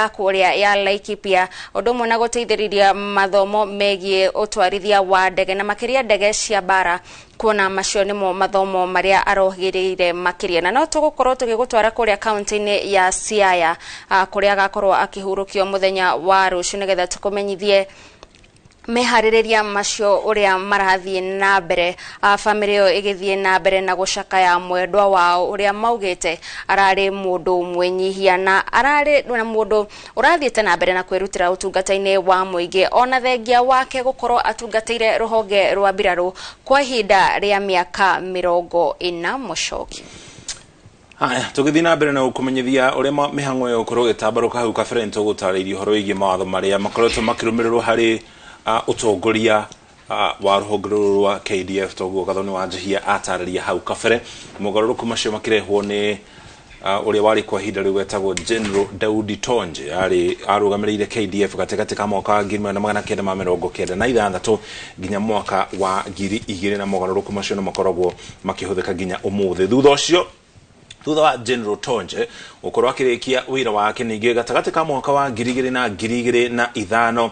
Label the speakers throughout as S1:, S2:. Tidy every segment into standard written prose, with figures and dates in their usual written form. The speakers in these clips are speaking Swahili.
S1: kuria ya Laikipia odomo na guteithiriria mathomo megie utwarithia wa ndege na makiria ndege cia bara kuona macio nimo mathomo maria arohiriire makiria na no tugukorwo tugigutwara kuria county-ini ya Siaya kuria gakorwo akihurukio muthenya wa rucio nigetha tukumenyithie mehaririria macio uria marathie na mbere family yo igithie na mbere na gucakaya mwendwa wao uria maugite arari mundu mwenyihia na arari na mundu urathiete na mbere na kwirutira utungata-ini wa muingi ona thengia wake gukorwo atungateire ruhonge rwa mbiraru kwa ihinda ria miaka 40 mucoki.
S2: Haya, tugithi na mbere na ukumenyithia uria mihango yo gukorwo gitambaruka hau kabere ntugutariria uhoro wigi mawatho maria makoretwo makirumirirwo hari utongoria wa ruhonge rwa KDF toguo gathoni wa Njihia atariria hau kabere mugaruruku macio makirehwo ni uria wari kwa ihinda riu wetagwo General Daudi Tonje arugamiriire KDF gatigati ka mwaka wa 1996 nginya mwaka wa 2000 na mugaruruku macio no makoragwo makihuthika nginya umuthi thutha wa General Tonje ukorwo akirikia wira wake ningi gatigati ka mwaka wa 2005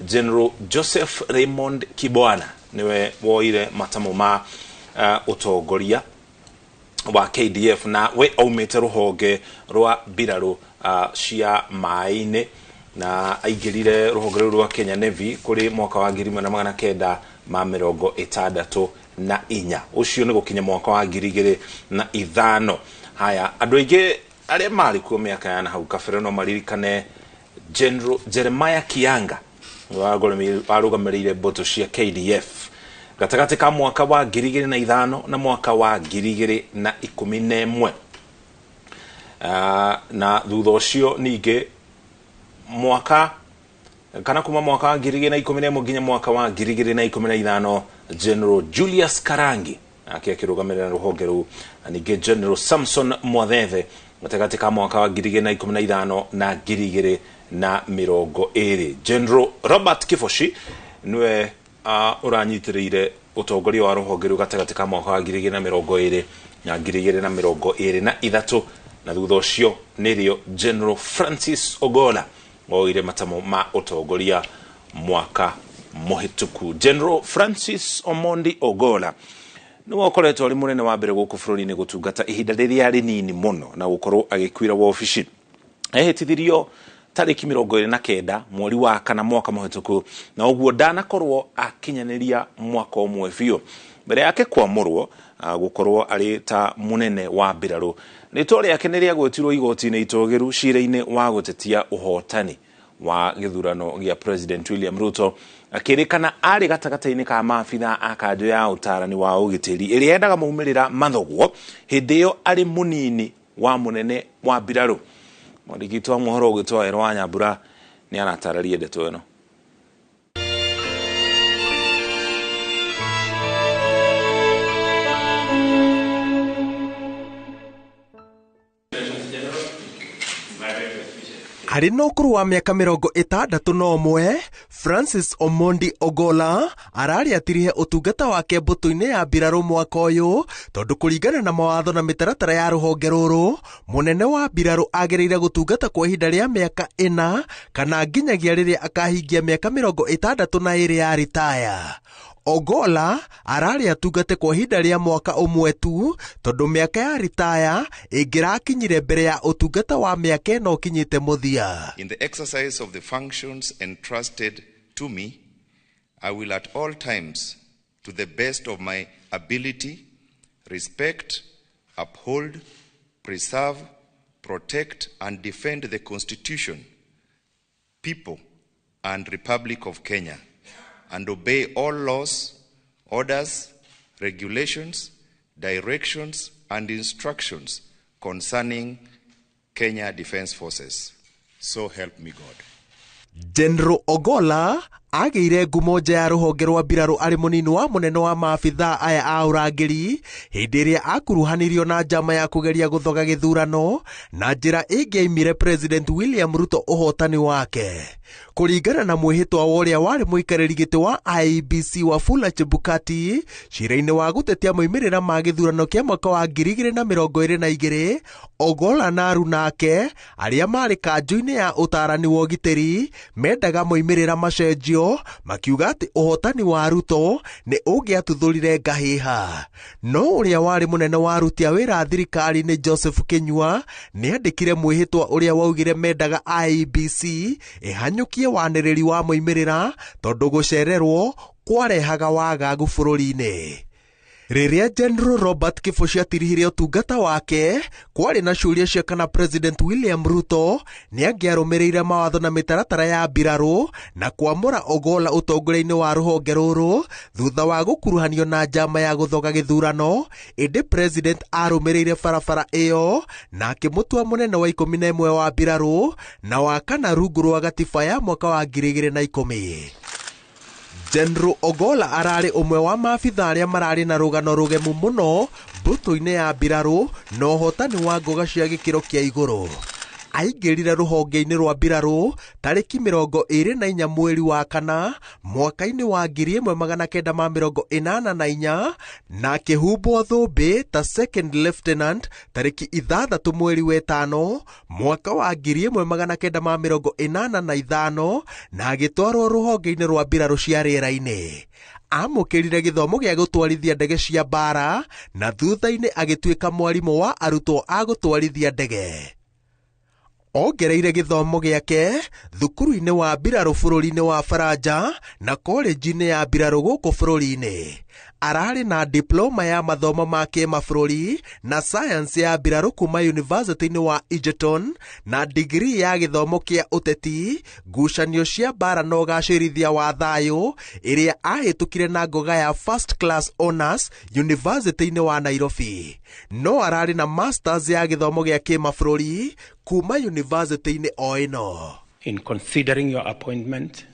S2: General Joseph Raymond Kibwana niwe woire matamo ma utongoria wa KDF na we aumite ruhonge rwa mbiraru cia maine na aingirire ruhonge rwa Kenya Navy kuri mwaka wa 1964 ucio ni gukinya mwaka wa 2005. Haya, andu aingi aria mari kuo miaka yana hau kabere no maririkane General Jeremiah Kianga warugamiriire mboto cia KDF gatagati ka mwaka wa 2005 na mwaka wa 2011 na thutha ucio ningi mwaka kana kuma mwaka wa 2011 nginya mwaka wa 2015 General Julius Karangi akirugamirira ruhonge ru ningi General Samson Mwatheve gatagati ka mwaka wa 2015 na 2020 General Robert Kifoshi niwe uranyitiriire utongoria wa ruhonge ru gatagati ka mwaka wa 2020 na 2023 na thutha ucio nirio General Francis Ogola woire matamo ma utongoria mwaka muhituku. General Francis Omondi Ogola no akoretwo ari munene wa mbere guku bururi-ini gutungata ihinda riria rinini muno na gukorwo agikwira wabici ehitithirio tariki 29 mweri wa kana mwaka muhituku na uguo ndanakorwo akinyaniria mwaka umwe biu mbere yake kwamurwo gukorwo ari ta munene wa mbiraru ritwa riake niria gwetirwo igoti-ini itogeru cira-ini wa gutetia uhotani wa githurano gia President William Ruto akirikana ari gatagata-ini ka maabitha akajo ya utarani wa ugitiri iria endaga maumirira mathogwo hindi iyo ari munini wa munene wa mbiraru. Mwarigitwa muhoro ugitwa Erwa Nyambura ni anatararia ndeto ino.
S3: Hari no kuru wa miaka 61 Francis Omondi Ogola arari atirihe utungata wake mbuto-ini ya mbiraru mwaka uyu tondu kuringana na mawatho na mitaratara ya ruhonge ruru munene wa mbiraru agereire gutungata kwa ihinda ria miaka 4 kana nginyagia riria akahingia miaka 62 ya retire. Ogola arari atungate kwa ihinda ria mwaka umwe tu tondu miaka ya retire ingirakinyire mbere ya utungata wa miaka ino kinyite muthia.
S4: In the exercise of the functions entrusted to me, I will at all times, to the best of my ability, respect, uphold, preserve, protect and defend the Constitution, people and Republic of Kenya, and obey all laws, orders, regulations, directions, and instructions concerning Kenya Defence Forces. So help me God.
S3: General Ogola agĩire ngumo nja ya rũhonge rwa mbirarũ arĩ mũnini wa mũnene wa maabithaa aya a ũrangĩri hĩndĩ ĩrĩa akuruhanirio na njama ya kũgeria gũthoga gĩthurano na njĩra ĩngĩaimire President William Ruto ũhotani wake. Kũringana na mwĩhĩtwa wa ũrĩa warĩ mũikarĩri gĩtĩ wa IEBC Wafula Chebukati cira-inĩ wa gũtetia moimĩrĩra ma gĩthurano kĩa mwaka wa 2022, Ogolla na aruna ake arĩa marĩ kanjũ-inĩ ya ũtaarani wa ũgitĩri mendaga moimĩrĩra macenjio, makiuga atĩ ũhotani wa Ruto nĩ ũngĩatuthũrire ngahĩha. No ũrĩa warĩ mũnene wa aruti a wĩra thirikari-inĩ Joseph Kinyua nĩandĩkire mwĩhĩtwa ũrĩa waugire mendaga IEBC ĩhanyũkie wanĩrĩri wa moimĩrĩra tondũ gũcererwo kwarehaga wagagu bũrũri-inĩ. Rĩrĩa General Robert Kibosĩ atirihire ũtungata wake, kwarĩ na ciũria cia kana President William Ruto nĩangĩarũmĩrĩire mawatho na mĩtaratara ya mbirarũ na kwamũra Ogolla ũtongoria-inĩ wa rũhonge rũrũ thutha wa gũkuruhanio na njama ya gũthoga gĩthurano. Ĩndĩ President arũmĩrĩire barabara ĩyo na akĩmũtua mũnene wa 11 wa mbirarũ na wa kana rungu rwa gatiba ya mwaka wa 2010. General Ogolla ararĩ ũmwe wa maabithaa arĩa mararĩ na rũgano rũgemu mũno mbũtũ-inĩ ya mbirarũ na ũhotani wa ngoga cia gĩkĩro kĩa igũrũ. Aingĩrire rũhonge-inĩ rwa mbirarũ tarĩki 24 mweri wa kana mwaka-inĩ wa 1984 na akĩhumbwo thũmbĩ ta second lieutenant tarĩki 6 mweri wa 5 mwaka wa 1985 na agĩtwarwo rũhonge-inĩ rwa mbirarũ cia rĩera-inĩ. Amũkĩrire gĩthomo gĩa gũtwarithia ndege cia mbara na thutha-inĩ agĩtuĩka mwarimũ wa arutwo a gũtwarithia ndege. Ongereire gĩthomo gĩake thukuru-inĩ wa mbirarũ bũrũri-inĩ wa Faranja na college-inĩ ya mbirarũ gũkũ bũrũri-inĩ. Ararĩ na diploma ya mathomo ma kĩmabũrũri na science ya mbirarũ kuma university-inĩ wa Egerton na degree ya gĩthomo kĩa ũteti, ngucanio cia mbara na ũgacĩrithia wa thayũ ĩrĩa ahĩtũkire na ngoga ya first class honors university-inĩ wa Nairobi. No ararĩ na masters ya gĩthomo gĩa kĩmabũrũri kuma university-inĩ o ĩno.
S5: In considering your appointment,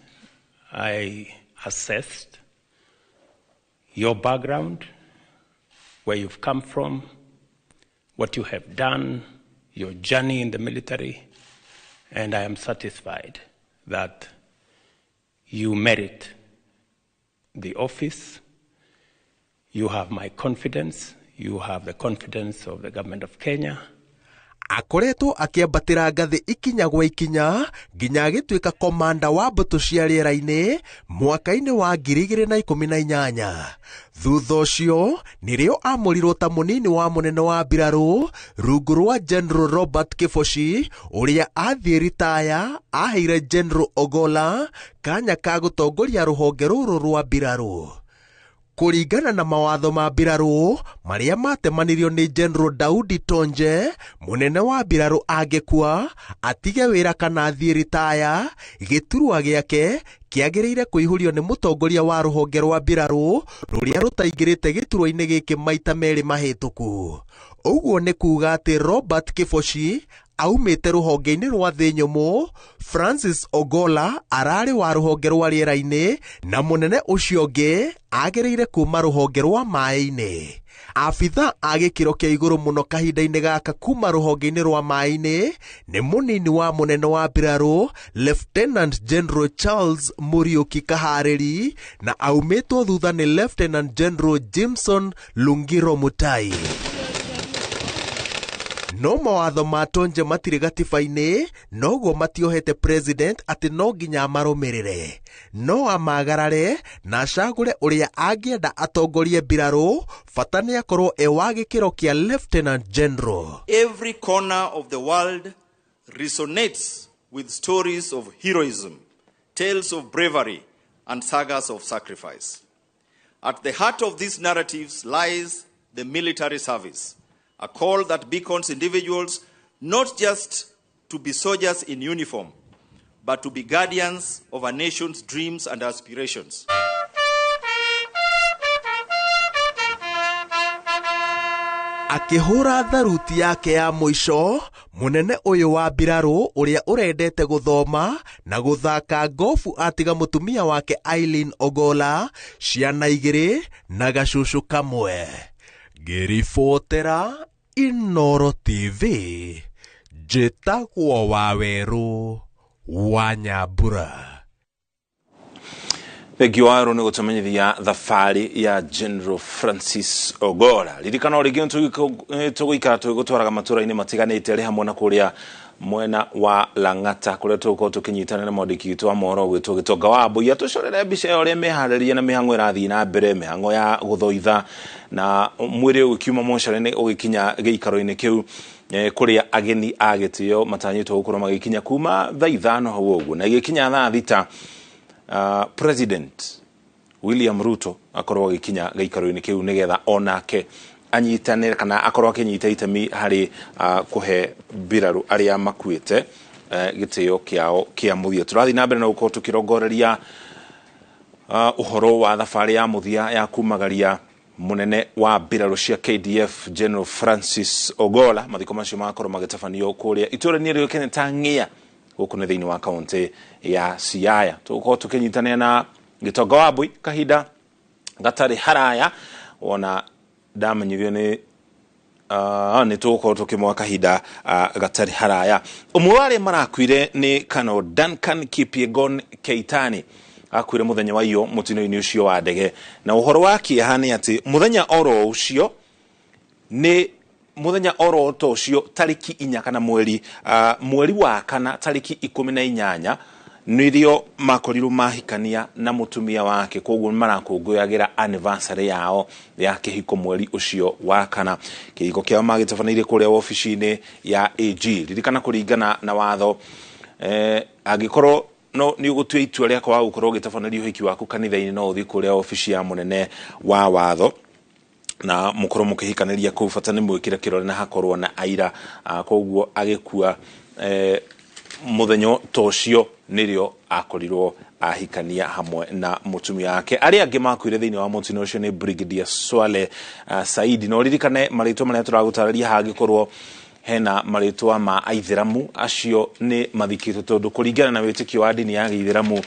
S5: I assessed your background, where you've come from, what you have done, your journey in the military, and I am satisfied that you merit the office. You have my confidence. You have the confidence of the government of Kenya.
S3: Akoretwo akĩambatĩra ngathĩ ikinya gwa ikinya nginya agĩtuĩka komanda wa mbũtũ cia rĩera-inĩ mwaka-inĩ wa 2018. Thutha ũcio nĩrĩo amũrirwo ta mũnini wa mũnene wa mbirarũ rungu rwa General Robert Kibosĩ ũrĩa athiĩ ritaya aheire General Ogolla kanya ka gũtongoria rũhonge rũrũ rwa mbirarũ. Kũringana na mawatho ma mbirarũ marĩa matemanirio nĩ General Daudi Tonje, mũnene wa mbirarũ angĩkua atige wĩra kana athiĩ ritaya, gĩturwa gĩake kĩagĩrĩire kũihũrio nĩ mũtongoria wa rũhonge rwa mbirarũ rũrĩa rũtaingĩrĩte gĩturwa-inĩ gĩkĩ maita merĩ mahĩtũku. Ũguo nĩ kuuga atĩ Robert Kibosĩ aumĩte rũhonge-inĩ rwa thĩ nyũmũ, Francis Ogolla ararĩ wa rũhonge rwa rĩera-inĩ na mũnene ũcio ũngĩ agĩrĩire kuma rũhonge rwa maĩ-inĩ. Abithaa a gĩkĩro kĩa igũrũ mũno kahinda-inĩ gaka kuma rũhonge-inĩ rwa maĩ-inĩ nĩ mũnini wa mũnene wa mbirarũ Lieutenant General Charles Muriuki Kaharĩri na aumĩtwo thutha nĩ Lieutenant General Jimson Lungiro Mutai. No mawatho ma Tonje matirĩ gatiba-inĩ, noguo matiohete president atĩ no nginya marũmĩrĩre. No amagarare na acagũre ũrĩa angĩenda atongorie mbirarũ, bata nĩ akorwo wa gĩkĩro kĩa Lieutenant General.
S6: Every corner of the world resonates with stories of heroism, tales of bravery, and sagas of sacrifice. At the heart of these narratives lies the military service, a call that beckons individuals not just to be soldiers in uniform, but to be guardians of a nation's dreams and aspirations.
S3: Akĩhũra tharuti yake ya mũico, Munene uyu wa mbirarũ uria urendete guthoma na guthaka gofu atiga mutumia wake Aileen Ogolla, ciana 2 na gacucu kamwe. Ngiribotera Inooro TV, njĩtagwo Waweru wa Nyambura.
S2: Thengi waro nĩ gũtũmenyithia thabarĩ ya General Francis Ogolla. Ririkana rĩngĩ tũgũikara tũgũtwaraga matũra-inĩ matiganĩte arĩ hamwe na kũrĩa mwena wa Lang'ata kũrĩa tũgũkorwo tũkĩnyitana na mwandĩki witũ wa mohoro gwĩtwo Gĩtonga wa Mbũi atũcorere mbica ya ũrĩa meharĩrĩria na mĩhang'o ĩrathiĩ na mbere, mĩhang'o ya gũthoitha na mwĩrĩ ũgĩkiuma mocarĩ-inĩ ũgĩkinya gĩikaro-inĩ kĩu kũrĩa ageni a gĩtĩo matanyĩtwo gũkorwo magĩkinya kuma thaa 5 hau ũguo, na igĩkinya thaa 6 President William Ruto akorwo agĩkinya gĩikaro-inĩ kĩu nĩgetha onake anyitane kana akorwo akĩnyita itemi harĩ kũhe mbirarũ arĩa makuĩte gĩtĩo kĩao kĩa mũthia. Tũrathiĩ na mbere na gũkorwo tũkĩrongoreria ũhoro wa thabarĩ ya mũthia ya kumagaria munene wa mbirarũ cia KDF General Francis Ogolla. Mathiko macio magakorwo magĩtabanio kũrĩa itũra-inĩ rĩo Kĩnetang'ia gũkũ nĩ thĩinĩ wa kaunti ya Siaya. Tũgũkorwo tũkĩnyitanĩra na Gĩtonga wa Mbũi kahinda gatarĩ haraya, ona ndamenyithio nĩ tũgũkorwo tũkĩmwa kahinda gatarĩ haraya. Ũmwe wa arĩa marakuire nĩ Colonel Duncan Kipyegon Keitany, akuire muthenya wa iyo mutino-inĩ ũcio wa ndege, na ũhoro wa kĩeha nĩ atĩ muthenya oro ũcio nĩ muthenya oro to ũcio tariki 4 kana mweri wa kana tariki 18 nĩrĩo makorirwo mahikania na mutumia wake, koguo marakũngũyagĩra anniversary yao ya kĩhiko mweri ũcio wa kana. Kĩhiko kĩao magĩtabanĩire kũrĩa ofici-inĩ ya AG. Ririkana kũringana na watho angĩkorwo no nĩ ũgũtua itua rĩa kwa gũkorwo ũgĩtabanĩria ũhiki waku kanitha-inĩ, no ũthiĩ kũrĩa ofici ya munene wa watho na mũkorwo mũkĩhikanĩria kũu, bata nĩ mwĩkĩre kĩrore na hakorwo na aira. Koguo agĩkua muthenya tocio nĩrĩo akorirwo ahikania hamwe na mutumia wake. Arĩa angĩ makuire thĩinĩ wa mutino ũcio nĩ Brigadier Swale Saidi. No ririkane marĩtwa marĩa tũragũtarĩria hangĩkorwo hena marĩtwa ma aithĩramu acio nĩ mathikĩtwo, tondũ kũringana na wĩtĩkio wa dini ya gĩithĩramu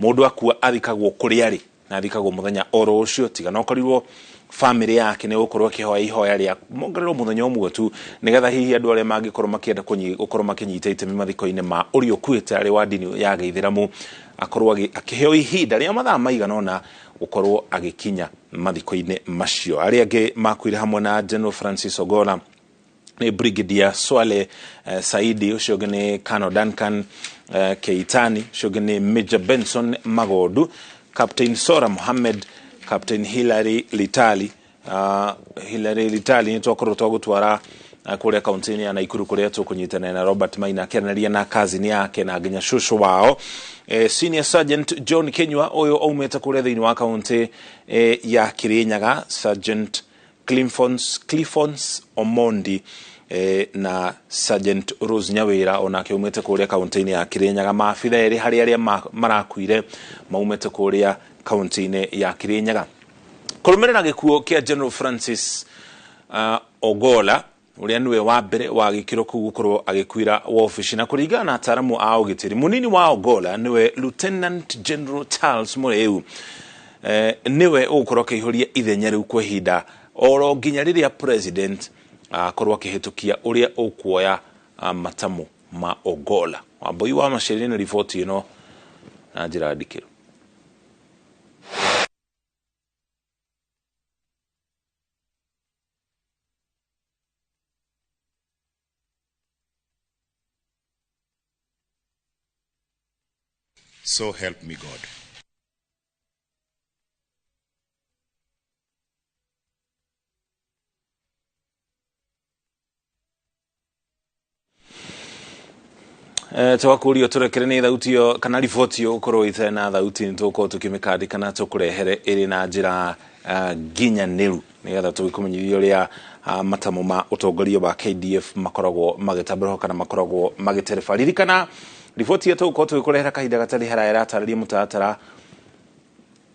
S2: mũndũ akua athikagwo kũrĩa arĩ na athikagwo muthenya oro ũcio, tiga no korirwo family yake nĩ gũkorwo akĩhoya ihoya rĩa mongererwo muthenya ũmwe tu, nĩgetha hihi andũ arĩa mangĩkorwo makĩenda gũkorwo makĩnyita itemi mathiko-inĩ ma ũrĩa ũkuĩte arĩ wa dini ya gĩithĩramu akorwo akĩheo ihinda rĩa mathaa maigana ũna gũkorwo agĩkinya mathiko-inĩ macio. Arĩa angĩ makuire hamwe na General Francis Ogolla nĩ Brigadier Swale Saidi, ũcio ũngĩ nĩ Colonel Duncan Keitany, ũcio ũngĩ nĩ Major Benson Magodu, Captain Sora Mohammed, Captain Hilary Litali. Hilary Litali nĩ twakorwo twagũtwara kũrĩa kaunti-inĩ ya Naikuru kũrĩa tũkũnyitana na Robert Maina akĩaranĩria na kazini yake na nginya shushu wao. Senior Sergeant John Kenywa ũyũ aumĩte kũrĩa thĩinĩ wa kaunti ya Kirinyaga, Sergeant Cliffons Omondi na Sergeant Rose Nyawira onake aumĩte kũrĩa kaunti-inĩ ya Kirinyaga. Maabitha erĩ harĩ arĩa marakuire maumĩte kũrĩa kaunti-inĩ ya Kirinyaga. Kũrũmĩrĩra gĩkuũ kĩa General Francis Ogolla ũrĩa nĩwe wa mbere wa gĩkĩro kũu gũkorwo agĩkuira wobici, na kũringana na ataaramu a ũgitĩri munini wa Ogolla nĩwe Lieutenant General Charles Mũrĩu, nĩwe ũgũkorwo akĩihũria ithenya rĩu kwa ihinda oro nginya rĩrĩa president akorwo akĩhĩtũkia ũrĩa ũkuoya matamu ma Ogolla. Wambui wa Macharia na riboti ĩno na njĩra ndikĩru.
S4: So help me God.
S2: Twakurio turekere nĩ thauti yo kana riboti yo ukorwo ite na thauti ntuko tukimikandika na tukurehere iri na njira nginyanĩru nĩgetha tũgĩkũmenyithia ũrĩa matamu ma ũtongoria wa KDF makoragwo magĩtambũrũka kana makoragwo magĩtereba. Ririkana riboti yetu uko tũgĩkũrehera kahinda gatarĩ haraya ĩratarĩria mũtaratara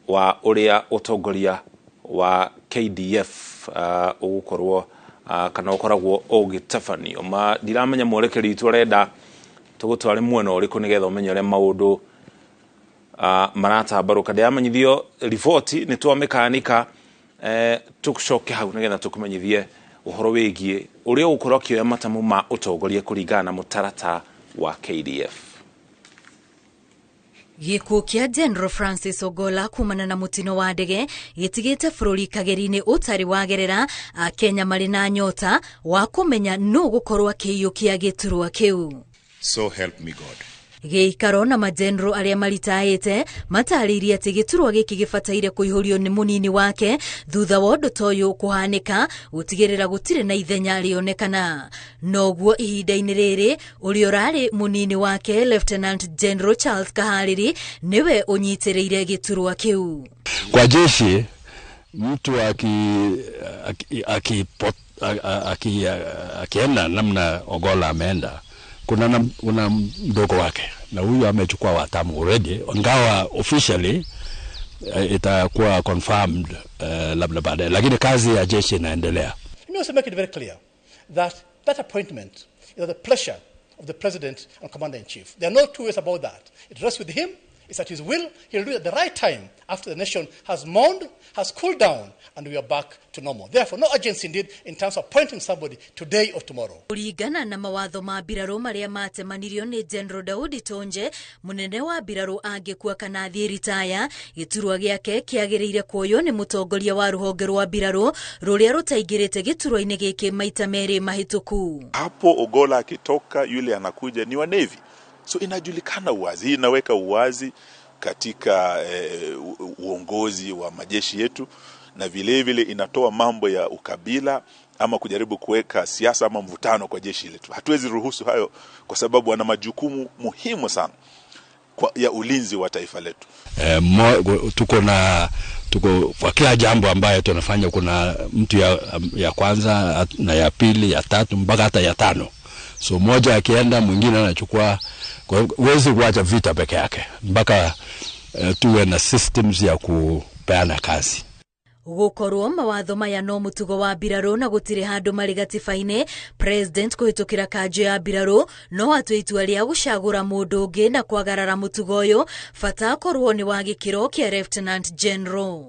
S2: wa ũrĩa ũtongoria wa KDF ũgũkorwo kana ukoragwo ugitafanio ma ndiramenya mwerekeri itu renda tugutware mwena uriku nigetha umenye ure maundu maratambaruka ndiamenyithio report ni twa mekanika tukucoke hau nigetha tukumenyithie uhoro wigie uria ukorwo kioya matamu ma utongoria kuringana na mutarata wa KDF.
S7: Gikuo kia General Francis Ogola kumana na mutino wa ndege gitigite bururi kageri-ini utari wagerera Kenya mari na nyota wa kumenya no gukorwa kiyukia giturwa kiu.
S4: So help me God.
S7: Geikaro na majenero aria maritaite mataririe ati giturwa giki gifataire kuihurio ni munini wake thutha wa undu toyo kuhanika gutigirira gutire na ithenya rionekana. Noguo ihinda-ini riri uri urari munini wake Lieutenant General Charles Kahariri niwe unyitiriire giturwa kiu.
S8: Kwa jeshi mtu akienda namna Ogola ameenda kuna mdogo wake na huyu amechukua watamu already, ingawa officially itakuwa confirmed labda baadaye, lakini kazi ya jeshi inaendelea.
S9: We also make it very clear that appointment is at the pleasure of the president and commander-in-chief. There are no two ways about that. It rests with him. It's at his will. He'll do it at the right time after the nation has mourned, has cooled down, and we are back to normal. Therefore, no urgency indeed in terms of appointing somebody today or tomorrow.
S7: Kuringana na mawatho ma mbirarũ maria matemanirio ni General Daudi Tonje, munene wa mbirarũ angĩkua kana athie ritaya, giturwa giake kiagĩrĩire kuoyo ni mutongoria wa ruhonge rwa mbirarũ ruria rutaingĩrĩte giturwa-inĩ gĩkĩ maita merĩ mahĩtũku.
S10: Hapo Ogola akitoka yule anakuja ni wa Navy. So inajulikana uwazi, inaweka uwazi katika uongozi wa majeshi yetu, na vile vile inatoa mambo ya ukabila ama kujaribu kuweka siasa ama mvutano kwa jeshi letu. Hatuwezi ruhusu hayo kwa sababu wana majukumu muhimu sana ya ulinzi wa taifa letu.
S8: Tuko kwa kila jambo ambayo tunafanya kuna mtu ya kwanza na ya pili, ya tatu mpaka hata ya tano. So moja akienda mwingine anachukua, huwezi kuacha vita peke yake mpaka tuwe na systems ya kupeana kazi.
S7: Gukorwo mawatho maya no mutugo wa mbirarũ na gutire handu mari gatiba-ini, president kuhitukira kanjo ya mbirarũ no atue itua ria gucagura mundu ungi na kwagarara mutugo uyu fata korwo ni wa gikiro kia Lieutenant General.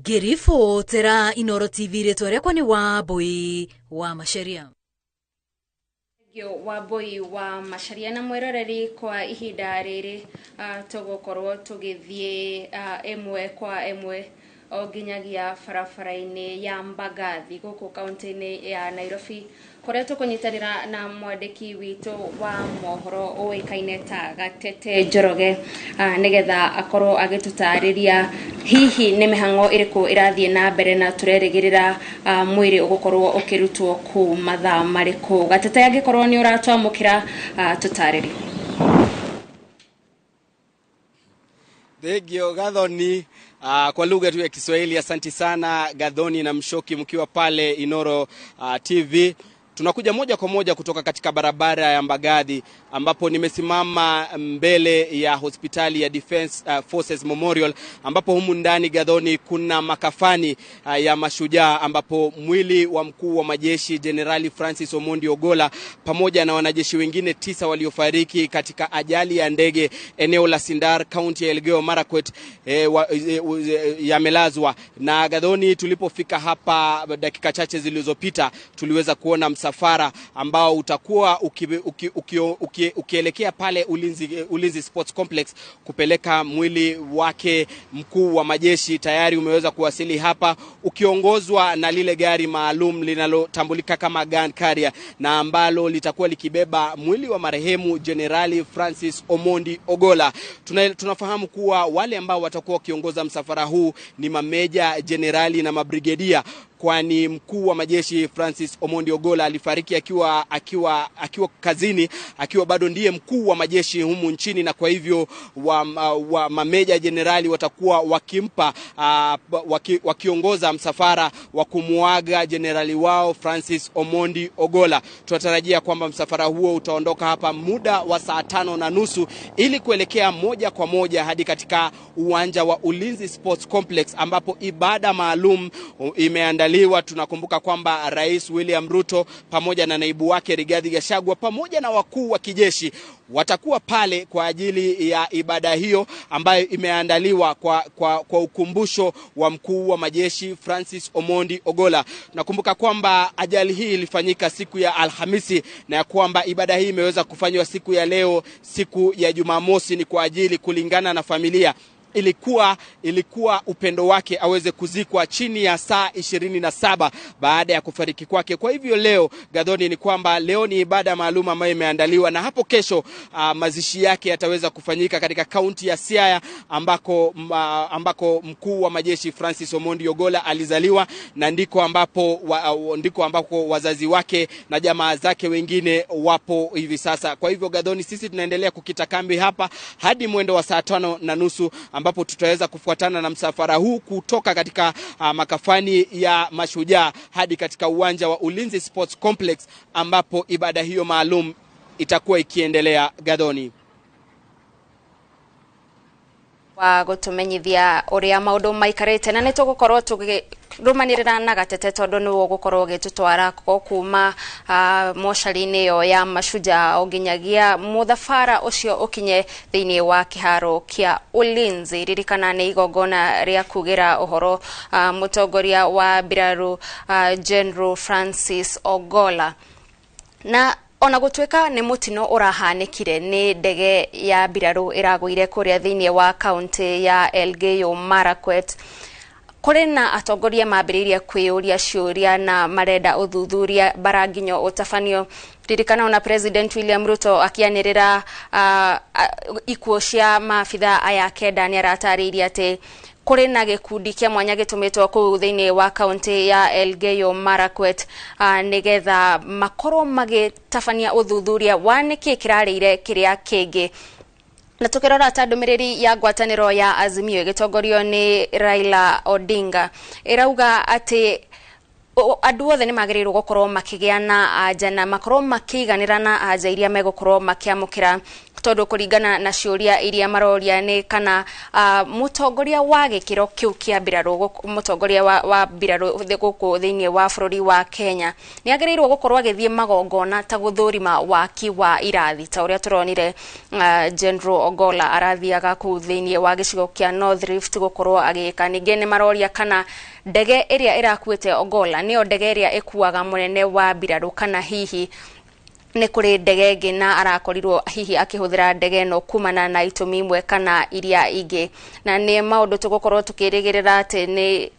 S7: Girifo tera Inoro TV retore kwa ni Wambui wa Macharia.
S1: Wambui wa Macharia na mweroreri kwa ihinda riri tugukorwo tugithie emwe kwa emwe o ginyagia barabara-ini ya Mbagathi guku kaunti-ini ya Nairobi kuria tukunyitanira na mwandiki witu wa mohoro uikaine ta Gatete Njoroge nigetha akorwo agitutariria hihi ni mihango iriku irathie na mbere na turerigirira mwiri ugukorwo ukirutwo ku mathaa mariku. Gatete agikorwo ni uratwamukira tutariri.
S11: Thegio Gathoni kwa lugha tu ya Kiswahili. Asante sana Gathoni na Mshoki mkiwa pale Inoro TV. Tunakuja moja kwa moja kutoka katika barabara ya Mbagathi ambapo nimesimama mbele ya hospitali ya Defense Forces Memorial ambapo humu ndani Gathoni kuna makafani ya mashujaa ambapo mwili wa mkuu wa majeshi Generali Francis Omondi Ogola pamoja na wanajeshi wengine 9 waliofariki katika ajali ya ndege eneo la Sindar County ya Elgeyo Marakwet yamelazwa. Na Gathoni, tulipofika hapa dakika chache zilizopita tuliweza kuona msafara ambao utakuwa ukielekea pale Ulinzi Sports Complex kupeleka mwili wake mkuu wa majeshi. Tayari umeweza kuwasili hapa ukiongozwa na lile gari maalum linalotambulika kama gun carrier na ambalo litakuwa likibeba mwili wa marehemu Generali Francis Omondi Ogola. Tunafahamu kuwa wale ambao watakuwa wakiongoza msafara huu ni mameja, generali na mabrigedia, kwani mkuu wa majeshi Francis Omondi Ogola alifariki akiwa kazini, akiwa bado ndiye mkuu wa majeshi humu nchini, na kwa hivyo wa mameja generali watakuwa wakimpa wakiongoza msafara wa kumuaga generali wao Francis Omondi Ogola. Tunatarajia kwamba msafara huo utaondoka hapa muda wa saa 5:30 ili kuelekea moja kwa moja hadi katika uwanja wa Ulinzi Sports Complex ambapo ibada maalum imeandaliwa imeandaliwa. Tunakumbuka kwamba Rais William Ruto pamoja na naibu wake Rigathi Gachagua pamoja na wakuu wa kijeshi watakuwa pale kwa ajili ya ibada hiyo ambayo imeandaliwa kwa ukumbusho wa mkuu wa majeshi Francis Omondi Ogolla. Tunakumbuka kwamba ajali hii ilifanyika siku ya Alhamisi na ya kwamba ibada hii imeweza kufanywa siku ya leo, siku ya Jumamosi, ni kwa ajili, kulingana na familia, ilikuwa upendo wake aweze kuzikwa chini ya saa 27 baada ya kufariki kwake. Kwa hivyo leo, Gathoni, ni kwamba leo ni ibada maalum ambayo imeandaliwa, na hapo kesho mazishi yake yataweza kufanyika katika kaunti ya Siaya ambako mkuu wa majeshi Francis Omondi Ogolla alizaliwa, na ndiko ambako wazazi wake na jamaa zake wengine wapo hivi sasa. Kwa hivyo, Gathoni, sisi tunaendelea kukita kambi hapa hadi mwendo wa saa 5:30 ambapo tutaweza kufuatana na msafara huu kutoka katika makafani ya Mashujaa hadi katika uwanja wa Ulinzi Sports Complex ambapo ibada hiyo maalum itakuwa ikiendelea. Gathoni,
S1: wa gutumenyithia uria maundu maikarite na nitugukorwo tugirumanirira na gatete tondu ni gukorwo gitutwara kuma moshari-ini yo ya Mashujaa onginyagia muthafara ucio ukinye thiini wa kiharo kia Ulinzi. Ririkana ni igongona ria kugira uhoro mutongoria wa mbiraru General Francis Ogolla. Na ona gutweka ni mutino urahanikire ni ndege ya mbiraru iragwire kuria thiini wa kaunti ya Elgeyo Marakwet. Kuri na atongoria mambiriria kwiyuria ciuria na marenda uthuthuria baranginyo utafanio. Ririkana ona President William Ruto akianirira ikuo cia maabitha aya kenda ni aratariria ati kuri na gikundi kia mwanya gitumitwo kuu thiini wa kaunti ya Elgeyo Marakwet nigetha makorwo magitafania uthuthuria wa niki kirarire kiria kingi. Na tukirora tandumiriri ya ngwataniro ya Azimio gitongorio ni Raila Odinga irauga ati andu othe ni magiriirwo gukorwo makigia na anja na makorwo makiganira na anja iria megukorwo makiamukira, tondu kuringana na ciuria iria maroria ni kana mutongoria wa gikiro kiu kia mbiraru, mutongoria wa mbiraru guku thiini wa bururi wa Kenya ni agiriirwo gukorwo agithie magongona ta guthurima waki wa irathi ta uria turonire General Ogolla arathiaga ku thiini wa gicigo kia North Rift gukorwo agika. Ningi ni maroria kana ndege iria irakuite Ogolla niyo ndege iria ikuaga munene wa mbiraru kana hihi ni kuri ndege ngina arakorirwo hihi akihuthira ndege no kumana na itumi imwe kana iria ingi. Na ni maundu tugukorwo tukirigirira ati ni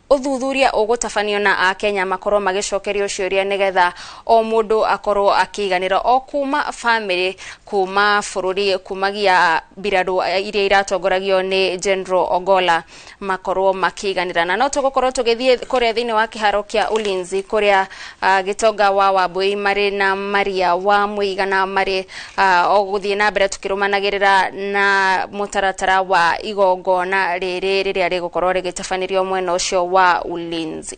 S1: uthuthuria ugutafanio na Akenya makorwo magicokerio ciuria nigetha o mundu akorwo akiganira o kuma family kuma bururi kumagia mbiraru iria iratongoragio ni General Ogolla makorwo makiganira. Na no tugukorwo tugithie kuria thiini wa kiharo kia Ulinzi kuria gitonga wa Wambui mari na Maria wa Muigana mari oguthie na mbere tukirumanagirira na mutaratara wa igongona riria rigukorwo rigitafanirio mwena ucio wa Ulinzi.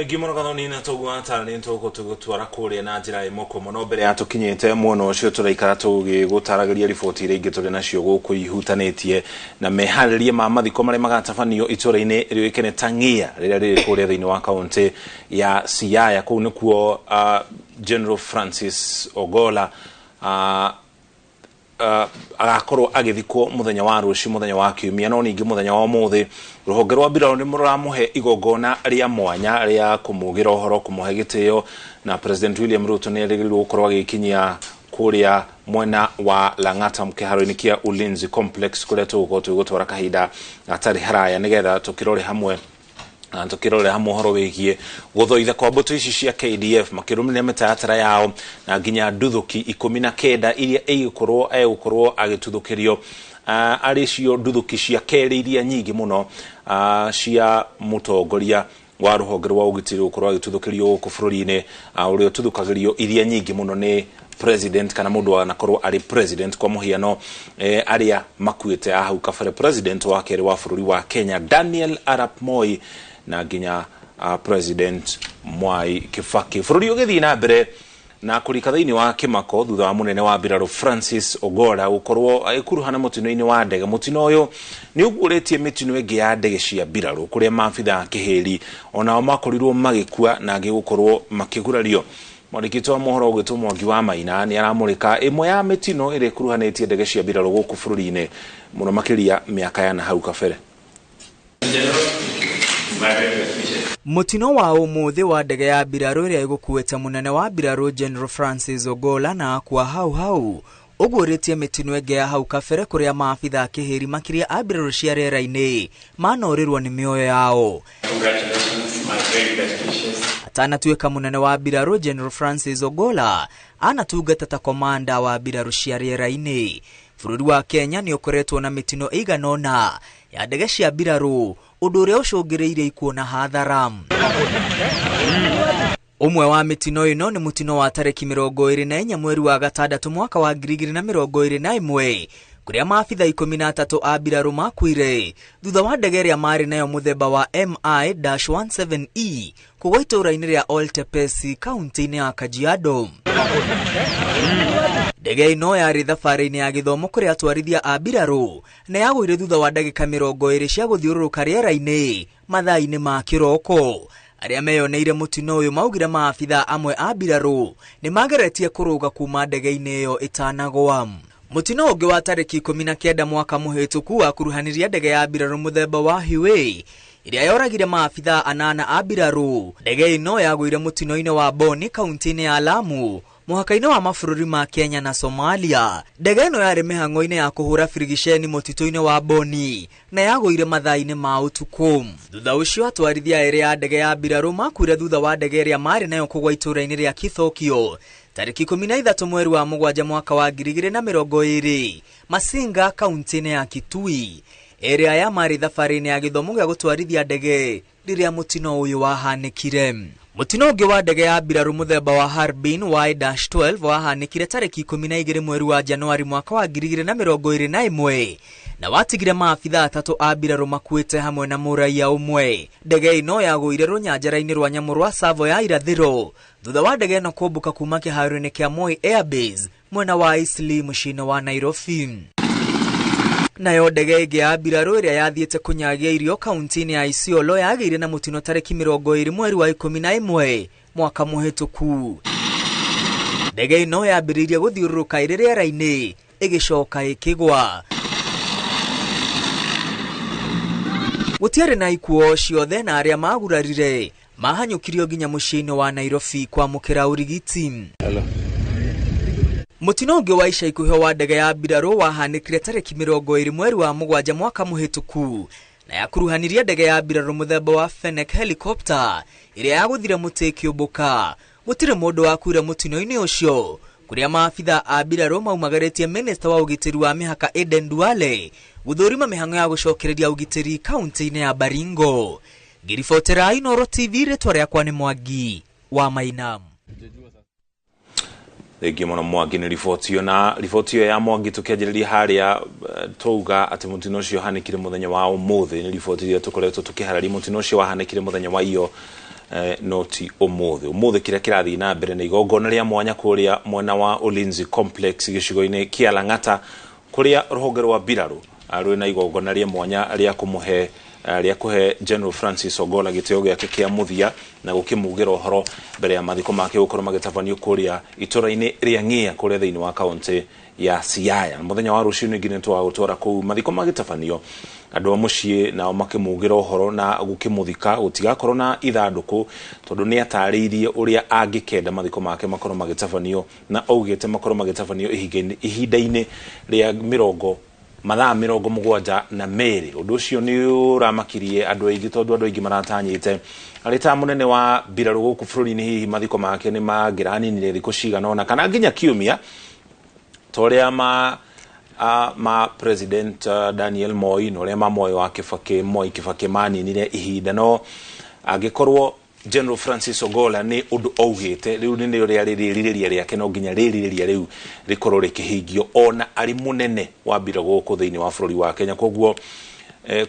S2: Gimono Gathoni na togwa tarani ntoko tugutwara kuria na njira imoko muno mbere atukinyite muno ucio turaikara tugigutaragiria riboti ire ingi turi nacio guku ihutanetie na meharirie ma mathiko mari magatafanio itura-ini riwikene Tangia riria riri kuria thiini wa kaunti ya Siaya. Kuu nikuo General Francis Ogolla agakorwo agithikwo muthenya wa ruci muthenya wa kiumia. No ningi muthenya wa muthi ruhonge rwa mbiraru ni muramuhe igongona ria mwanya ria kumugira uhoro kumuhe gitio, na President William Ruto ni erigirwo gukorwo agikinyia kuria mwena wa Lang'ata mkiharo-ini kia Ulinzi Complex kuria tugutwara kahinda atari haraya nigetha tukirore hamwe horo wigie guthoitha kwa mbutu ici cia KDF makirumira mitaratara yao na nginya nduthuki 19 iria egukorwo agituthukirio ari cio nduthuki cia keri iria nyingi muno cia mutongoria wa ruhonge rwa ugitiri gukorwo agituthukirio guku bururi-ini uria tuthukagirio iria nyingi muno ni president kana mundu anakorwo ari president. Kwa muhiano aria makuite hau kabere president wa keri wa bururi wa Kenya Daniel Arap Moi na nginya President Mwai Kibaki. Bururi ugithii na mbere na kurika thiini wa kimako thutha wa munene wa mbirarũ Francis Ogola gukorwo agikuruhana mutino-ini wa ndege. Mutino uyu ni uguretie mitino ingi ya ndege cia mbirarũ kuria maabitha a kihiri onao makorirwo magikua na angi gukorwo makigurario. Mwandĩki wa mohoro ũgĩtwo Mwangi wa Maina ni aramurika imwe ya mitino ĩrĩa ikuruhanĩtie ndege cia mbirarũ gũkũ bũrũri-inĩ mũno makĩria mĩaka ya nahau kabere.
S12: Mutino wa umuthi wa ndege ya mbirarũ ĩrĩa ĩgũkuĩte munene wa mbirarũ General Francis Ogola na akua hau ũgũrĩtie mitino ĩngĩ ya hau kabere kũrĩa maabitha a kĩhĩri makĩria a mbirarũ cia rĩera-inĩ manorĩrwo nĩ mĩoyo yao. Atanatuĩka munene wa mbirarũ General Francis Ogola anatungata ta komanda wa mbirarũ cia rĩera-inĩ. Bũrũri wa Kenya nĩ ũkoretwo na mitino ĩiganona ya ndege cia mbirarũ, ũndũ ũrĩa ũcũngĩrĩirie ikuũ na hathara. Umwe wa mitino ĩno nĩ mutino wa tarĩki 24 mweri wa gatandatũ mwaka wa 2021 kuria maabitha 13 a mbirarũ makuire thutha wa ndege ĩrĩa marĩ nayo muthemba wa MI-17E kũgwa itũũra-inĩ rĩa Oltepesi kaunti-inĩ ya Kajiado. Ndege ĩno yarĩ thabarĩ-inĩ ya gĩthomo kũrĩ atwarithia a mbirarũ na yagũire thutha wa ndagĩka 20 cia gũthiũrũrũka rĩera-inĩ mathaa-inĩ ma kĩroko. Arĩa meyoneire mutino ũyũ maugire maabitha amwe a mbirarũ nĩ mageretie kũrũga kuma ndege-inĩ ĩyo ĩtanagwa. Mutino ũngĩ wa tarĩki 19 mwaka mũhĩtũku wakuruhanirie ndege ya mbirarũ muthemba wa Huey ĩrĩa yoragire maabitha 8 a mbirarũ. Ndege ĩno yagũire mutino-inĩ wa Boni kaunti-inĩ ya Lamu muhaka-inĩ wa mabũrũri ma Kenya na Somalia. Ndege ĩno yarĩ mĩhang'o-inĩ ya kũhũra firigisheni mũtitũ-inĩ wa Boni na yagũire mathaa-inĩ ma ũtukũ. Thutha ũcio atwarithia erĩ a ndege ya mbirarũ makuire thutha wa ndege ĩrĩa marĩ nayo kũgwa itũũra-inĩ rĩa Kithokio tarĩki 13 mweri wa mũgwanja mwaka wa 2020 Masinga kaunti-inĩ ya Kitui. Erĩ aya marĩ thabarĩ-inĩ ya gĩthomo gĩa gũtwarithia ndege rĩrĩa mutino ũyũ wahanĩkire. Mutino ũngĩ wa ndege ya mbirarũ muthemba wa Harbin Y-12 wahanĩkire tarĩki 12 mweri wa Januari mwaka wa 2021 na watigire maabitha 3 a mbirarũ makuĩte hamwe na mũraia ũmwe. Ndege ĩno yagũire rũnyanjara-inĩ rwa nyamũ rwa Tsavo ya irathĩro thutha wa ndege ĩno kũmbũka kuma kĩharo-inĩ kĩa Moi Airbase mwena wa Eastleigh mũciĩ-inĩ wa Nairobi. Nayo ndege ĩngĩ ya mbirarũ ĩrĩa yathiĩte kũnyagia irio kaunti-inĩ ya Isiolo yagĩire na mutino tarĩki 20 mweri wa 11 mwaka mũhĩtũku. Ndege ĩno yambĩrĩirie gũthiũrũrũka ĩrĩ rĩera-inĩ ĩgĩcoka ĩkĩgwa. Gũtiarĩ na ikuũ ciothe na arĩa magurarire mahanyũkirio nginya mũciĩ-inĩ wa Nairobi kwamũkĩra ũrigiti. Mutino ũngĩ wa ica ikuhĩ wa ndege ya mbirarũ wahanĩkire tarĩki 20 mweri wa mũgwanja mwaka mũhĩtũku na yakuruhanirie ndege ya mbirarũ muthemba wa Fennec helicopter ĩrĩa yagũthire mũtĩ ĩkĩũmbũka. Gũtirĩ mũndũ wakuire mutino-inĩ ũcio kuria maabitha a mbirarũ maumagarĩtie minista wa ũgitĩri wa mĩhaka Aden Duale gũthũrima mĩhang'o ya gũcokereria ũgitĩri kaunti-inĩ ya Baringo. Ngĩribotera Inooro TV, rĩtwa rĩakwa nĩ Mwangi wa Maina.
S2: Thengi mũno Mwangi nĩ riboti ĩyo ya Mwangi tũkĩanjĩrĩria harĩa twauga atĩ mutino ũcio hanĩkire mũthenya wa ũmũthĩ. Nĩ riboti iria tũkoretwo tũkĩharĩria mutino ũcio wahanĩkire mũthenya wa iyo noti ũmũthĩ kĩrĩa kĩrathiĩ na mbere nĩ igongona rĩa mwanya kũrĩa mwena wa Ulinzi Complex gĩcigo-inĩ kĩa Lang'ata kũrĩa rũhonge rwa mbirarũ rwĩ na igongona rĩa mwanya rĩa kũhe General Francis Ogola gĩtĩo gĩake kĩa mũthia na gũkĩmugĩra ũhoro mbere ya mathiko make gũkorwo magĩtabanio kũrĩa itũra-inĩ rĩa Ng'ia kũrĩa thĩinĩ wa kaunti ya Siaya. Mũthenya wa rũciũ nĩ twagũtwara kũu mathiko magĩtabanio, andũ a mũciĩ nao makĩmugĩra ũhoro na gũkĩmũthika gũtigakorwo na ithandũkũ tondũ nĩ atarĩirie ũrĩa angĩkenda mathiko make makorwo magĩtabanio na augĩte makorwo magĩtabanio ihinda-inĩ rĩa mathaa 72. Ũndũ ũcio nĩ ũramakirie andũ aingĩ tondũ andũ aingĩ maratanyĩte arĩ ta munene wa mbirarũ gũkũ bũrũri-inĩ hihi mathiko make nĩ mangĩraninire thikũ cigana ũna kana nginya kiumia torĩa ma President Daniel Moi na ũrĩa Moi wa Kibaki maninire ihinda. No angĩkorwo General Francis Ogola nĩ ũndũ augĩte rĩu nĩ ũrĩa rĩrĩrĩria rĩake no nginya rĩrĩrĩria rĩu rĩkorwo rĩkĩhingio ona arĩ munene wa mbirarũ gũkũ thĩinĩ wa bũrũri wa Kenya. Koguo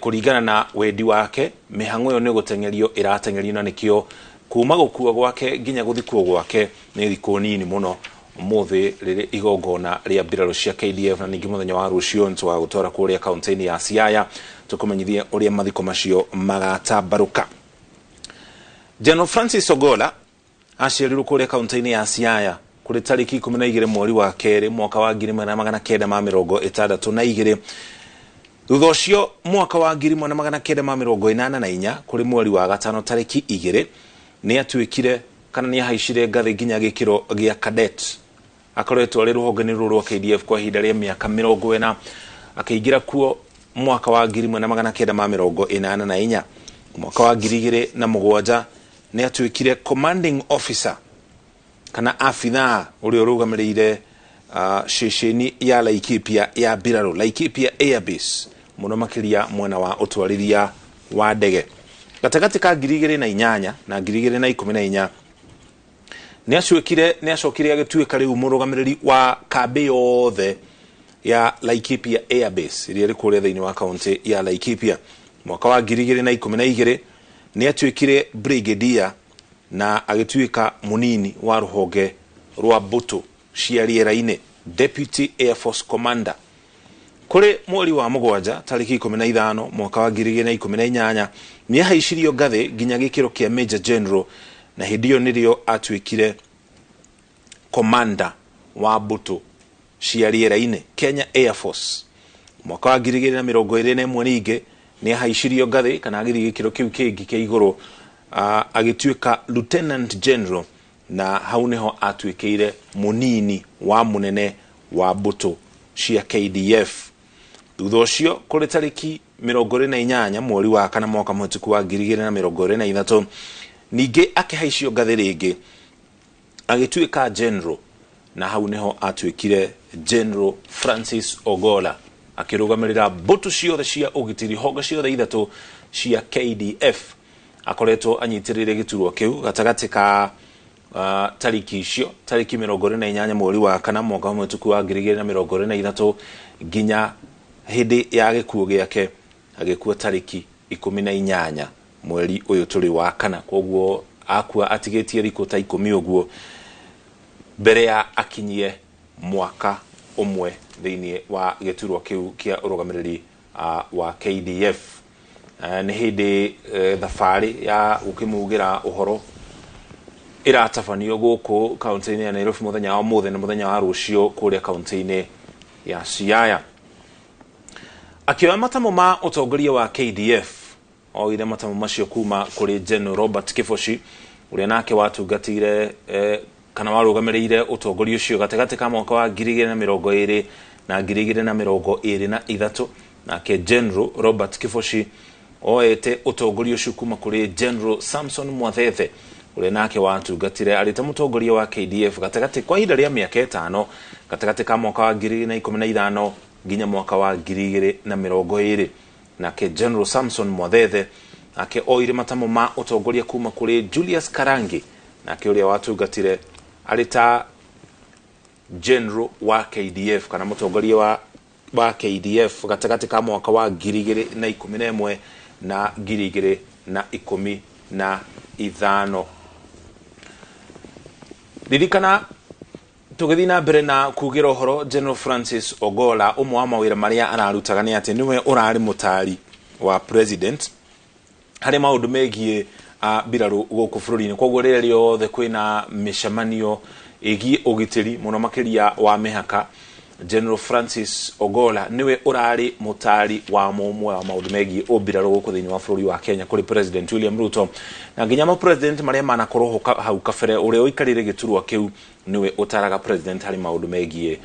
S2: kũringana na wendi wake mĩhang'o ĩyo nĩ gũtengerio ĩratengerio na nĩkĩo kuma gukua gwake nginya guthikwo gwake ni thikũ nini muno umuthi riri igongona ria mbirarũ cia KDF na ningi muthenya wa rũciũ ntwa gutora kuria kaunti-ini ya Siaya tukumenyithie uria mathiko macio magatambaruka. General Francis Ogolla aciarirwo kuria kaunti-ini ya Siaya kuri tariki 12 mweri wa kerĩ mwaka wa 1982 thutha ũcio mwaka wa 1984 kuri mweri wa gatano tariki 2 ni atuikire kana ni ahaicire ngathi nginya gikiro gia cadet. Akoretwo ari ruhonge rwa KDF kwa ihinda rĩa miaka 40 akaigira kuo mwaka wa 1984. Mwaka wa 2007 ni atuikire commanding officer kana afitha uri urugamiriire shesheni ya Laikipia ya Biraro, Laikipia Airbase, muno makiria mwena wa utwarithia wa ndege. Gatagati ka 2008 na 2014 ni acokire agituika riu murugamiriri wa kambi yothe ya Laikipia Airbase iria ri kuria thiini wa kaunti ya Laikipia. Mwaka wa 2012 ni atuikire brigadier na agituika munini wa ruhonge rwa mbuto cia riera-ini, deputy air force commander. Kuri mweri wa mugwanja tariki 15 mwaka wa 2018 ni ahaicirio ngathi nginya gikiro kia major general na hindio nirio atuikire commander wa mbuto cia riera-ini, Kenya Air Force. Mwaka wa 2021 ningi ni ahaicirio ngathi kana agithi gikiro kiu kingi kia iguru agituika lieutenant general na hau niho atuikire munini wa munene wa mbuto cia KDF. Thutha ũcio kuri tariki 28 mweri wa kana mwaka mũhĩtũku wa 2023 ningi akihaicio ngathi ringi agituika general na hau niho atuikire General Francis Ogolla akirugamirira mbuto ciothe cia ugitiri honge ciothe ithatu cia KDF. Akoretwo anyitirire giturwo kiu gatagati ka tariki icio tariki 28 mweri wa kana mwaka mũhĩtũku wa 2023 nginya hindi ya gikuo giake agikua tariki 18 mweri uyu turi wa kana. Koguo akua atigetie riko ta 10 uguo mbere ya akinyie mwaka umwe thiini wa giturwo kiu kia urugamiriri wa KDF. Ni hindi thafari ya ukimugira uhoro iratafanio guku kaunti-ini ya Nairobi muthenya wa muthe na muthenya wa rucio kuria kaunti-ini ya Siaya. Akioya matamo ma utongoria wa KDF oire matamo macio kuma kuri General Robert Kifoshi uria nake watungatire kana warugamiriire utongoria ucio gatagati ka mwaka wa 2020 na 2023 nake General Robert Kifoshi oete utongoria ucio kuma kuri General Samson Mwathethe uria nake watungatire arite mutongoria wa KDF gatagati kwa ihinda ria miaka 5 gatagati ka mwaka wa 2015 nginya mwaka wa 2020. Nake General Samson Mwathethe nake oire matamo ma utongoria kuma kuri Julius Karangi nake uria watungatire arita General wa KDF kana mutongoria wa KDF gatagati ka mwaka wa 2011 na 2015. Ririkana tugithina mbere na kugira uhoro General Francis Ogolla umwe wa mawira maria ararutaga ni ati niwe urari mutari wa president hari maundu megie mbirarũ guku bururi-ini. Koguo rĩrĩa riothe kwina mishamanio igi ugitiri muno makiria wa mihaka General Francis Ogolla niwe urari mutari wa mumwe wa maundu megie mbirarũ guku thiini wa bururi wa Kenya kuri President William Ruto na nginya ma president maria manakorwo hau kabere uria uikarire giturwa kiu niwe utaraga president hari maundu megie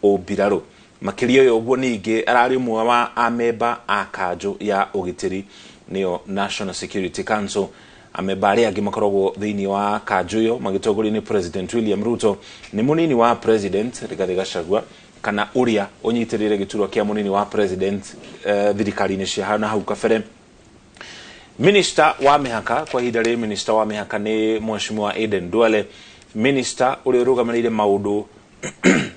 S2: mbirarũ. Makiria yo guo ningi arari umwe wa amemba a kanjo ya ugitiri niyo National Security Council. Amemba aria angi makoragwo thiini wa kanjo yo magitongorio ni President William Ruto ni munini wa president Rigathi Gachagua kana uria unyitirire giturwa kia munini wa president thirikari-ini cia hau kabere. Minister wa mihaka kwa ihinda rĩrĩ minister wa mihaka ni Mheshimiwa Aden Duale. Minister uri urugamirire maundu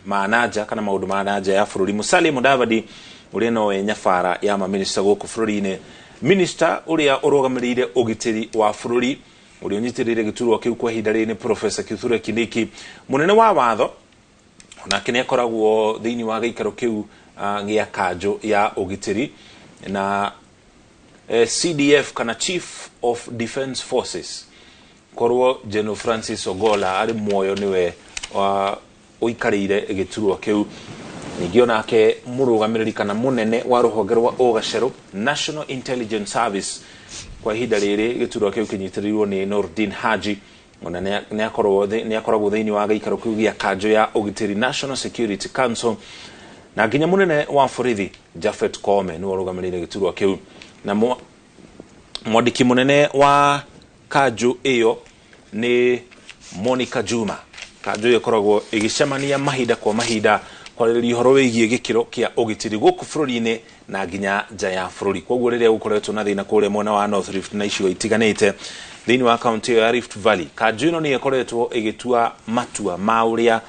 S2: manaja kana maundu manaja ya bururi Musalia Mudavadi uri no nyafara ya ma minister guku bururi-ini. Minister uria urugamirire ugitiri wa bururi uri unyitirire giturwa kiu kwa hidari ni Professor Kithure Kindiki munene wa watho onake ni akoragwo thiini wa giikaro kiu gia kanjo ya ugitiri na CDF kana Chief of Defence Forces korwo General Francis Ogola ari muoyo niwe uikarire giturwa kiu ningi onake murugamiriri kana munene wa ruhonge rwa Ogacero National Intelligence Service kwa ihinda riri giturwa kiu kinyitirirwo ni Nordin Haji ona ne akoragwo thiini wa giikaro kiu gia kanjo ya ugitiri National Security Council na nginya munene wa borithi Japhet Koome ni urugamirire giturwa kiu na mwandiki munene wa kanjo iyo ni Monica Juma. Kanjo ikoragwo igicemania mahinda kwa mahinda kwarĩrĩria ũhoro wĩgiĩ gĩkĩro kĩa ũgitĩri gũkũ bũrũri-inĩ na nginya nja ya bũrũri. Koguo rĩrĩa gũkoretwo na thĩna kũrĩa mwena wa North Rift na icigo itiganĩte thĩinĩ wa kaunti ya Rift Valley, kanjo ĩno nĩ ĩkoretwo ĩgĩtua matua ma ũrĩa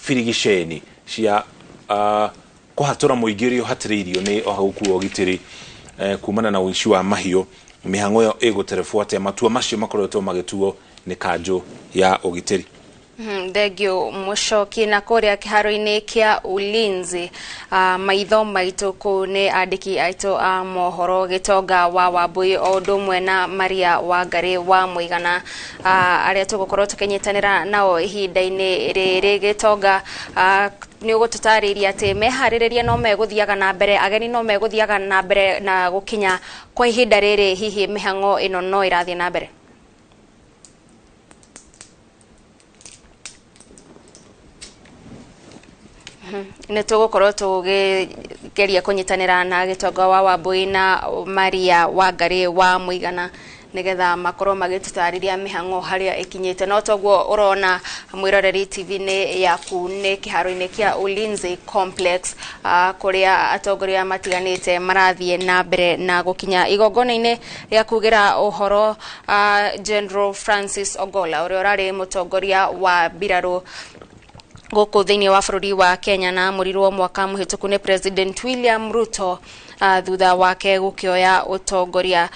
S2: birigiceni cia kũhatũra mũingĩ ũrĩa ũhatĩrĩirio nĩ ũhagũku wa ũgitĩri kumana na ũici wa mahiũ. Mĩhang'o ĩyo ĩgũterebwo atĩa matua macio makoretwo magĩtuo nĩ kanjo ya ũgitĩri.
S1: Thegio Muchoki na kuria kiharo-ini kia Ulinzi maitho maitũ kũu nĩ andĩki aitũ a mohoro Gitonga wa Wambui o ũndũ ũmwe na Maria Wangari wa Mũigana arĩa tũgũkorwo tũkĩnyitanĩra nao ihinda-inĩ rĩrĩ. Gitonga nĩ ũgũtũtarĩria atĩ meharĩrĩria no megũthiaga na mbere, ageni no megũthiaga na mbere na gũkinya kwa ihinda rĩrĩ, hihi mĩhang'o ĩno no ĩrathiĩ na mbere? Nĩ tũgũkorwo tũgeria kũnyitanĩra na Gitonga wa Wambui na Maria Wangari wa Mũigana nigetha makorwo magĩtũtarĩria mĩhang'o harĩa ĩkinyĩte. No toguo ũrona Mwĩroreri TV-inĩ yaku nĩ kĩharo-inĩ kĩa Ulinzi Complex kũrĩa atongoria matiganĩte marathiĩ na mbere na gũkinya igongona-inĩ rĩa kugĩra ũhoro General Francis Ogola ũrĩa ũrarĩ mũtongoria wa mbirarũ gũkũ thĩinĩ wa bũrũri wa Kenya na mũrirwo mwaka mũhĩtũku nĩ President William Ruto thutha wake gũkĩoya ũtongoria.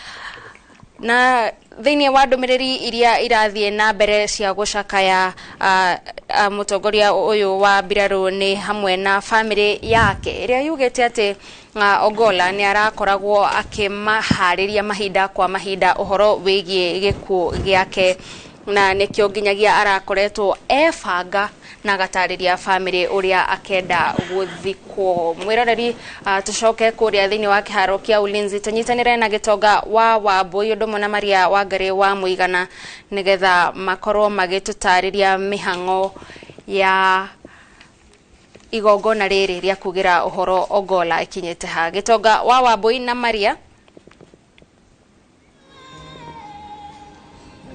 S1: Na thĩinĩ wa ndũmĩrĩri iria irathiĩ na mbere cia gũcakaya mũtongoria ũyũ wa mbirarũ nĩ hamwe na family yake ĩrĩa yugĩte atĩ Ogola nĩ arakoragwo akĩmaharĩria mahinda kwa mahinda ũhoro wĩgiĩ gĩkuũ gĩake, na nĩkĩo nginyagia arakoretwo ebanga na gatarĩria family ũrĩa akenda gũthikwo. Mwĩroreri tũcoke kũrĩa thĩinĩ wa kĩharo kĩa Ulinzi tũnyitanĩre na Gitonga wa Wambui ũndũ ũmwe na Maria Wangari wa Mũigana nigetha makorwo magĩtũtarĩria mĩhang'o ya igongona rĩrĩ rĩa kugĩra ũhoro Ogola ikinyĩte ha. Gitonga wa Wambui na Maria.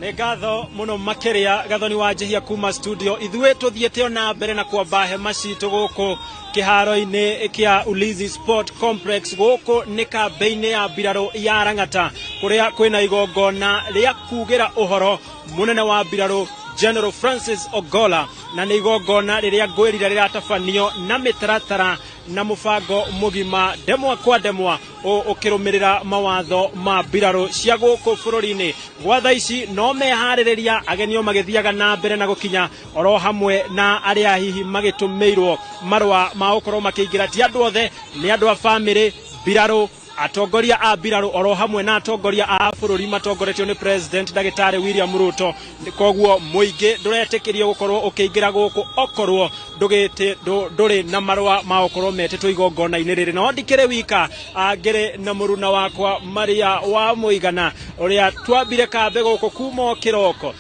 S13: Nĩ ngatho mũno makĩria Gathoni wa Njihia kuma studio. Ithuĩ tũthiĩte ona mbere na kwamba hema citũ gũkũ kĩharo-inĩ kĩa Ulinzi Sport Complex. Gũkũ nĩ kambĩ-inĩ ya mbirarũ ya Rang'ata kũrĩa kwĩna igongona rĩa kugĩra ũhoro mũnene wa mbirarũ General Francis Ogola, na nĩ igongona rĩrĩa ngwĩrira rĩratabanio na mĩtaratara na mũbango mũgima ndemwa kwa ndemwa ũkĩrũmĩrĩra mawatho ma mbirarũ cia gũkũ bũrũri-inĩ. Gwa thaa ici no meharĩrĩria agenio magĩthiaga na mbere na gũkinya oro hamwe na arĩa hihi magĩtũmĩirwo marũa ma gũkorwo makĩingĩra. Ti andũ othe, nĩ andũ a family mbirarũ, atongoria a mbirarũ oro hamwe na atongoria a bũrũri matongoretio nĩ President Ndagĩtarĩ William Ruto. Koguo mũingĩ ndũretĩkĩrio gũkorwo ũkĩingĩra gũkũ okorwo ndũrĩ na marũa ma gũkorwo metĩtwo igongona-inĩ rĩrĩ. No ndikĩrĩ wika, ngĩrĩ na mũruna wakwa Maria wa Mũigana ũrĩa twambire kambĩ gũkũ kuma kĩroko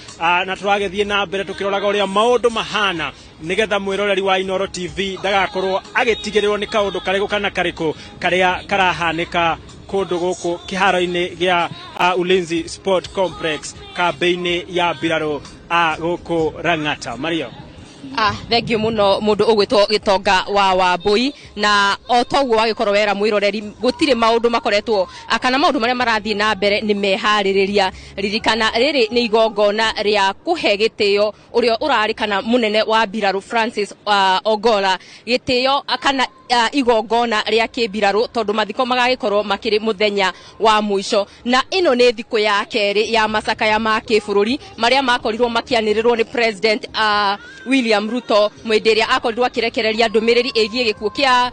S13: na tũragĩthiĩ na mbere tũkĩroraga ũrĩa maũndũ mahana nigetha mwĩroreri wa Inooro TV ndagakorwo agĩtigĩrĩrwo nĩ kaũndũ karĩkũ kana karĩkũ karĩa karahanĩka kũndũ gũkũ kĩharo-inĩ gĩa Ulinzi Sport Complex kambĩ-inĩ ya mbirarũ gũkũ Rang'ata. Mario.
S14: Thengio muno mundu ugwitwo Gitonga wa Wambui na otoguo wagikorwo wera mwiroreri gutire maundu makoretwo akana maundu maria marathie na mbere ni mehaririria ririkana riri ni igongona ria kuhe gitio urio urarikana munene wa mbiraru Francis Ogola gitio akana igongona ria kimbiraru tondu mathiko magagikorwo makiri muthenya wa mwisho na ino ni thiko ya keri ya macakaya ma kibururi maria makorirwo makianirirwo ni President William Ruto mwenderia akorirwo akirekereria ndumiriri egie gikuo kia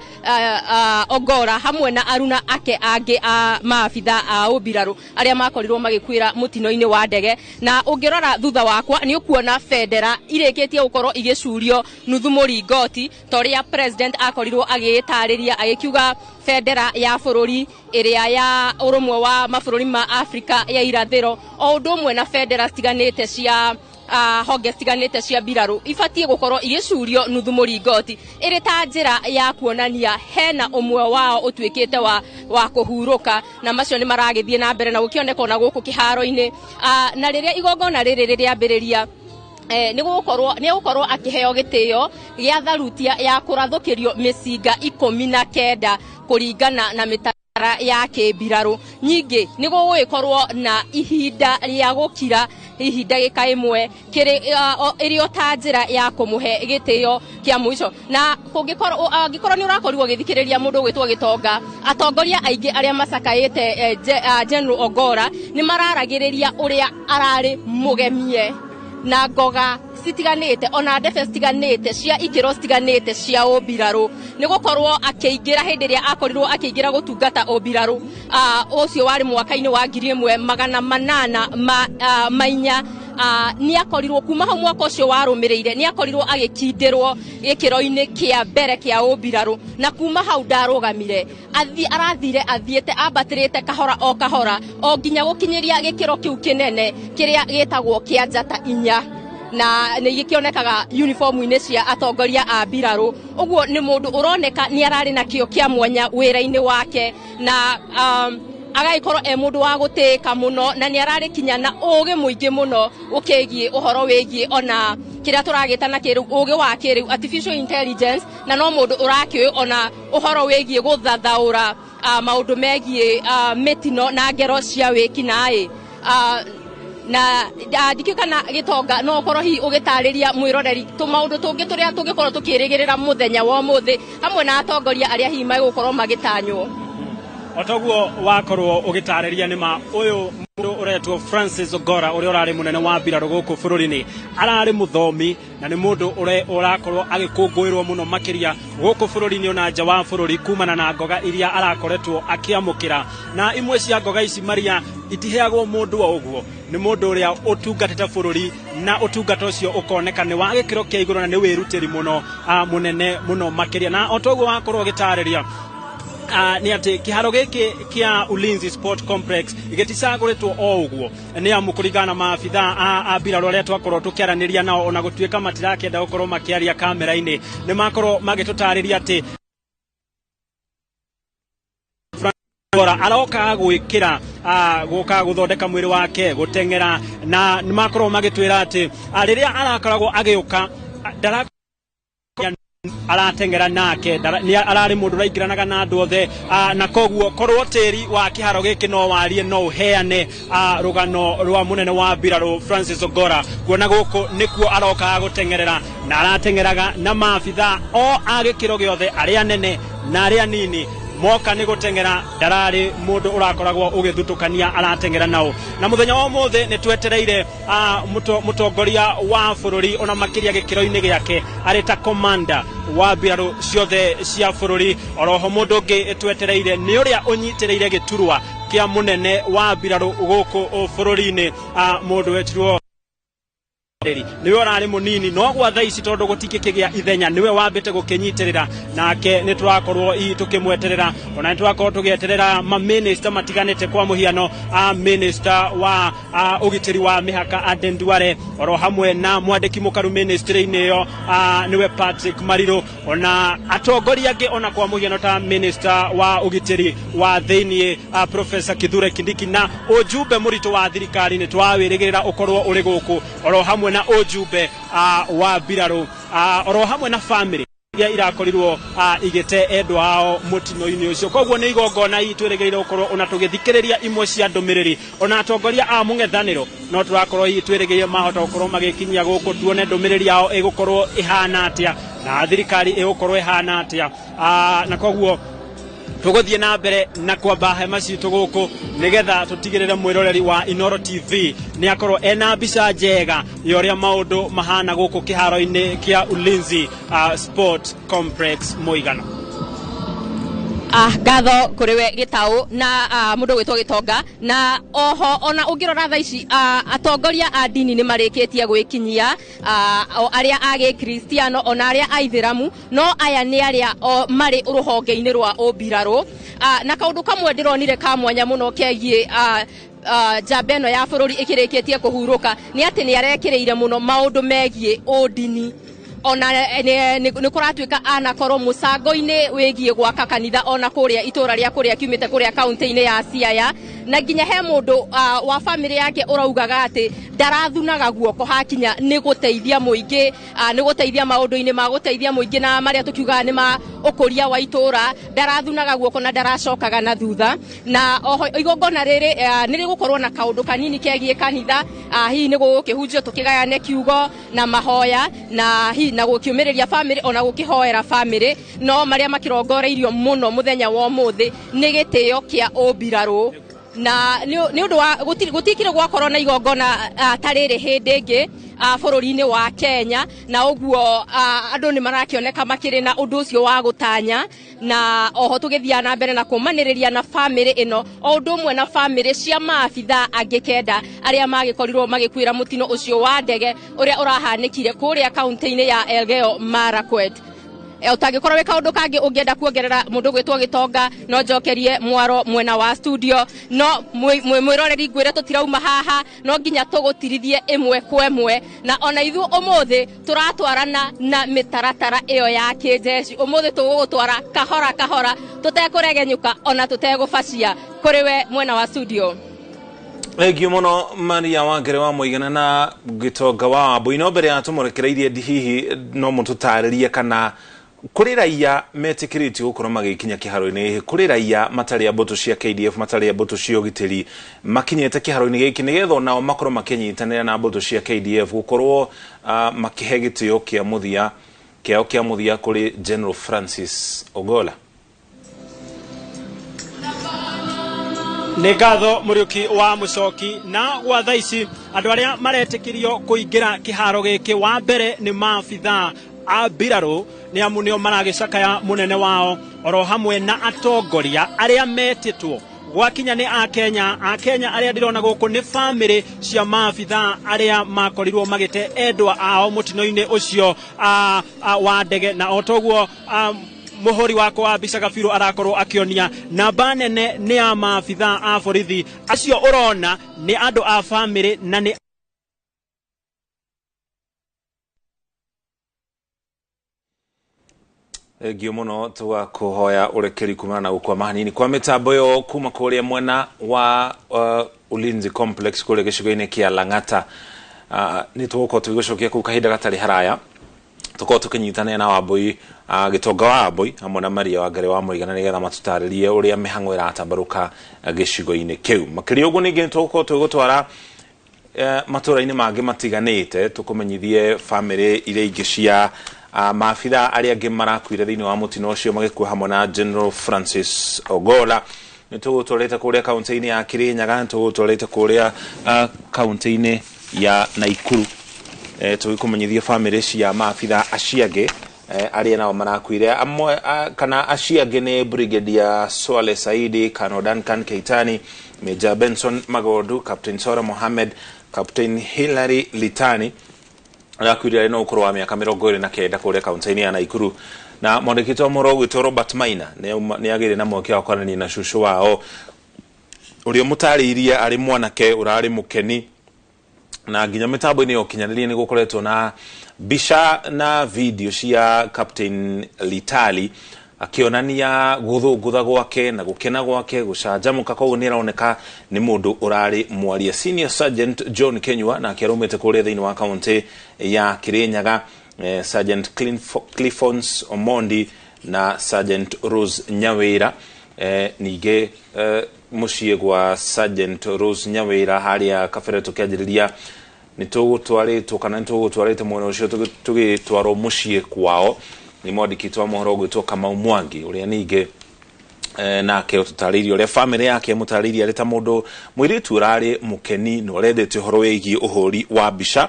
S14: Ogola hamwe na aruna ake angi maabitha a umbiraru aria makorirwo magikwira mutino-ini wa ndege na ungirora thutha wakwa ni ukuona federa ireketie gukorwo igicurio nuthu muringoti toria President akorirwo agitariria agikiuga federa ya bururi iria ya urumwe wa mabũrũri ma Afrika ya irathiro o undu umwe na federa stiganite cia honge stiganite cia mbiraru ibatie gukorwo igicurio nuthu muringoti iri ta njira ya kuonania hena umwe wao utwikite wa kuhuruka na macio ni maragithie na mbere na gukioneka ona guku kiharo-ini na riria igongona riri ririambiriria ni gukorwo akiheo gitio gia tharutia ya kurathukirio micinga 19 kuringana na mitara ya kimbiraru nyingi ni gugikorwo na ihinda ria gukira ihinda gika imwe kiri irio ta njira ya kumuhe gitio kia mwisho na kungikorwo ni urakorirwo githikiriria mundu gwitwo Gitonga atongoria aingi aria macakaite General Ogola ni mararagiriria uria arari mugemie na ngoga citiganite ona ndefe citiganite cia ikiro citiganite cia umbiraru ni gukorwo akiingira hindi ria akorirwo akiingira gutungata umbiraru ucio wari mwaka-ini wa 1804 ni akorirwo kuma hau mwaka ucio warumirire ni akorirwo agikindirwo gikiro-ini kia mbere kia umbiraru na kuma hau ndarugamire arathire athiete ambatirite kahora o nginya gukinyiria gikiro kiu kinene kiria gitagwo kia njata 4 na ni gikionekaga uniform-ini cia atongoria a mbiraru uguo ni mundu uroneka ni arari na kio kia mwanya wira-ini wake na agaikorwo mundu wa guteka muno na ni arari kinya na ugi muingi muno ukegie uhoro wigie ona kiria turagita na kiru ugi wa kiriu artificial intelligence na no mundu urakiwe ona uhoro wigie guthathaura maundu megie mitino na ngero cia wikinai na ndikikana Gitonga no korwo hi ugitariria mwiroreri tumaundu tungi turia tungikorwo tukirigirira muthenya wa muthi hamwe na atongoria aria hi magukorwo magitanywo
S13: otoguo wakorwo ugitariria nima uyu mundu uretwo Francis Ogola uria urari munene wa mbiraru guku bururi-ini arari muthomi na ni mundu urakorwo agikungwirwo muno makiria guku bururi-ini ona nja wa bururi kumana na ngoga iria arakoretwo akiamukira na imwe cia ngoga ici maria itiheagwo mundu wa uguo ni mundu uria utungatite bururi na utungata ucio ukoneka ni wa gikiro kia iguru na ni wirutiri muno munene muno makiria na otoguo wakorwo ugitariria ni ati kiharo giki kia Ulinzi Sport Complex igeticaguritwo o uguo ni amukurigana maabitha a mbiraru aria twakorwo tukiaraniria nao ona gutuika matirakenda gukorwo makiaria kamera-ini ni makorwo magitutariria ati Ogola aroka gwikira guka guthondeka mwiri wake gutengera na ni makorwo magitwira ati riria arakoragwo agiuka ndara aratengera nake ni arari mundu raingiranaga na andu othe na koguo korwo tiri wa kiharo giki no warie no heane rugano rwa munene wa mbiraru Francis Ogola kuona guku nikuo aroka gutengerera na aratengeraga na maabitha o agikiro giothe aria nene na aria nini moka ni gutengera ndarari mundu urakoragwo ugithutukania aratengera nao na muthenya wa muthe ni twetereire mutongoria wa bururi ona makiria gikiro-ini giake areta commander wa mbiraru ciothe cia bururi oroho mundu ungi twetereire ni uria unyitireire giturwa kia munene wa mbiraru guku bururi-ini mundu wetirwo niwe urari munini no gwa thaici tondu gutikikigia ithenya niwe wambite gukinyitirira nake ni turakorwo tukimweterera ona ni turakorwo tugieterera ma minister matiganite kwa muhiano minister wa ugitiri wa mihaka Aden Duale oro hamwe na mwandiki mukaru ministry-ini iyo niwe Patrick Mariru ona atongoria angi ona kwa muhiano ta minister wa ugitiri wa thiini Professor Kithure Kindiki na ujumbe murito wa thirikari ni twawirigirira ukorwo uri guku oro hamwe na ujumbe wa mbiraru oro hamwe na family ya irakorirwo igete endwa ao mutino-ini ucio koguo ni igongona itweregeire gukorwo ona tugithikiriria imwe cia ndumiriri ona atongoria a mung'ethaniro no turakorwo itweregeire mahota gukorwo magikinyia guku tuone ndumiriri yao igukorwo ihana atia na thirikari igukorwo ihana atia na koguo tuguthie na mbere na kwamba hema citu guku nigetha tutigirire mwiroreri wa Inoro TV ni akorwo ena mbica njega yoria maundu mahana guku kiharo-ini kia Ulinzi Sport Complex Muigana.
S14: Gatho kuriwe Gitau na mundu gwitwo Gitonga na oho ona ungirora tha ici atongoria a dini ni marikitie gwikinyia aria age Kristiano ona aria aithiramu no aya ni aria mari ruhonge-ini rwa Obiraro na kaundu kamwe ndironire ka mwanya muno kegie jabeno ya bururi ikirikitie kuhuruka ni ati ni arekireire muno maundu megie odini ona ni kuratuika anakorwo mucango-ini wigie gwaka kanitha ona kuria itura ria kuria kiumite kuria kaunti-ini ya Siaya na nginya he mundu wa family yake uraugaga ati ndarathunaga guoko hakinya ni guteithia muingi ni guteithia maundu-ini ma guteithia muingi na maria tukiuga ni ma ukuria wa itura ndarathunaga guoko na ndaracokaga na thutha na oho igongona riri ni rigukorwo na kaundu kanini kegie kanitha hihi ni gukihunjio tukigayane kiugo na mahoya na hihi na gukiumiriria family ona gukihoera family no maria makirongoreirio muno muthenya wa muthi ni gitio kia Obiraro na ni undu wa gutikire gwakorwo na igongona tariri hindi ingi bururi-ini wa Kenya na uguo andu ni marakioneka makiri na undu ucio wa gutanya na oho tugithia na mbere na kumaniriria na family ino o undu mwe na family cia maabitha angikenda aria magikorirwo magikwira mutino ucio wa ndege uria urahanikire kuria kaunti-ini ya Elgeyo Marakwet. Utagikorwo wika undu kangi ungienda kuongerera mundu gwitwo Gitonga no njokerie mwaro mwena wa studio no mwiroreri ngwire tutirauma haha no nginya tugutirithie imwe kwa imwe na ona ithu umuthi turatwarana na mitaratara iyo ya kijeshi umuthi tugutwara kahora kahora tutekuregenyuka ona tutegufacia kuriwe mwena wa studio.
S2: Egio muno Maria Wangere wa Muigana na Gitonga wa Boino mbere ya tumurekereirie hihi no mututaririe kana kuri raia metikiriti gukorwo magikinya kiharo-ini kuri raia matari aboto cia KDF matari aboto cia ugitiri makinyete kiharo-ini giki nigetho nao makorwo makinyitanira na aboto cia KDF gukorwo makihe gitio kia muthia kuri General Francis Ogola.
S13: Negatho Muriuki wa Mucoki na gwa tha ici andu aria maretikirio kuingira kiharo giki wa mbere ni maabitha a Biraro ni amu nio maragicakaya munene wao oro hamwe na atongoria aria metitwo gwakinya ni a Kenya aria ndirona guku ni family cia maabitha aria makorirwo magite endwa ao mutino-ini ucio wa ndege na otoguo muhori wako wa Bica Gabiru arakorwo akionia namba nene ni a maabitha a borithi acio urona ni andu a family na ni
S2: Egio muno tuwa kuhoya urekeri kumana na ukwa mahanini kwa mitambo yo kuma kuria mwena wa Ulinzi Complex kule gicigo-ini kia Lang'ata ni tuko tugicokia ku kahinda gatari haraya tuko tukinyitana na Wambui Gitonga wa Wambui hamwe na Maria Wangere wa Muigana nigetha matutaririe uria mihango iratambaruka gicigo-ini kiu makiria uguo ningi tuko tugutwara matura-ini mangi matiganite tukumenyithie family iria ingi cia maabitha aria angi marakuire thiini wa mutino ucio magikua hamwe na General Francis Ogola ni tugutwarite kuria kaunti-ini ya Kirinyaga ni tugutwarite kuria kaunti-ini ya Naikuru tugikumenyithia family cia maabitha aciangi aria nao marakuire amwe kana aciangi ni Brigadier Swale Saidi, Colonel Duncan Keitani, Major Benson Magodu, Captain Sora Mohammed, Captain Hilary Litani arakuire no ukuru wa miaka 29 kuria kaunti-ini ya Naikuru na mwandikitwo muro gwitwo Robert Maina ni agire na mweke wa kwarania na shushu wao urio mutariirie ari mwanake urari mukeni na nginya mitambo-ini yokinyanirie ni gukoretwo na bica na video cia Captain Litali akionania guthungutha gwake na gukena gwake gucanjamuka koguo ni aroneka ni mundu urari mwaria Senior Sergeant John Kenyua na akirumite kuria thiini wa kaunti ya Kirinyaga Sergeant Cliffons Omondi na Sergeant Rose Nyawira. Nige muciĩ gwa Sergeant Rose Nyawira haria kabere tukianjĩrĩria ni tugutwaritwo kana ni tugutwarite mwena ucio tugitwarwo muciĩ kwao ni mwandĩkĩtwo mohoro gwĩtwo Kamau Mwangi uria ninge nake ũtũtarĩirie ũrĩa family yake mũtarĩirie arĩ ta mũndũ mũirĩtu ũrarĩ mũkeni na ũrendete ũhoro wĩgiĩ ũhũri wa mbica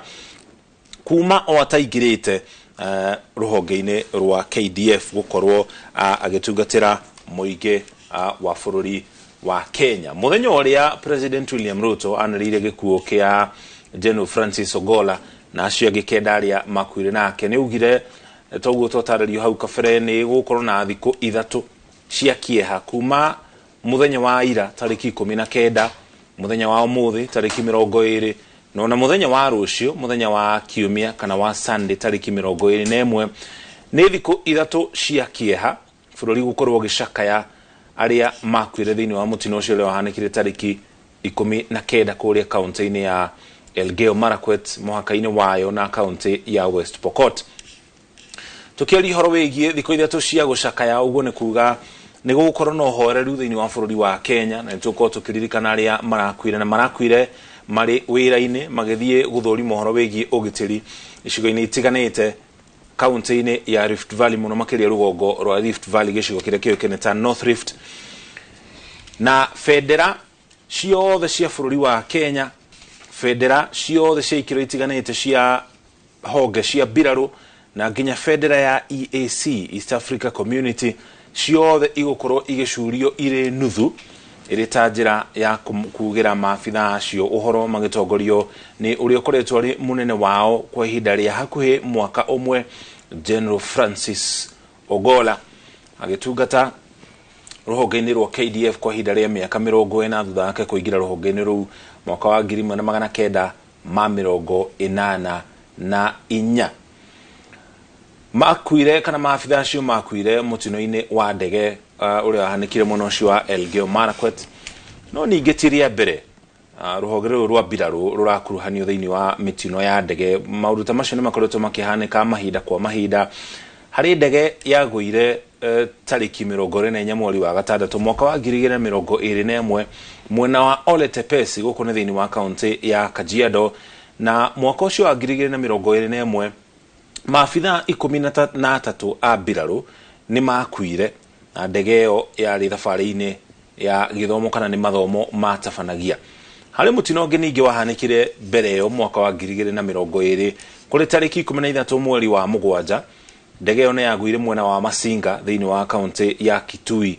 S2: kuma o ataingĩrĩte rũhonge-inĩ rwa KDF gũkorwo agĩtungatĩra mũingĩ wa bũrũri wa Kenya. Mũthenya ũrĩa President William Ruto anarĩire gĩkuũ kĩa General Francis Ogola na acio angĩ kenda arĩa makuire nake nĩ ugire toguo tũtarĩrio hau kabere nĩ gũkorwo na thikũ ithatũ cia kĩeha kuma mũthenya wa ira tarĩki 19 mũthenya wa ũmũthĩ tarĩki 20 na mũthenya wa rũciũ mũthenya wa kiumia kana wa Sunday tarĩki 21 nĩ thikũ ithatũ cia kĩeha bũrũri gũkorwo gĩcakaya arĩa makuire thĩinĩ wa mũtino ũcio ũrĩa wahanĩkire tarĩki 19 kũrĩa kaunti-inĩ ya Elgeyo Marakwet mũhaka-inĩ wayo na kaunti ya West Pokot. Tukiaria horo wĩgiĩ thikũ ithatũ cia gũcakaya ũguo nĩ kuga nĩ gũgũkorwo na ũhoreru thĩinĩ wa bũrũri wa Kenya na nĩtũkorwo tũkĩririkana arĩa marakuire marĩ wĩra-inĩ magĩthiĩ gũthũrima ũhoro wĩgiĩ ũgitĩri icigo-inĩ itiganĩte kaunti-inĩ ya Rift Valley mũno makĩria rũgongo rwa Rift Valley gĩcigo kĩrĩa kĩoĩkaine ta North Rift na federa ciothe cia bũrũri wa Kenya federa ciothe cia ikĩro itiganĩte cia honge cia mbirarũ na nginya federa ya EAC East Africa Community ciothe igũkorwo igĩcurio irĩ nuthu irĩ ta njĩra ya kugĩra maabitha acio ũhoro magĩtongorio nĩ ũrĩa ũkoretwo arĩ mũnene wao kwa ihinda rĩa hakuhĩ mwaka ũmwe General Francis Ogola agĩtungata rũhonge-inĩ rwa KDF kwa ihinda rĩa mĩaka 40 thutha wake kũingĩra rũhonge-inĩ rũu mwaka wa 1984 makuire kana maabitha acio makuire mũtino-inĩ wa ndege ũrĩa wahanĩkire mwena ũcio wa Elgeyo Marakwet no ningĩ ti rĩa mbere rũhonge rũrũ rwa mbirarũ rũrakuruhanio thĩinĩ wa mĩtino ya ndege. Maũndũ ta macio nĩ makoretwo makĩhanĩka mahinda kwa mahinda harĩ ndege yagũire tarĩki 24 mweri wa gatandatũ mwaka wa 2021 mwena wa Ole Tepesi gũkũ nĩ thĩinĩ wa kaunti ya Kajiado na mwaka ũcio wa 2021 maabitha 13 a mbirarũ nĩ makuire na ndege ĩyo yarĩ thabarĩ-inĩ ya gĩthomo kana nĩ mathomo matabanagia. Harĩ mũtino ũngĩ ningĩ wahanĩkire mbere ĩyo mwaka wa 2020 kũrĩ tarĩki 13 mweri wa mũgwanja ndege ĩyo nĩ yagũire mwena wa Masinga thĩinĩ wa kaunti ya Kitui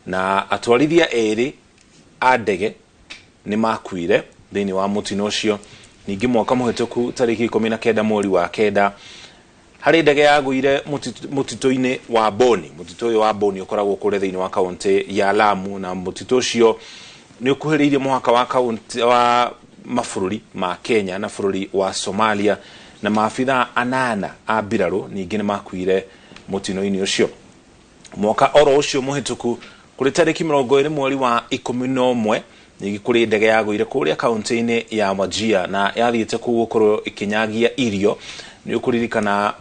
S2: na atwarithia erĩ a ndege nĩ makuire thĩinĩ wa mũtino ũcio. Ningĩ mwaka mũhĩtũku tarĩki 19 mweri wa kenda harĩ ndege yagũire mũtitũ-inĩ wa Boni. Mũtitũ ũyũ wa Boni ũkoragwo kũrĩa thĩinĩ wa kaunti ya Lamu na mũtitũ ũcio nĩ ũkuhĩrĩirie mũhaka wa kaunti wa mabũrũri ma Kenya na bũrũri wa Somalia na maabitha 8 a mbirarũ ningĩ nĩ makuire mũtino-inĩ ũcio. Mwaka oro ũcio mũhĩtũku kũrĩ tarĩki 20 mweri wa 11 ningĩ kũrĩ ndege yagũire kũrĩa kaunti-inĩ ya Wajir na yathiĩte kũu gũkorwo ĩkĩnyagia irio. Nĩ ũkũririkana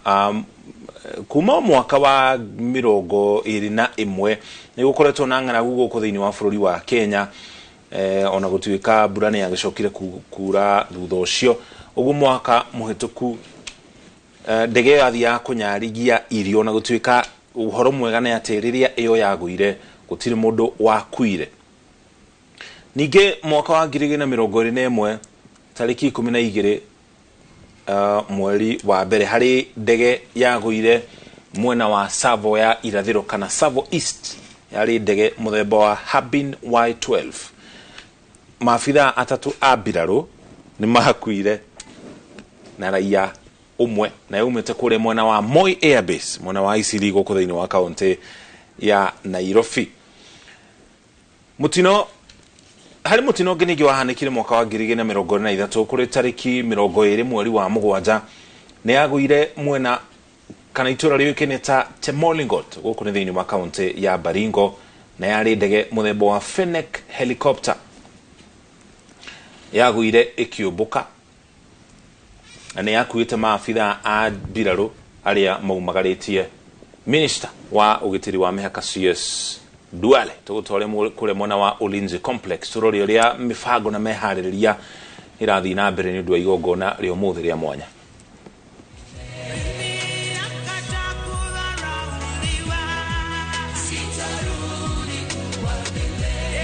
S2: kuma mwaka wa 2021 nĩ gũkoretwo na ng'aragu gũkũ thĩinĩ wa bũrũri wa Kenya ona gũtuĩka mbura nĩ yagĩcokire kuura thutha ũcio. Ũguo mwaka mũhĩtũku ndege ĩyo yathiaga kũnyarigia irio na gũtuĩka ũhoro mwega nĩ atĩ rĩrĩa ĩyo yagũire gũtirĩ mũndũ wakuire. Ningĩ mwaka wa 2021 tarĩki 12 mweri wa mbere harĩ ndege yagũire mwena wa Savo ya irathĩro kana Savo East yarĩ ndege mũthemba wa Harbin Y12. Maabitha 3 a mbirarũ nĩ makuire na raia ũmwe na yaumĩte kũrĩa mwena wa Moi Airbase mwena wa Isili gũkũ thĩinĩ wa kaunti ya Nairobi. Harĩ mũtino ũngĩ ningĩ wahanĩkire mwaka wa 2023 kũrĩ tarĩki 20 mweri wa mũgwanja nĩ yagũire mwena kana itũra rĩũĩkaine ta Chemolingot gũkũ nĩ thĩinĩ wa kaunti ya Baringo na yarĩ ndege mũthemba wa Fennec helicopter yagũire ĩkĩũmbũka na nĩ yakuĩte maabitha a mbirarũ aria maumagaritie minister wa ugitiri wa mihaka CS Duale tugutware kure mona wa Ulinzi Complex turori uria mifango na mehaririria irathi na mbere ni ndu igongona rio muthi ria mwanya.
S15: Sitarudi kuwa vile.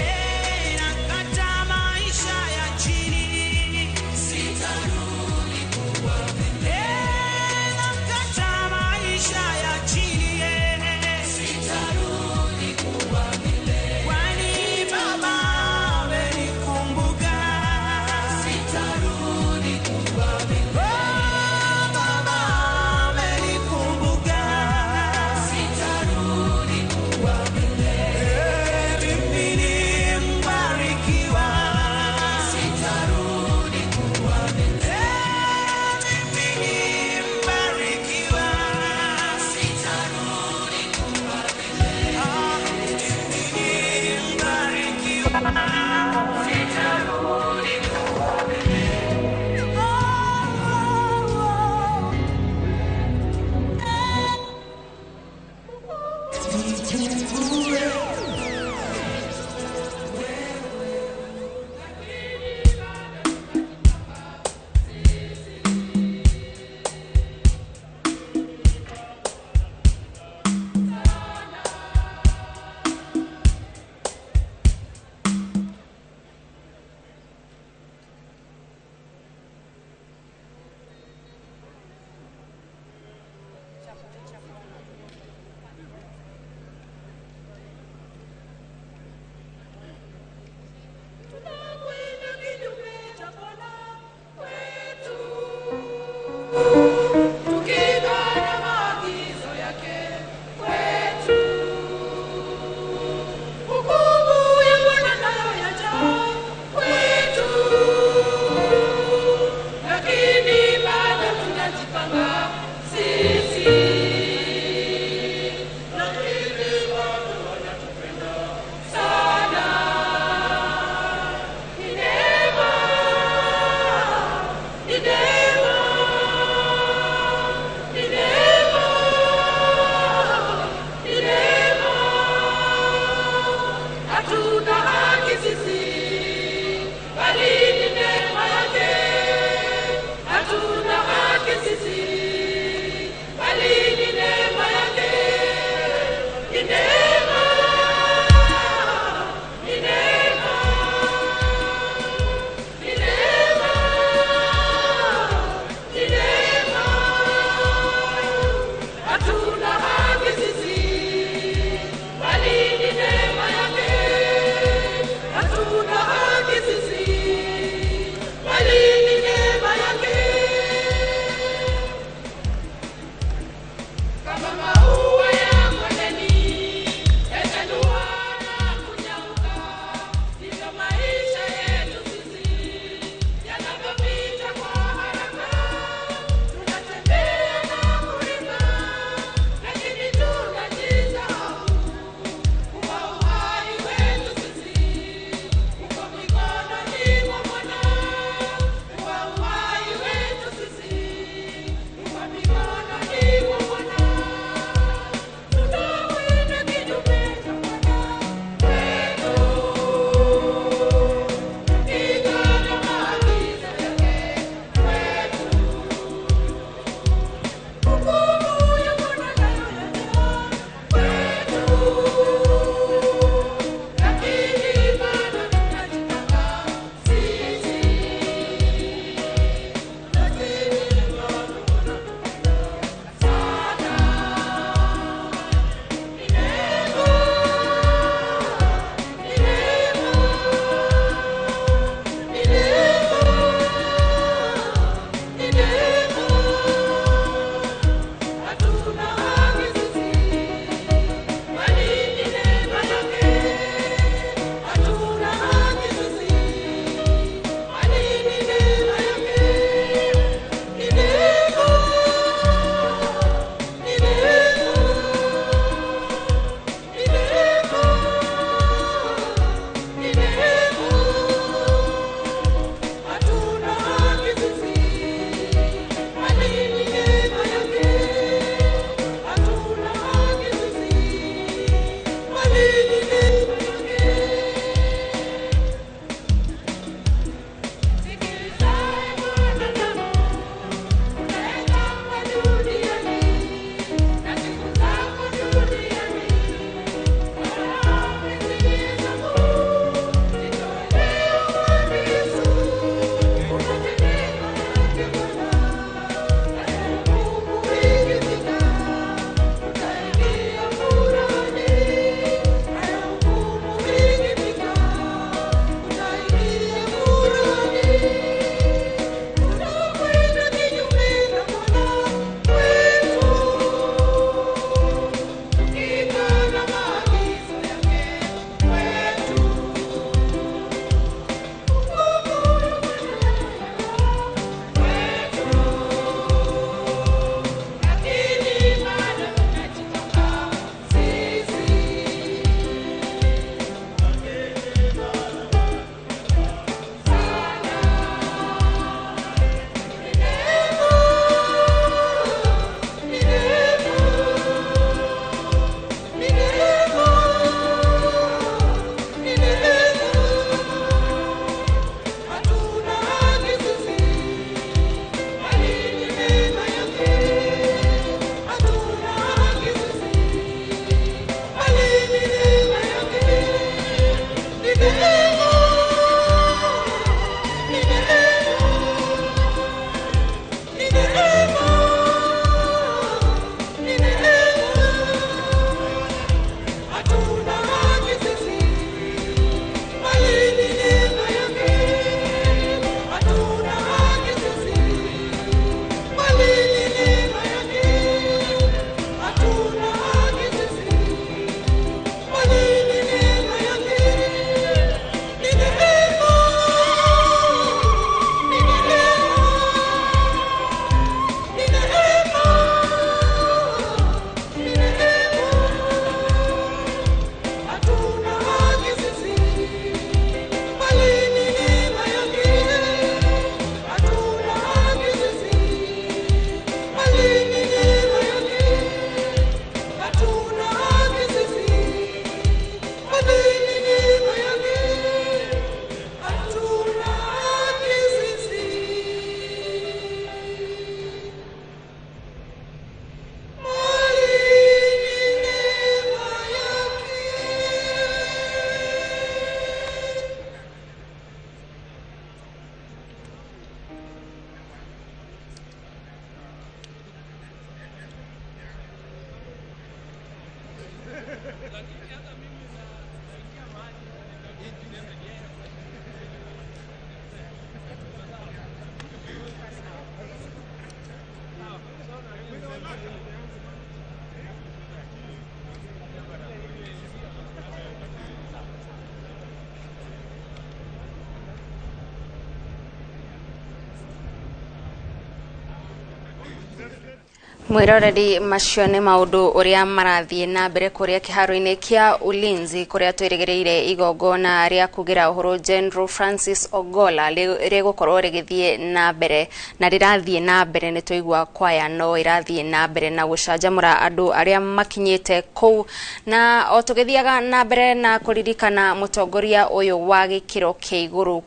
S1: Mwiroreri macio nĩ maũndũ ũrĩa marathiĩ na mbere kũrĩa kĩharo-inĩ kĩa Ulinzi kũrĩa twĩrĩgĩrĩire igongona rĩa kugĩra ũhoro General Francis Ogolla rĩgũkorwo rĩgĩthiĩ na mbere na rĩrathiĩ na mbere nĩ tũigua kwaya no irathiĩ na mbere na gũcanjamũra andũ arĩa makinyĩte kũu na o tũgĩthiaga na mbere na kũririkana mũtongoria ũyũ wa gĩkĩro kĩa igũrũ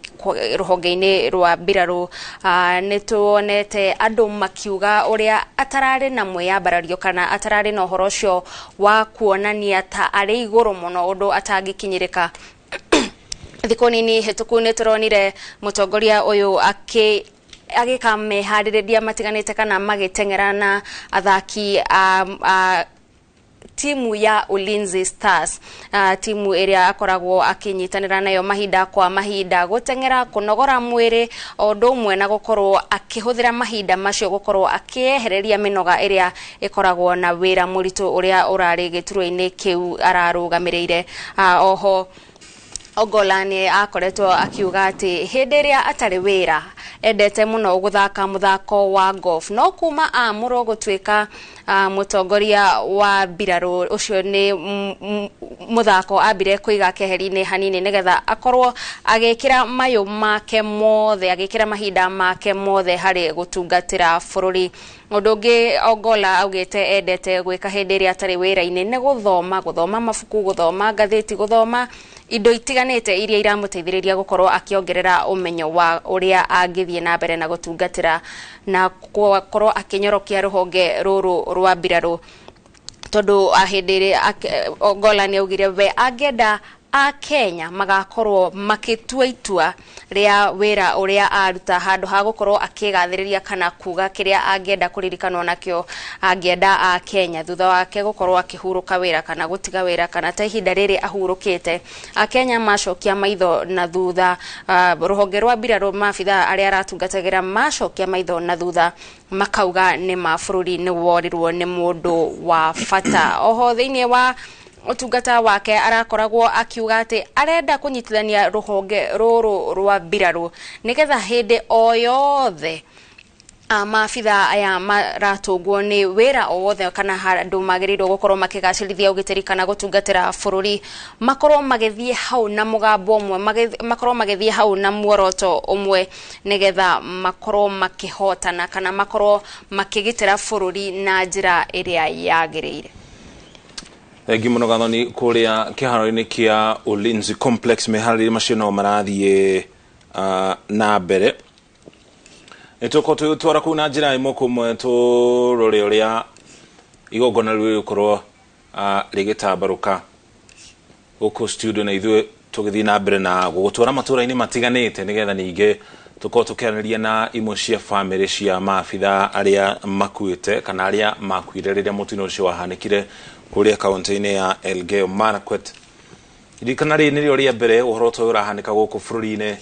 S1: rũhonge-inĩ rwa mbirarũ nĩ tuonete andũ makiuga ũrĩa atararĩ na mwĩyambarario kana atararĩ na ũhoro ũcio wa kuonania ta arĩ igũrũ mũno ũndũ atangĩkinyĩrĩka. Thikũ nini hĩtũku nĩ tũronire mũtongoria ũyũ agĩka meharĩrĩria matiganĩte kana magĩteng'era na athaki timu ya Ulinzi Stars, timu ĩrĩa akoragwo akinyitanĩra nayo mahinda kwa mahinda gũteng'era kũnogora mwĩrĩ o ũndũ ũmwe na gũkorwo akĩhũthĩra mahinda macio gũkorwo akĩehereria mĩnoga ĩrĩa ĩkoragwo na wĩra mũritũ ũrĩa ũrarĩ gĩturwa-inĩ kĩu ararũgamĩrĩire. Oho Ogolla nĩ akoretwo akiuga atĩ hĩndĩ ĩrĩa atarĩ wĩra endete mũno gũthaka mũthako wa golf no kuma amũrwo gũtuĩka mũtongoria wa mbirarũ ũcio nĩ mũthako ambire kũiga keheri-inĩ hanini nĩgetha akorwo agĩkĩra mayũ make mothe agĩkĩra mahinda make mothe harĩ gũtungatĩra bũrũri. Ũndũ ũngĩ Ogolla augĩte endete gwĩka hĩndĩ ĩrĩa atarĩ wĩra-inĩ nĩ gũthoma mabuku, gũthoma ngathĩti, gũthoma indo itiganĩte iria iramũteithĩrĩria gũkorwo akĩongerera ũmenyo wa ũrĩa angĩthiĩ na mbere na gũtungatĩra na gũkorwo akĩnyorokia rũhonge rũrũ rwa mbirarũ. Tondũ hĩndĩ ĩrĩa Ogolla nĩ augire we angĩenda a Kenya magakorwo makĩtua itua rĩa wĩra ũrĩa aruta handũ ha gũkorwo akĩgathĩrĩria kana kuga kĩrĩa angĩenda kũririkanwo nakĩo angĩenda a Kenya thutha wake gũkorwo akĩhurũka wĩra kana gũtiga wĩra kana ta ihinda rĩrĩ ahurũkĩte. A Kenya macokia maitho na thutha, rũhonge rwa mbirarũ maabitha arĩa aratungatagĩra macokia maitho na thutha makauga nĩ mabũrũri nĩ worirwo nĩ mũndũ wa bata. Oho thĩinĩ wa utungata wake arakoragwo akiuga atĩ arenda kũnyitithania rũhonge rũrũ rwa mbirarũ nĩgetha hĩndĩ o yothe maabitha aya maratũngwo nĩ wĩra o wothe kana handũ magĩrĩirwo gũkorwo makĩgacĩrithia ũgitĩri kana gũtungatĩra bũrũri makorwo magĩthiĩ hau na mũgambo ũmwe, makorwo magĩthiĩ hau na muoroto ũmwe nĩgetha makorwo makĩhotana kana makorwo makĩgitĩra bũrũri na njĩra ĩrĩa yagĩrĩire.
S2: Thengi mũno Gathoni kũrĩa kĩharo-inĩ kĩa Ulinzi Complex meharĩrĩria macio no marathiĩ na mbere. Nĩtũkorwo twara kũu na njĩra ĩmwe kũmwe tũrore ũrĩa igongona rĩu rĩgũkorwo rĩgĩtambarũka gũkũ studio na ithuĩ tũgĩthiĩ na mbere na gũgũtwara matũra-inĩ matiganĩte nĩgetha ningĩ tũkorwo tũkĩaranĩria na imwe cia bamĩrĩ cia maabitha arĩa makuĩte kana arĩa makuire rĩrĩa mũtino ũcio wahanĩkire kũrĩa kaunti-inĩ ya Elgeyo Marakwet. Ririkana rĩrĩ nĩrĩo rĩa mbere ũhoro ta ũyũ ũrahanĩka gũkũ bũrũri-inĩ,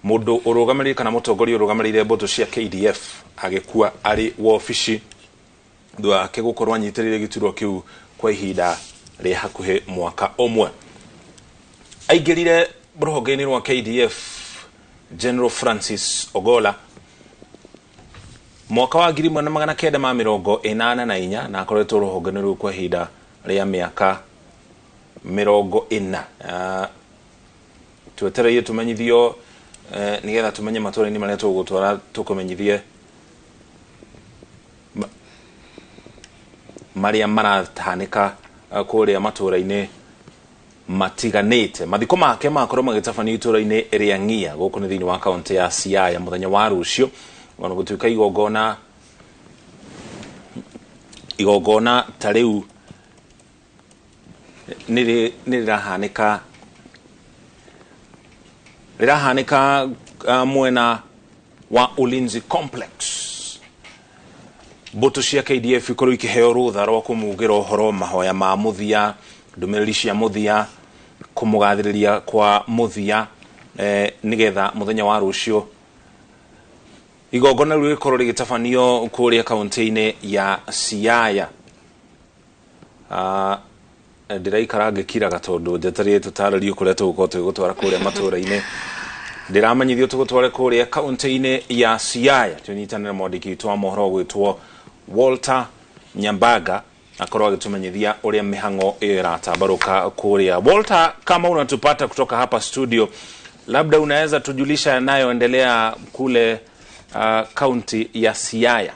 S2: mũndũ ũrũgamĩrĩire kana mũtongoria ũrũgamĩrĩire mbũtũ cia KDF agĩkua arĩ wobici thutha wake gũkorwo anyitĩrĩire gĩturwa kĩu kwa ihinda rĩa hakuhĩ mwaka ũmwe. Aingĩrire rũhonge-inĩ rwa KDF General Francis Ogolla mwaka wa 1984 na akoretwo rũhonge-inĩ rũu kwa ihinda rĩa mĩaka 40. Twetereire tumenyithio nĩgetha tumenye matũra-inĩ marĩa tũgũtwara tũkũmenyithie marĩa marahanĩka kũrĩa matũra-inĩ matiganĩte. Mathiko make makorwo magĩtabanio itũra-inĩ rĩa Ng'ia gũkũ nĩ thĩinĩ wa kaunti ya Siaya mũthenya wa rũciũ, ona gũtuĩka igongona ta rĩu rĩrahanĩka mwena wa Ulinzi Complex. Mbũtũ cia KDF ikorwo ikĩheo rũtha rwa kũmugĩra ũhoro mahoya ma mũthia, ndũmĩrĩri cia mũthia kumugathiriria kwa muthia nigetha muthenya wa rucio igongona riu rikorwo rigitabanio kuria kaunti-ini ya Siaya. Ndiraikara ngikiraga tondu njetari tutarario kuria tugukorwo tugutwara kuria matura-ini. Ndiramanyithio tugutware kuria kaunti-ini ya Siaya. Tunyitanira mwandiki witũ wa mohoro gwitwo Walter Nyambaga akorwo agitumenyithia uria mihango iyo iratambaruka kuria. Walter, kama unatupata kutoka hapa studio, labda unaweza tujulisha yanayoendelea kule kaunti ya Siaya.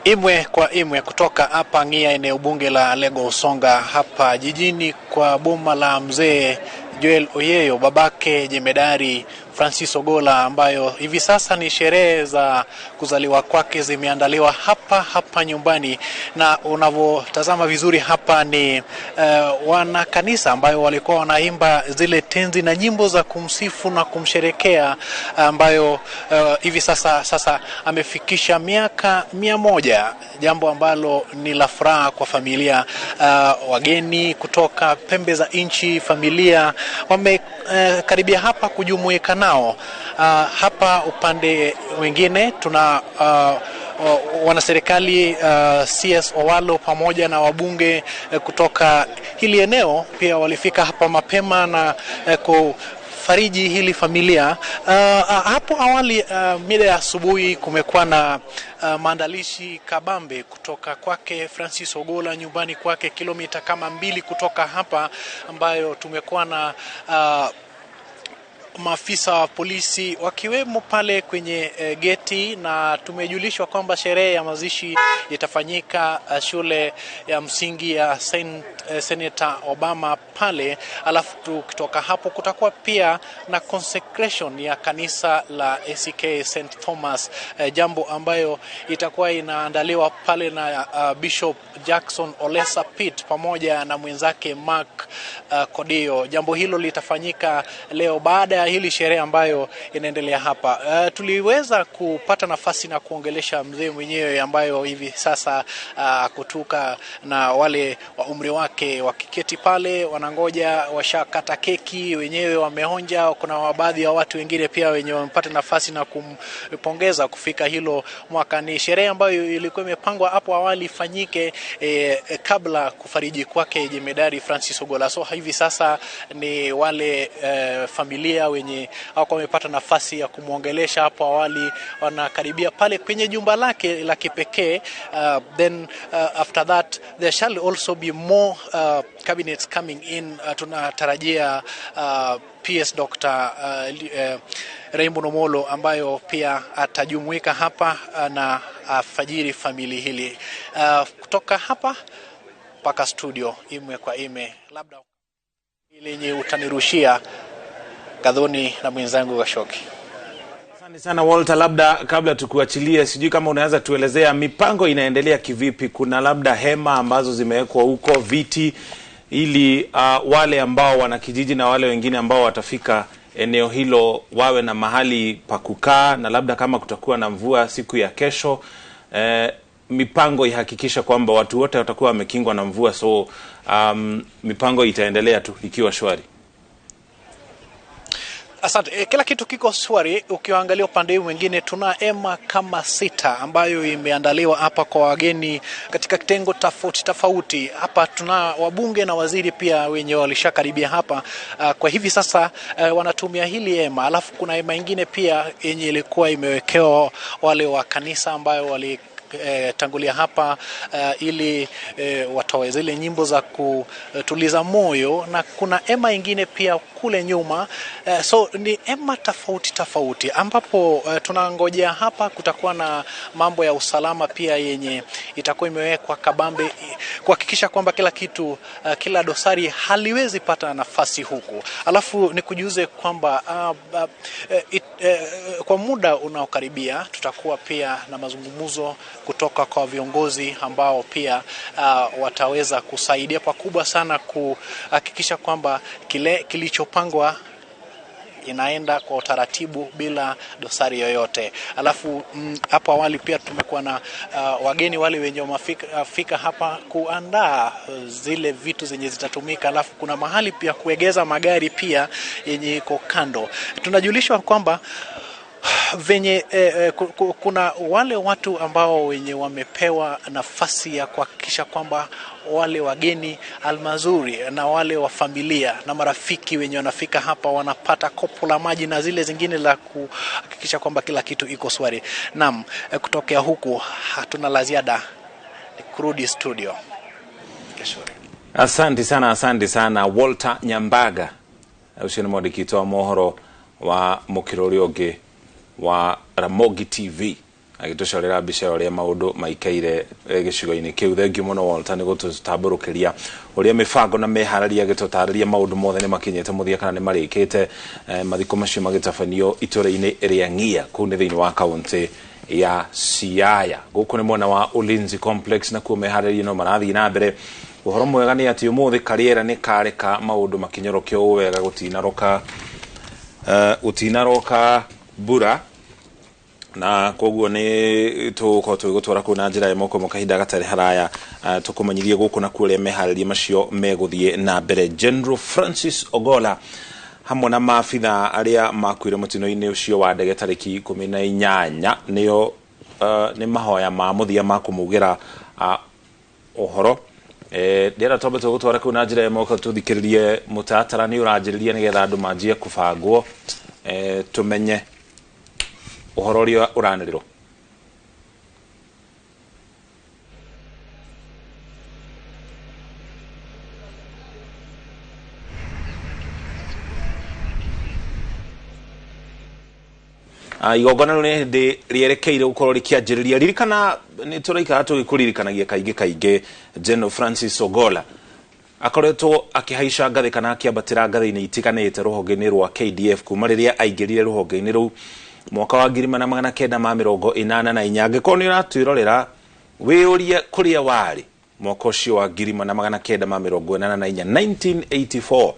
S15: Imwe kwa imwe kutoka hapa Ng'ia, eneo bunge la Lego Usonga hapa jijini kwa boma la mzee Joel Oyeyo, babake jemedari Francis Ogola, ambayo hivi sasa ni sherehe za kuzaliwa kwake zimeandaliwa hapa nyumbani. Na unavotazama vizuri hapa ni wana kanisa ambayo walikuwa wanaimba zile tenzi na nyimbo za kumsifu na kumsherekea, ambayo hivi sasa amefikisha miaka 100, jambo ambalo ni la furaha kwa familia. Wageni kutoka pembe za nchi, familia wamekaribia hapa kujumuika nao. Hapa upande mwingine tuna wanaserikali CS Owalo pamoja na wabunge kutoka hili eneo pia walifika hapa mapema na kufariji hili familia. Hapo awali mida ya asubuhi kumekuwa na maandalishi kabambe kutoka kwake Francis Ogola nyumbani kwake, kilomita kama 2 kutoka hapa, ambayo tumekuwa na maafisa wa polisi wakiwemo pale kwenye geti, na tumejulishwa kwamba sherehe ya mazishi itafanyika shule ya msingi ya Senator Obama pale. Alafu kutoka hapo kutakuwa pia na consecration ya kanisa la ACK St. Thomas, jambo ambayo itakuwa inaandaliwa pale na Bishop Jackson Olesa Pitt pamoja na mwenzake Mark Kodio. Jambo hilo litafanyika leo baada ya hili sherehe ambayo inaendelea hapa. Tuliweza kupata nafasi na kuongelesha mzee mwenyewe ambayo hivi sasa kutuka na wale wa umri wake wakiketi pale wanangoja, washakata keki wenyewe, wameonja. Kuna baadhi ya watu wengine pia wenye wamepata nafasi na kumpongeza kufika hilo mwaka. Ni sherehe ambayo ilikuwa imepangwa hapo awali ifanyike kabla kufariji kwake jemedari Francis Ogola. So hivi sasa ni wale familia wenye hawako wamepata nafasi ya kumuongelesha hapo awali wanakaribia pale kwenye jumba lake la kipekee. Then after that there shall also be more cabinets coming in. Tunatarajia PS Dr. Raymond Omolo ambayo pia atajumuika hapa na afajiri famili hili. Kutoka hapa mpaka studio imwe kwa ime, labda ile yenye utanirushia Kadhoni na mwenzangu Gashoki.
S2: Asante sana Walter, labda kabla tukuachilie, sijui kama unaweza tuelezea mipango inaendelea kivipi? Kuna labda hema ambazo zimewekwa huko, viti, ili wale ambao wana kijiji na wale wengine ambao watafika eneo hilo wawe na mahali pa kukaa, na labda kama kutakuwa na mvua siku ya kesho, mipango ihakikisha kwamba watu wote watakuwa wamekingwa na mvua. So mipango itaendelea tu ikiwa shwari.
S15: Asante. Kila kitu kiko shwari. Ukiangalia upande mwingine tuna hema kama 6 ambayo imeandaliwa hapa kwa wageni katika kitengo tofauti. Hapa tuna wabunge na waziri pia wenye walishakaribia hapa. Kwa hivi sasa wanatumia hili hema. Alafu kuna hema nyingine pia yenye ilikuwa imewekewa wale wa kanisa ambayo wali tangulia hapa ili watoe zile nyimbo za kutuliza moyo, na kuna hema nyingine pia kule nyuma. So ni hema tofauti ambapo tunangojea hapa. Kutakuwa na mambo ya usalama pia yenye itakuwa imewekwa kabambe kuhakikisha kwamba kila kitu, kila dosari haliwezi pata nafasi huku. Alafu nikujuze kwamba kwa muda unaokaribia tutakuwa pia na mazungumzo kutoka kwa viongozi ambao pia wataweza kusaidia pakubwa sana kuhakikisha kwamba kile kilichopangwa inaenda kwa utaratibu bila dosari yoyote. Alafu hapo awali pia tumekuwa na wageni wale wenye wamefika hapa kuandaa zile vitu zenye zitatumika. Alafu kuna mahali pia kuegeza magari pia yenye iko kando. Tunajulishwa kwamba venye kuna wale watu ambao wenye wamepewa nafasi ya kuhakikisha kwamba wale wageni almazuri na wale wa familia na marafiki wenye wanafika hapa wanapata kopo la maji na zile zingine la kuhakikisha kwamba kila kitu iko swari. Naam, kutokea huku hatuna la ziada, kurudi studio.
S2: Asante sana Walter Nyambaga. Ucio ni mwandĩki wa mohoro wa mukirori ungi wa Ramogi TV agitucorera mbica uria maundu maikaire gicigo-ini kiu. Thengiũ muno Walter ni gũtũtamburukiria uria mibango na mehararia gĩtũtarĩria maundu mothe ni makinyete muthia kana ni marĩkĩte mathiko macio magĩtabanio itũra-inĩ rĩa Ng'ia kũu nĩ thĩinĩ wa kaunti ya Siaya. Gũkũ nĩ mwena wa Ulinzi Complex na kuo mehararia no marathiĩ na mbere. Ũhoro mwega nĩ atĩ ũmũthĩ karĩera nĩ kareka maundu makinyorokio wega gũtinaroka mbura na koguo ni tuko twigutwara kuna njira ya moko kahinda gatari haraya tukumanyithie guku na kuria meharĩria macio meguthie na mbere. General Francis Ogola hamwe na maabitha aria makuire mutino-ini ucio wa ndege tariki 18 nio ni mahoya ma muthia ma kumugira ohoro ndira tombe tugutwara kuna njira ya moko tuthikiririe mutatara ni uranjiriria nigetha andu manjie kubangwo tumenye uhoro uria uranĩrĩrwo. Igongona nĩ hĩndĩ rĩerekeire gũkorwo rĩkĩanjĩrĩria. Ririkana nĩ tũraikara tũgĩkũririkanagia kaingĩ General Francis Ogola akoretwo akihaica ngathĩ kana akiambatĩra ngathĩ-inĩ itiganĩte rũhonge-inĩ rwa KDF kuma rĩrĩa aingĩrire rũhonge-inĩ rũu mwaka wa 1984. Angĩkorwo nĩ ũratwĩrorera wĩũrie kũrĩa warĩ mwaka ũcio wa 1984 1984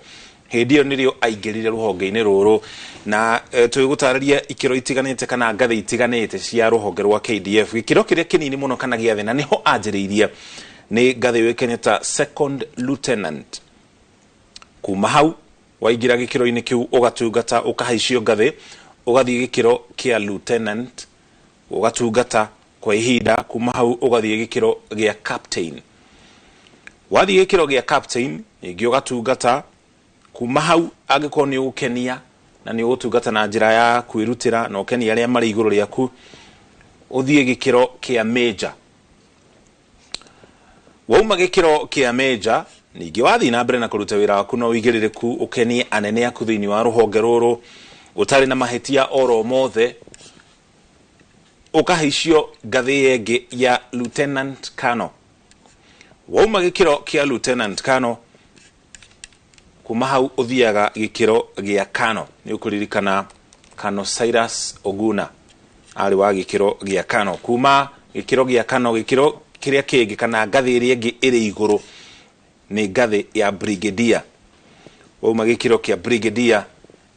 S2: hĩndĩ ĩyo nĩrĩo aingĩrire rũhonge-inĩ rũrũ na tũgũtarĩria ikĩro itiganĩte kana ngathĩ itiganĩte cia rũhonge rwa KDF. Gĩkĩro kĩrĩa kĩnini mũno kana gĩa thĩ na nĩho anjĩrĩirie nĩ ngathĩ yũĩkaine ta second lieutenant. Kuma hau waingĩra gĩkĩro-inĩ kĩu ũgatungata ũkahaicio ngathĩ ugathie gĩkĩro kĩa lieutenant ugatungata kwa ihinda. Kuma hau ugathie gĩkĩro gĩa captain. Wathie gĩkĩro gĩa captain ningĩ ugatungata. Kuma hau angĩkorwo nĩ ũgũkenia na nĩ ũgũtungata na njĩra ya kwĩrutĩra na ũkenia arĩa marĩ igũrũ rĩaku ũthie gĩkĩro kĩa major. Wauma gĩkĩro kĩa major ningĩ wathie na mbere na kũruta wĩra waku na ũigĩrĩrĩku ũkenie anene aku thĩinĩ wa rũhonge rũrũ utari na mahetia oro mothe ukahaicio ngathĩ ĩngĩ ya lieutenant colonel. Wauma gĩkĩro kĩa lieutenant colonel kuma hau uthiaga gĩkĩro gĩa colonel. Nĩ ũkũririkana Colonel Cyrus Oguna arĩ wa gĩkĩro gĩa colonel. Kuma gĩkĩro gĩa colonel gĩkĩro kĩrĩa kĩngĩ kana ngathĩ ĩrĩa ĩngĩ ĩrĩ igũrũ nĩ ngathĩ ya brigadier. Wauma gĩkĩro kĩa brigadier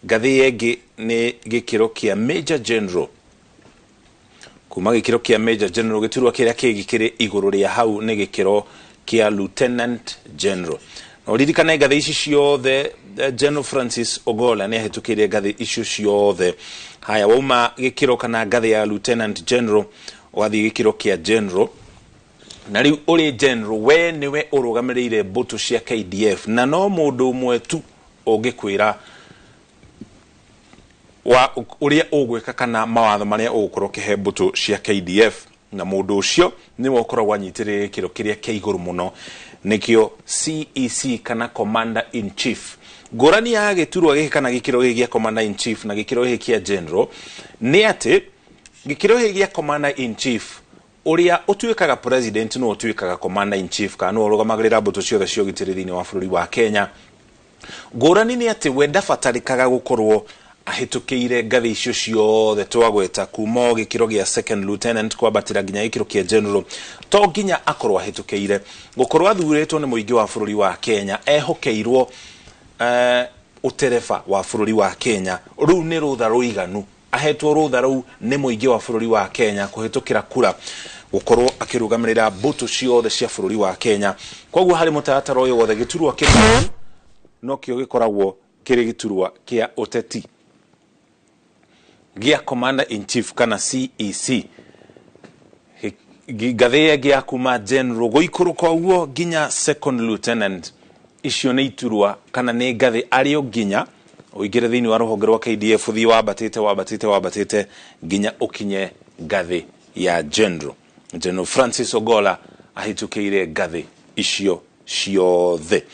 S2: ngathĩ ĩngĩ nĩ gĩkĩro kĩa major general. Kuma gĩkĩro kĩa major general gĩturwa kĩrĩa kĩngĩ kĩrĩ igũrũ rĩa hau nĩ gĩkĩro kĩa lieutenant general. Na ũririkane ngathĩ ici ciothe General Francis Ogola nĩ ahĩtũkĩire ngathĩ icio ciothe. Haya, wauma gĩkĩro kana ngathĩ ya lieutenant general ũgathiĩ gĩkĩro kĩa general. Na rĩu ũrĩ general we nĩwe ũrũgamĩrĩire mbũtũ cia KDF na no mũndũ ũmwe tu ũngĩkwĩra wa uria ũgwĩka kana mawatho marĩa ũgũkorwo kĩhe mbũtũ cia KDF. Na mũndũ ũcio nĩwe ũkoragwo anyitĩrĩire gĩkĩro kĩrĩa kĩa igũrũ mũno nĩkĩo CEC kana Commander in Chief. Ngũrani ya gĩturwa gĩkĩ kana gĩkĩro gĩkĩ gĩa Commander in Chief na gĩkĩro gĩkĩ kĩa General nĩ atĩ gĩkĩro gĩkĩ gĩa Commander in Chief uria ũtuĩkaga president no ũtuĩkaga Commander in Chief kana ũrũgamagĩrĩra mbũtũ ciothe cia ũgitĩri thĩinĩ wa bũrũri wa Kenya. Ngũrani nĩ atĩ we ndabatarĩkaga gũkorwo ahĩtũkĩire ngathĩ icio ciothe twagweta kuma gĩkĩro gĩa second lieutenant kwambatĩra nginya gĩkĩro kĩa general. To nginya akorwo ahĩtũkĩire gũkorwo athurĩtwo nĩ mũingĩ wa bũrũri wa Kenya ehokeirwo utereba wa bururi wa Kenya ru ni rutha ruiganu ahetwo rutha ru ni muingi wa bururi wa Kenya kuhitukira kura gukorwo akirugamirira mbutu ciothe cia bururi wa Kenya. Koguo hari mutaratara uyu wothe giturwa kimwe no kio gikoragwo kiri giturwa kia uteti gia Commander in Chief kana CEC gathia gia kuma general goikuru koguo ginya second lieutenant icio ni iturwa kana ni gathi ario ginya uigire thini wa ruhonge rwa KDF thi wabatite ginya ukinye gathi ya General Francis Ogola ahitukiire gathi icio ciothe.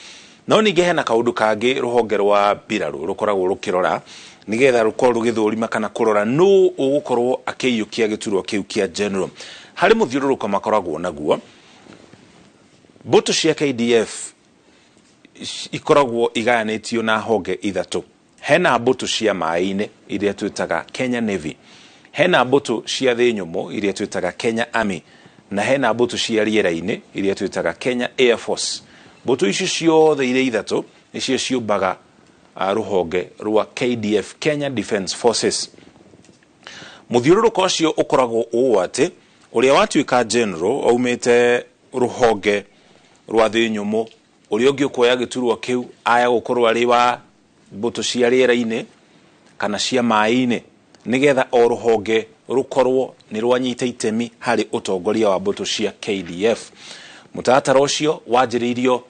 S2: No ninge hena kaundu kangi ruhonge rwa Biraru rukoragwo rukirora nigetha rukorwo githurima kana kurora no ugukorwo akiyukia giturwa kiu kia general. Hari muthiururuko makoragwo naguo mbutu cia KDF ikoragwo igayanitio na honge ithatu. Hena mbutu cia maĩ-inĩ iria twitaga Kenya Navy, hena mbutu cia thĩ nyumu iria twitaga Kenya Army, na hena mbutu cia rĩera-inĩ iria twitaga Kenya Air Force. Mbutu icio ciothe iria ithatu nicio ciumbaga ruhonge rwa KDF, Kenya Defence Forces. Muthiururuko ucio ukoragwo uu ati uria watuika general aumite ruhonge rwa thĩ nyumu uria ungi ukoya giturwa kiu aya gukorwo ari wa mbutu cia rĩera-inĩ kana cia maĩ-inĩ nigetha o ruhonge rukorwo ni rwanyita itemi hari utongoria wa mbutu cia KDF. Mutaratara ucio wanjiriirio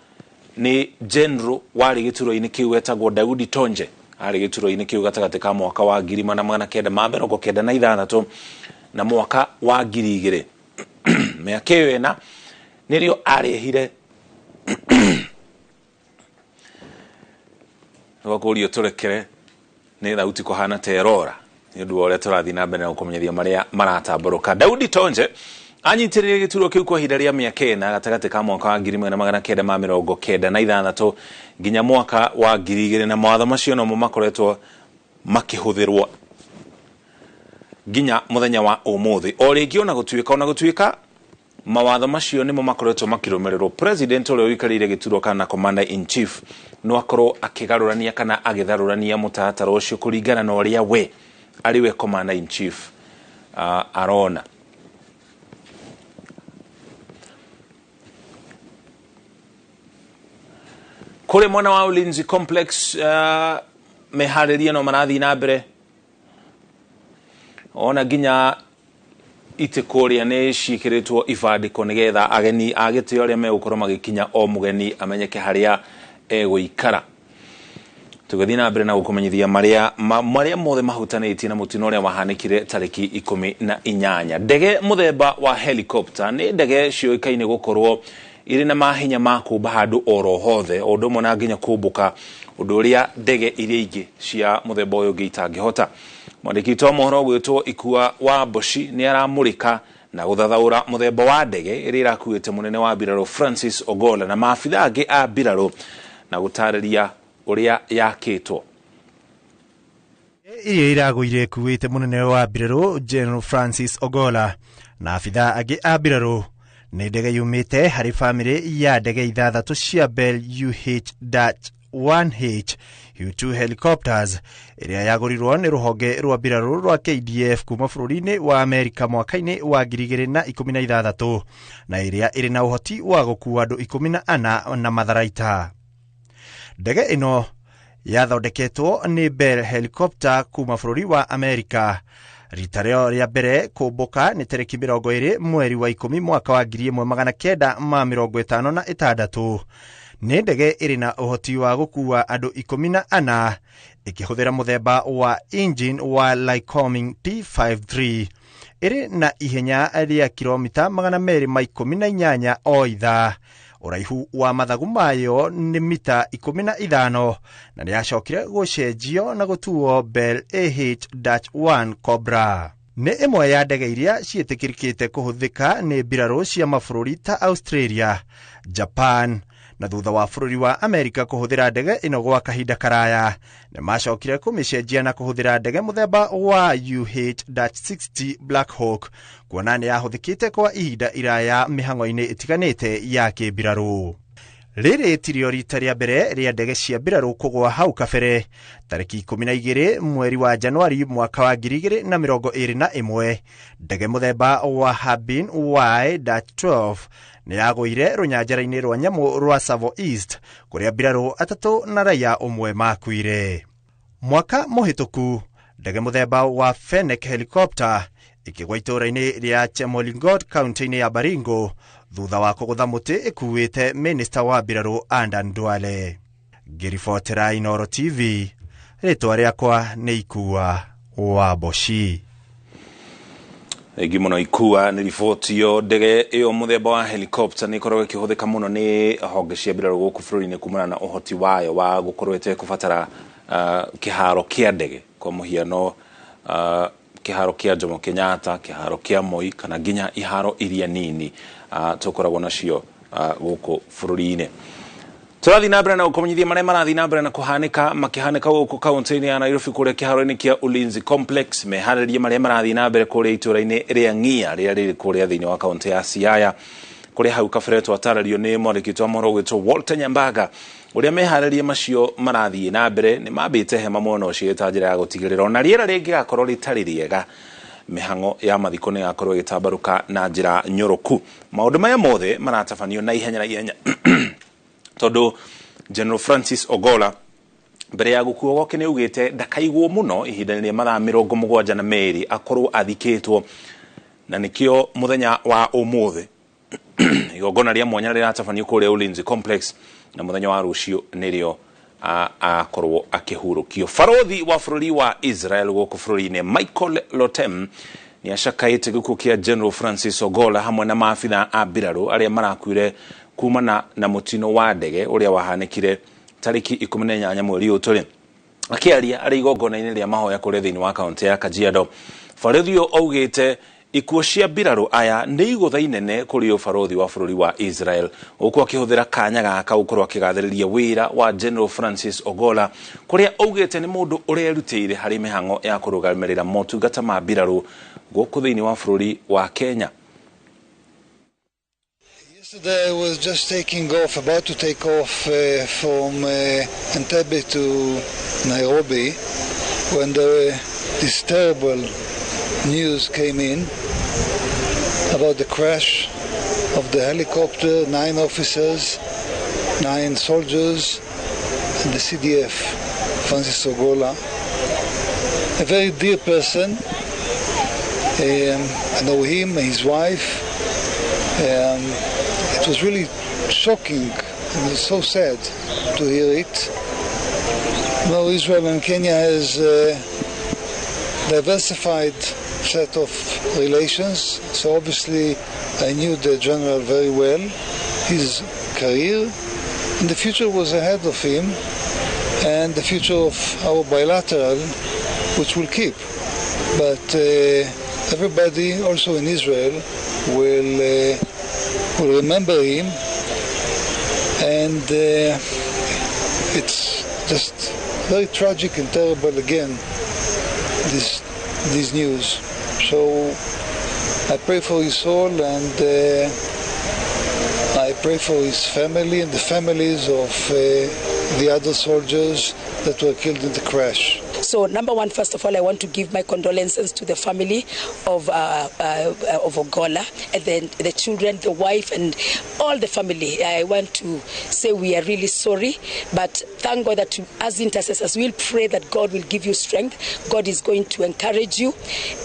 S2: ni general wari giturwa-inĩ kiu wetagwo Daudi Tonje ari giturwa-inĩ kiu gatagati ka mwaka wa 1996 na mwaka wa 2000. Miaka iyo ena nirio arehire wakurio turekere ni thauti kuhana terora ni undu wa uria turathi na mbere na gukomenyithia maria maratamburuka. Daudi Tonje anyitirire giturwa kiu kwa ihinda ria miaka ena gatagati ka mwaka wa 1996 nginya mwaka wa 2000, na mawatho macio no makoretwo makihuthirwo ginya muthenya wa umuthi. O ringi ona gutuika mawatho macio nimo makoretwo makirumiriro. President uria wikarire giturwa kana Commander in Chief no akorwo akigarurania kana agitharurania mutaratara ucio kuringana na uria we ariwe Commander in Chief arona. Kule mwana wa Ulinzi Complex mehariria no marathi na mbere ona ginya itikuria ni cikiritwo ibandiko nigetha ageni agite uria megukorwo magikinya o mugeni amenyeke haria egũikara. Tugathi na mbere na gukumenyithia maria mothe mahutanitie na mutino uria wahanikire tariki 18. Ndege muthemba wa helicopter ni ndege cioikaine gukorwo iri na mahinya ma kumba handu oro hothe undu mona nginya kumbuka undu uria ndege iria ingi cia muthemba uyu ngitangihota. Mwandiki wa mohoro gwitwo Ikua wa Boshi ni aramurika na guthathaura muthemba wa ndege iri irakuite munene wa Biraru Francis Ogola na maafitha angi a Biraru na gutariria uria yakitwo.
S16: Iria iragwire kuite munene wa Biraru General Francis Ogola na afitha angi a Biraru ni ndege yumite hari family ya ndege ithathatu cia Bell UH-1H U2 helicopters iria yagurirwo ni ruhonge rwa Biraru rwa KDF kuma bururi-ini wa Amerika mwaka-ini wa 2016 na iria iri na uhoti wa gukua andu 14 na matharaita. Ndege ino yathondeketwo ni Bell helicopter kuma bururi wa Amerika. Rita rĩa mbere kumbuka ni tariki 20 mweri wa 10 mwaka wa 1956. Ni ndege iri na uhoti wa gukua andu 14 ikihuthira muthemba wa engine wa Lycoming T53. Iri na ihenya ria kilomita 218 o ithaa. Uraihu wa mathagu mayo ni mita 15 na niacokire gucenjio na gutuo Bell AH-1 Cobra. Ni imwe ya ndege iria cietikirikite kuhuthika ni Biraru cia mabũrũri ta Australia, Japan na thutha wa bũrũri wa Amerika kuhuthira ndege ino gwa kahinda karaya ni macokire kumicenjia na kuhuthira ndege muthemba wa UH-60 Black Hawk kuona ni yahuthikite kwa ihinda iraya mihango-ini itiganite ya kibiraru. rĩrĩ tirio rita rĩa mbere rĩa ndege cia mbirarũ kũgwa hau kabere tarĩki 12 mweri wa Januari mwaka wa 2021. Ndege mũthemba wa Harbin Y-12 nĩ yagũire rũnyanjara-inĩ rwa nyamũ rwa Savo East kũrĩa mbirarũ 3 na raia ũmwe makuire. Mwaka mũhĩtũku ndege mũthemba wa Fennec helicopter ikĩgwa itũũra-inĩ rĩa Chemolingot kaunti-inĩ ya Baringo thutha wa kũgũtha mũtĩ ĩkuĩte minista wa mbirarũ Adan Duale. Ngĩribotera Inooro TV, rĩtwa rĩakwa nĩ Ikua wa Boshi.
S2: Egi muno Ikua nĩ riboti yo. Ndege ĩyo mũthemba wa helicopter nĩ ikoragwo ĩkĩhũthĩka mũno nĩ honge cia mbirarũ gũkũ bũrũri-inĩ kumana na ũhoti wayo wa gũkorwo ĩtekũbatara kĩharo kĩa ndege, kwa mũhiano kĩharo kĩa Jomo Kenyatta, kĩharo kĩa Moi kana nginya iharo iria nini tukoragwo nacio gũkũ bũrũri-inĩ. Tũrathiĩ na mbere na gũkũmenyithia marĩa marathiĩ na mbere na makĩhanĩka gũkũ kaunti-inĩ ya Nairobi kũrĩa kĩharo-inĩ kĩa Ulinzi Complex. Meharĩrĩria marĩa marathiĩ na mbere kũrĩa itũũra-inĩ rĩa Ng'ia rĩrĩa rĩrĩ kũrĩa thĩinĩ wa kaunti ya Siaya, kũrĩa hau kabere twatarario nĩ mwandĩki wa mohoro gwĩtwo Walter Nyambaga ũrĩa meharĩrĩria macio marathiĩ na mbere nĩ mambĩte hema mũno ũcio ta njĩra ya gũtigĩrĩra ona rĩera rĩngĩgakorwo rĩtarĩ rĩega mihango ya mathiko nĩ yakorwo ĩgĩtambarũka na njĩra nyoroku. Maũndũ maya mothe maratabanio na ihenya tondũ General Francis Ogola mbere ya gũkuo gwake nĩ augĩte ndakaigwo mũno ihinda rĩa mathaa 72 akorwo athikĩtwo, na nĩkĩo mũthenya wa ũmũthĩ igongona rĩa mwanya rĩratabanio kũrĩa Ulinzi Complex na mũthenya wa rũciũ nĩrĩo akorwo akĩhurũkio. Barothi wa bũrũri wa Israel gũkũ bũrũri-inĩ Michael Lotem nĩ acakaĩte gĩkuũ kĩa General Francis Ogola hamwe na maabitha a mbirarũ arĩa marakuire kumana na mũtino wa ndege ũrĩa wahanĩkire tarĩki 18 mweri ũyũ tũrĩ. Akĩaria arĩ igongona-inĩ rĩa mahoya kũrĩa thĩinĩ wa kaunti ya Kajiado, barothi ũyũ augĩte ikuũ cia mbirarũ aya nĩ igũtha inene kũrĩ barothi wa bũrũri wa Israel, ũkũ akĩhũthĩra kanya gaka gũkorwo akĩgathĩrĩria wĩra wa General Francis Ogola kũrĩa augĩte nĩ mũndũ ũrerutĩire harĩ mĩhang'o ya kũrũgamĩrĩra motungata ma mbirarũ gũkũ thĩinĩ wa bũrũri wa Kenya.
S17: Yesterday I was just about to take off from Entebbe to Nairobi when this terrible news came in about the crash of the helicopter, 9 officers, 9 soldiers, and the CDF, Francis Ogola. A very dear person. I know him, his wife. It was really shocking and it's so sad to hear it. Now Israel and Kenya has diversified set of relations, so obviously I knew the general very well, his career, and the future was ahead of him, and the future of our bilateral, which will keep. But everybody also in Israel will remember him, and it's just very tragic and terrible again, this news. So I pray for his soul, and I pray for his family and the families of the other soldiers that were killed in the crash.
S18: So number one, first of all, I want to give my condolences to the family of Ogola, and then the children, the wife, and all the family. I want to say we are really sorry, but thank God that as intercessors, we'll pray that God will give you strength. God is going to encourage you.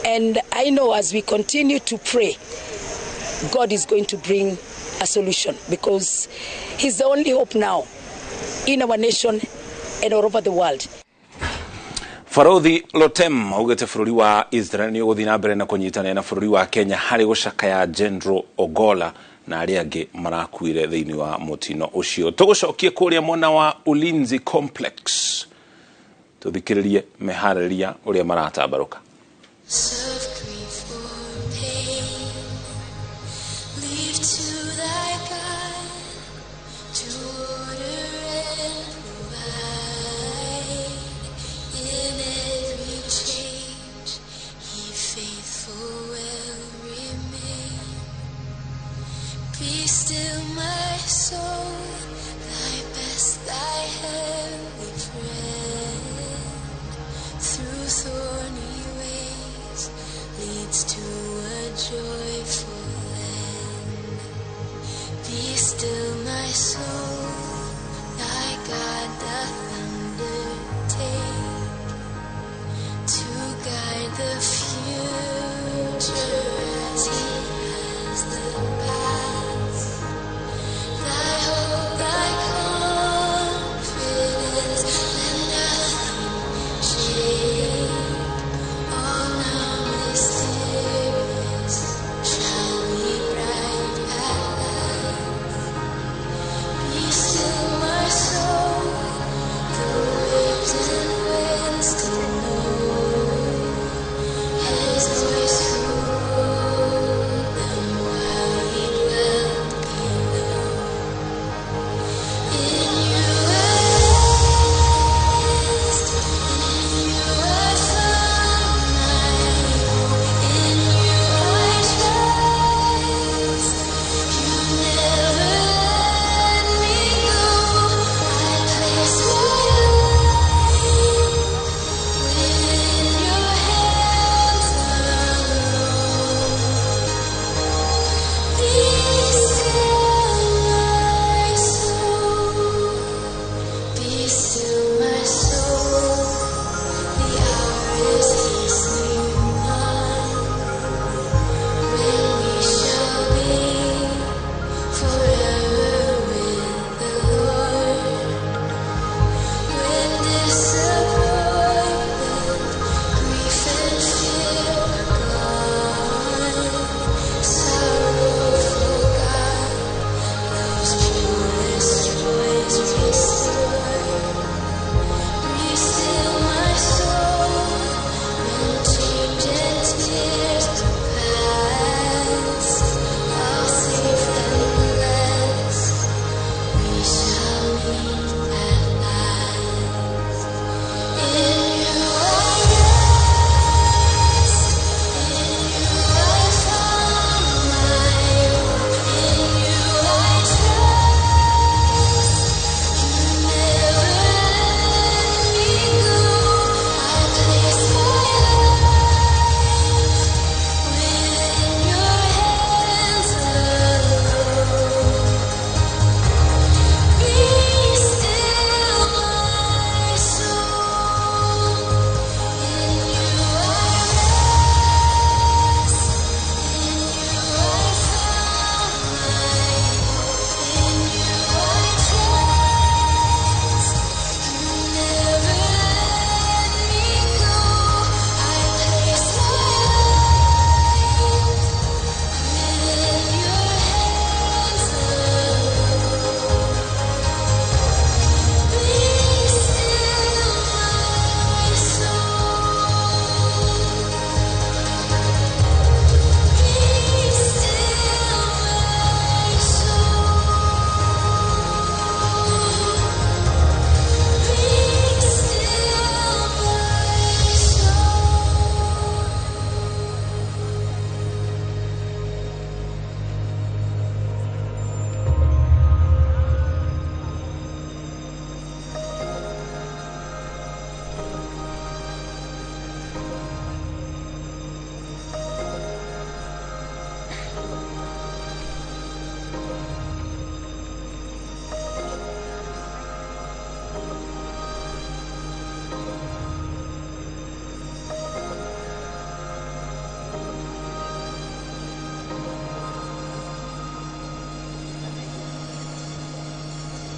S18: And I know as we continue to pray, God is going to bring a solution, because He's the only hope now in our nation and all over the world.
S2: Barothi Lotem augĩte bũrũri wa Israel nĩ ũgũthiĩ na mbere na kũnyitanĩra na bũrũri wa Kenya harĩ gũcakaya General Ogola na arĩa angĩ marakuire thĩinĩ wa mũtino ũcio. Tũgũcokie kũrĩa mwena wa Ulinzi Complex tũthikĩrĩrie meharĩrĩria ũrĩa maratambarũka.
S19: Be still my soul,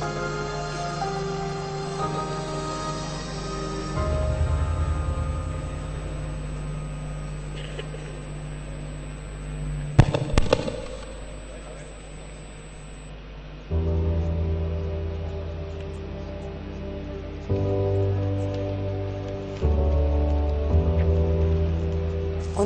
S19: On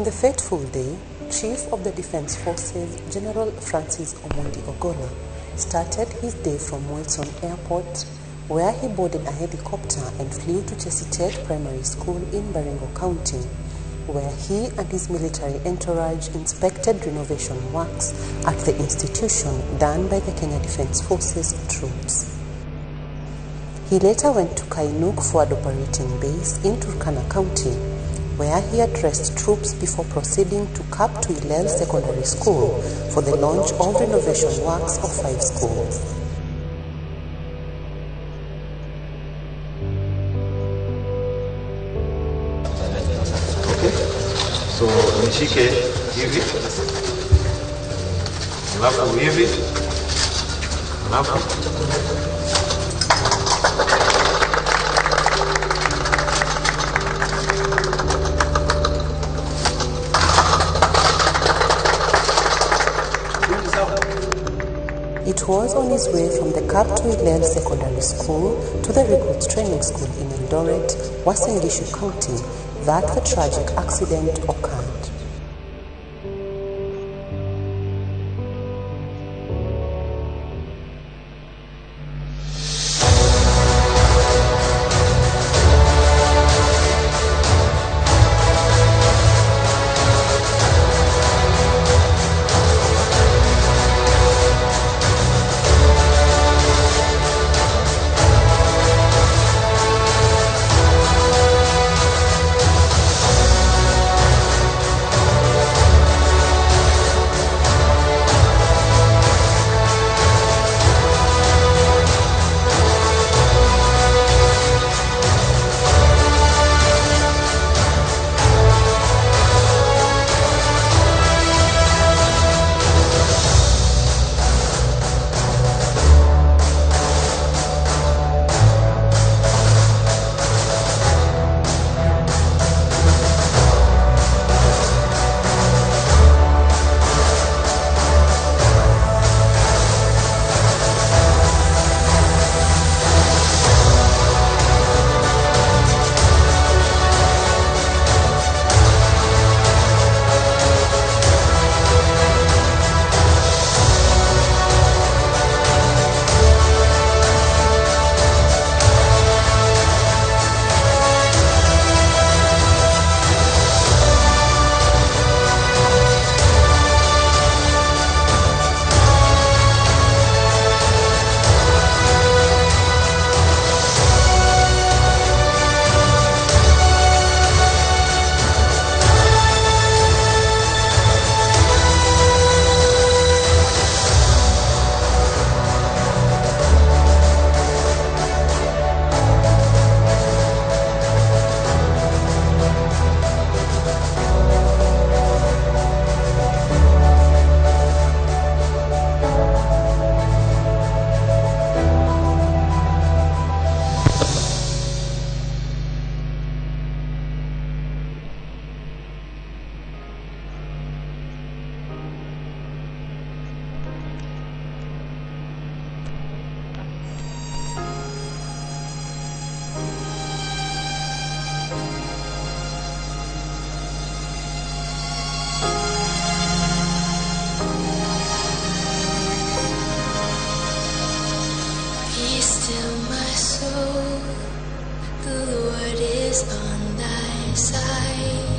S19: the fateful day, Chief of the Defense Forces, General Francis Omondi Ogola, started his day from Wilson Airport, where he boarded a helicopter and flew to Chesitet Primary School in Baringo County, where he and his military entourage inspected renovation works at the institution done by the Kenya Defense Forces troops. He later went to Kainuk Forward Operating Base in Turkana County, where he addressed troops before proceeding to Cap Tuilel Secondary School for the launch of renovation works of 5 schools.
S20: So nishike hivi, alafu hivi, alafu
S19: It was on his way from the Cap Tuilel Secondary School to the Recruits Training School in Eldoret, Uasin Gishu County, that the tragic accident occurred.
S21: On thy side,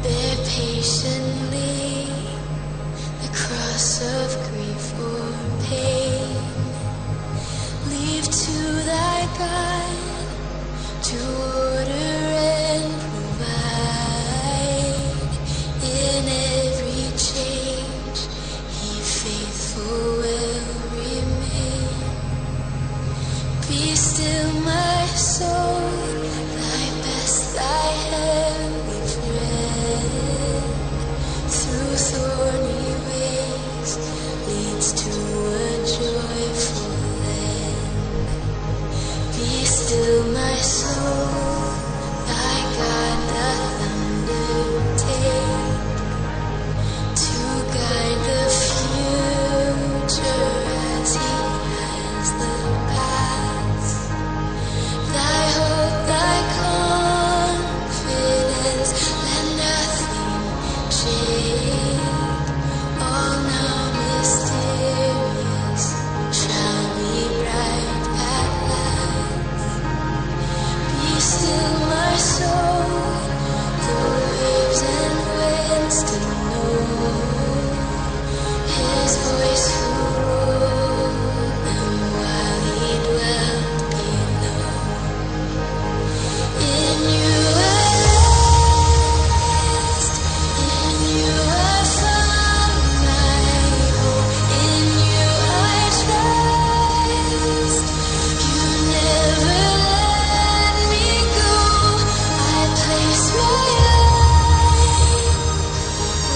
S21: bear patiently the cross of grief or pain. Leave to thy God to order and provide. In every change, He faithful will remain. Be still, my soul. Thy heavenly friend, through thorny ways, leads to a joyful end. still my soul. I got the thunder tape to guide the future as he has the past. Thy hope, thy confidence, let nothing shake. All now mysterious shall be bright at last. Be still my soul, the waves and winds to know his voice who ruled them while he dwelt below. In you I rest, in you I found my hope, in you I trust. You never let me go. I place my life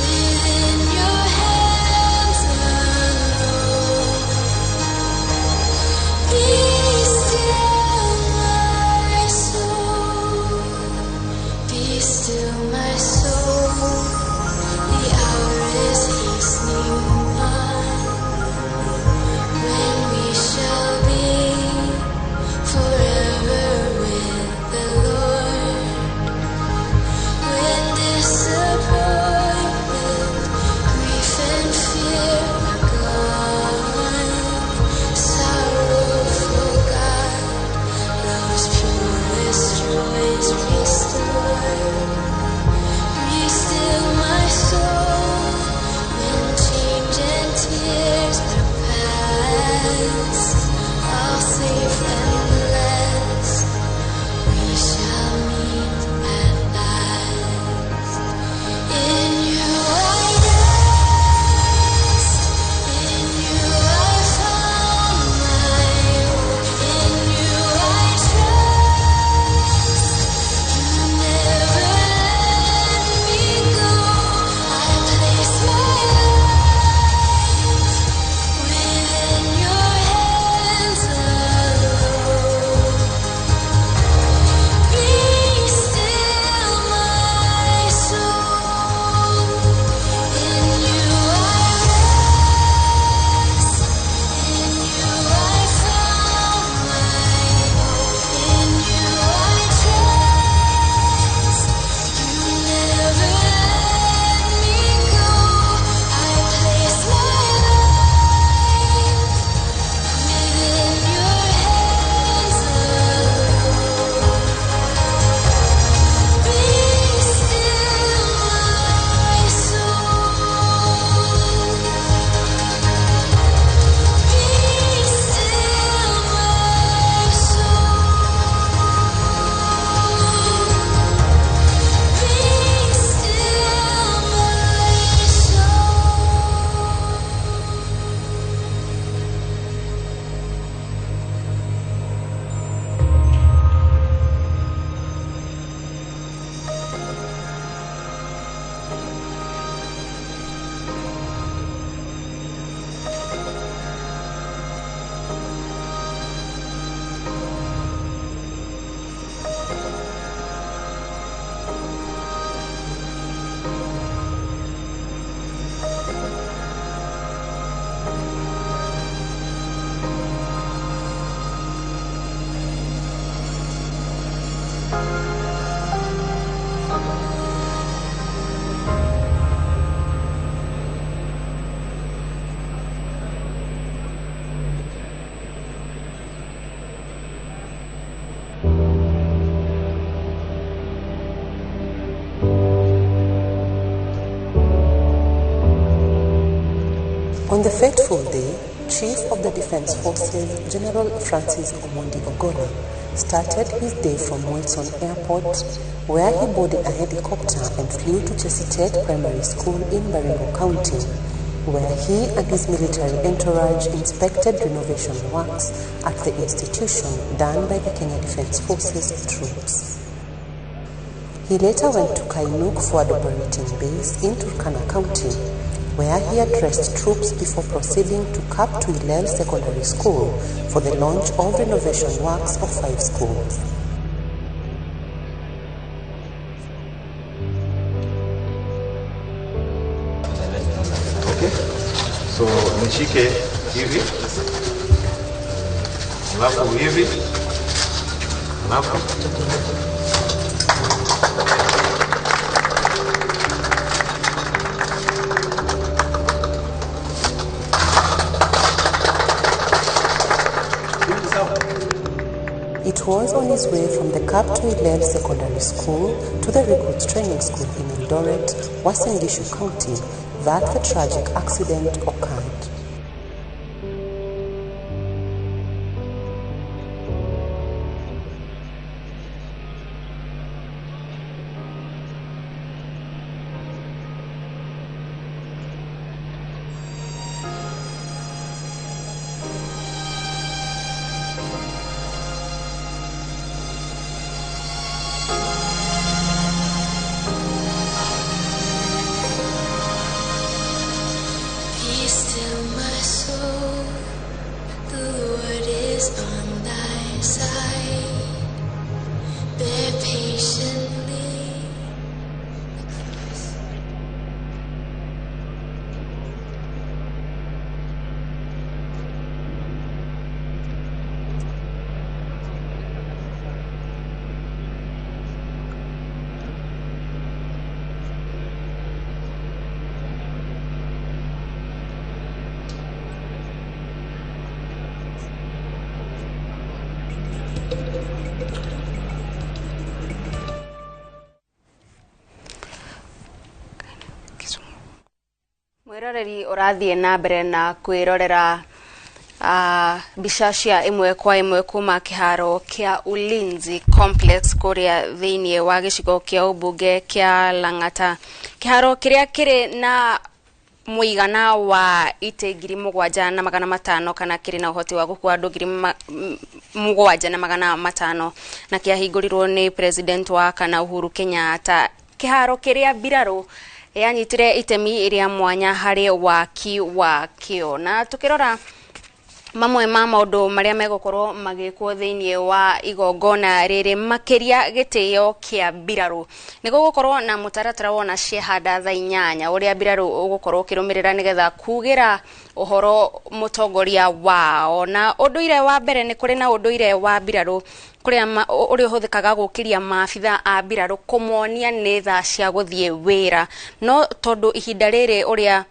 S21: within your hands alone. Be still my soul. Be still my soul. The hour is hastening on when we shall be forever with the Lord. When disappointment, grief and fear are gone, sorrow forgot, love's purest joys restored. Be still my soul, when change and tears are past, all safe and blessed, we shall meet at last. In you I rest, in you I found my hope, in you I trust. You never let me go. I place my life within your hands alone. Be still my soul. In you I rest, in you I found my hope, in you I trust. You never let me go. I place my life within your hands alone. Be still my soul. Be still my soul. Be
S19: On the fateful day, Chief of the Defense Forces, General Francis Omondi Ogola, started his day from Wilson Airport, where he boarded a helicopter and flew to Chesitet Primary School in Baringo County, where he and his military entourage inspected renovation works at the institution done by the Kenya Defense Forces troops. He later went to Kainuk Forward Operating Base in Turkana County, where he addressed troops before proceeding to Cap Tuilel Secondary School for the launch of renovation works of 5 schools.
S10: Okay. So nishike hivi. Alafu hivi. Alafu
S19: It was on his way from the Cap Tuilel Secondary School to the Recruits Training School in Eldoret, Uasin Gishu County, that the tragic accident occurred.
S21: Be still, my soul. The Lord is on thy side. Bear patiently.
S1: Mwiroreri urathie na mbere na kwirorera mbica cia imwe kwa imwe kuma kiharo kia Ulinzi Complex kuria thiini wa gicigo kia ubunge kia Lang'ata. Kiharo kiria kiri na muigana wa ite 7,500 kana kiri na uhoti wa gukua andu 7,500 na kiahingũrirwo ni president wa kana Uhuru Kenyatta. Kiharo kiria mbirarũ yanyitire itemi iria mwanya hari waki wa kio. Na tukirora mamwe ma maundu maria megukorwo magikwo thiini wa igongona riri makiria gitio kia mbirarũ nigo gukorwo na mutaratara wona ciehanda thaa 8 uria mbirarũ ugukorwo kirumirira nigetha kugira uhoro mutongoria wao. Na unduire wa mbere ni kuri na unduire wa mbirarũ kuria uri uhuthikaga gukiria maabitha a mbirarũ kumonia ni thaa cia guthie wira, no tondu ihinda riri uria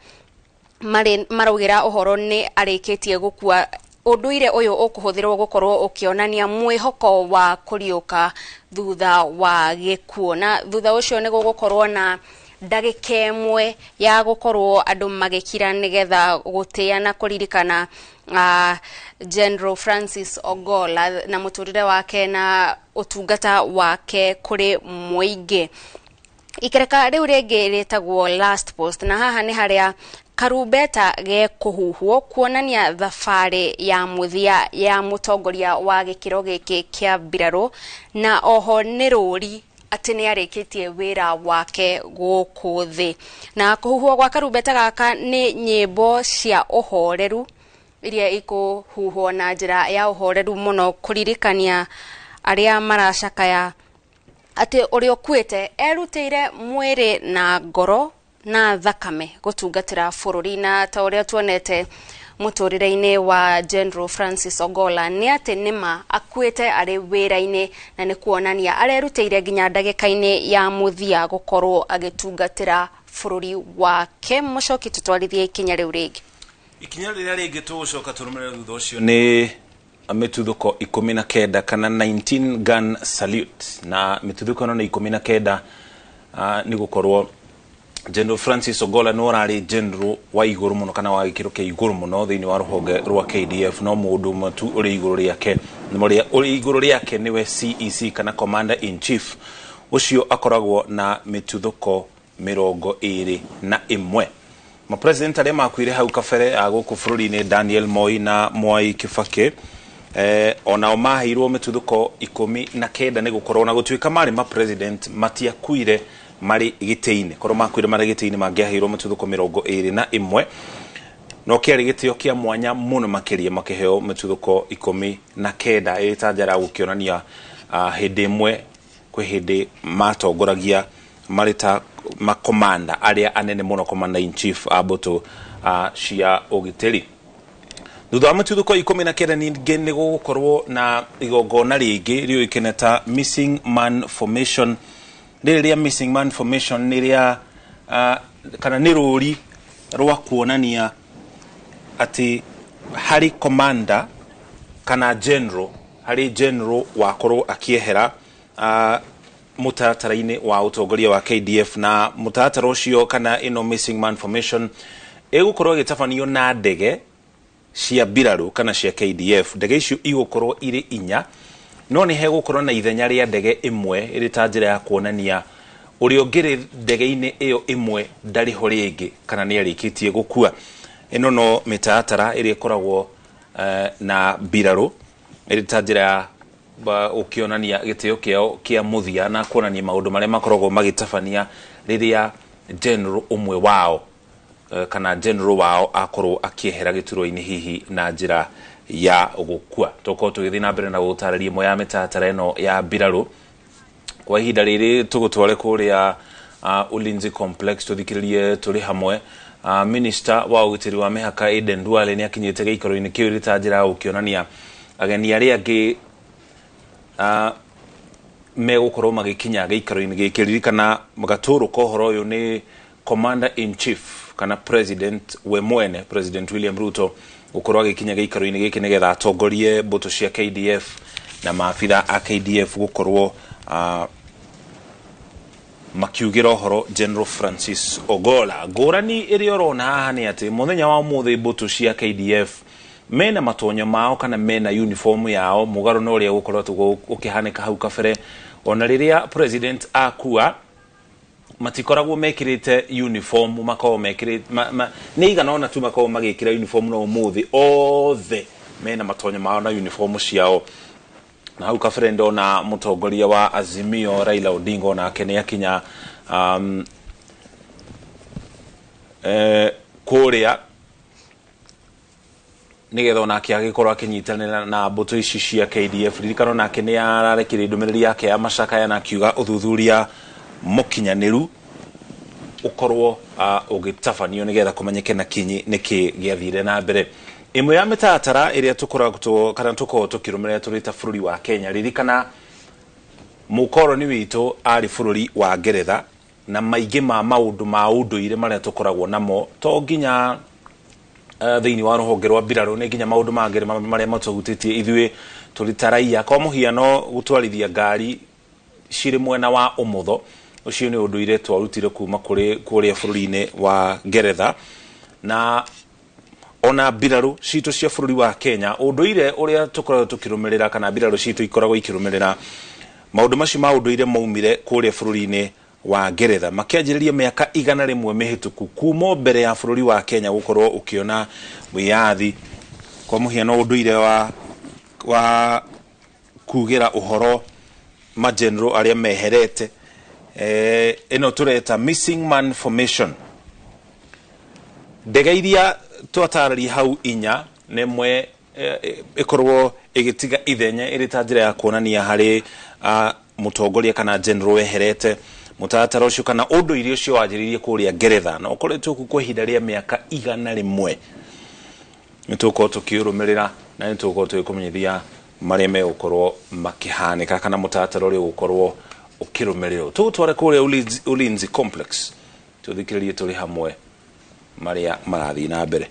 S1: maraugira uhoro ni arikitie gukua unduire uyu ukuhuthirwo gukorwo ukionania mwihoko wa kuriuka thutha wa gikuo. Na thutha ucio ni gukorwo na ndagika imwe ya gukorwo andu magikira nigetha gutia na kuririkana General Francis Ogola na muturire wake na utungata wake kuri muingi. Ikereka riu ringi ritagwo last post, na haha ni haria karumbeta ge kuhuhwo kuonania thafari ya muthia ya mutongoria wa gikiro giki kia mbirarũ, na oho ni ruri ati ni arikitie wira wake guku thi. Na kuhuhwo gwa karumbeta gaka ni nyimbo cia uhoreru iria ikuhuhwo na njira ya uhoreru muno kuririkania aria maracakaya ati uri okuite erutire mwiri na ngoro na thakame gutungatira bururi. Na ta uria tuonete muturire-ini wa General Francis Ogola ni ati nima akuite ari wira-ini na ni kuonania arerutire nginya ndagika-ini ya muthia gukorwo agitungatira bururi wake. Mucoki tutwarithie ikinya riu ringi.
S2: Ikinya riria ringi tugucoka turumirira thutha ucio ni mituthuko 19 kana 19 gun salute. Na mituthuko no 19 ni gukorwo General Francis Ogola no rari general wa iguru muno kana wa gikiro ke iguru muno thiini wa ruhonge rwa KDF, no mundu matu uri iguru riake ni muria uri iguru riake niwe CEC kana Commander in Chief. Ucio akoragwo na mituthuko 21. Ma president aria makwire hau kabere aguku bururi-ini Daniel Moi na Mwai Kibaki ona maheirwo mituthuko 19 ni gukorwo na gutuika mari ma president matiakuire mari giteine korwo makwire mari giteine mangiahirwo mututhuko 21 no kiari gitio kia mwanya muno makiria makiheo mututhuko 19 itanjara gukionania hindi imwe kwi hindi matongoragia marita makomanda aria anene muno commander in chief aboto cia ugiteri thutha wa mututhuko 19 ningi ni gukorwo na igongona ringi rio ikeneta missing man formation riria missing man formation niria kana ni ruri rwa kuonania ati hari commander kana general wakorwo akiehera mutatara-ini wa utongoria wa KDF na mutatara ucio kana ino missing man formation egukorwo gitafanio na ndege cia biraru kana cia KDF. Ndege icio igukorwo iri inya no ni hegukorwo na ithenya ria ndege imwe iri ta njira ya kuonania uri ongire ndege-ini iyo imwe ndari ho ringi kana ni arikitie gukua. Ino no mitatara iri ikoragwo na biraru iri ta njira ya ukionania gitio kiao kia muthia na kuonania maundu maria makoragwo magitabania riria general umwe wao kana general wao akorwo akiehera gituro-ini hihi na njira ya gukua. Toko tugithi na mbere na gutararia mo ya mitatara ino ya biraru kwa ihinda riri tugutware kuria Ulinzi Complex tuthikiririe turi hamwe. Minister wa ugitiri wa mihaka Eden Duale ni akinyite giikaro-ini kiu rita njira ukionania ageni aria angi megukorwo magikinya giikaro-ini giki ririkana magaturu kohoro uyu ni commander in chief kana president we mwene President William Ruto ukorwo agikinya giikaro-ini giki nigetha atongorie mbuto cia KDF na maafitha a KDF gukorwo makiugira horo General Francis Ogola. Ngurani iri orona haha ni ati muthenya wa muthi mbuto cia KDF mena matonyo mao kana mena uniform yao mugaro no ria gukorwo tugo ukihanika hau kabere ona riria president akua matikoragwo mekirite uniform makao mekirite ni igana ona tu makao magikira uniform no muthi othe mena matonyo mao na uniform ciao na hau kabere ndona mutongoria wa Azimio Raila Odinga na Kenya kinya kuria nigetha onake agikorwo akinyitanira na mbuto ici cia KDF. Ririkano nake ni ararekire ndumiriri yake ya macakaya na kiuga uthuthuria mukinyaniru ukorwo ugitafanio nigetha kumenyeke na kinyi niki giathire na mbere. Imwe ya mitatara iria tukoragwo kana tuko tukirumirira turita bururi wa Kenya. Ririkana mukoroni witu ari bururi wa Ngeretha na maige ma maundu ma unduire maria tukoragwo namo to nginya thiini wa ruhonge rwa biraru ni nginya maundu mangere maria matugutitie ithuĩ turi taraia kwa muhiano gutwarithia ngari ciri mwena wa umutho ucio ni unduire twarutire kuma kuria bururi-ini wa Ngeretha na ona biraru citu cia bururi wa Kenya unduire uria tukoragwo tukirumirira kana biraru citu ikoragwo ikirumirira maundu macio ma unduire maumire kuria bururi-ini wa Ngeretha makianjiriria miaka 100 mihituku kuma mbere ya bururi wa Kenya gukorwo ukiona wiyathi kwa muhiano unduire wa kugira uhoro ma general aria meherete ino tureta missing man formation. Ndege iria twatararia hau inya nemwe ikorwo igitiga ithenya iri ta njira ya kuonania hari mutongoria kana general weherete mutatara ucio kana unduire ucio wajiririe kuria Ngeretha na ukoretwo ku ihinda ria miaka 100 nituko tukiurumirira na nituko twikumenyithia maria megukorwo makihanika kana mutatara uri gukorwo ukirumiriro tutware kuria Ulinzi Complex tuthikiririe turi hamwe maria marathi na mbere.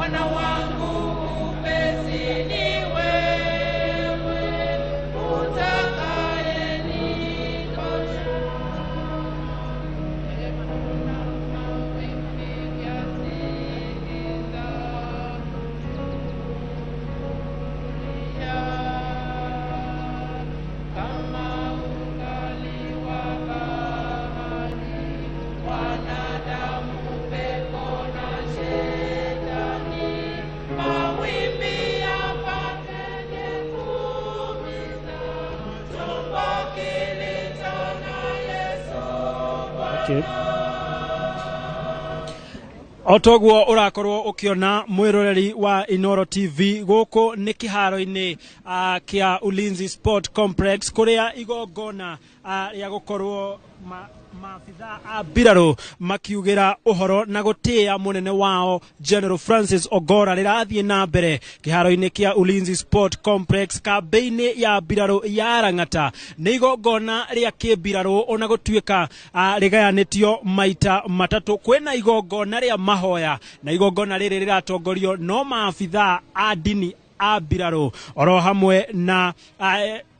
S21: Bwana wangu upesi ni wewe, utakayenitosha. Kama ukali wa bahari, wanadamu, pepo na shetani, mawimbi yapate kuumiza, chombo kilicho na Yesu Bwana.
S13: Otoguo urakorwo ukiona mwiroreri wa Inoro TV guku ni kiharo-ini kia Ulinzi Sport Complex kuria igongona ria gukorwo maabitha a mbirarũ makiugira uhoro na gutia munene wao General Francis Ogora rirathie na mbere kiharo-ini kia Ulinzi Sport Complex kambeini ya mbirarũ ya Rang'ata ni igongona ria kimbirarũ ona gutuika rigayanitio maita matatu. Kwina igongona ria mahoya na igongona riri riratongorio no maabitha a dini a mbirarũ oro hamwe na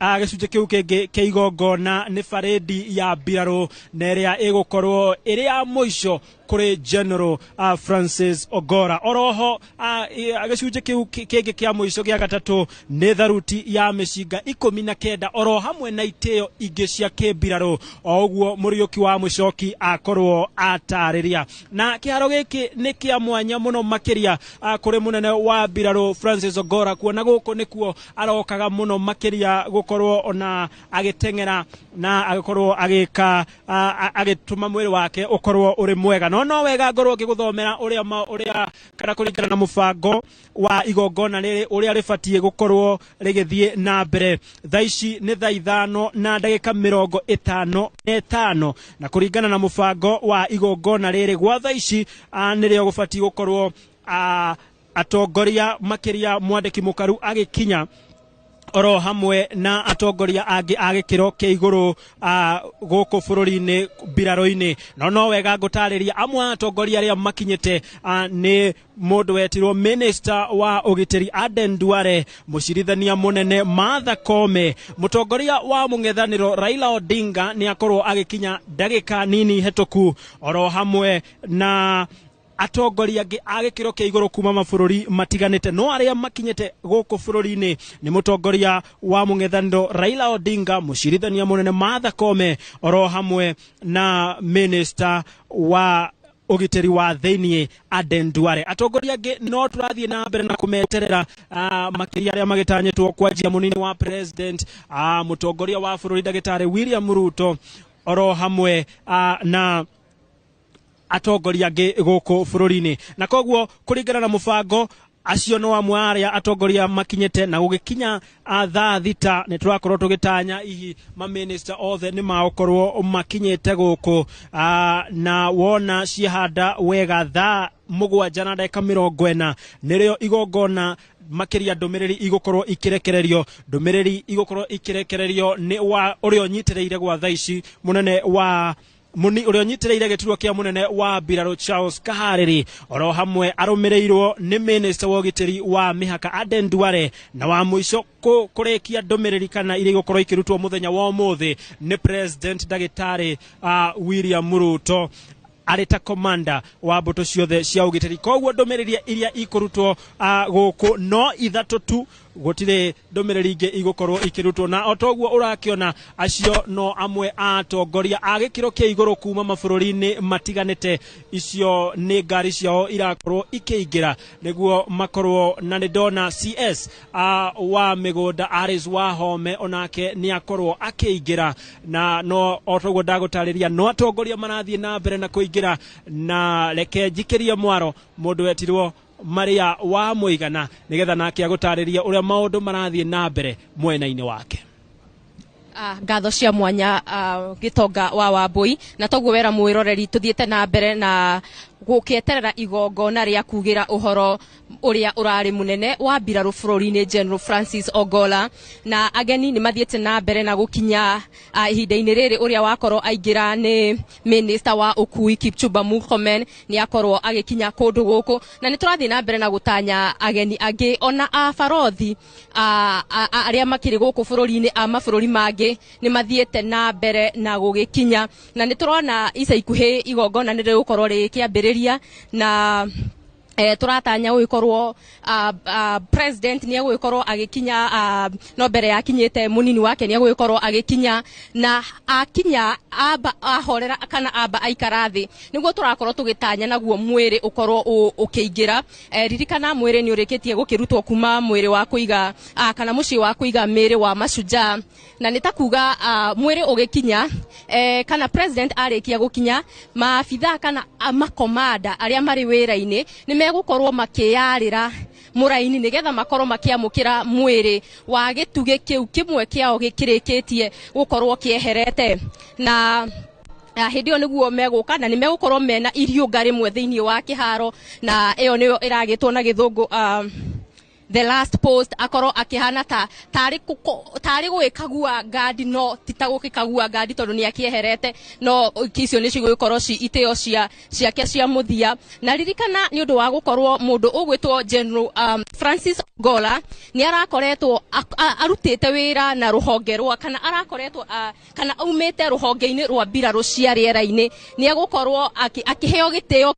S13: gicunjĩ kiu kingi kia igongona ni faredi ya mbirarũ na iria igukorwo iri ya muico kuri General Francis Ogora. Oroho gicunjĩ kiu kingi kia muico gia gatatu ni tharuti ya micinga 19 oro hamwe na iteo ingi cia kimbirarũ oguo muriuki wa mucoki akorwo atariria. Na kiharo giki ni kia mwanya muno makiria kuri munene wa mbirarũ Francis Ogora, kuona guku nikuo arokaga muno makiria gukorwo ona agitengera na agikorwo agika agituma mwiri wake ukorwo uri mwega. No wega ngorwo ngiguthomera uria kana kuringana na mubango wa igongona riri uria ribatie gukorwo rigithie na mbere. Thaici ni thaa 5 na ndagika 55 na kuringana na mubango wa igongona riri gwa thaici nirio gubatie gukorwo atongoria makiria mwandiki mukaru agikinya oro hamwe na atongoria angi agikiro kia iguru guku bururi-ini mbirarũ-ini. No wega ngutariria amwe atongoria aria makinyite ni mundu wetirwo Minister wa ugitiri Aden Duale, mucirithania munene Martha Koome, mutongoria wa mung'ethaniro Raila Odinga ni akorwo agikinya ndagika nini hetuku, oro hamwe na atongoria angi agikiro kia iguru kuma mabururi matiganite. No aria makinyite guku bururi-ini ni mutongoria wa mung'ethaniro Raila Odinga, mucirithania munene Martha Koome, oro hamwe na Minister wa ugitiri wa thiini Aden Duale. Atongoria angi no turathie na mbere na kumeterera makiria aria magitanyitwo kwanjia munini wa president mutongoria wa bururi Dagitari William Ruto, oro hamwe na atongoria angi guku bururi-ini. Na koguo kuringana na mubango acio no amwe aria atongoria makinyite na gugikinya thaa 6 ni turakorwo tugitanya ihi ma minister othe ni maokorwo makinyite guku na wona ciahanda wega thaa 7 na ndagika 40 nirio igongona makiria ndumiriri igukorwo ikirekererio. Ndumiriri igukorwo ikirekererio ni wa urio nyitireire gwa thaici munene wa urio nyitireire giturwo kia munene wa mbirarũ Charles Kahariri, oro hamwe arumireirwo ni Minister wa ugitiri wa mihaka Aden Duale, na wa muico kurikia ndumiriri kana iri gukorwo ikirutwo muthenya wa umuthi ni President Dagitari William Ruto arita commander wa mbuto ciothe cia ugitiri. Koguo ndumiriri iria ikurutwo guku no ithatu tu, gutire ndumiriri ingi igukorwo ikirutwo. Na otoguo urakiona acio no amwe atongoria agikiro kia iguru kuma mabururi-ini matiganite. Icio ni ngari ciao irakorwo ikiingira niguo makorwo na ndona CS wa migunda Aris Wahome onake ni akorwo akiingira. Na no otoguo ndagutariria no atongoria marathie na mbere na kuingira. Na reke njikirie mwaro mundu wetirwo Maria wa Muigana nigetha nake agutariria uria maundu marathie na mbere mwena-ini wake.
S14: Ngatho cia mwanya Gitonga wa Wambui, na toguo wera mwiroreri tuthiete na mbere na gukieterera igongona ria kugira uhoro uria urari munene wa mbirarũ bũrũri-inĩ General Francis Ogolla, na ageni ni mathiĩte na mbere na gukinya ihinda-inĩ rĩrĩ uria wakorwo aingira ni minister wa ukui Kipchumba Murkomen ni akorwo agikinya kundu guku, na ni turathii na mbere na gutanya ageni angi ona a barothi aria makiri guku bũrũri-inĩ a mabũrũri mangi ni mathiĩte na mbere na gugikinya, na ni turona ica ikuhi igongona ni rĩgũkorwo rĩkĩambĩrĩria, na turatanya guikorwo president ni aguikorwo agikinya no mbere yakinyite munini wake ni aguikorwo agikinya, na akinya aba ahorera kana aba aikarathi niguo turakorwo tugitanya naguo mwiri ukorwo ukiingira. Ririkana mwiri ni urikitie gukirutwo kuma mwiri wa kuiga kana muci wa kuiga miri wa mashujaa, na nitakuga mwiri ugikinya kana president arikia gukinya, maabitha kana makomanda aria mari wira-ini ni megukorwo makiyarira muraini nigetha makorwo makiamukira mwiri wa gituge kiu kimwe kiao gikirikitie gukorwo kieherete, na hindi yo niguo meguka na ni megukorwo mena iriunga rimwe thiini wa kiharo, na iyo niyo iragitwo na githungu the last post akorwo akihana tari gwikagua ngadi no titagukikagua ngadi tondu ni akieherete, no icio ni cigwikorwo ci iteo ciake cia muthia. Na ririkana ni undu wa gukorwo mundu ugwitwo General Francis Ogolla ni arakoretwo arutite wira na ruhonge rwa kana arakoretwo kana aumite ruhonge-ini rwa mbirarũ cia riera-ini, ni agukorwo akiheo giteo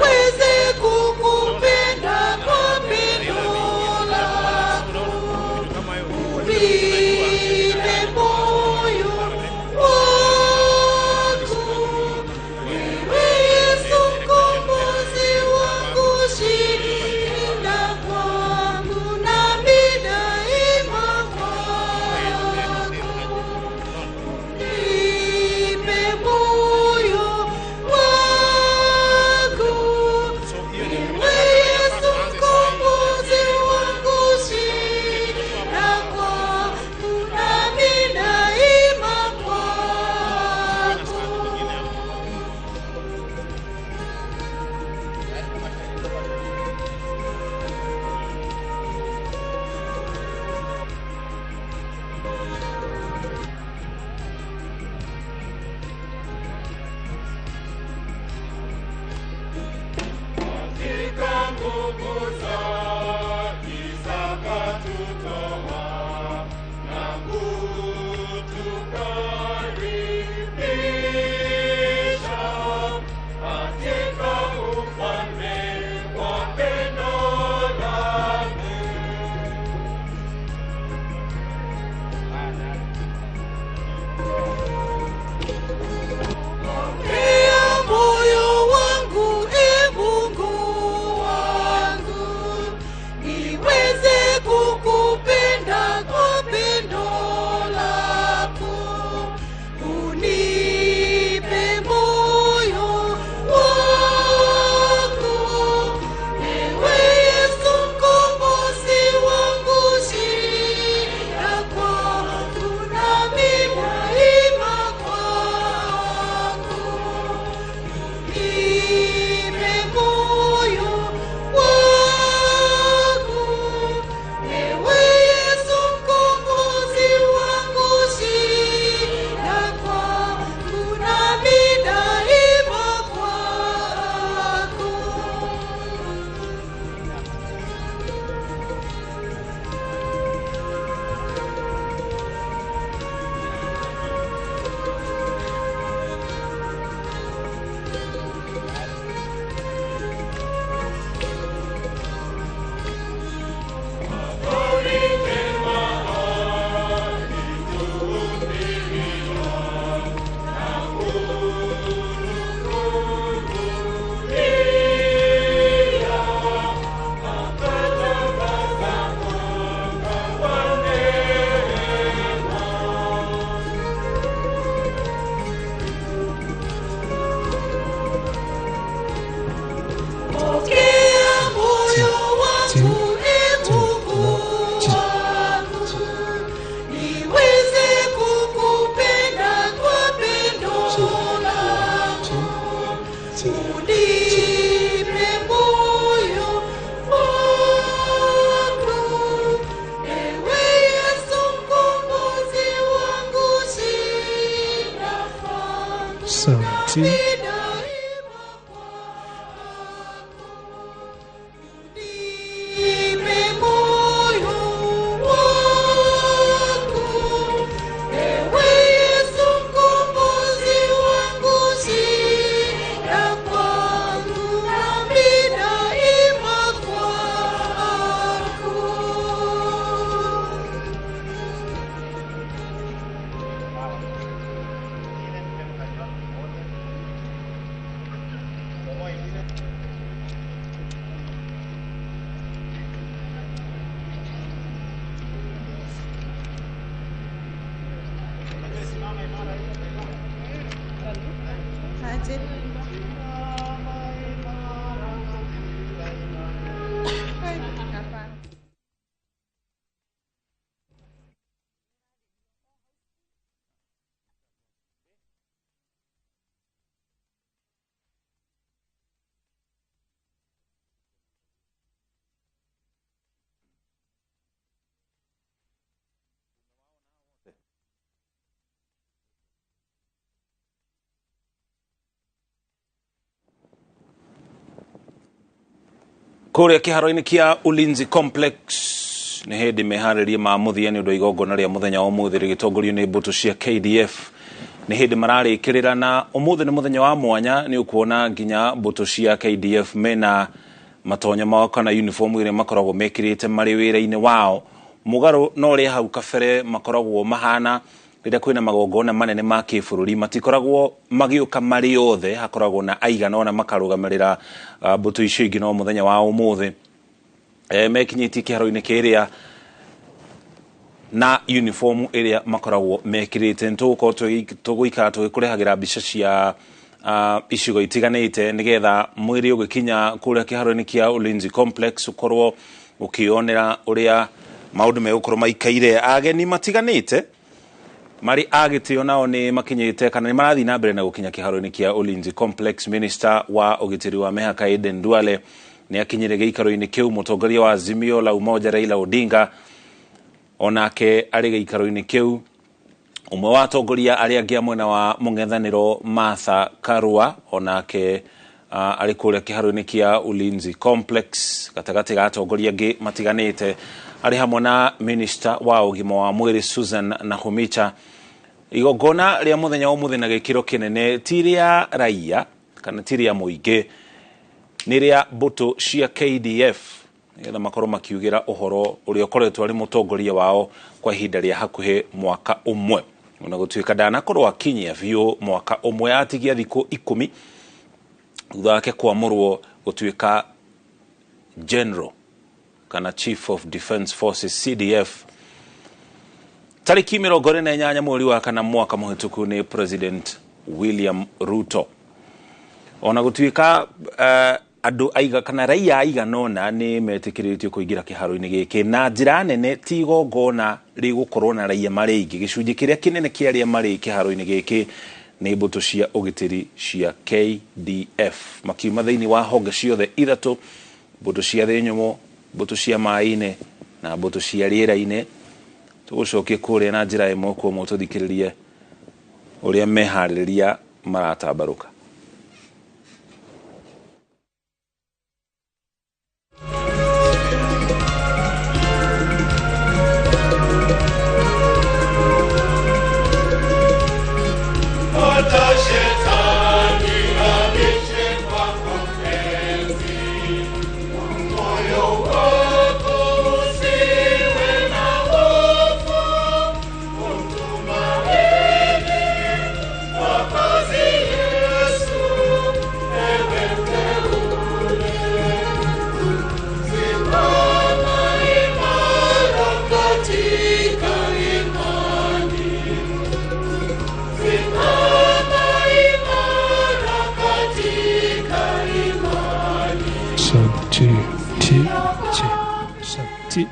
S21: Where's
S5: Sauti.
S2: Kuria kiharo-ini kia Ulinzi Complex ni hindi mehariria ma muthia ni undu igongona ria muthenya wa umuthi rigitongorio ni mbutu cia KDF ni hindi mararikirira na umuthi ni muthenya wa mwanya ni ukuona nginya mbutu cia KDF mena matonya mao kana uniform ire makoragwo mekirite mari wira-ini wao mugaru no ri hau kabere makoragwo mahana rĩrĩa kwĩna magongona manene ma kĩbũrũri matikoragwo magiũka marĩ othe hakoragwo na aigana ona makarũgamĩrĩra mbũtũ icio ingĩ no mũthenya wa ũmũthĩ mekinyĩtie kĩharo-inĩ kĩrĩa na uniform ĩrĩa makoragwo mekĩrĩte tũgũikara tũgĩkũrehagĩra mbica cia icigo itiganĩte nĩgetha mwĩrĩ ũgĩkinya kũrĩa kĩharo-inĩ kĩa Ulinzi Complex ũkorwo ũkĩonera ũrĩa maũndũ megũkorwo maikaire ageni matiganĩte mari agitio nao ni makinyite kana ni marathi na mbere na gukinya kiharo-ini kia Ulinzi Complex. Minister wa ugitiri wa mihaka Aden Duale ni akinyire giikaro-ini kiu mutongoria wa Azimio la Umoja Raila Odinga onake ari giikaro-ini kiu umwe wa atongoria ari angi mwena wa mung'ethaniro Martha Karua onake ari kuria kiharo-ini kia Ulinzi Complex gatagati ga atongoria angi matiganite ari hamwe na minister wa ugima wa mwiri Susan Nakhumicha. Igongona ria muthenya wa umuthi na gikiro kinene tiria raia kana tiria muingi ni ria mbutu cia KDF ngetha makorwo makiugira uhoro uria ukoretwo ari mutongoria wao kwa ihinda ria hakuhi mwaka umwe ona gutuika ndanakorwo akinyia biu mwaka umwe atigia thikũ 10 thutha wake kwamũrwo gutuika general kana Chief of Defence Forces CDF tariki 28 mweri wa kana mwaka muhituku ni President William Ruto. Ona gutuika andu aiga kana raia aiga nona ni metikiritie kuingira kiharo-ini giki na njira nene ti igongona rigukorwo na raia mari aingi gicunji kiria kinene kia ria mari kiharo-ini giki ni mbutu cia ugitiri cia KDF makiuma thiini wa honge ciothe ithatu mbutu cia thi nyumu mbutu cia mai-ini na mbutu cia riera-ini tugucokie kuria na njira imwe kwa mo tuthikiririe uria mehaririria maratambaruka.
S5: Sauti.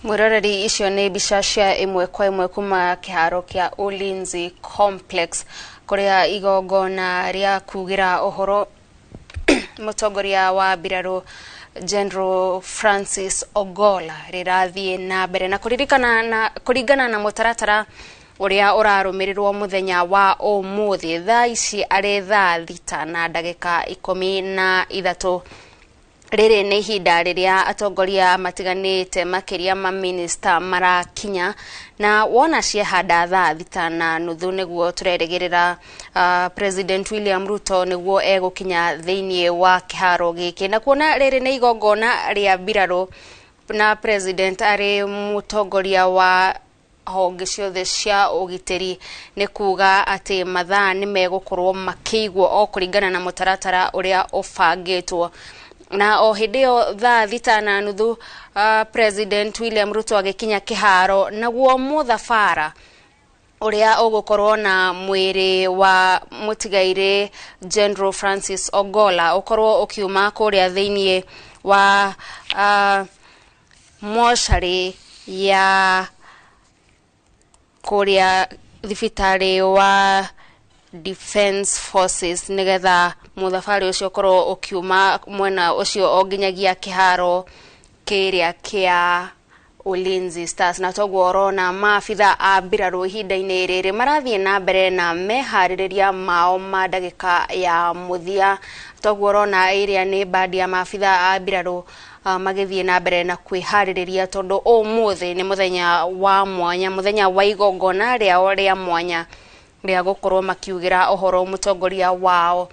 S1: Mwiroreri icio nĩ mbica cia ĩmwe kwa ĩmwe kuma kĩharo kĩa Ulinzi Complex kuria igongona rĩa kugira ũhoro mũtongoria wa mbirarũ General Francis Ogolla rĩrathiĩ na mbere na kũringana na mũtaratara uria ũrarũmĩrĩrwo mũthenya wa ũmũthĩ. Thaa ici arĩ thaa 6:13. Rĩrĩ nĩ ihinda rĩrĩa atongoria matiganĩte makĩria ma minister marakinya, na wona ciehanda thaa 5:30 nĩguo turerĩgĩrĩra President William Ruto nĩguo egũkinya thĩinĩ wa kĩharo gĩkĩ, na kuona rĩrĩ nĩ igongona rĩa mbirarũ na president arĩ mũtongoria wa honge ciothe cia ũgitĩri, nĩ kuga atĩ mathaa nĩ megũkorwo makĩigwo o kũringana na mũtaratara ũrĩa ũbangĩtwo. Na o hĩndĩ ĩyo thaa 5:30 President William Ruto agĩkinya kĩharo, naguo mũthabara uria ũgũkorwo na mwĩrĩ wa mũtigairĩ General Francis Ogolla ũkorwo ũkiuma kũrĩa thĩinĩ wa mocarĩ ya kũrĩa thibitarĩ wa Defense Forces, nigetha mũthabari ũcio ũkorwo ũkiuma mwena ũcio o nginyagia kĩharo kĩrĩa kĩa Ulinzi Stars. Na toguo ũrona maabitha a mbirarũ ihinda-inĩ rĩrĩ marathiĩ na mbere na meharĩrĩria mao ma ndagĩka ya mũthia. Toguo ũrona ĩrĩa nĩ bandi ya maabitha a mbirarũ magĩthiĩ na mbere na kwĩharĩrĩria, tondũ ũmũthĩ nĩ mũthenya wa mwanya, mũthenya wa igongona rĩao rĩa mwanya rĩa gũkorwo makiugĩra ũhoro mũtongoria wao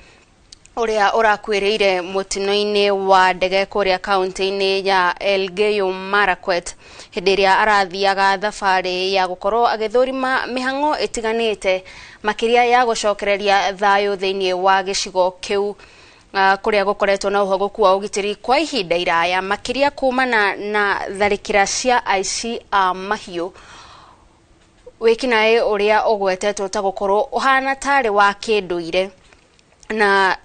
S1: uria ũrakuĩrĩire mũtino-inĩ wa ndege kũrĩa kaunti-inĩ ya Elgeyo Marakwet, hĩndĩ ĩrĩa arathiaga thabarĩ ya gũkorwo agĩthũrima mĩhang'o ĩtiganĩte makĩria ya gũcokereria thayũ thĩinĩ wa gĩcigo kĩu kũrĩa gũkoretwo na ũhagũku wa ũgitĩri kwa ihinda iraya, makĩria kumana na tharĩkĩra cia aici a mahiũ. Wĩkinaĩ ũrĩa ũgwetetwo ta gũkorwo ũhana tarĩ wa kĩndũire, na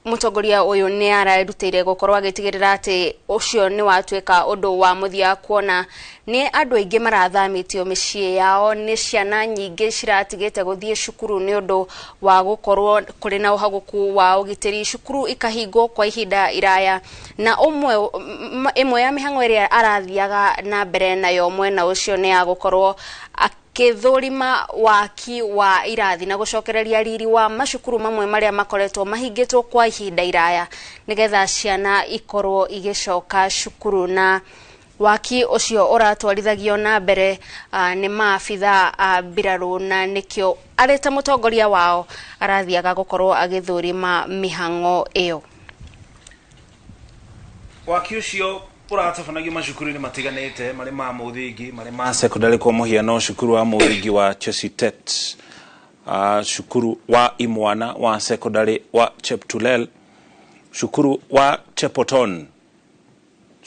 S1: mũtongoria ũyũ nĩ ararutĩire gũkorwo agĩtigĩrĩra atĩ ũcio nĩ watuĩka ũndũ wa mũthia, kuona nĩ andũ aingĩ marathamĩtio mĩciĩ yao, nĩ ciana nyingĩ ciratigĩte gũthiĩ cukuru nĩ ũndũ wa gũkorwo kũrĩ na ũhagũku wa ũgitĩri, cukuru ikahingwo kwa ihinda iraya, na ĩmwe ya mĩhang'o ĩrĩa arathiaga na mbere nayo mwena ũcio nĩ ya gũkorwo akĩthũrima waki wa irathi na gũcokereria riri wa macukuru mamwe marĩa makoretwo mahingĩtwo kwa ihinda iraya, nigetha ciana ikorwo igĩcoka cukuru. Na waki ũcio ũratwarithagio na mbere nĩ maabitha a mbirarũ, na nĩkĩo arĩ ta mũtongoria wao arathiaga gũkorwo agĩthũrima mĩhang'o ĩyo.
S2: Waki ũcio ũratabanagio macukuru-inĩ matiganĩte marĩ ma mũthingi, marĩ ma secondary, kwa mũhiano cukuru wa mũthingi wa Chesitet, cukuru wa Imwana wa secondary wa Cheptulel, cukuru wa Chepoton,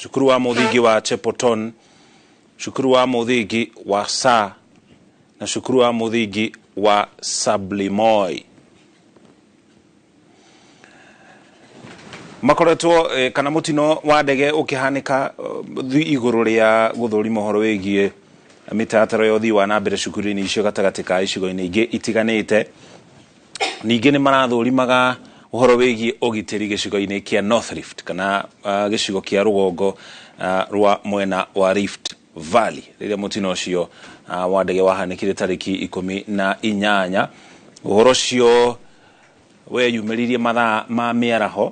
S2: cukuru wa mũthingi wa Chepoton, cukuru wa mũthingi wa Sa, na cukuru wa mũthingi wa Sablimoi. Makoretwo kana mutino wa ndege ukihanika iguru ria guthurima uhoro wigie mitataro ya uthii wa nambere cukuru-inĩ icio gatagati ka icigo-inĩ ingĩ itiganĩte. Ningĩ nĩ marathũrimaga uhoro wigie ũgitĩri gĩcigo-inĩ kĩa North Rift kana gĩcigo kĩa rũgongo rwa mwena wa Rift Valley, rĩrĩa mutino ũcio wa ndege wahanĩkire tarĩki 18. Uhoro ũcio weyumĩririe mathaa ma mĩaraho,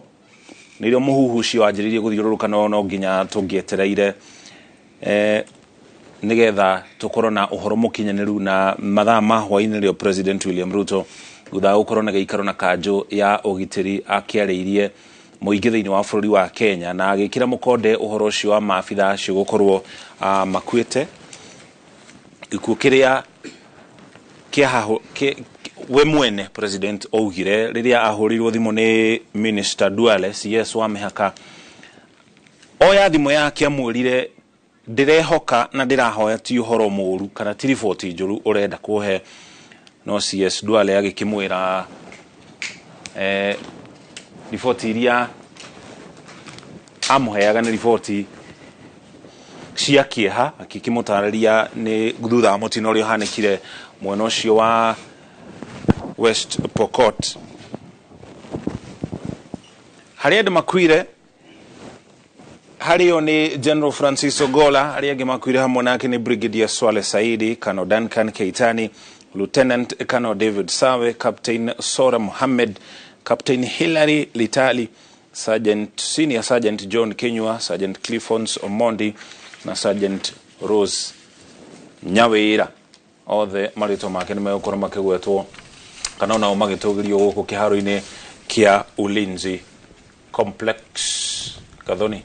S2: nĩrĩo mũhuhu ũcio wanjĩrĩirie gũthiũrũrũka, no nginya tũngĩetereire nigetha tukorwo na uhoro mũkinyanĩru na mathaa ma hwainĩ rĩo President William Ruto thutha wa gũkorwo na gĩikaro na kanjũ ya ũgitĩri akĩarĩirie mũingĩ thĩinĩ wa bũrũri wa Kenya, na agĩkĩra mũkonde uhoro ũcio wa maabitha acio gũkorwo makuĩte. Gĩkuũ kĩrĩa we mwene President ougire rĩrĩa ahũrirwo thimũ nĩ Minister Duale CS wa mĩhaka, oya thimũ yake amwĩrire ndirehoka na ndirahoya ti ũhoro mũru kana ti riboti njũru ũrenda kuhe, no CS Duale agĩkĩmwĩra riboti iria amũheaga nĩ riboti cia kieha akikimutararia ni thutha wa mutino uria uhanikire mwena ucio wa West Pokot haria andu makuire hario ni General Francis Ogola haria angi makuire hamwe nake ni Brigadier Swale Saidi, Colonel Duncan Keitani, Lieutenant Colonel David Sawe, Captain Sora Mohammed, Captain Hilary Litali, Senior Sergeant John Kenywa, Sergeant Cliffons Omondi na Sergeant Rose Nyawira. Othe marito make ni megukora makigwetwo kana nao magitugirio guku kiharo-ini kia Ulinzi Complex. Gathoni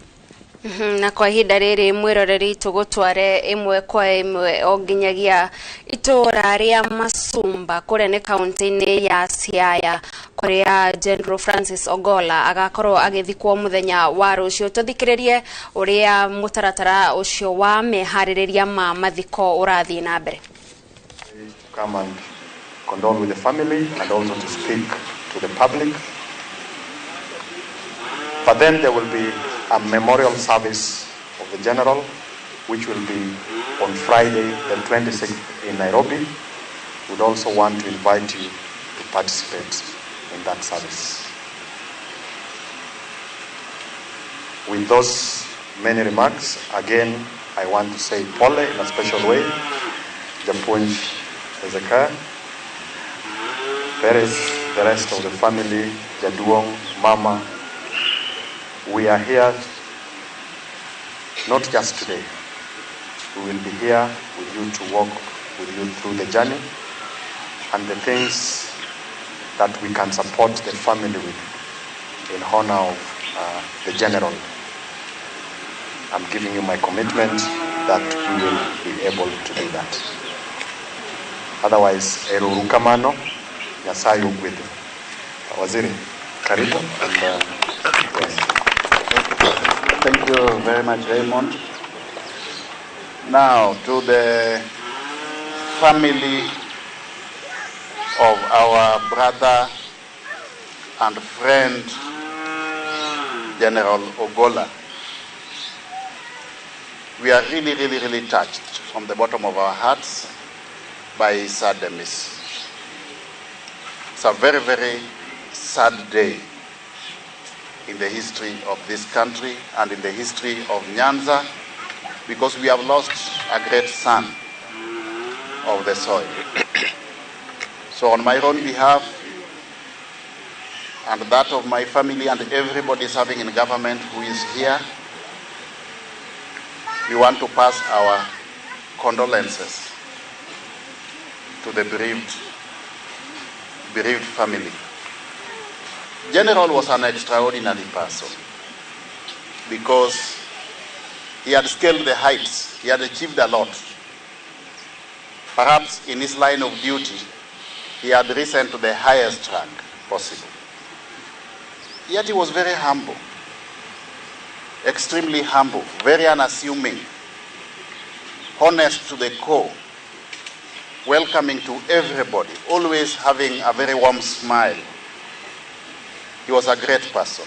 S1: na kwa ihinda riri mwiroreri tugutware imwe kwa imwe onginyagia itura ria Masumba kuria ni kaunti-ini ya Siaya kuria General Francis Ogola agakorwo agithikwo muthenya wa rucio. Tuthikiririe uria mutaratara ucio wa mehaririria ma mathiko urathii na mbere.
S6: Come and condole with the family and also to speak to the public. But then there will be a memorial service of the general, which will be on Friday, the 26th in Nairobi. We'd also want to invite you to participate in that service. With those many remarks, again, I want to say Pole in a special way, Japunj Ezekiel, Perez, the rest of the family, Jaduong, Mama. We are here not just today. We will be here with you to walk with you through the journey and the things that we can support the family with in honor of the general. I'm giving you my commitment that we will be able to do that. Otherwise, Eru Rukamano, Nyasaye ugwithu. Waziri, karibu. And, yes.
S22: Thank you very much, Raymond. Now, to the family of our brother and friend, General Ogola, we are really touched from the bottom of our hearts by his sad demise. It's a very sad day in the history of this country and in the history of Nyanza, because we have lost a great son of the soil. So on my own behalf and that of my family and everybody serving in government who is here, we want to pass our condolences to the bereaved family. General was an extraordinary person because he had scaled the heights, he had achieved a lot. Perhaps in his line of duty, he had risen to the highest rank possible. Yet he was very humble, extremely humble, very unassuming, honest to the core, welcoming to everybody, always having a very warm smile. He was a great person,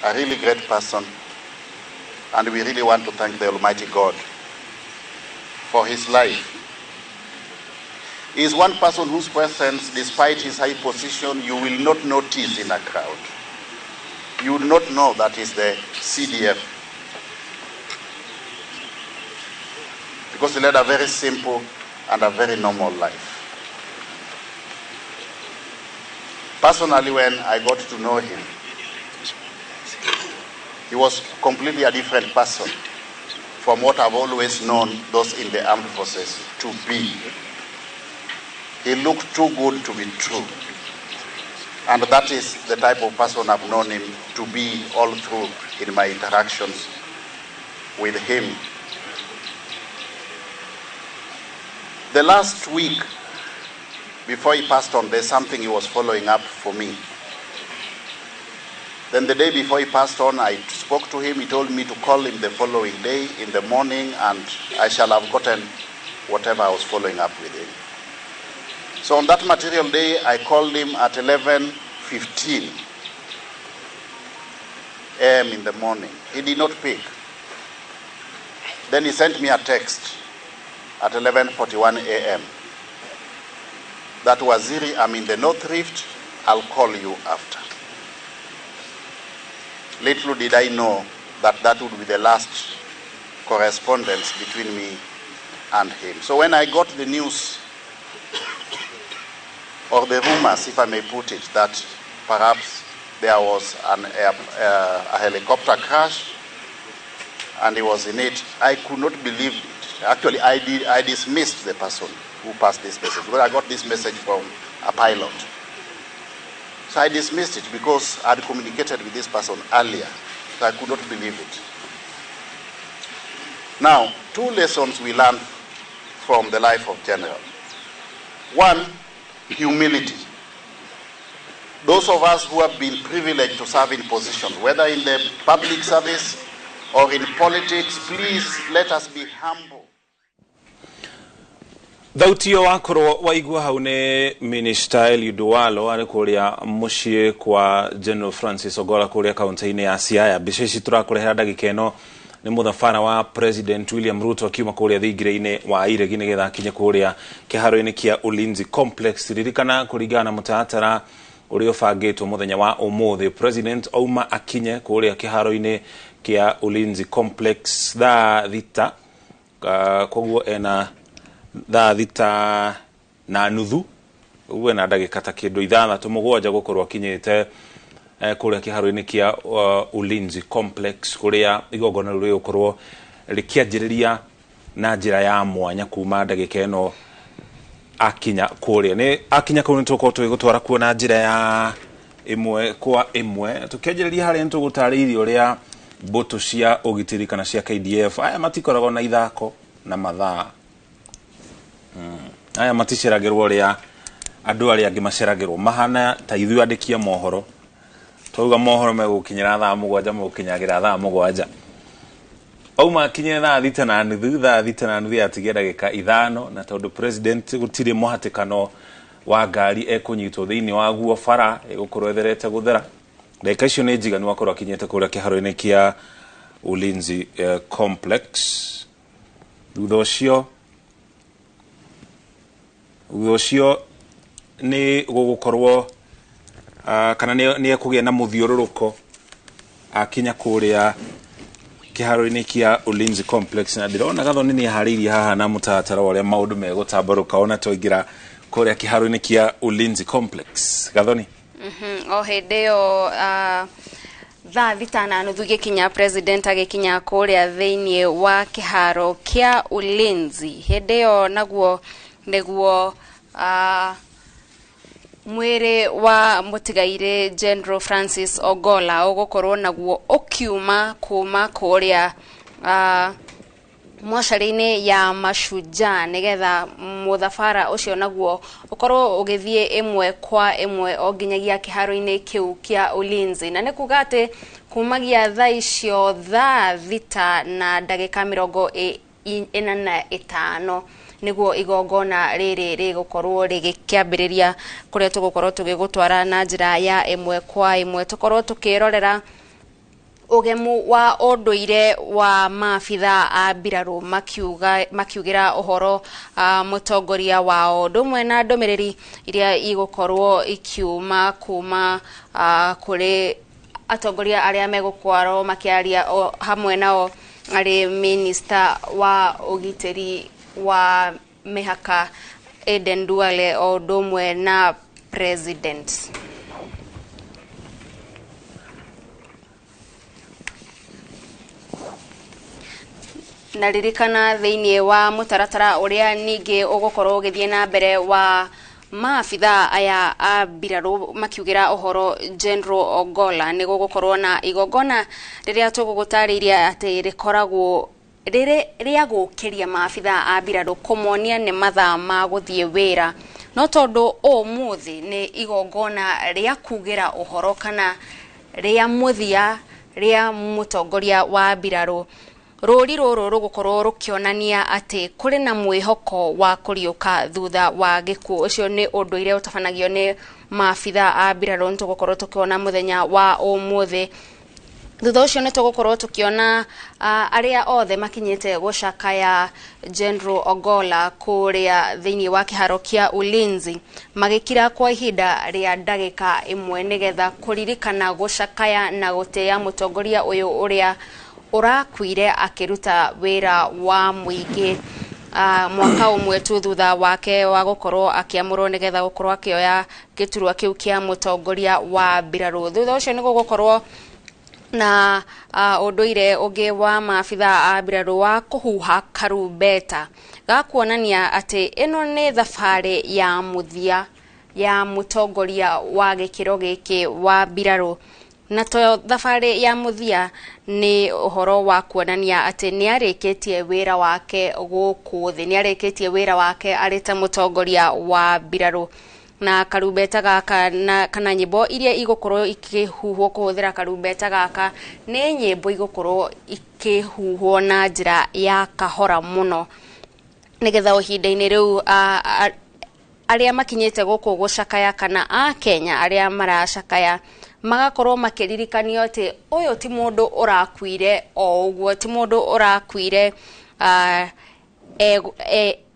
S22: a really great person, and we really want to thank the Almighty God for his life. He is one person whose presence, despite his high position, you will not notice in a crowd. You will not know that he's the CDF, because he led a very simple and a very normal life. Personally, when I got to know him, he was completely a different person from what I've always known those in the armed forces to be. He looked too good to be true. And that is the type of person I've known him to be all through in my interactions with him. The last week, before he passed on, there's something he was following up for me. Then the day before he passed on, I spoke to him. He told me to call him the following day in the morning, and I shall have gotten whatever I was following up with him. So on that material day, I called him at 11:15 a.m. in the morning. He did not pick. Then he sent me a text at 11:41 a.m. That Waziri, I'm in the North Rift, I'll call you after. Little did I know that that would be the last correspondence between me and him. So when I got the news, or the rumors, if I may put it, that perhaps there was a helicopter crash and he was in it, I could not believe it. Actually, I dismissed the person who passed this message, because I got this message from a pilot. So I dismissed it because I had communicated with this person earlier, so I could not believe it. Now, 2 lessons we learned from the life of General. One, humility. Those of us who have been privileged to serve in positions, whether in the public service or in politics, please let us be humble.
S2: Thauti wakorwo waigua hau ni Minister Eliud Walo ari kuria mucie kwa General Francis Ogolla kuria kaunti-ini ya Siaya. Bica ici turakurehera ndagika ino ni muthafara wa President William Ruto akiuma kuria thingire-ini wa Iregi nigetha akinye kuria kiharo-ini kia Ulinzi Complex. Ririkana kuringana na mutatara uria ubangitwo muthenya wa umuthi, President auma akinye kuria kiharo-ini kia Ulinzi Complex thaa thita, koguo ena thaa thita na nuthu, uwe na ndagika ta kindu 6-7 gukorwo akinyite kuria kiharo-ini kia Ulinzi Complex kuria igongona ruri gukorwo rikianjiriria na njira ya mwanya kuma ndagika ino akinya kuria. Ni akinya kuu nituko twigutwara kuona njira ya imwe kwa imwe, tukianjiriria hari ntugutariirie uria mbutu cia ugitiri kana cia KDF aya matikoragwo na ithako na mathaa. Aya maticeragirwo ria andu aria angi maceragirwo mahana ta ithu andikia mohoro. Twauga mohoro megukinyira thaa 7 mukinyagira thaa 7. Auma akinye thaa 6:30, thaa 6:30 yatigia ndagika 5, na tondu President gutire muhatikano wa ngari ekunyitwo thiini wa guo bara igukorwo etherete guthera. Ndagika icio ni njiganu akorwo akinyete kuria kiharo-ini kia Ulinzi Complex. Thutha ucio ni gugukorwo kana ni ekugia na muthiururuko akinya kuria kiharo-ini kia Ulinzi Complex, na ndirona Gathoni ni ahariirie haha na mutatara uria maundu megutambaruka ona toigira kuria kiharo-ini kia Ulinzi Complex. Gathoni
S1: o hindeo thaa 5:30 gikinya President agikinya kuria thiini wa kiharo kia Ulinzi. Hindeo naguo neguo mwere wa mutigaire General Francis Ogolla ugukorwo naguo ukiuma kuma kuria mwacari-ini ya Mashujaa nigetha muthafara ucio naguo ukorwo ugithie imwe kwa imwe o nginyagia kiharo-ini kiu kia Ulinzi. Na nikuga ati kumagia thaa icio thaa 6:45 niguo igongona riri rigukorwo rigikiambiriria kuria tugukorwo tugigutwara na njira ya imwe kwa imwe. Tukorwo tukirorera ugemu wa unduire wa maabitha a mbiraru makiugira uhoro mutongoria wao ndumwe na ndumiriri iria igukorwo ikiuma kuma kuri atongoria aria megukwaro makiaria hamwe nao ari Minister wa ugitiri wa mihaka Aden Duale o ndumwe na President. Naririkana thiini wa mutaratara uria ningi ugukorwo ugithie na mbere wa maabitha aya a mbiraru makiugira uhoro General Ogolla ni gugukorwo na igongona riria tugugutariria ati rikoragwo ria gukiria maabitha a mbiraru kumonia ni mathaa ma guthie wira, no tondu umuthi ni igongona ria kugira uhoro kana ria muthia ria mutongoria wa mbiraru. Ruri ruru rugukorwo rukionania ati kuri na mwihoko wa kuriuka thutha wa gikuo. Ucio ni unduire utabanagio ni maabitha a mbiraru tugukorwo tukiona muthenya wa umuthi. thutha ucio nitugukorwo tukiona aria othe makinyite gucakaya General Ogolla kuria thiini wa kiharo kia Ulinzi magikira kwa ihinda ria ndagika imwe nigetha kuririkana gucakaya na guteya mutongoria uyu uria urakuire akiruta wira wa muingi mwaka umwe tu thutha wake wa gukorwo akiamurwo nigetha gukorwo akioya giturwa kiu kia mutongoria wa mbiraru. Thutha ucio nigugukorwo na unduire ungi wa maabitha a mbiraru wa kuhuha karumbeta gakuonania ati ino ni thabari ya muthia ya mutongoria wa gikiro giki wa mbiraru, na to thabari ya muthia ni uhoro wa kuonania ati ni arikitie wira wake guku thi, ni arikitie wira wake arita mutongoria wa mbiraru. Na karumbeta gaka kana nyimbo iria igukorwo ikihuhwo kuhuthira karumbeta gaka ni nyimbo igukorwo ikihuhwo na njira ya kahora muno nigetha uhinda-ini riu aria makinyite guku gucakaya kana a Kenya aria maracakaya magakorwo makiririkanio ati uyu ti mundu urakuire o uguo, ti mundu urakuire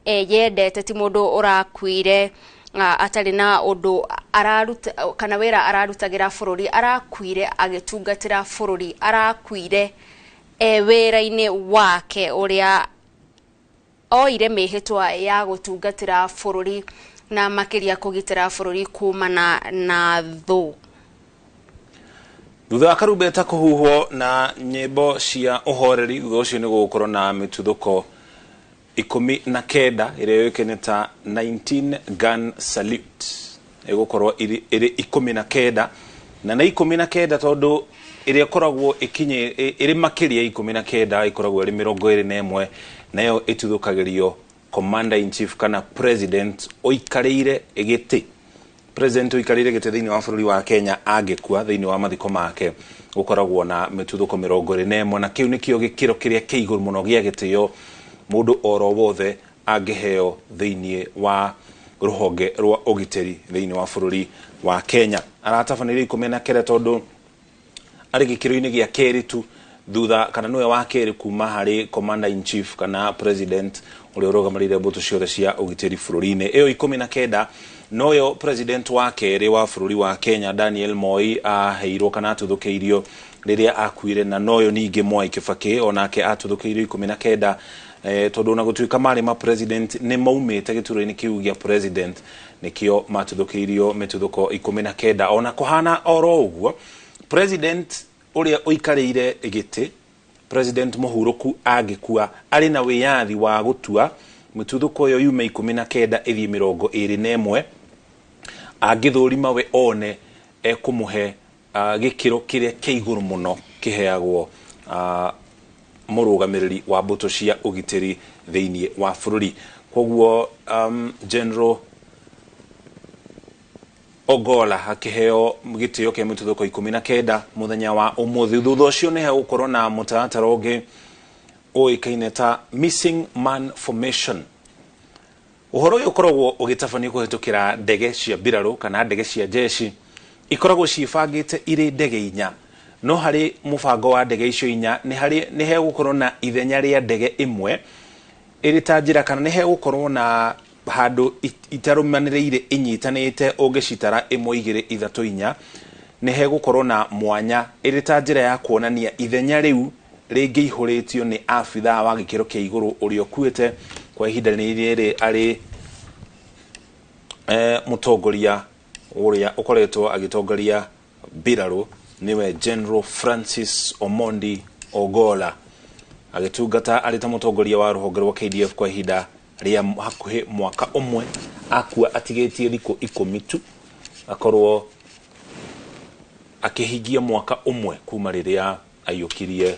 S1: yendete, ti mundu urakuire atari na undu araruta kana wira ararutagira bururi, arakuire agitungatira bururi, arakuire wira-ini wake uria oire mihitwa ya gutungatira bururi na makiria kugitira bururi kumana na thu.
S2: Thutha wa karumbeta kuhuhwo na nyimbo cia uhoreri, thutha ucio ni gukorwo na mituthuko 19 iria yoikeneta 19 gun salute igukorwo iri 19 na 19 tondu iria koragwo ikinye iri makiria 19 ikoragwo iri 21 nayo ituthukagirio commander in chief kana president oikarire igiti. President oikarire igiti thiini wa bururi wa Kenya agikua thiini wa mathiko make gukoragwo na mituthuko 21 na kiu nikio gikiro kiria kiiguru muno gia gitio mundu oro wothe angiheo thiini wa ruhonge rwa ugiteri thiini wa bururi wa Kenya. Aratafanire 19 tondu ari gikiro-ini gia keri tu thutha kana noe wa keri kuma hari commander in chief kana president uria urugamarire mbutu ciothe cia ugiteri bururi-ini. Iyo 19 noyo president wa keri wa bururi wa Kenya Daniel Moi aheirwo kana atuthukeirio riria akuire, na noyo ningi Mwai Kibaki onake atuthukeirio 19 tondu na gutuika mari ma president ni maumite gituro-ini kiu gia president nikio matuthukeirio mituthuko 19 ona kuhana oro uguo. President uria oikarire igiti, president muhuruku agikua ari na wiyathi wa gutua mituthuko yo yume 19 ithi 21 agithurima we one ekumuhe gikiro kiria kiiguru muno kiheagwo murugamiriri wa mbuto cia ugiteri thiini wa bururi. Koguo General Ogolla akiheo gitio kia mituthuko 19 muthenya wa umuthi. Thutha ucio ni hegukorwo na mutaratara ungi oikaine ta missing man formation. Uhoro uyu ukoragwo ugitabanio kuhitukira ndege cia mbiraru kana ndege cia jeshi ikoragwo cibangite iri ndege 4 no hari mubango wa ndege icio 4 ni hegukorwo na ithenya ria ndege imwe iri ta njira kana ni hegukorwo na handu itarumaniriire inyitanite ungicitara 1 2 3 4 ni hegukorwo na mwanya iri ta njira ya kuonania ithenya riu ringi ihuritio ni afitha wa gikiro kia iguru urio kuite kwa ihinda riri ari mutongoria uria ukoretwo agitongoria mbiraru niwe General Francis Omondi Ogolla agitungata ari ta mutongoria wa ruhonge rwa KDF kwa ihinda ria hakuhi mwaka umwe akua atigetie thiko 10 tu akorwo akihigia mwaka umwe kuma riria ayukirie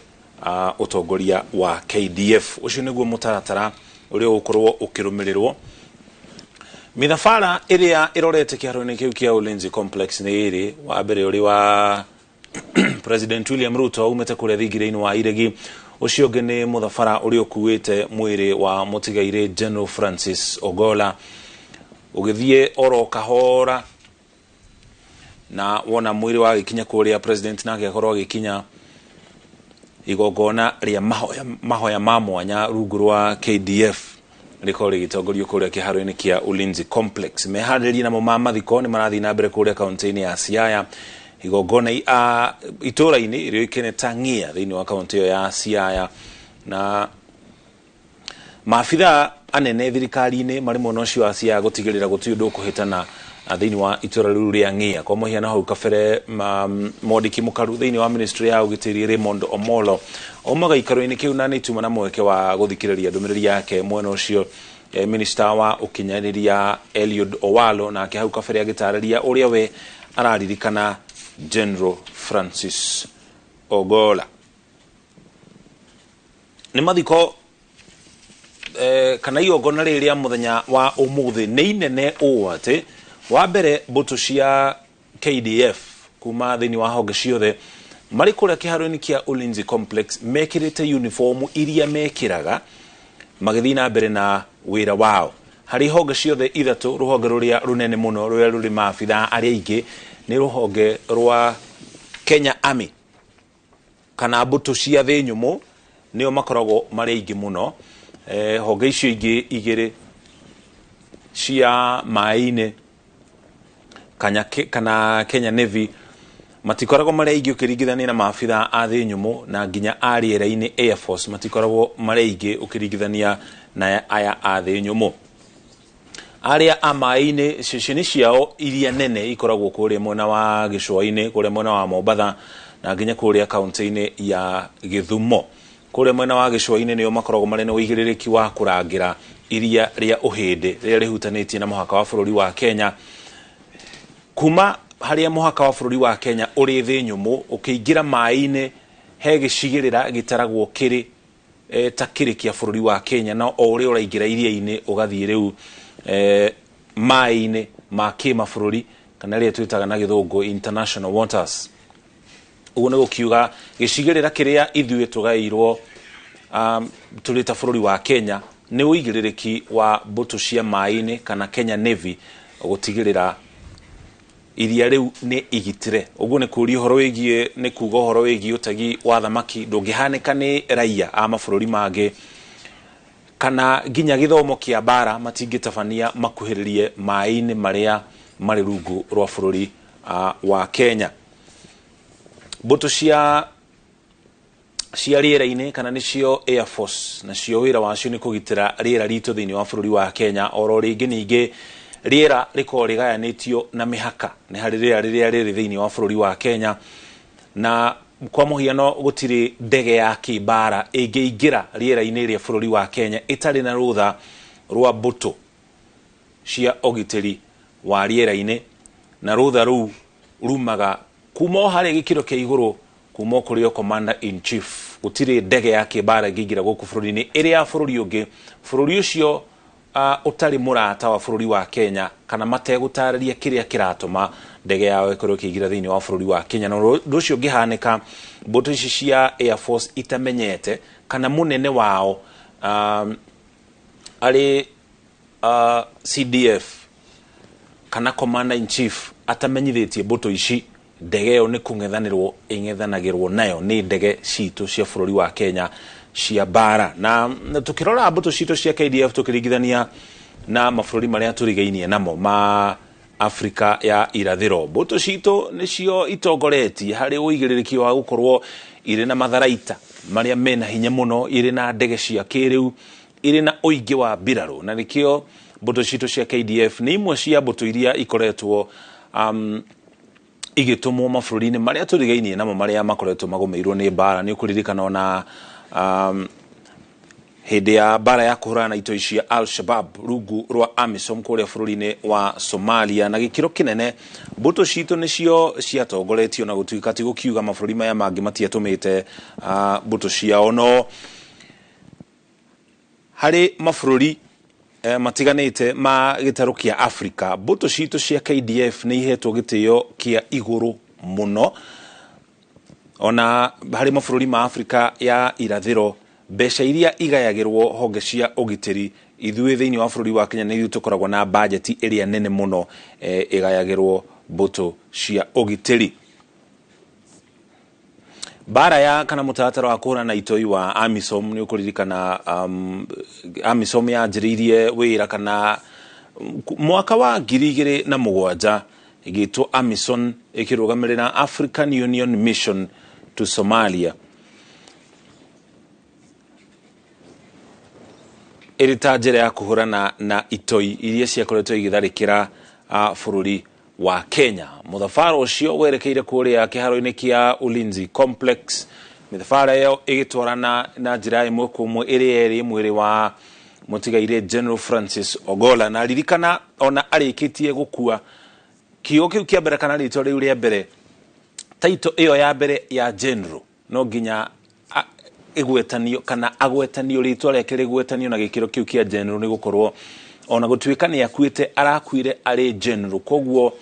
S2: utongoria wa KDF. Ucio niguo mutaratara uria ukorwo ukirumirirwo. Mithafara iria irorete kiharo-ini kiu kia Ulinzi complex ni iri wa mbere uri wa President William Ruto umete kuria thingire-ini wa Iregi. Ucio ungi ni muthafara uria ukuite mwiri wa mutigaire General Francis Ogolla ugithie oro kahora na wona mwiri wa gikinya kuria president nake akorwo gikinya igogona ria mahoya ma mwanya rungu rwa KDF riko rigitongorio kuria kiharo-ini kia Ulinzi Complex. Meharĩrĩria namo ma mathiko ni marathi na mbere kuria kaunti-ini ya Siaya. Igogona itũra-ini irioikene ta Ng'ia thiini wa kaunti iyo ya Siaya, na maabitha anene thirikari-ini mari mwena ucio wa Siaya gutigirira gutiri undu ukuhitana thiini wa itũra riu ria Ng'ia. Kwa muhiano hau kabere mwandiki mukaru thiini wa ministry ya ugitiri Raymond Omolo omaga ikaro-ini kiu na nituma na mweke wa guthikiriria ndumiriri yake mwena ucio minister wa ukinyaniria Eliud Owalo, na hau kabere agitariria uria we araririkana General Francis Ogola. Ni mathiko kana igogona riria muthenya wa umuthi ni inene uu ati wa mbere mbutu cia KDF kuma thiini wa honge ciothe mari kuria kiharo-ini kia Ulinzi Complex mekirite uniform iria mekiraga magithii na mbere na wira wao. Hari honge ciothe ithatu, ruhonge ruria runene muno ruria ruri maabitha aria ingi ni ruhonge rwa Kenya Army kana mbutu cia thi nyumu nio makoragwo mari ingi muno. Honge icio ingi igiri cia maine kana Kenya Navy matikoragwo mari ingi ukiringithania na maabitha a thi nyumu, na nginya a riera-ini Air Force matikoragwo mari ingi ukiringithania na aya a thi nyumu. Aria amaine ceceni ciao iria nene ikoragwo kuria mwena wa Gicua-ini, kuria mwena wa Mombatha, na nginya kuria kaunti-ini ya Githumo. Kuria mwena wa Gicua-ini nio makoragwo mari na uigiririki wa kurangira iria ria uhindi riria rihutanitie na muhaka wa bururi wa Kenya. Kuma haria muhaka wa bururi wa Kenya uri thi nyumu ukiingira mai-ini he gicigirira gitaragwo kiri ta kiri kia bururi wa Kenya, no o uri uraingira iria-ini ugathii riu mai-ini ma kimabũrũri kana ria twitaga na githungu international waters. Uguo ni gukiuga gicigirira kiria ithuĩ tugairwo turita bururi wa Kenya ni uigiririki wa mbutu cia mai-ini kana Kenya Navy gutigirira iria riu ni igitire. Uguo ni kuria horo wigie ni kuga horo wigie utagi wa thamaki ndungihanika ni raia a mabũrũri mangi kana nginya githomo kia bara matingitafania makuhiririe mai-ini maria mari rungu rwa bururi wa Kenya. Mbutu cia riera-ini kana nicio Air Force na cio wira wacio ni kugitira riera ritu thiini wa bururi wa Kenya. Oro ringi ningi riera riko rigayanitio na mihaka, ni hari riera riria riri thiini wa bururi wa Kenya, na kwa muhiano gutiri ndege ya kibara ingiingira riera-ini ria bururi wa Kenya itari na rutha rwa mbutu cia ogitiri wa riera-ini, na rutha ruu rumaga kuma hari gikiro kia iguru kuma kuri commander in chief. Gutiri ndege ya kibara ingiingira guku bururi-ini iri ya bururi ungi, bururi ucio utari murata wa bururi wa Kenya kana mategutariria kiria kiratuma ndege yao ikorwo kiingira thiini wa bururi wa Kenya. No nducio ngihanika mbutu ici cia Air Force itamenyete kana munene wao ari CDF kana commander in chief atamenyithitie mbutu ici ndege yo ni kung'ethanirwo ing'ethanagirwo nayo ni ndege citu cia bururi wa Kenya cia bara. Na tukirora mbutu citu cia KDF tukiringithania na mabũrũri maria turigainie namo ma Afrika ya irathiro, mbutu citu nicio itongoretie hari uigiririki wa gukorwo iri na matharaita maria mena hinya muno, iri na ndege cia kiriu, iri na uingi wa mbiraru, na nikio mbutu citu cia KDF ni imwe cia mbutu iria ikoretwo igitumwo mabũrũri-ini maria turigainie namo maria makoretwo magomeirwo ni bara. Ni ukuririkana ona hindi ya bara ya kuhurana ito cia Al-Shabaab rungu rwa AMISOM kuria bururi-ini wa Somalia, na gikiro kinene mbutu citu nicio ciatongoretio na gutuika ti gukiuga mabũrũri maya mangi matiatumite mbutu ciao. No hari mabũrũri matiganite ma gitaru kia Afrika, mbutu citu cia KDF ni ihetwo gitio kia iguru muno. Ona hari mabũrũri ma Afrika ya irathiro mbeca iria igayagirwo honge cia ugitiri ithuĩ thiini wa bururi wa Kenya ni tukoragwo na budget iria nene muno igayagirwo mbutu cia ugitiri. bara ya kana mutatara wa kuhura na itoi wa AMISOM ni ukuririkana AMISOM ya njiririe wira kana mwaka wa 2007 igitwo AMISOM ikirugamirira African Union Mission to Somalia. Iritajere ya kuhurana na itoi iria ciakoretwo igitharikira bururi wa Kenya. Muthafara ucio werekeire kuria kiharo-ini kia Ulinzi Complex. Mithafara yo igitwarana na njira imwe kumwe iri mwiri wa mutigaire General Francis Ogola, na ririkana ona arikitie gukua kiyo kiu kia mbere kana rito riu ria mbere taito iyo ya mbere ya General no nginya igwetanio kana agwetanio rito ria kiri gwetanio na gikiro kiu kia General ni gukorwo ona gutuika ni akuite arakuire ari General, koguo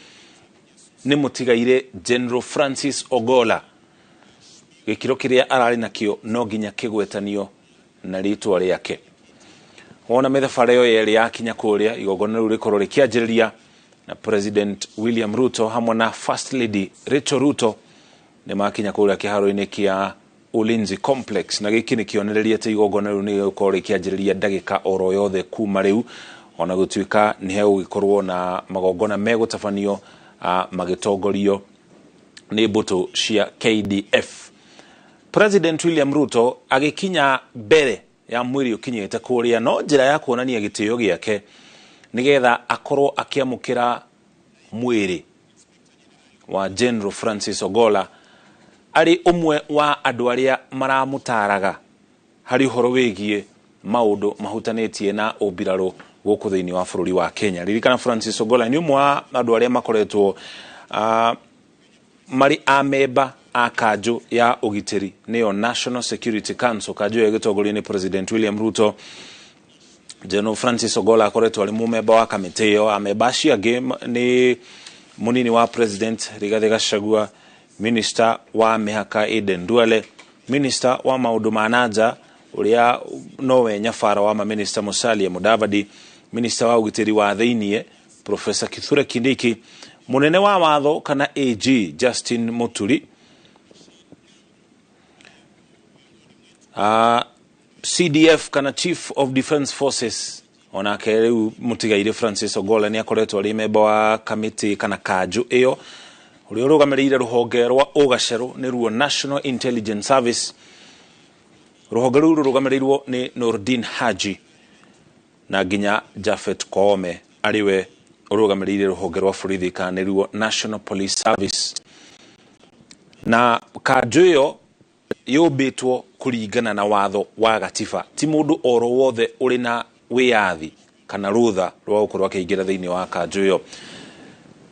S2: ni mutigaire General Francis Ogola gikiro kiria arari nakio no nginya kigwetanio na rito riake. Ona mithafara yo yeri yakinya kuria igogona riu rikorwo rikianjiriria na President William Ruto hamwe na First Lady Rachel Ruto ni makinya kuria kiharo-ini kia Ulinzi Complex, na giki ni kionereria te igogona riu ni gukorwo rikianjiriria ndagika oro yothe kuma riu, ona gutuika ni he gugikorwo na magogona megutafanio magitongorio ni mbuto cia KDF. President William Ruto agikinya mbere ya mwiri ukinyete kuria no njira ya kuonania gitio giake nigetha akorwo akiamukira mwiri wa General Francis Ogola ari umwe wa andu aria maramutaraga hari horo wigie maundu mahutanetie na ubiraro guku thiini wa bururi wa Kenya. Ririkana Francis Ogola ni umwe wa andu aria makoretwo mari ameba akajo ya ugiteri niyo National Security Council, kajo ya gitogori ni President William Ruto. General Francis Ogola akoretwo ari mumeba wa kamite yo amebashia game ni munini wa President Rigathi Gachagua, Minister wa mihaka Eden Duale, Minister wa maudu manaja uria nowe nyafara wa Minister Musalia Mudavadi, Minister wa ugiteri wa thinie Professor Kithure Kindiki, munene wa watho kana AG Justin Muturi, CDF kana Chief of Defence Forces ona keriu mutigaire Francis Ogola ni akoretwo ari member wa committee kana kaju iyo uri urugamirire ruhonge rwa ugacero ni ruo National Intelligence Service. Ruhonge ruru rugamirirwo ni Nordin Haji na ginya Jafet Koome ariwe urugamirire ruhonge rwa borithi kana ruo National Police Service. Na kaju iyo yobetwo kuringana na watho wa gatiba, ti mundu oro wothe uri na wiathi kana rutha rwa gukorwo akiingira thiini wa kanju iyo.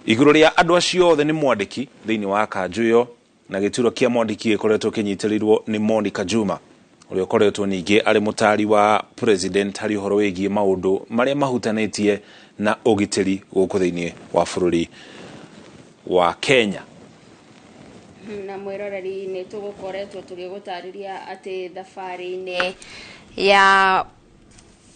S2: Iguru ria andu acio othe ni mwandiki thiini wa kanju iyo, na gituro kia mwandiki ikoretwo kinyitirirwo ni Monica Juma uria ukoretwo ningi ari mutari wa President hari horo wigie maundu maria mahutanetie na ugiteri guku thiini wa bururi wa Kenya.
S1: Na mwiroreri ni tugukoretwo tugigutariria ati thafari-ini ya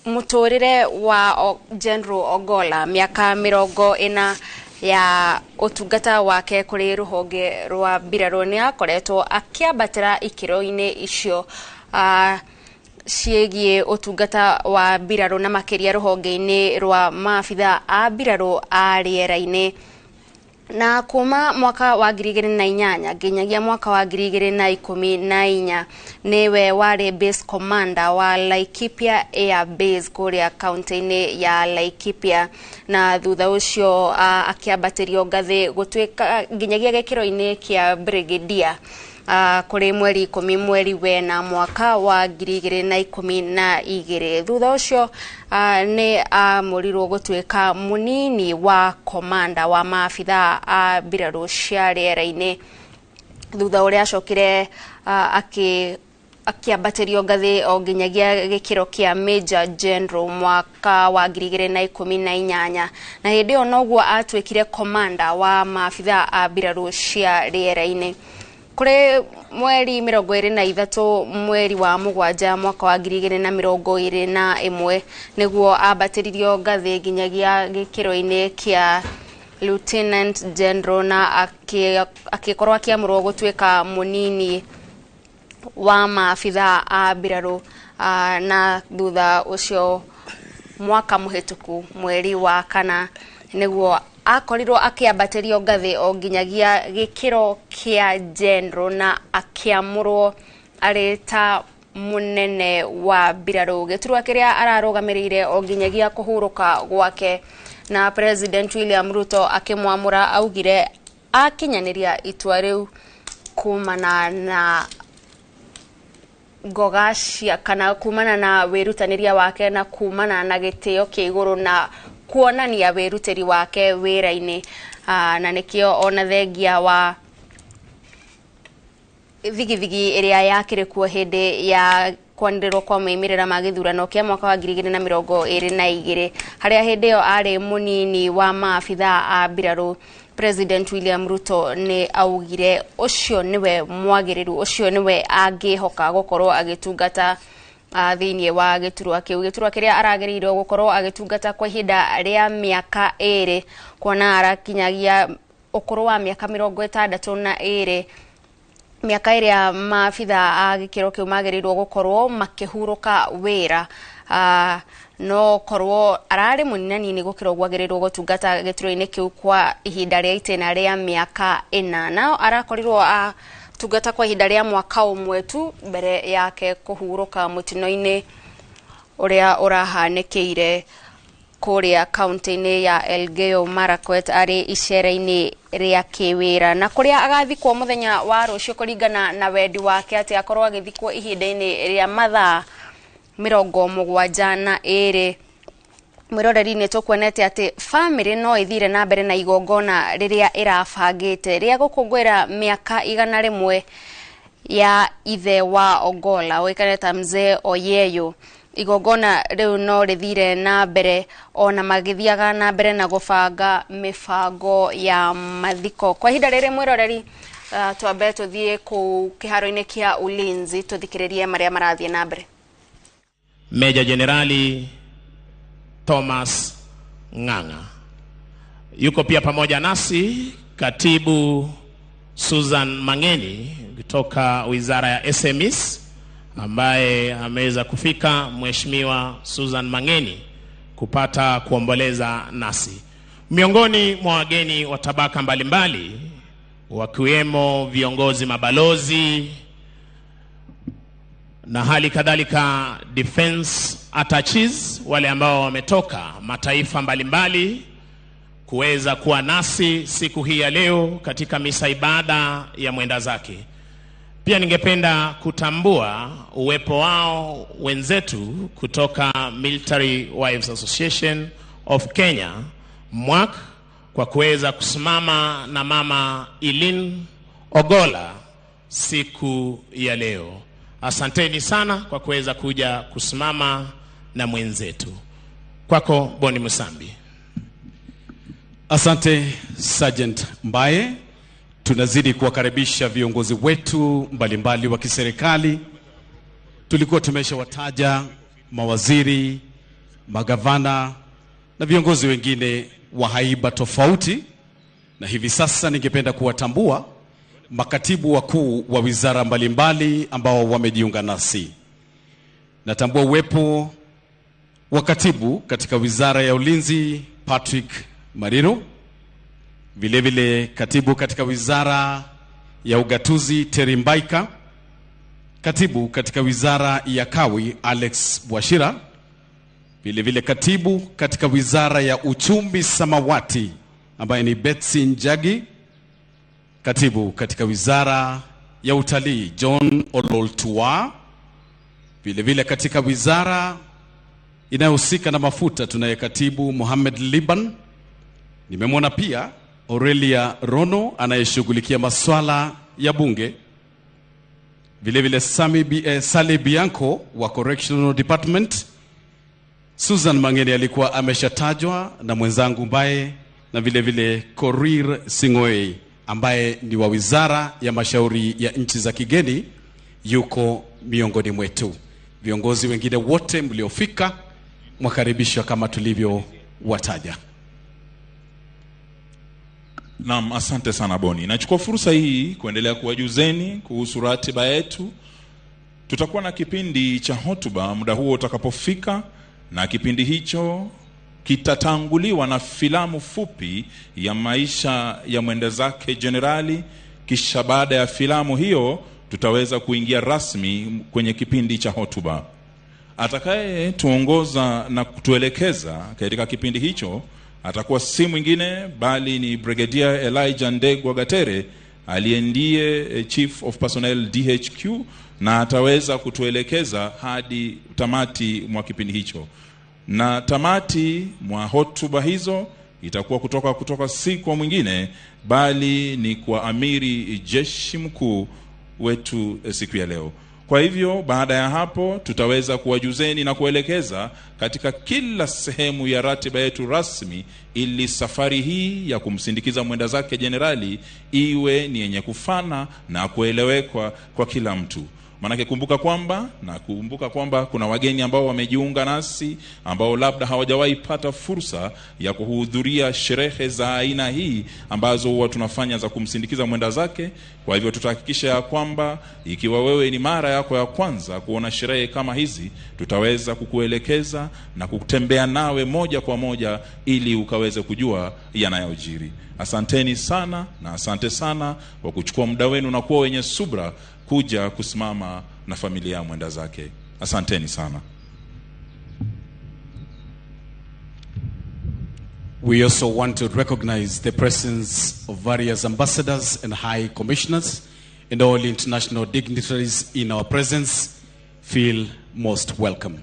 S1: muturire wa General Ogola miaka 40 ya utungata wake kuri ruhonge rwa mbiraro ni akoretwo akiambatira ikiro-ini icio ciegie utungata wa mbiraro na makiria ruhonge-ini rwa maabitha a mbiraro a riera-ini. Na kuma mwaka wa 2008 nginyagia mwaka wa 2014 niwe wari base commander wa Laikipia Air Base kuria kaunti-ini ya Laikipia, na thutha ucio akiambatirio ngathi gutwika nginyagia gikiro-ini kia brigadier kuri mweri 10 mweri wena mwaka wa 2012. Thutha ucio ni amurirwo gutwika munini wa komanda wa maabitha a mbiraro cia riera-ini, thutha uria acokire akiambatirio ngathi o nginyagia gikiro kia Major General mwaka wa 2018, na hindi yo noguo atwikire komanda wa maabitha a mbiraro cia riera-ini. Kuri mweri 23 mweri wa mugwanja mwaka wa 2021 niguo ambatiririo ngathi nginyagia gikiro-ini kia Lieutenant General, na akikorwo akiamurwo gutwika munini wa maafitha a mbiraru na thutha ucio mwaka muhituku mweri wa kana niguo akorirwo akiambatirio ngathi o nginyagia gikiro kia general na akiamurwo areta munene wa mbiraru giturwa kiria ararugamirire o nginyagia kuhuruka gwake na President William Ruto akimwamura augire akinyaniria itua riu kumana na gogacia kana kumana na wirutaniria wake na kumana na gitio kiiguru na kuonania wiruteri wake wira-ini na nikio ona thengia wa thigithigi iria yakire kuo hindi ya kwandirwo kwa meimirira magithurano kia mwaka wa 2022 haria hindi yo ari munini wa maafitha a mbiraru President William Ruto ni augire ucio niwe mwagiriru ucio niwe angihoka gukorwo agitungata thiini wa giturwa kiria aragereirwo gukorwo agitungata kwa ihinda ria miaka 2 kuona arakinyagia ukuru wa miaka 62 miaka iria maafitha a gikiro kiu magereirwo gukorwo makihuruka wira no korwo arari munini ni gukiro gwagereirwo gutungata gituro-ini kiu kwa ihinda ria itena ria miaka 4 nao arakorirwo tungata kwa ihinda ria mwaka umwe tu mbere yake kuhuruka mutino-ini uria urahanekeire kuria kaunti-ini ya Elgeyo Marakwet ari icera-ini ria kiwira na kuria agathikwo muthenya wa rucio kuringana na wendi wake ati akorwo agithikwo ihinda-ini ria mathaa 72 mwiroreri ni tukwonete ati family no ithire na mbere na igongona riria irabangite ria gukungwira miaka 100 ya ithe wa Ogolla wikaneta Mzee Oyeyo. Igongona riu no rithire na mbere ona magithiaga na mbere na gubanga mifango ya mathiko. Kwa ihinda riri mwiroreri twambe tuthie ku kiharo-ini kia Ulinzi tuthikiririe maria marathie na mbere.
S3: Meja Generali Thomas Ng'ang'a. Yuko pia pamoja nasi Katibu Susan Mangeni kutoka Wizara ya SMEs ambaye ameweza kufika, Mheshimiwa Susan Mangeni, kupata kuomboleza nasi. Miongoni mwa wageni wa tabaka mbalimbali wakiwemo viongozi mabalozi na hali kadhalika defense attaches, wale ambao wametoka mataifa mbalimbali kuweza kuwa nasi siku hii ya leo katika misa ibada ya mwenda zake. Pia ningependa kutambua uwepo wao wenzetu kutoka Military Wives Association of Kenya MWAC kwa kuweza kusimama na Mama Eileen Ogolla siku ya leo. Asanteni sana kwa kuweza kuja kusimama na mwenzetu. Kwako Boni Musambi.
S4: Asante Sergeant Mbaye. Tunazidi kuwakaribisha viongozi wetu mbalimbali wa kiserikali. Tulikuwa tumeshawataja mawaziri, magavana na viongozi wengine wa haiba tofauti, na hivi sasa ningependa kuwatambua makatibu wakuu wa wizara mbalimbali ambao wamejiunga nasi. Natambua uwepo wa katibu katika wizara ya ulinzi Patrick Mariro, vile vile katibu katika wizara ya ugatuzi Terry Mbaika, katibu katika wizara ya kawi Alex Bwashira, vile vile katibu katika wizara ya uchumi samawati ambaye ni Betsy Njagi, katibu katika wizara ya utalii John Ololtua, vile vile katika wizara inayohusika na mafuta tunaye katibu Mohamed Liban. Nimemwona pia Aurelia Rono anayeshughulikia masuala ya bunge, vile vile Sally Bianco wa Correctional Department. Susan Mangeni alikuwa ameshatajwa na mwenzangu Mbaye, na vile vile Korir Sing'oei ambaye ni wa wizara ya mashauri ya nchi za kigeni yuko miongoni mwetu. Viongozi wengine wote mliofika mwakaribishwa kama tulivyo wataja.
S23: Naam, asante sana Boni. Nachukua fursa hii kuendelea kuwajuzeni kuhusu ratiba yetu
S8: Tutakuwa na kipindi cha hotuba muda huo utakapofika, na kipindi hicho kitatanguliwa na filamu fupi ya maisha ya mwenda zake jenerali. Kisha baada ya filamu hiyo tutaweza kuingia rasmi kwenye kipindi cha hotuba. Atakaye tuongoza na kutuelekeza katika kipindi hicho atakuwa si mwingine bali ni Brigadier Elijah Ndegwa Gatere, aliye Chief of Personnel DHQ, na ataweza kutuelekeza hadi tamati mwa kipindi hicho. Na tamati mwa hotuba hizo itakuwa kutoka si kwa mwingine bali ni kwa amiri jeshi mkuu wetu siku ya leo. Kwa hivyo baada ya hapo tutaweza kuwajuzeni na kuelekeza katika kila sehemu ya ratiba yetu rasmi, ili safari hii ya kumsindikiza mwenda zake jenerali iwe ni yenye kufana na kuelewekwa kwa kila mtu. Manake kumbuka kwamba kuna wageni ambao wamejiunga nasi ambao labda hawajawahi pata fursa ya kuhudhuria sherehe za aina hii ambazo huwa tunafanya za kumsindikiza mwenda zake. Kwa hivyo tutahakikisha ya kwamba ikiwa wewe ni mara yako ya kwanza kuona sherehe kama hizi, tutaweza kukuelekeza na kutembea nawe moja kwa moja ili ukaweze kujua yanayojiri. Asanteni sana, na asante sana kwa kuchukua muda wenu na kuwa wenye subra kuja kusimama na familia ya mwenda zake. Asanteni sana.
S4: We also want to recognize the presence of various ambassadors and high commissioners and all international dignitaries in our presence. Feel most welcome.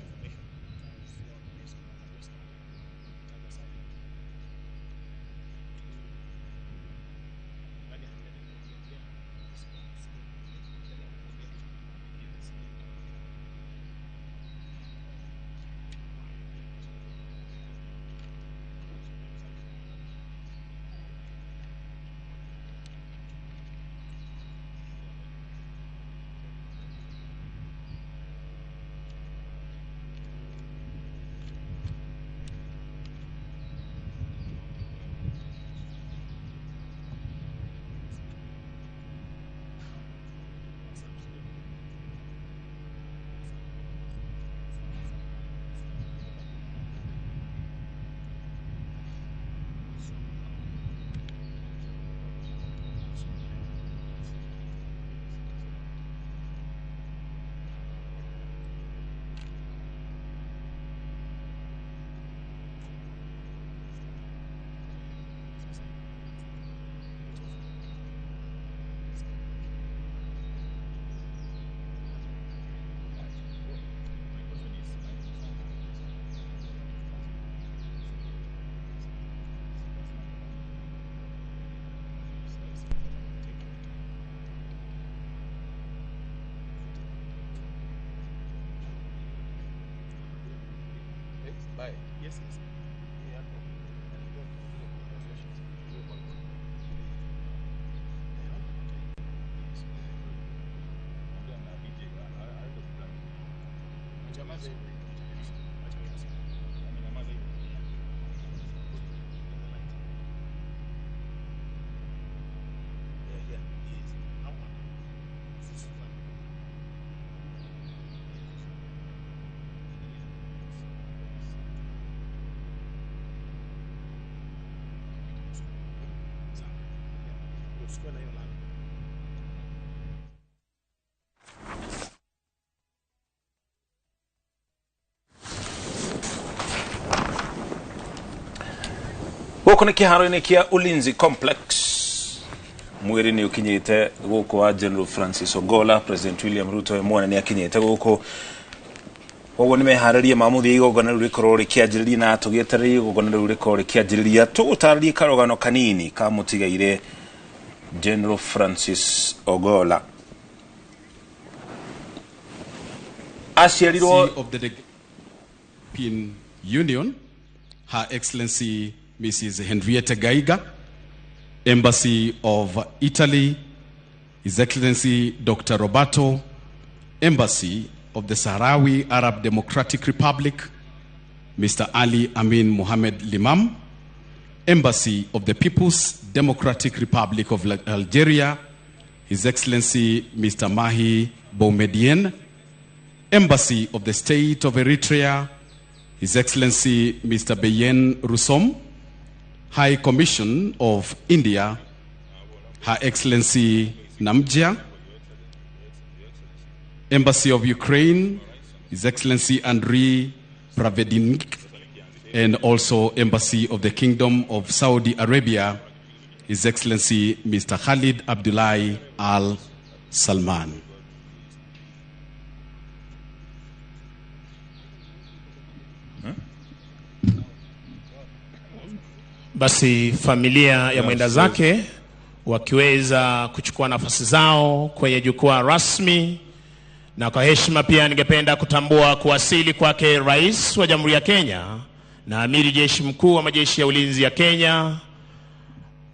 S2: Goko ni kiharo-ini kia Ulinzi Complex. Mwiri ni ukinyite goko wa General Francis Ogola. President William Ruto mwana ni akinyite goko. Wogo nimeharĩria mamuthi igongona rĩu rĩkorwo rĩkĩanjĩrĩria na tũgĩetereire igongona rĩu rĩkorwo rĩkĩanjĩrĩria tũgũtarĩria karũgano kanini ka mũtigaire General Francis Ogola. Aciarirwo
S4: of the European Union, Her Excellency Mrs. Henrietta Gaiga, Embassy of Italy, His Excellency Dr. Roberto, Embassy of the Sahrawi Arab Democratic Republic, Mr. Ali Amin Mohamed Limam, Embassy of the People's Democratic Republic of Algeria, His Excellency Mr. Mahi Boumediene, Embassy of the State of Eritrea, His Excellency Mr. Beyen Rusom, High Commission of India, Her Excellency Namjia, Embassy of Ukraine, His Excellency Andriy Pravedinik, and also Embassy of the Kingdom of Saudi Arabia, His Excellency Mr. Khalid Abdullahi Al Salman.
S3: Basi familia ya mwenda zake wakiweza kuchukua nafasi zao kwenye jukwaa rasmi, na kwa heshima pia ningependa kutambua kuwasili kwake Rais wa Jamhuri ya Kenya na Amiri Jeshi Mkuu wa Majeshi ya Ulinzi ya Kenya,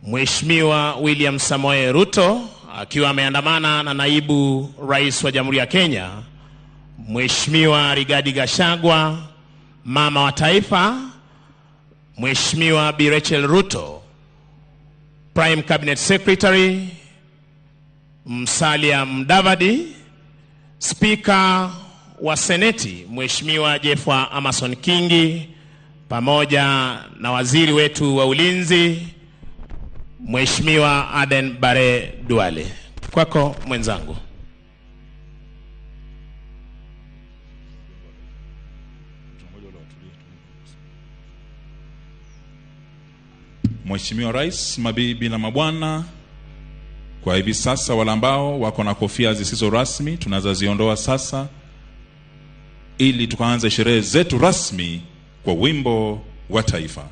S3: Mheshimiwa William Samoei Ruto, akiwa ameandamana na Naibu Rais wa Jamhuri ya Kenya, Mheshimiwa Rigathi Gachagua, Mama wa Taifa, Mheshimiwa Bi Rachel Ruto, Prime Cabinet Secretary Musalia Mudavadi, Speaker wa Seneti Mheshimiwa Jeffwa Amason Kingi, pamoja na waziri wetu wa ulinzi Mheshimiwa Aden Bare Duale. Kwako mwenzangu.
S8: Mheshimiwa Rais, mabibi na mabwana, kwa hivi sasa wale ambao wako na kofia zisizo rasmi tunazoziondoa sasa, ili tukaanze sherehe zetu rasmi kwa wimbo wa taifa.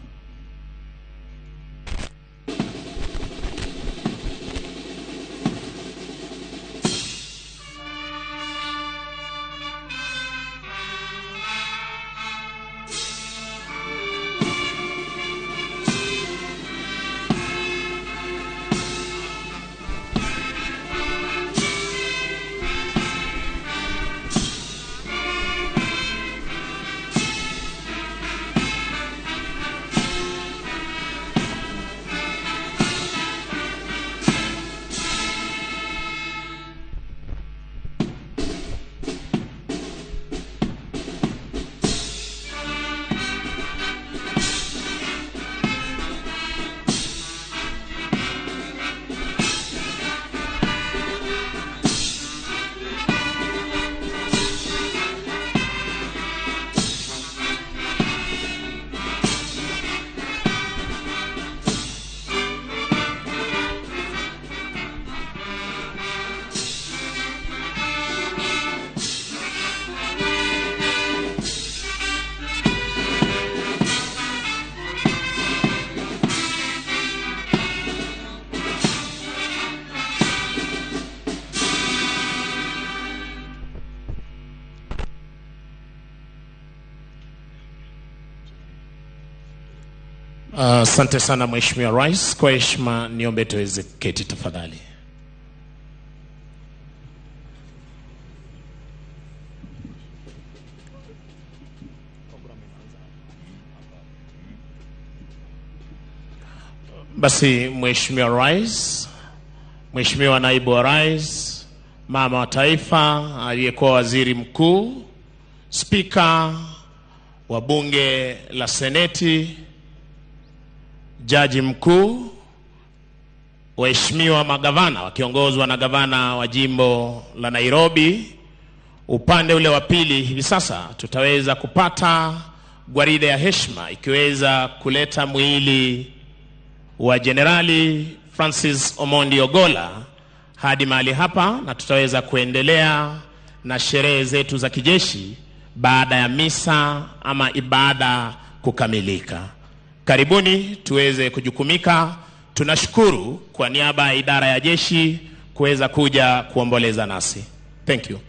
S3: Asante sana Mheshimiwa Rais. Kwa heshima niombe tuweze keti tafadhali. Basi Mheshimiwa Rais, Mheshimiwa Naibu wa Rais, Mama wa Taifa, aliyekuwa Waziri Mkuu, Spika wa Bunge la Seneti, Jaji Mkuu, waheshimiwa magavana wakiongozwa na gavana wa jimbo la Nairobi. Upande ule wa pili hivi sasa tutaweza kupata gwaride ya heshima ikiweza kuleta mwili wa Generali Francis Omondi Ogolla hadi mahali hapa, na tutaweza kuendelea na sherehe zetu za kijeshi baada ya misa ama ibada kukamilika. Karibuni tuweze kujukumika. Tunashukuru kwa niaba ya idara ya jeshi kuweza kuja kuomboleza nasi. Thank you.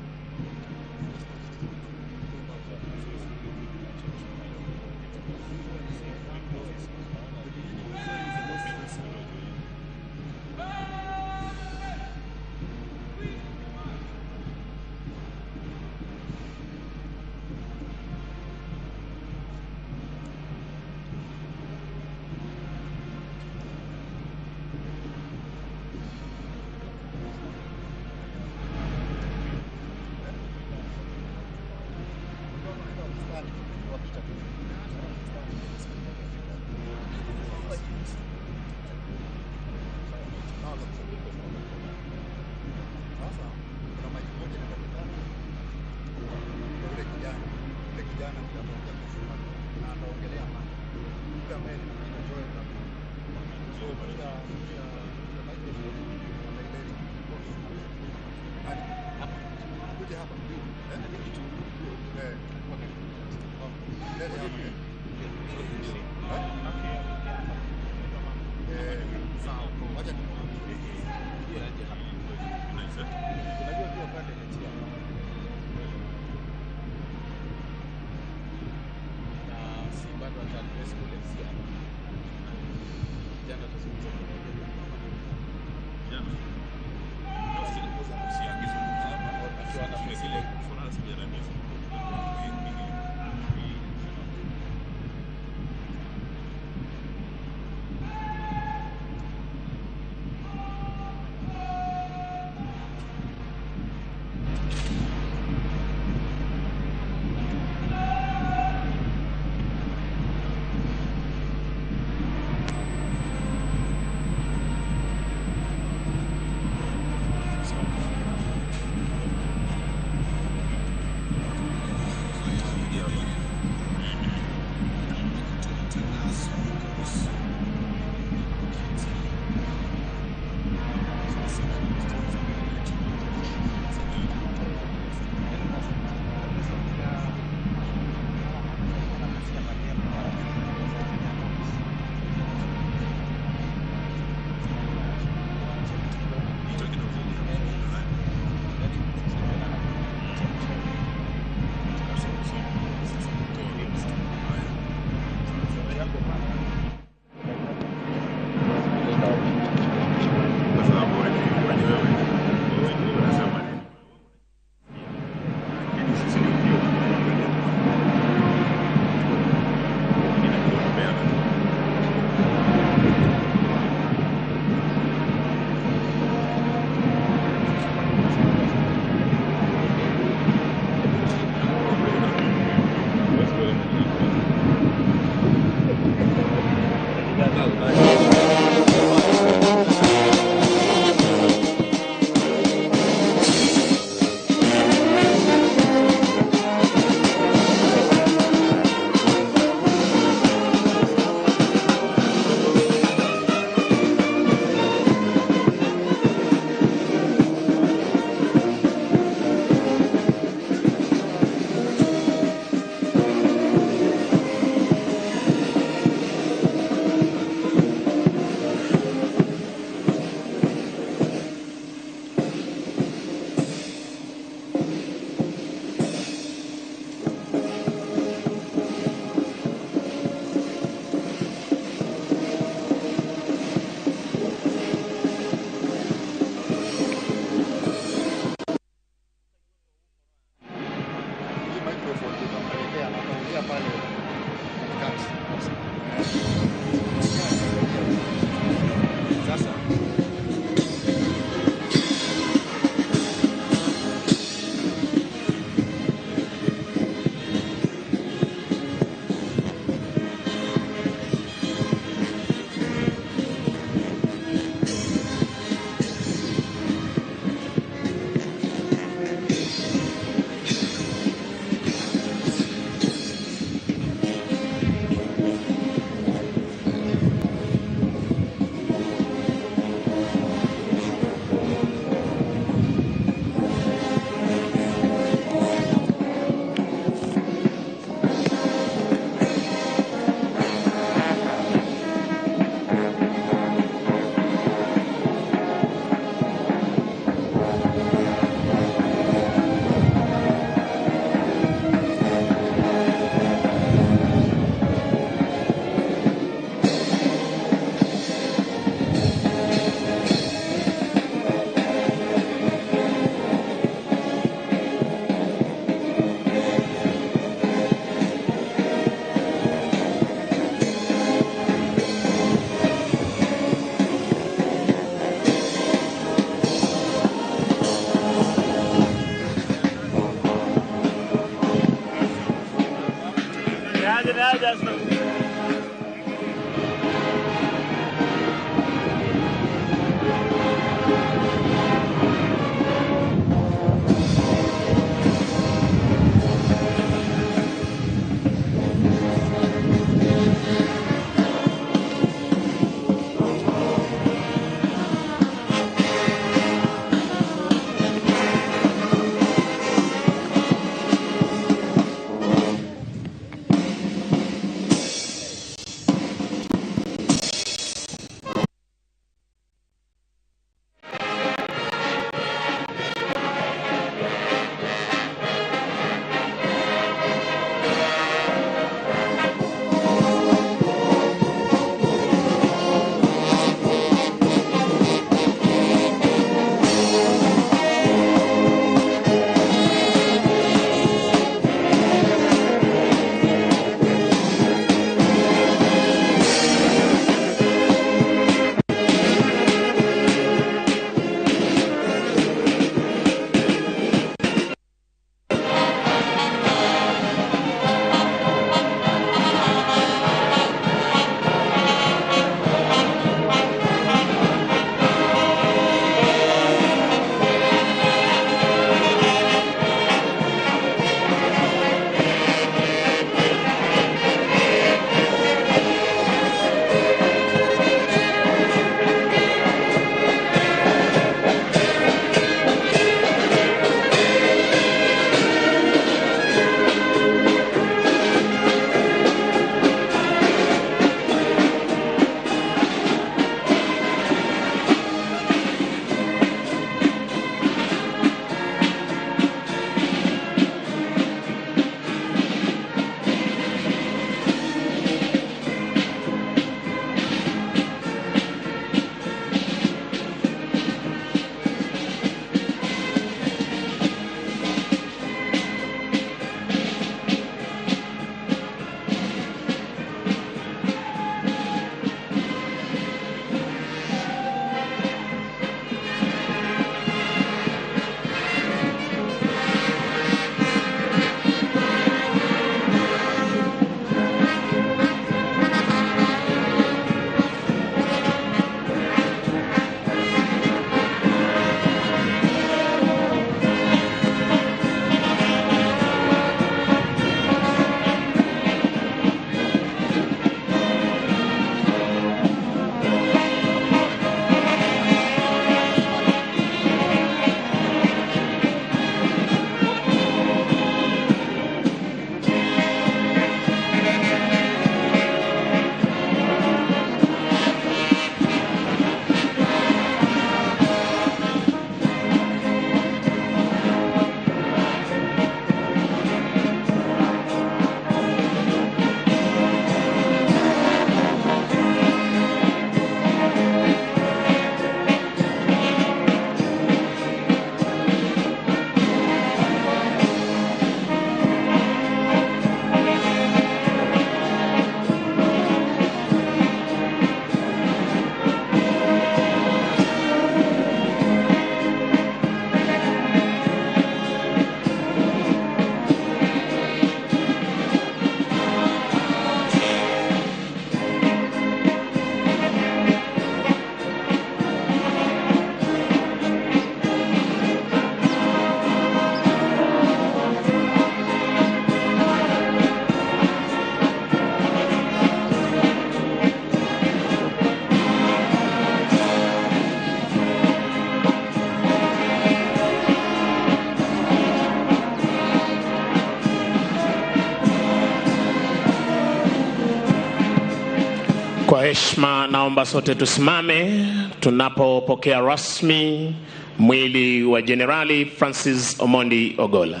S3: Kwa heshima naomba sote tusimame tunapopokea rasmi mwili wa Jenerali Francis Omondi Ogolla.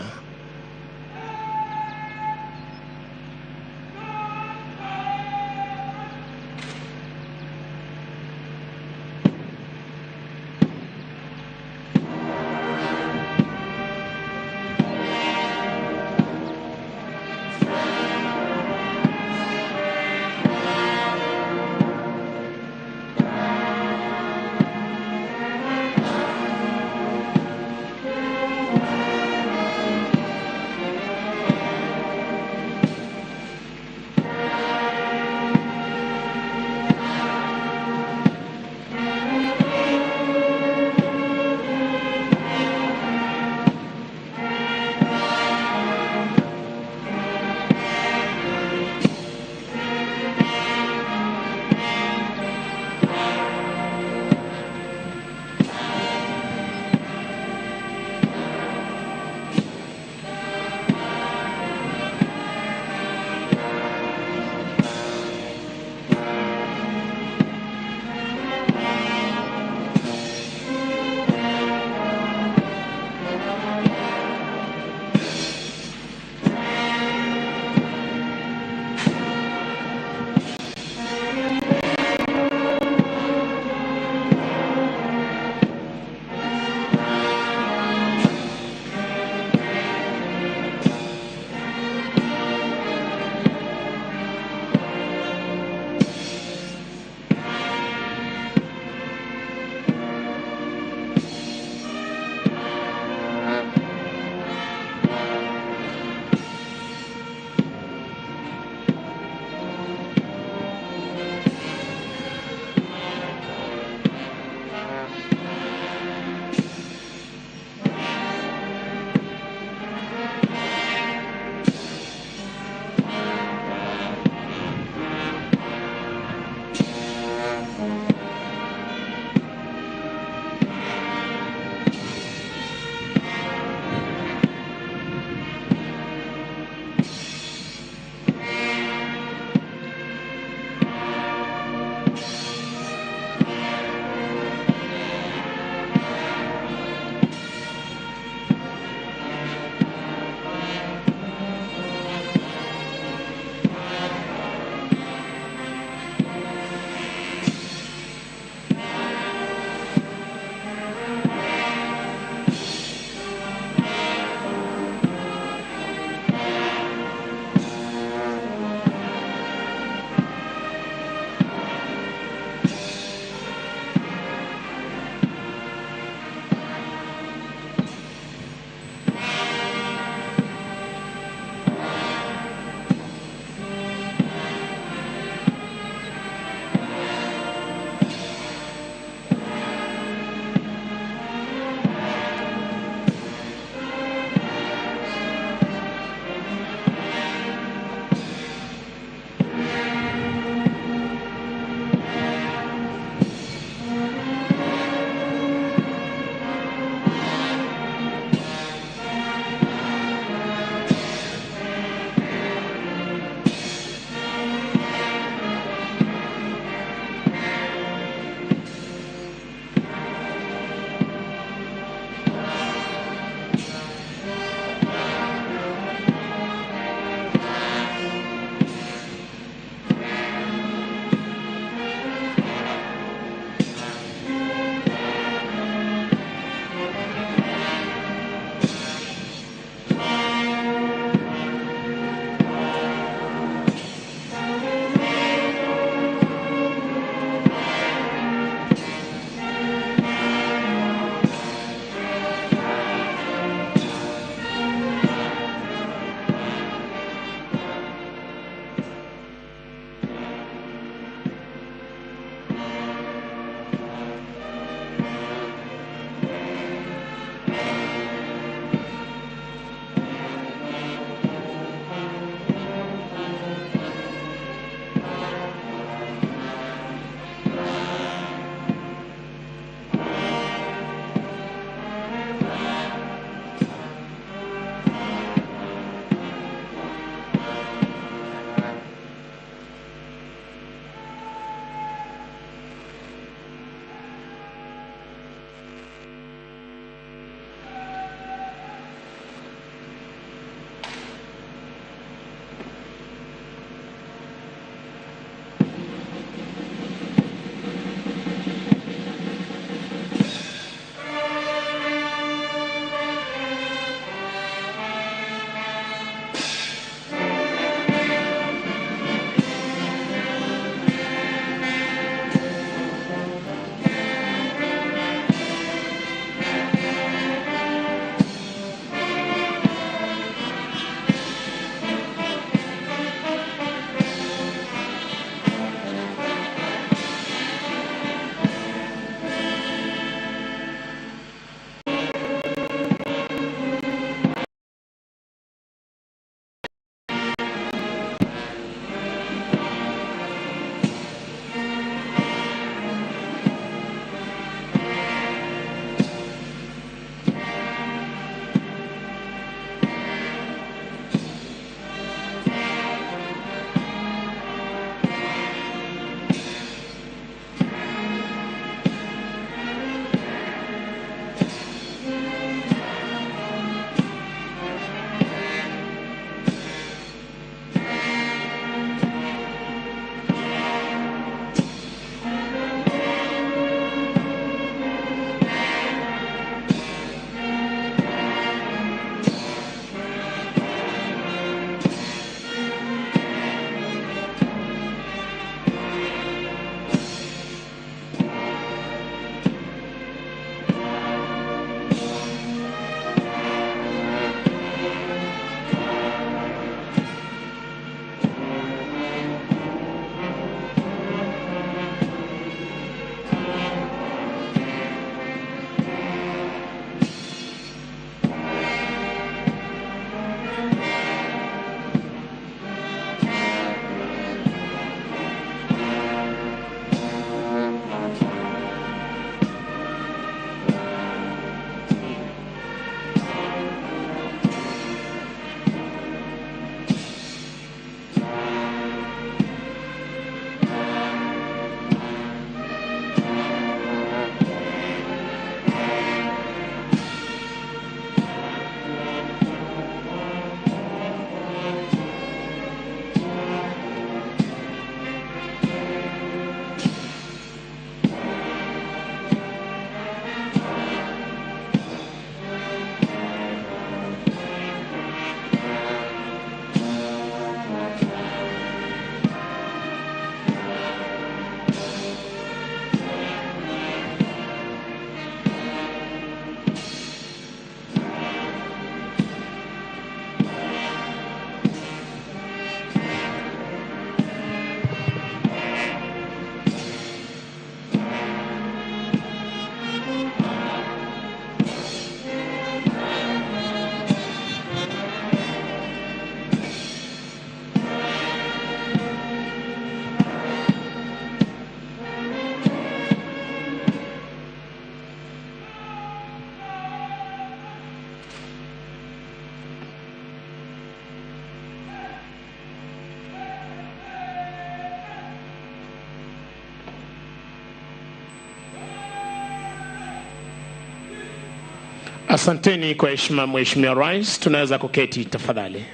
S3: Asanteni kwa heshima Mheshimiwa Rais, tunaweza kuketi tafadhali.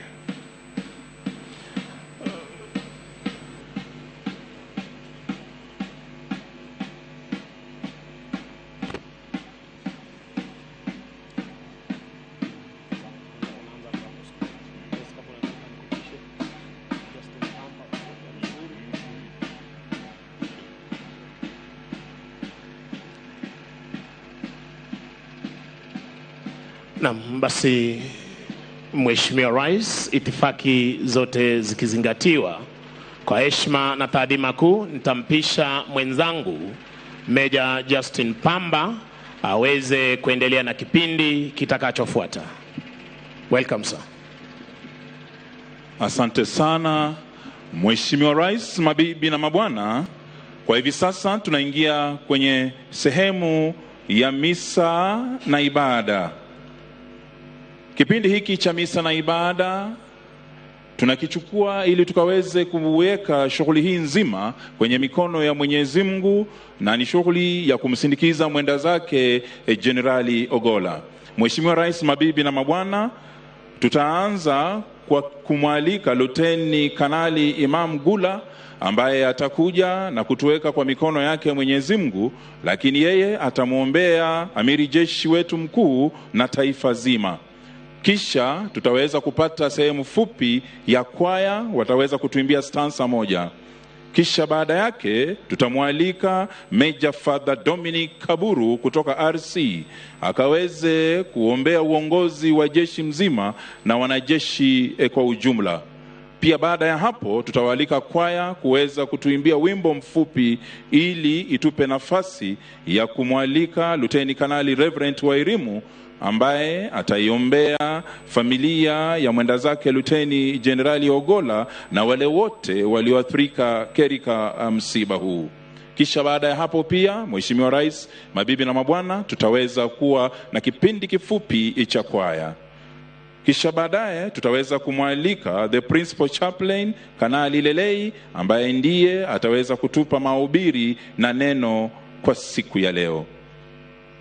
S3: Naam, basi Mheshimiwa Rais, itifaki zote zikizingatiwa, kwa heshima na taadhima kuu nitampisha mwenzangu Meja Justin Pamba aweze kuendelea na kipindi kitakachofuata. Welcome sir.
S8: Asante sana Mheshimiwa Rais, mabibi na mabwana. Kwa hivi sasa tunaingia kwenye sehemu ya misa na ibada. Kipindi hiki cha misa na ibada tunakichukua ili tukaweze kuweka shughuli hii nzima kwenye mikono ya Mwenyezi Mungu, na ni shughuli ya kumsindikiza mwenda zake Generali Ogolla. Mheshimiwa Rais, mabibi na mabwana, tutaanza kwa kumwalika Luteni Kanali Imam Gula ambaye atakuja na kutuweka kwa mikono yake Mwenyezi Mungu, lakini yeye atamuombea amiri jeshi wetu mkuu na taifa zima. Kisha tutaweza kupata sehemu fupi ya kwaya, wataweza kutuimbia stanza moja. Kisha baada yake tutamwalika Major Father Dominic Kaburu kutoka RC akaweze kuombea uongozi wa jeshi mzima na wanajeshi kwa ujumla. Pia baada ya hapo tutawalika kwaya kuweza kutuimbia wimbo mfupi ili itupe nafasi ya kumwalika Luteni Kanali Reverend Wairimu ambaye ataiombea familia ya mwenda zake Luteni Generali Ogolla na wale wote walioathirika katika msiba huu. Kisha baada ya hapo pia, Mheshimiwa Rais, mabibi na mabwana, tutaweza kuwa na kipindi kifupi cha kwaya. Kisha baadaye tutaweza kumwalika the principal chaplain Kanali Lelei ambaye ndiye ataweza kutupa mahubiri na neno kwa siku ya leo.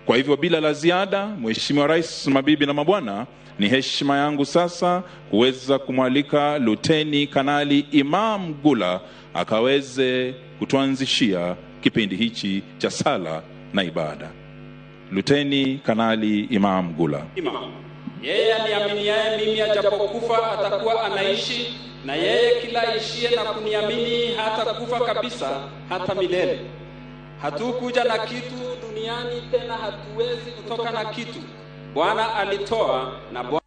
S8: Kwa hivyo bila la ziada, Mheshimiwa Rais, mabibi na mabwana, ni heshima yangu sasa kuweza kumwalika Luteni Kanali Imam Gula akaweze kutuanzishia kipindi hichi cha sala na ibada. Luteni Kanali Imam Gula.
S7: Yeye aniaminiaye mimi ajapokufa atakuwa anaishi, na yeye kila ishie na kuniamini hata kufa kabisa hata milele. Hatukuja na kitu duniani, tena hatuwezi kutoka na kitu. Bwana alitoa na Bwana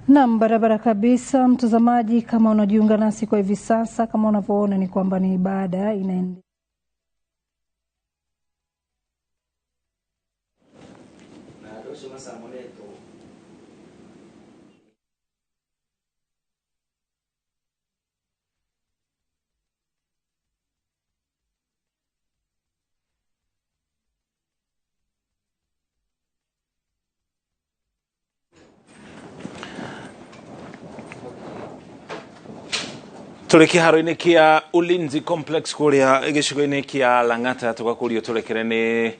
S9: Naam, barabara kabisa mtazamaji, kama unajiunga nasi kwa hivi sasa, kama unavyoona ni kwamba ni ibada inaendelea.
S2: Tuli kiharo-inĩ kia Ulinzi Complex kuria gĩcigo-inĩ kia Lang'ata tugakurio turekere ni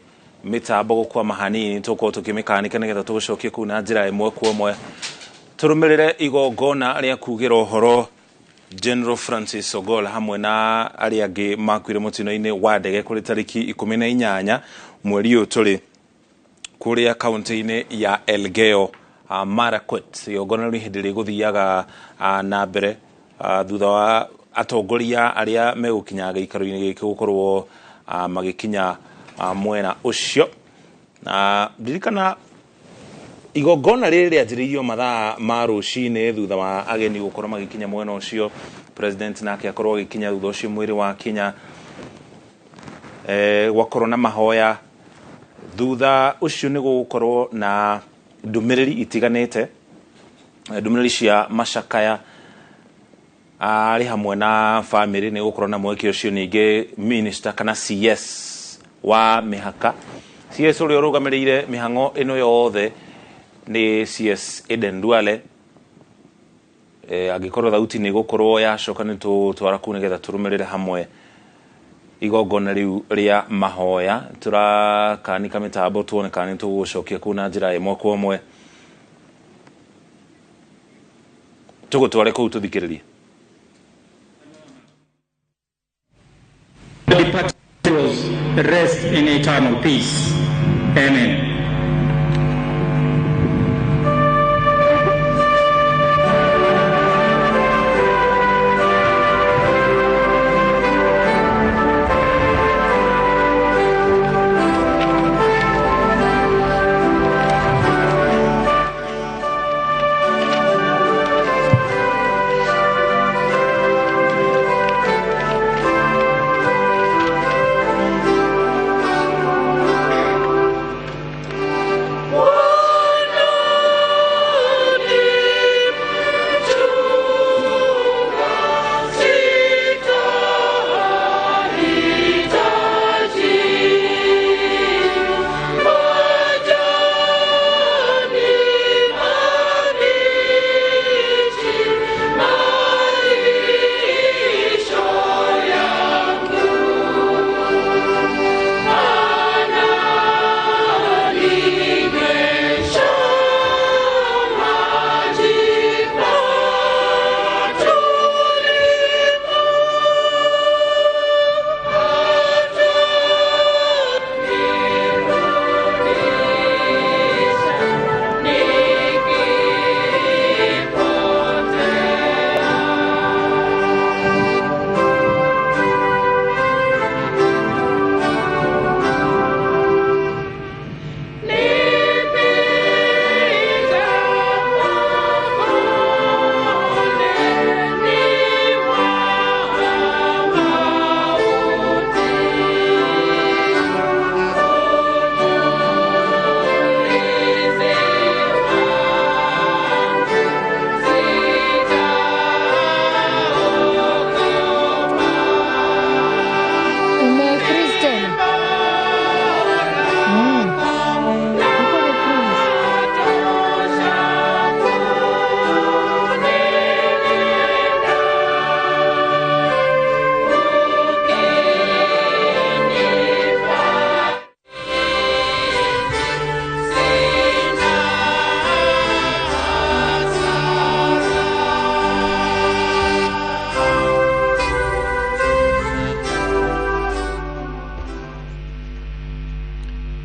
S2: mitambo gũkwama hanini tukorwo tukimĩkanika nĩgetha tũgũcokie kũu na njĩra ĩmwe kwa ĩmwe tũrũmĩrĩre igongona rĩa kugira ũhoro General Francis Ogolla hamwe na arĩa angĩ makuire mũtino-inĩ wa ndege kũrĩ tarĩki 18 mweri ũyũ tũrĩ kuria kaunti-inĩ ya Elgeyo Marakwet. Igongona rĩ hĩndĩ rĩgũthiaga na mbere thutha wa atongoria arĩa megũkinyaga ikaro-inĩ gĩkĩ gũkorwo magĩkinya mwena ũcio. Ndirikana igongona rĩrĩ rĩanjĩrĩirio mathaa ma rũcinĩ thutha wa ageni gũkorwo magĩkinya mwena ũcio. President nake akorwo agĩkinya thutha ũcio mwĩrĩ wa Kenya gwakorwo na mahoya. Thutha ũcio nĩ gũgũkorwo na ndũmĩrĩri itiganĩte, ndũmĩrĩri cia macakaya ari hamwe na family nĩ gũkorwo na mweke ũcio. Ningĩ minister kana CS wa mĩhaka, CS ũrĩa ũrũgamĩrĩire mĩhang'o ĩno yothe nĩ CS Eden Duale. Angĩkorwo thauti nĩ gũkorwo yacoka nĩ tũtwara kũu nĩgetha tũrũmĩrĩre hamwe igongona rĩu rĩa mahoya. Tũrakanika mĩtambo tuone kana nĩ tũgũcokia kũu na njĩra ĩmwe kwa ĩmwe. Tũgũtware kũu tũthikĩrĩrie.
S11: Rest in eternal peace. Amen.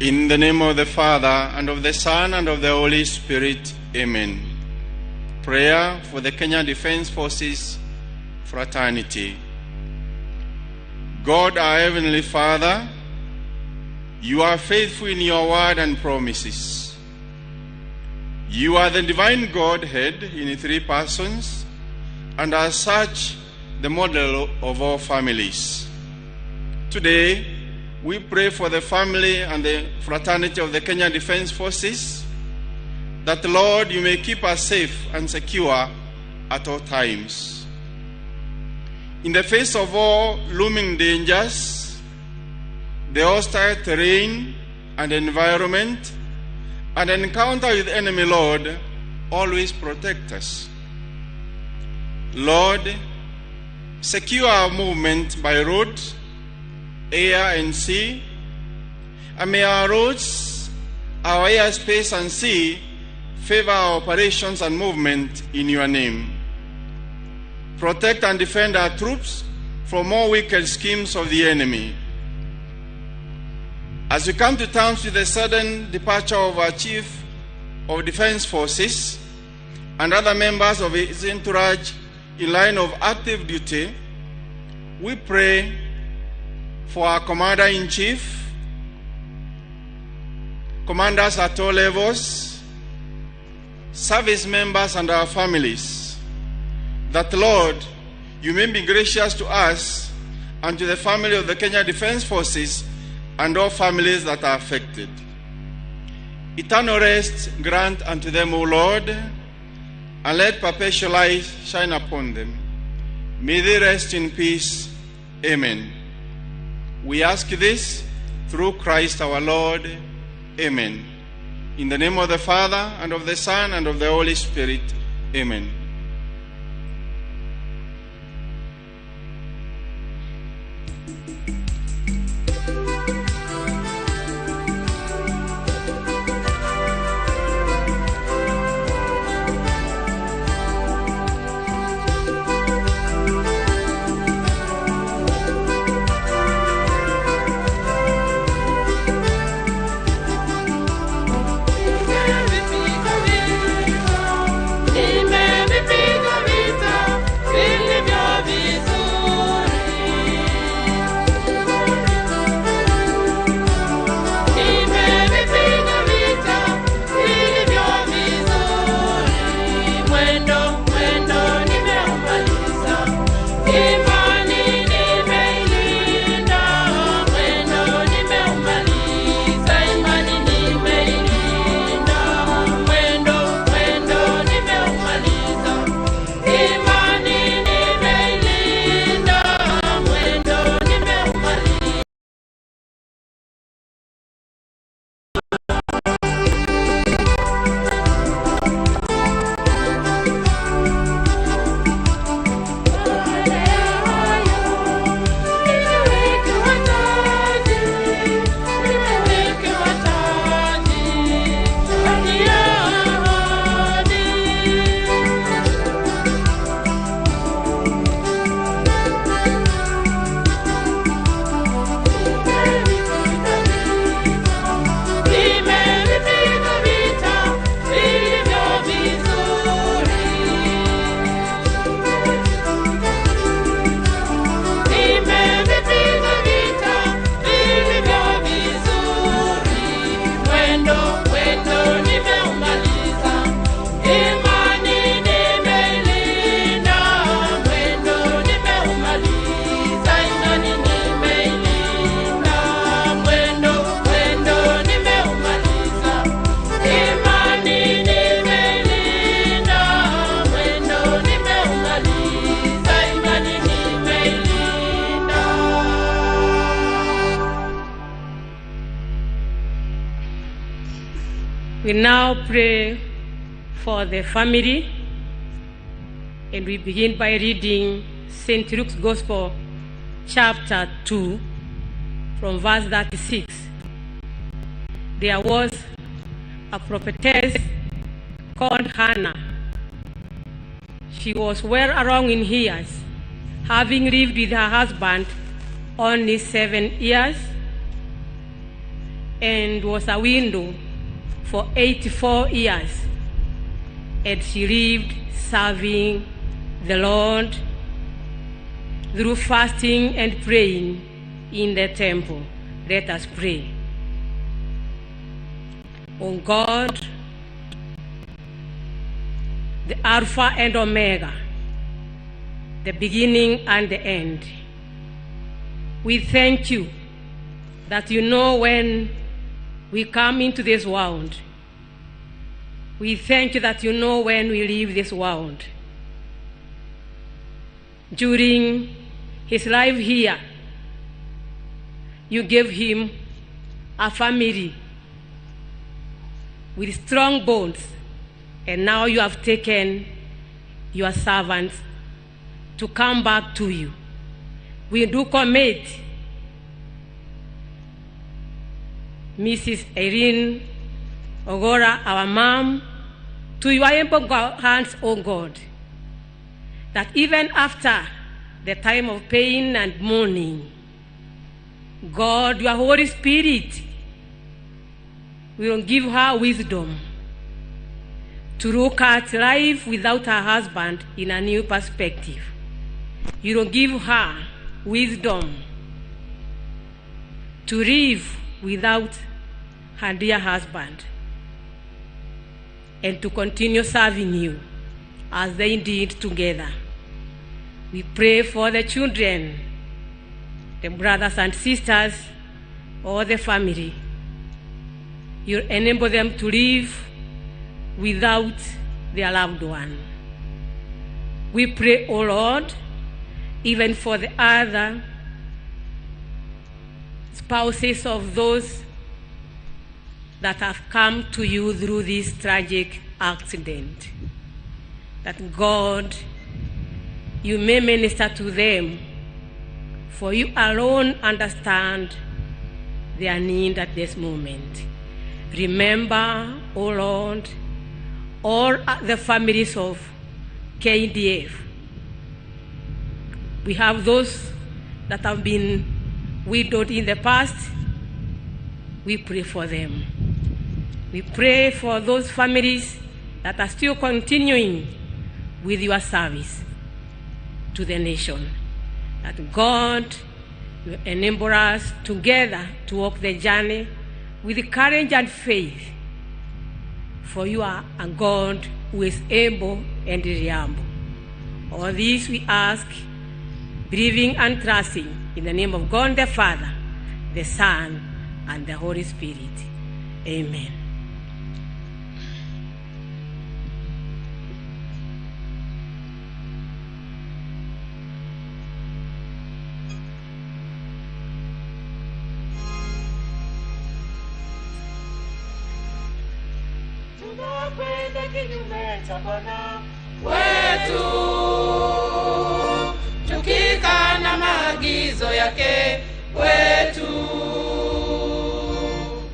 S23: In the name of the Father, and of the Son, and of the Holy Spirit. Amen. Prayer for the Kenya Defence Forces Fraternity. God, our Heavenly Father, you are faithful in your word and promises. You are the divine Godhead in three persons, and as such, the model of all families. Today, we pray for the family and the fraternity of the Kenya Defence Forces, that, Lord, you may keep us safe and secure at all times. In the face of all looming dangers, the hostile terrain and environment, and encounter with enemy, Lord, always protect us. Lord, secure our movement by road, air, and sea, and may our roads, our airspace, and sea favor our operations and movement in your name. Protect and defend our troops from all wicked schemes of the enemy. As we come to terms with the sudden departure of our Chief of Defense Forces and other members of his entourage in line of active duty, we pray for our Commander-in-Chief, commanders at all levels, service members, and our families, that, Lord, you may be gracious to us and to the family of the Kenya Defense Forces and all families that are affected. Eternal rest grant unto them, O Lord, and let perpetual light shine upon them. May they rest in peace. Amen. We ask this through Christ our Lord. Amen. In the name of the Father, and of the Son, and of the Holy Spirit. Amen.
S12: We now pray for the family, and we begin by reading St. Luke's Gospel, chapter 2, from verse 36. There was a prophetess called Hannah. She was well along in years, having lived with her husband only 7 years, and was a widow for 84 years, and she lived serving the Lord through fasting and praying in the temple. Let us pray. O God, the Alpha and Omega, the beginning and the end. We thank you that you know when we come into this world. We thank you that you know when we leave this world. During his life here, you gave him a family with strong bonds, and now you have taken your servants to come back to you. We do commit Mrs. Irene Ogora, our mom, to your able hands, O God, that even after the time of pain and mourning, God, your Holy Spirit will give her wisdom to look at life without her husband in a new perspective. You will give her wisdom to live without her dear husband and to continue serving you as they did together. We pray for the children, the brothers and sisters, or the family. You enable them to live without their loved one. We pray, O Lord, even for the other spouses of those that have come to you through this tragic accident, that God, you may minister to them, for you alone understand their need at this moment. Remember, O Lord, all the families of KDF. We have those that have been widowed in the past. We pray for them. We pray for those families that are still continuing with your service to the nation. That God will enable us together to walk the journey with courage and faith. For you are a God who is able and reliable. All this we ask, believing and trusting in the name of God the Father, the Son, and the Holy Spirit. Amen.
S21: Tunakwenda kinyume cha Bwana wetu, tukikana maagizo yake wetu.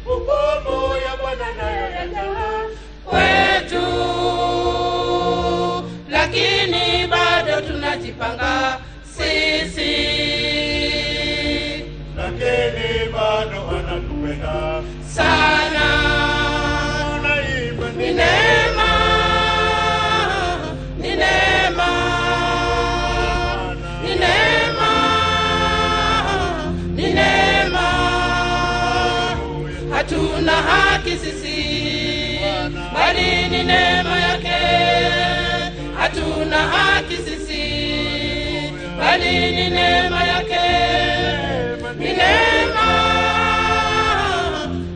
S21: Hukumu ya Bwana nayo yaja wetu, lakini bado tunajipanga sisi, lakini bado anatupenda sana. Ni neema, ni neema, ni neema, ni neema. Hatuna haki sisi, bali ni neema yake. Hatuna haki sisi, bali ni neema yake. Ni neema,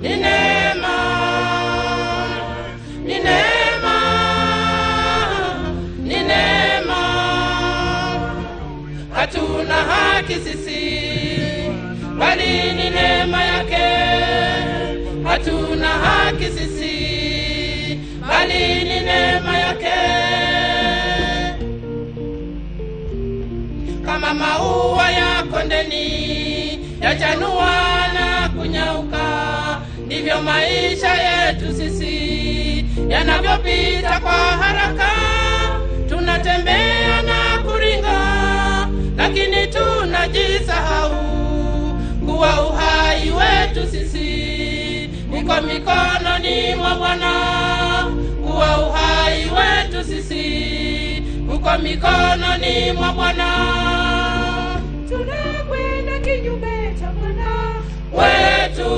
S21: ni neema, ni neema, ni neema. Hatuna haki sisi, bali ni neema yake. Hatuna haki sisi, bali ni neema yake. Kama maua ya kondeni yachanua na kunyauka, ndivyo maisha yetu sisi yanavyopita kwa haraka. Tunatembea na kuringa, lakini tunajisahau kuwa uhai wetu sisi uko mikononi mwa Bwana. Kuwa uhai wetu sisi uko mikononi mwa Bwana. Tunakwenda kinyume cha Bwana wetu,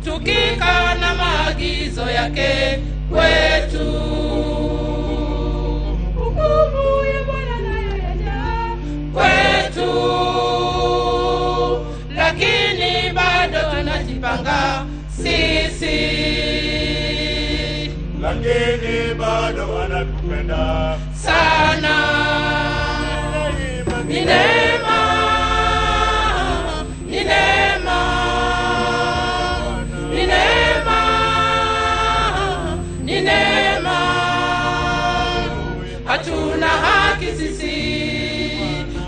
S21: tukikana maagizo yake kwetu. bado anatupenda
S15: sana. Ni neema, ni neema, ni neema, ni neema. Hatuna haki sisi,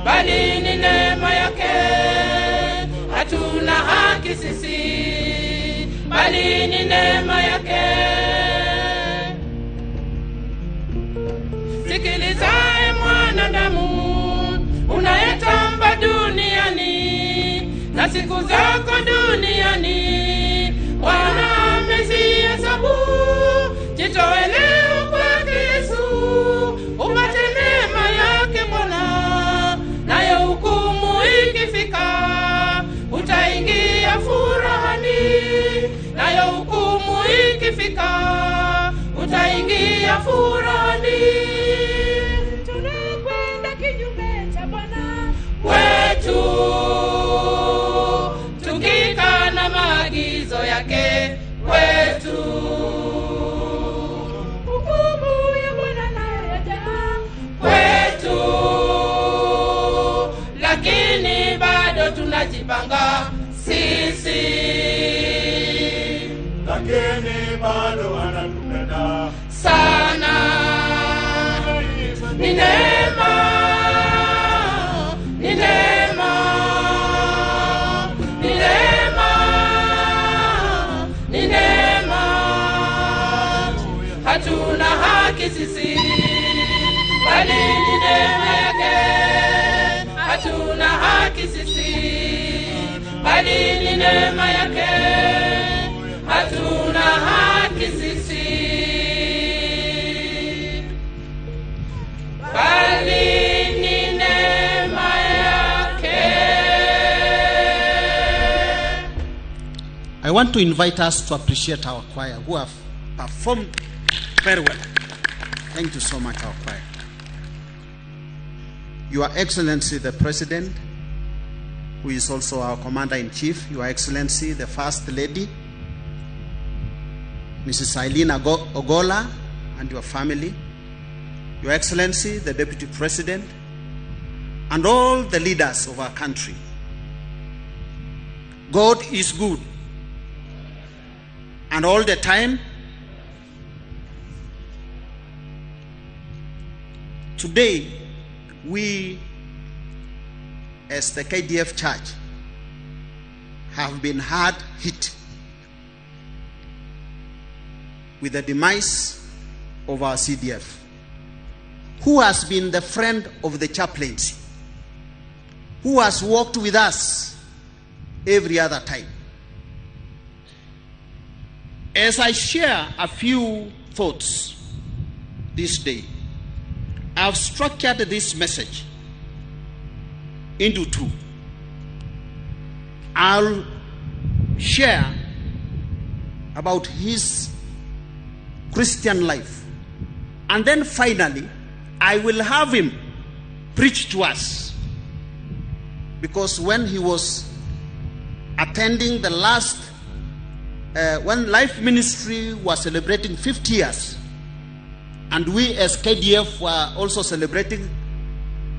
S15: bali ni neema yake. Hatuna haki sisi, bali ni neema yake. Sikilizae mwanadamu, unayetamba duniani, na siku zako duniani Bwana amezihesabu. Jitoe leo kwake Yesu, upate neema yake Bwana, nayo hukumu ikifika utaingia furahani. Nayo hukumu ikifika utaingia furahani. Tunakwenda kinyume cha Bwana wetu, tukikana maagizo yake kwetu. Hukumu ya Bwana nayo yajaa kwetu, lakini bado tunajipanga sisi.
S21: lakini bado anatupenda
S15: sana. Ni neema, ni neema, ni neema, ni neema. Hatuna haki sisi, bali ni neema yake. Hatuna haki sisi, bali ni neema yake. Hatuna haki sisi, bali ni neema yake.
S16: I want to invite us to appreciate our choir who have performed very well. Thank you so much, our choir. Your Excellency the President, who is also our Commander-in-Chief, Your Excellency the First Lady, Mrs. Eileen Ogola and your family, Your Excellency the Deputy President, and all the leaders of our country. God is good, and all the time. Today, we as the KDF Church have been hard hit with the demise of our CDF, who has been the friend of the chaplaincy, who has walked with us every other time. As I share a few thoughts this day, I've structured this message into two. I'll share about his Christian life, and then finally I will have him preach to us, because when he was attending the last when Life Ministry was celebrating 50 years, and we as KDF were also celebrating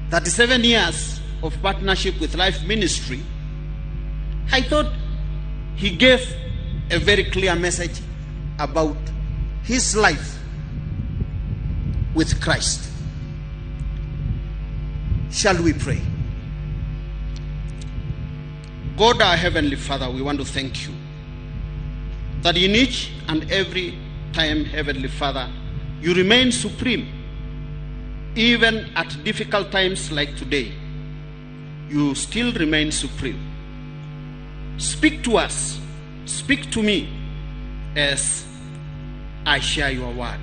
S16: 37 years of partnership with Life Ministry, I thought he gave a very clear message about his life with Christ. Shall we pray? God, our Heavenly Father, we want to thank you that in each and every time, Heavenly Father, you remain supreme. Even at difficult times like today, you still remain supreme. Speak to us, speak to me as I share your word.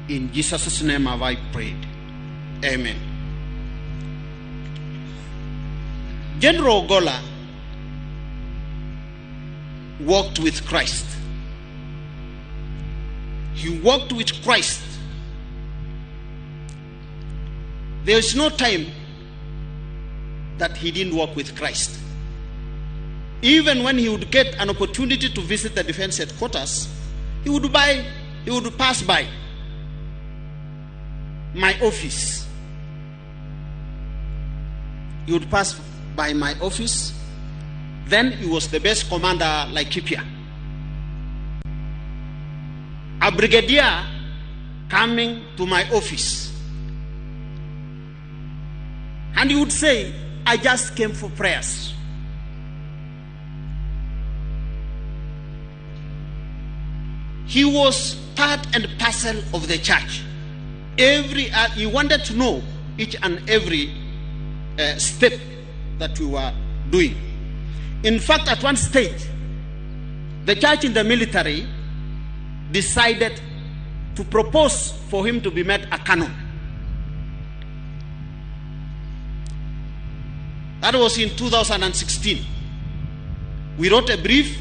S16: In Jesus' name have I prayed. Amen. General Ogola walked with Christ. He walked with Christ. There is no time that he didn't walk with Christ. Even when he would get an opportunity to visit the defense headquarters, he would pass by my office. He would pass by my office. Then he was the best commander, Laikipia. A brigadier coming to my office. And he would say, I just came for prayers. He was part and parcel of the church. He wanted to know each and every step that we were doing. In fact, at one stage, the church in the military decided to propose for him to be made a canon. That was in 2016. We wrote a brief.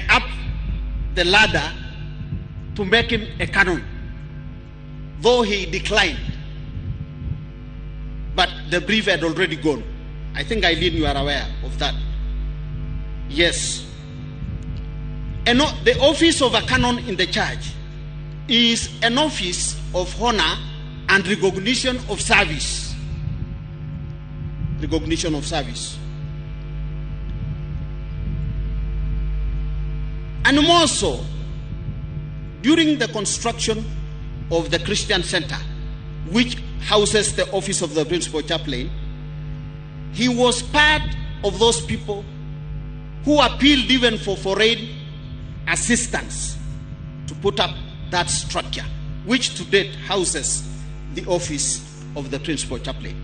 S16: Up the ladder to make him a canon, though he declined. But the brief had already gone. I think, Eileen, you are aware of that. Yes. And the office of a canon in the church is an office of honor and recognition of service. Recognition of service. And more so, during the construction of the Christian Center, which houses the office of the principal chaplain, he was part of those people who appealed even for foreign assistance to put up that structure, which to date houses the office of the principal chaplain.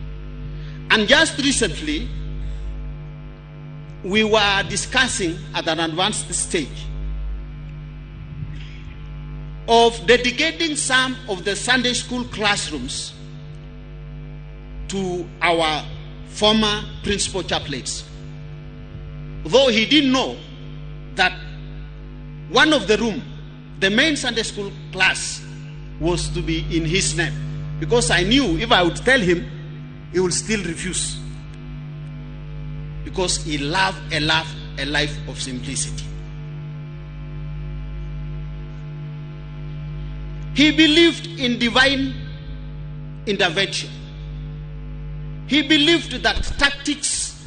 S16: And just recently, we were discussing at an advanced stage of dedicating some of the Sunday school classrooms to our former principal chaplains. Though he didn't know that one of the room, the main Sunday school class, was to be in his name. Because I knew if I would tell him, he would still refuse. Because he loved a life of simplicity. He believed in divine intervention. He believed that tactics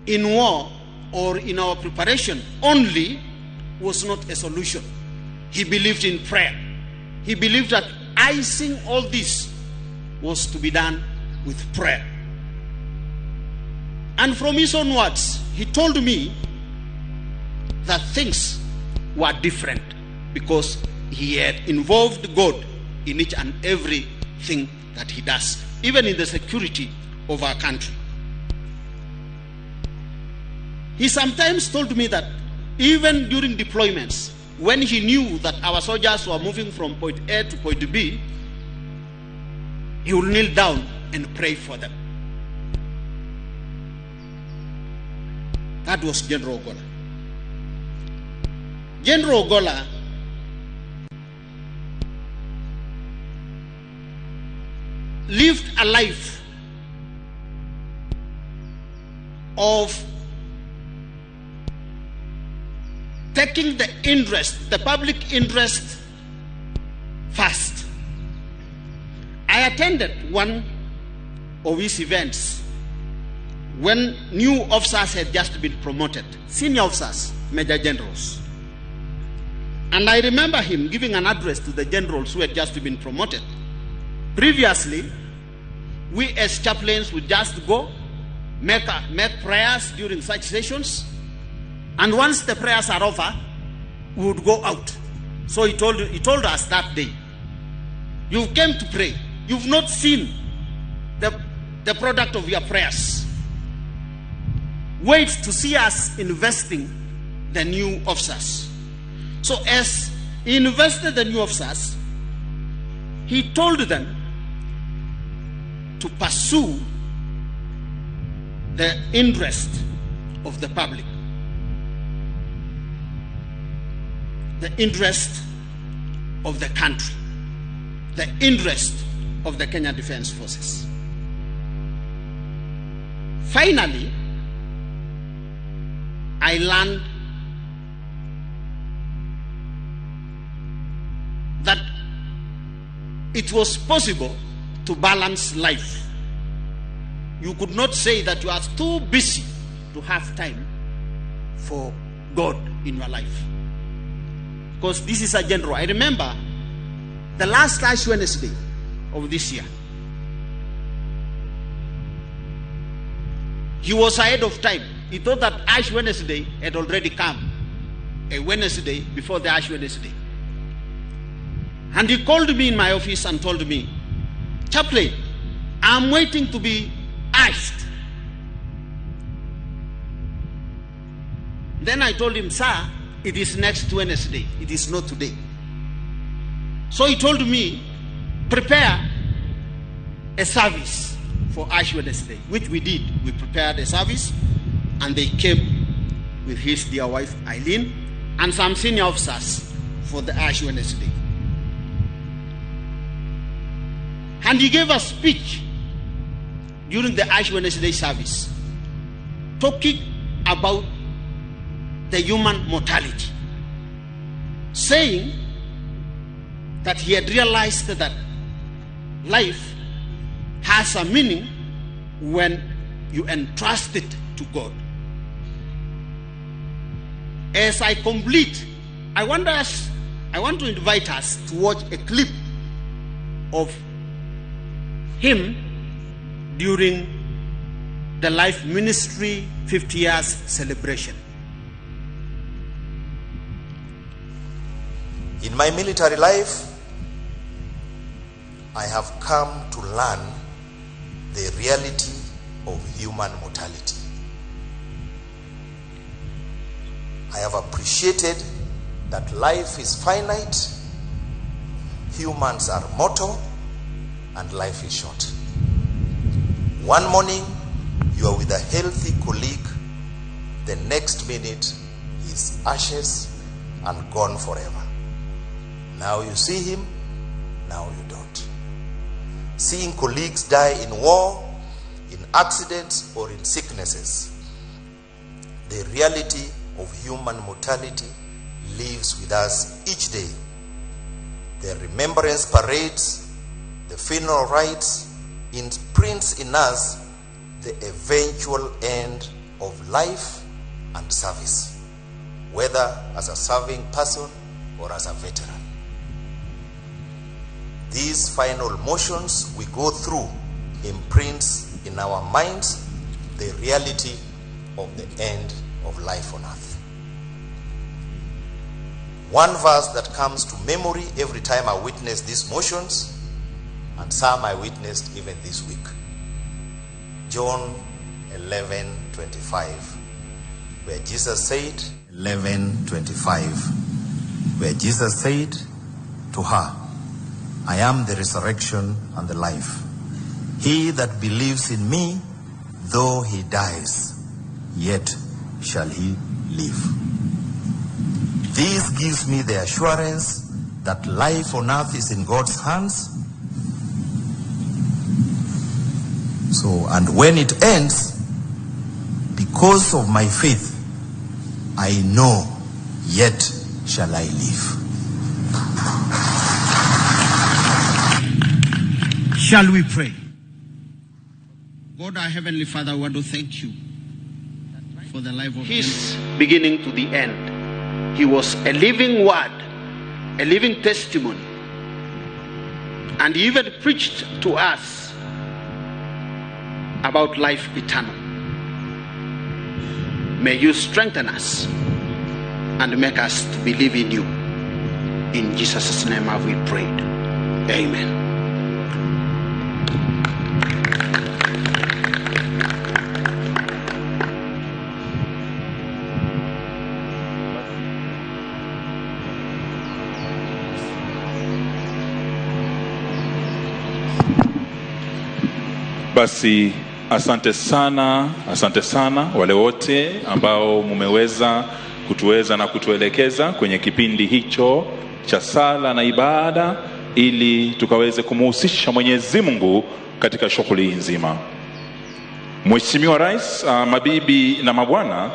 S16: in war or in our preparation only was not a solution. He believed in prayer. He believed that icing all this was to be done with prayer. And from his own words, he told me that things were different because he had involved God in each and every thing that he does, even in the security of our country. He sometimes told me that even during deployments, when he knew that our soldiers were moving from point A to point B, he would kneel down and pray for them. That was General Ogolla. General Ogolla lived a life of taking the interest, the public interest first. I attended one of his events when new officers had just been promoted, senior officers, major generals. And I remember him giving an address to the generals who had just been promoted. Previously, we as chaplains would just go, make prayers during such sessions, and once the prayers are over, we would go out. So he told us that day, you came to pray. You've not seen the product of your prayers. Wait to see us investing the new officers. So as he invested the new officers, he told them to pursue the interest of the public, the interest of the country, the interest of the Kenya Defence Forces. Finally, I learned it was possible to balance life. You could not say that you are too busy to have time for God in your life. Because this is a general. I remember the last Ash Wednesday of this year. He was ahead of time. He thought that Ash Wednesday had already come. A Wednesday before the Ash Wednesday. And he called me in my office and told me, Chaplain, I'm waiting to be ashed. Then I told him, sir, it is next Wednesday. It is not today. So he told me, prepare a service for Ash Wednesday, which we did. We prepared a service, and they came with his dear wife, Eileen, and some senior officers for the Ash Wednesday. And he gave a speech during the Ash Wednesday service, talking about the human mortality, saying that he had realized that life has a meaning when you entrust it to God. As I complete, I want to invite us to watch a clip of him during the Life Ministry 50 years celebration.
S17: In my military life, I have come to learn the reality of human mortality. I have appreciated that life is finite, humans are mortal, and life is short. One morning, you are with a healthy colleague. The next minute, he's ashes and gone forever. Now you see him, now you don't. Seeing colleagues die in war, in accidents, or in sicknesses, the reality of human mortality lives with us each day. The remembrance parades, the funeral rites, imprints in us the eventual end of life and service, whether as a serving person or as a veteran. These final motions we go through imprints in our minds the reality of the end of life on earth. One verse that comes to memory every time I witness these motions, and some I witnessed even this week. John 11:25, where Jesus said, 11:25, where Jesus said to her, I am the resurrection and the life. He that believes in me, though he dies, yet shall he live. This gives me the assurance that life on earth is in God's hands. So, and when it ends, because of my faith, I know, yet shall I live.
S16: Shall we pray? God, our Heavenly Father, I want to thank you for the life of his beginning to the end. He was a living word, a living testimony, and he even preached to us about life eternal. May you strengthen us and make us to believe in you. In Jesus' name have we prayed. Amen.
S8: Basi asante sana wale wote ambao mumeweza kutuweza na kutuelekeza kwenye kipindi hicho cha sala na ibada, ili tukaweze kumuhusisha Mwenyezi Mungu katika shughuli nzima. Mheshimiwa Rais, mabibi na mabwana,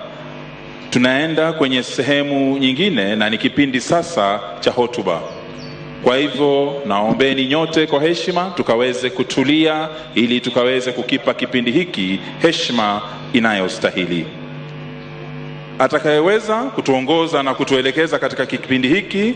S8: tunaenda kwenye sehemu nyingine na ni kipindi sasa cha hotuba. Kwa hivyo naombeni nyote kwa heshima tukaweze kutulia ili tukaweze kukipa kipindi hiki heshima inayostahili. Atakayeweza kutuongoza na kutuelekeza katika kipindi hiki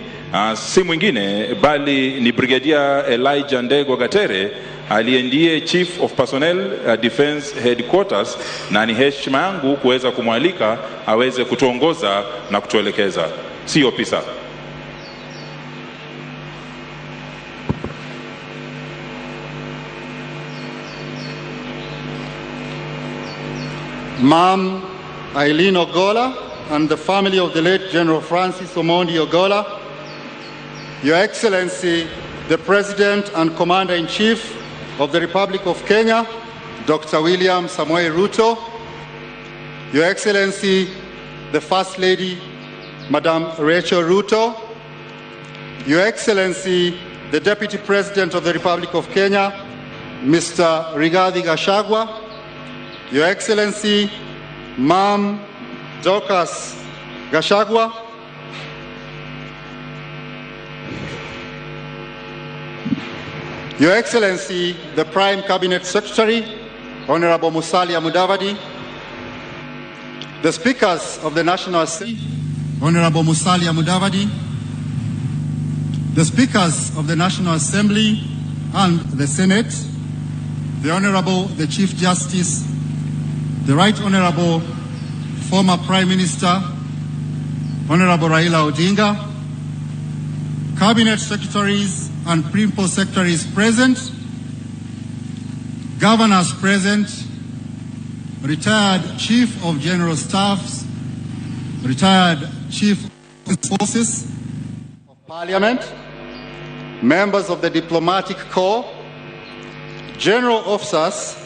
S8: si mwingine bali ni Brigadier Elijah Ndego Gatere, aliye ndiye Chief of Personnel Defense Headquarters, na ni heshima yangu kuweza kumwalika aweze kutuongoza na kutuelekeza. Sio pisa.
S10: Ma'am Eileen Ogola and the family of the late General Francis Omondi Ogola, Your Excellency, the President and Commander-in-Chief of the Republic of Kenya, Dr. William Samoei Ruto, Your Excellency, the First Lady, Madam Rachel Ruto, Your Excellency, the Deputy President of the Republic of Kenya, Mr. Rigathi Gachagua, Your Excellency, Ma'am Dorcas Gachagua, Your Excellency, the Prime Cabinet Secretary, Honorable Musalia Mudavadi, the Speakers of the National Assembly, Honorable Musalia Mudavadi, the Speakers of the National Assembly and the Senate, the Honorable, the Chief Justice, the Right Honorable former Prime Minister, Honorable Raila Odinga, Cabinet Secretaries and Principal Secretaries present, Governors present, retired Chief of General Staffs, retired Chief of Forces of Parliament, members of the Diplomatic Corps, General Officers,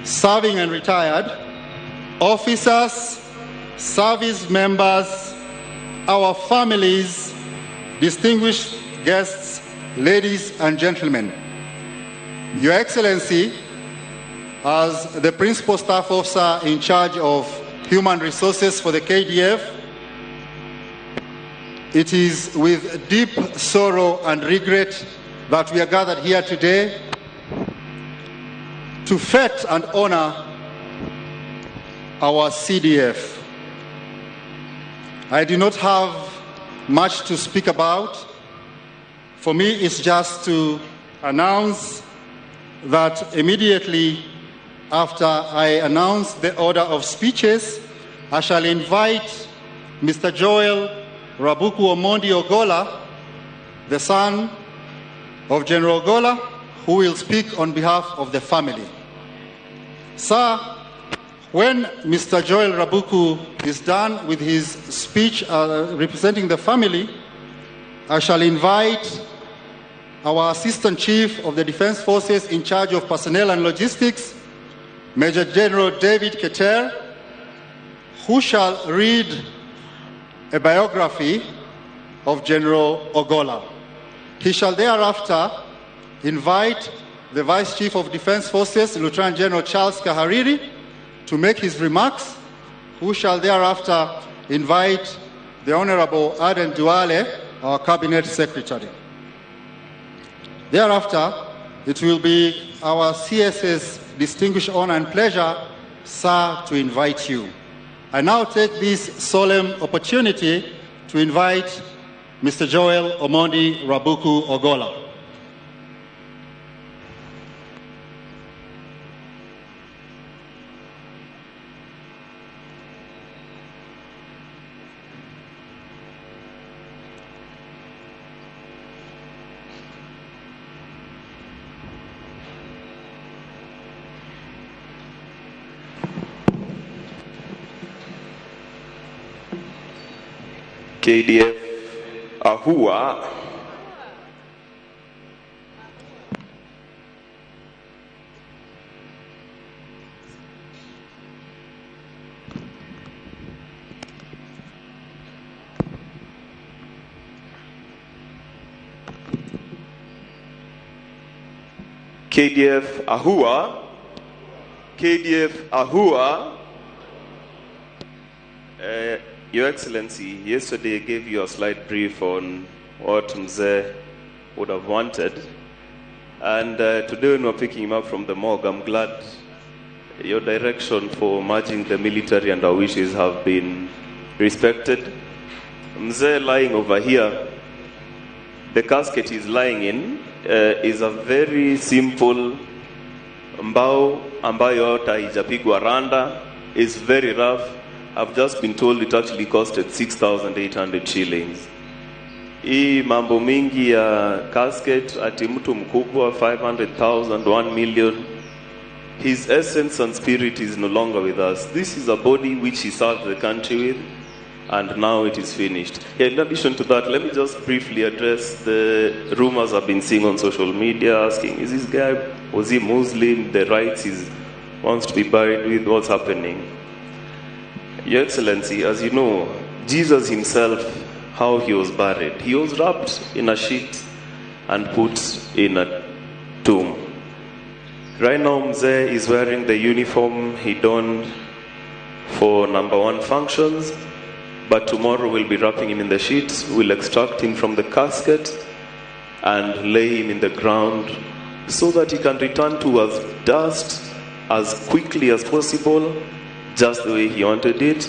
S10: serving and retired, officers, service members, our families, distinguished guests, ladies and gentlemen. Your Excellency, as the Principal Staff Officer in charge of Human Resources for the KDF, it is with deep sorrow and regret that we are gathered here today to fet and honor our CDF. I do not have much to speak about. For me, it's just to announce that immediately after I announce the order of speeches, I shall invite Mr. Joel Rabuku Omondi Ogola, the son of General Ogola, who will speak on behalf of the family. Sir, when Mr. Joel Rabuku is done with his speech representing the family, I shall invite our Assistant Chief of the Defense Forces in charge of personnel and logistics, Major General David Keter, who shall read a biography of General Ogola. He shall thereafter invite the Vice Chief of Defense Forces, Lieutenant General Charles Kahariri, to make his remarks, who shall thereafter invite the Honorable Aden Duale, our Cabinet Secretary. Thereafter, it will be our CS's distinguished honor and pleasure, sir, to invite you. I now take this solemn opportunity to invite Mr. Joel Omondi Rabuku Ogola.
S18: KDF Ahua. KDF Ahua. KDF Ahua. Your Excellency, yesterday I gave you a slight brief on what Mzee would have wanted. And today when we're picking him up from the morgue, I'm glad your direction for merging the military and our wishes have been respected. Mzee lying over here, the casket he's lying in is a very simple mbao ambayo hata haijapigwa randa. It's very rough. I've just been told it actually costed 6,800 shillings. Hii mambo mingi ya casket ati mtu mkubwa 500,000, 1 million. His essence and spirit is no longer with us. This is a body which he served the country with, and now it is finished. Yeah, in addition to that, let me just briefly address the rumors I've been seeing on social media asking, is this guy, was he Muslim? The rites he wants to be buried with, what's happening? Your Excellency, as you know, Jesus himself, how he was buried. He was wrapped in a sheet and put in a tomb. Right now, Mzee is wearing the uniform he donned for number 1 functions, but tomorrow we'll be wrapping him in the sheet. We'll extract him from the casket and lay him in the ground so that he can return to us dust as quickly as possible, just the way he wanted it,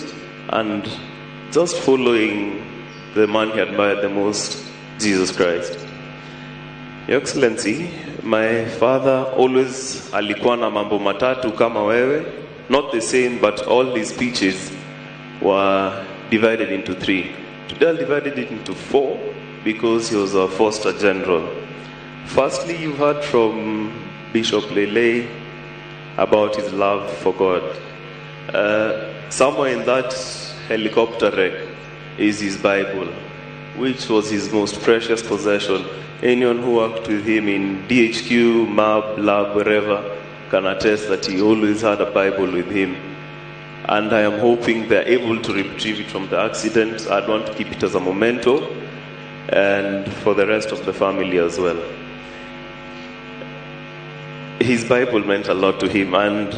S18: and just following the man he admired the most, Jesus Christ. Your Excellency, my father always alikuwa na mambo matatu kama wewe, not the same, but all his speeches were divided into 3. Today I divided it into 4 because he was a Foster General. Firstly, you heard from Bishop Lele about his love for God. Somewhere in that helicopter wreck is his Bible, which was his most precious possession. Anyone who worked with him in DHQ, MAB, lab, wherever, can attest that he always had a Bible with him. And I am hoping they're able to retrieve it from the accident. I'd want to keep it as a memento, and for the rest of the family as well. His Bible meant a lot to him, and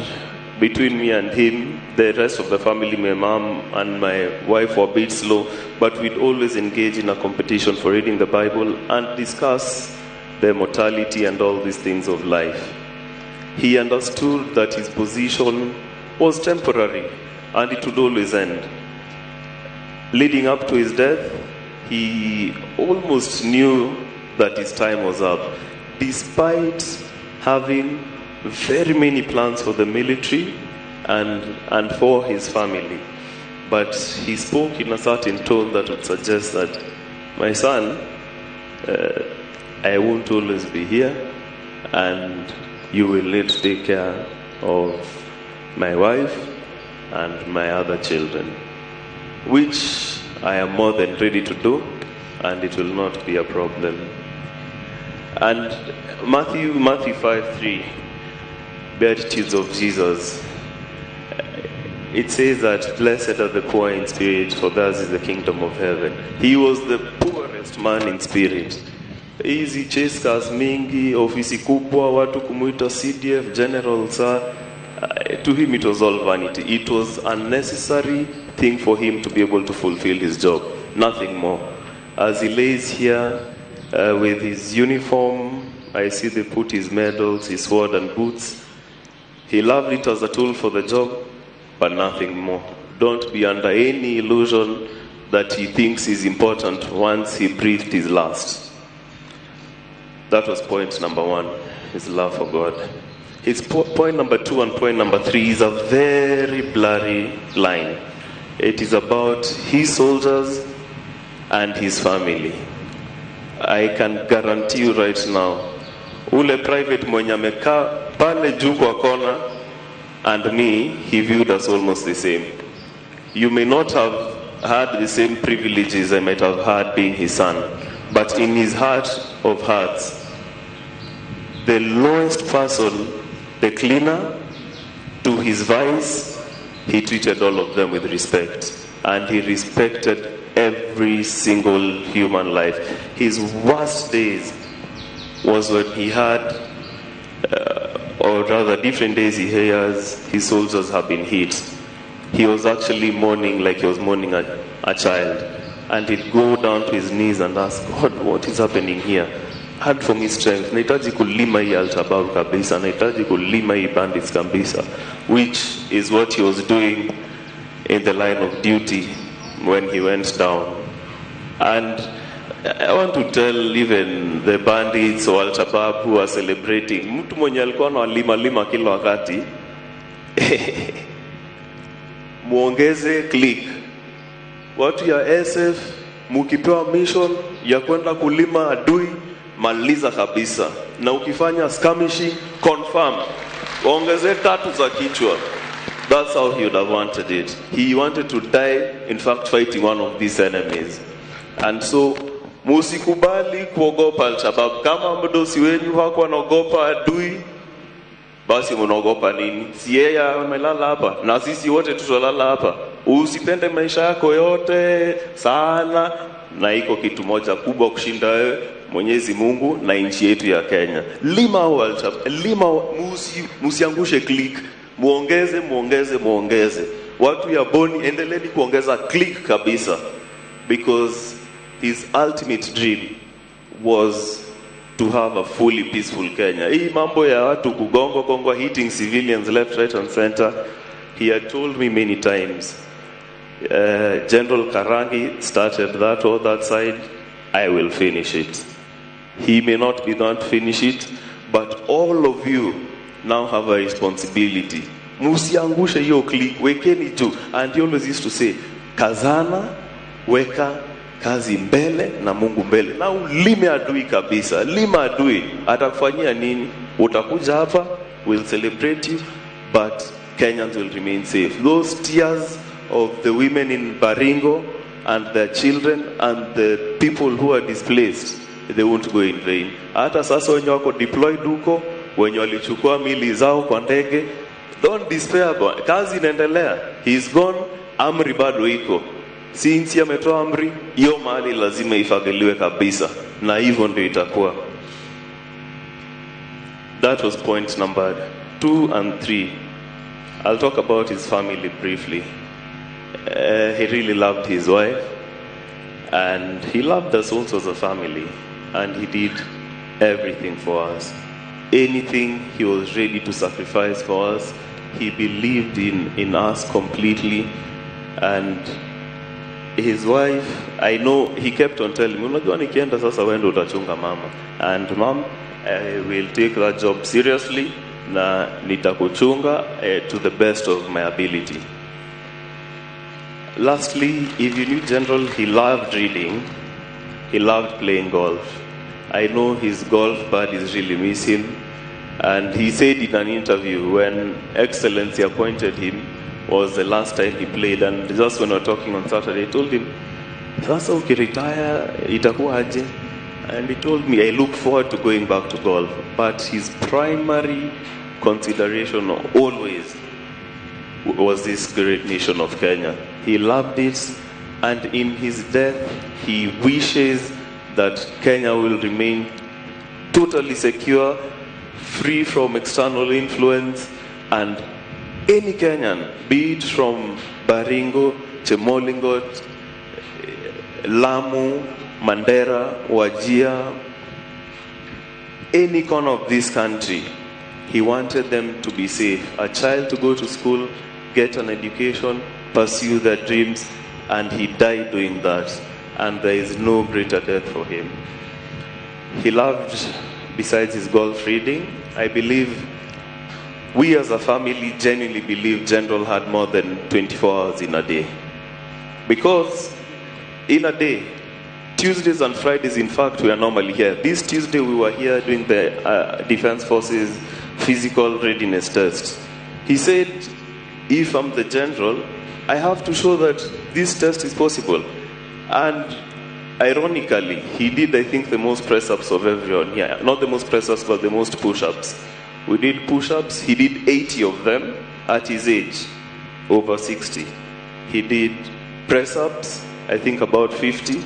S18: between me and him, the rest of the family, my mom and my wife, were a bit slow, but we'd always engage in a competition for reading the Bible and discuss the mortality and all these things of life. He understood that his position was temporary and it would always end. Leading up to his death, he almost knew that his time was up, despite having very many plans for the military and for his family. But he spoke in a certain tone that would suggest that, my son, I won't always be here, and you will need to take care of my wife and my other children, which I am more than ready to do, and it will not be a problem. And Matthew 5:3, Beatitudes of Jesus, it says that blessed are the poor in spirit, for theirs is the kingdom of heaven. He was the poorest man in spirit. Hizi cheskas mingi, ofisi kubwa, watu kumuita CDF, General Sir, to him it was all vanity. It was a necessary thing for him to be able to fulfill his job, nothing more. As he lays here with his uniform, I see they put his medals, his sword and boots. He loved it as a tool for the job, but nothing more. Don't be under any illusion that he thinks is important once he breathed his last. That was point number 1, his love for God. His point number 2 and point number 3 is a very blurry line. It is about his soldiers and his family. I can guarantee you right now, ule private mwenye amekaa pale juu kwa kona and me, he viewed us almost the same. You may not have had the same privileges I might have had being his son, but in his heart of hearts, the lowest person, the cleaner, to his vice, he treated all of them with respect. And he respected every single human life. His worst days was when he had, or rather different days he hears his soldiers have been hit. He was actually mourning like he was mourning a child. And he'd go down to his knees and ask, God, what is happening here? had for me strength. Nahitaji kulima hii Al-Shabaab kabisa, nahitaji kulima hii bandits kabisa, which is what he was doing in the line of duty when he went down. And I want to tell even the bandits or Al-Shabaab who are celebrating, mtu mwenye alikuwa analima kila wakati, muongeze click. Watu ya SF, mukipewa mission ya kwenda kulima adui, maliza kabisa. Na ukifanya skirmishing, confirm. Ongeze 3 za kichwa. That's how he would have wanted it. He wanted to die, in fact, fighting one of these enemies. And so, musikubali kuogopa Al-Shabaab. Kama mdosi wenu hakuwa anaogopa adui, basi mnaogopa nini? Si yeye amelala hapa na sisi wote tutalala hapa. Usipende maisha yako yote sana, na iko kitu moja kubwa kushinda wewe, Mwenyezi Mungu na nchi yetu ya Kenya. Lima Al-Shabaab, lima, musiangushe click. Muongeze. Watu ya Boni, endeleeni kuongeza click kabisa, because his ultimate dream was to have a fully peaceful Kenya. Hii mambo ya watu kugongo hitting civilians left, right and center, he had told me many times, General Karangi started that side, I will finish it. He may not be done to finish it, but all of you now have a responsibility. Musiangushe hiyo click, wekeni tu. And he always used to say, kazana, weka kazi mbele na Mungu mbele. Na ulime adui kabisa. Lima adui. Atakufanyia nini? Utakuja hapa, we'll celebrate you, but Kenyans will remain safe. Those tears of the women in Baringo and their children and the people who are displaced, they won't go in vain. Hata sasa wenye wako deployed huko, wenye walichukua mili zao kwa ndege, don't despair, kazi inaendelea. He's gone, amri bado iko. Since ametoa amri, hiyo mahali lazima ifagiliwe kabisa, na hivyo ndio itakuwa. That was point number 2 and 3. I'll talk about his family briefly. He really loved his wife, and he loved us also as a family, and he did everything for us. Anything he was ready to sacrifice for us. He believed in us completely. And his wife, I know, he kept on telling me, unajua nikienda sasa wendo utachunga mama. And mom, I will take that job seriously, na nitakuchunga to the best of my ability. Lastly, if you knew General, he loved reading. He loved playing golf. I know his golf buddies really miss him. And he said in an interview when Excellency appointed him was the last time he played. And just when we were talking on Saturday, I told him, sasa ukiretire itakuwa aje? And he told me, I look forward to going back to golf. But his primary consideration always was this great nation of Kenya. He loved it, and in his death, he wishes that Kenya will remain totally secure, free from external influence, and any Kenyan, be it from Baringo, Chemolingot, Lamu, Mandera, Wajir, any corner of this country, he wanted them to be safe. A child to go to school, get an education, pursue their dreams, and he died doing that. And there is no greater death for him. He loved, besides his golf reading, I believe, we as a family genuinely believe General had more than 24 hours in a day. Because in a day, Tuesdays and Fridays, in fact, we are normally here. This Tuesday, we were here doing the Defense Forces physical readiness test. He said, if I'm the general, I have to show that this test is possible. And ironically, he did, I think, the most press-ups of everyone here. Not the most press-ups, but the most push-ups. We did push-ups. He did 80 of them at his age, over 60. He did press-ups, I think about 50.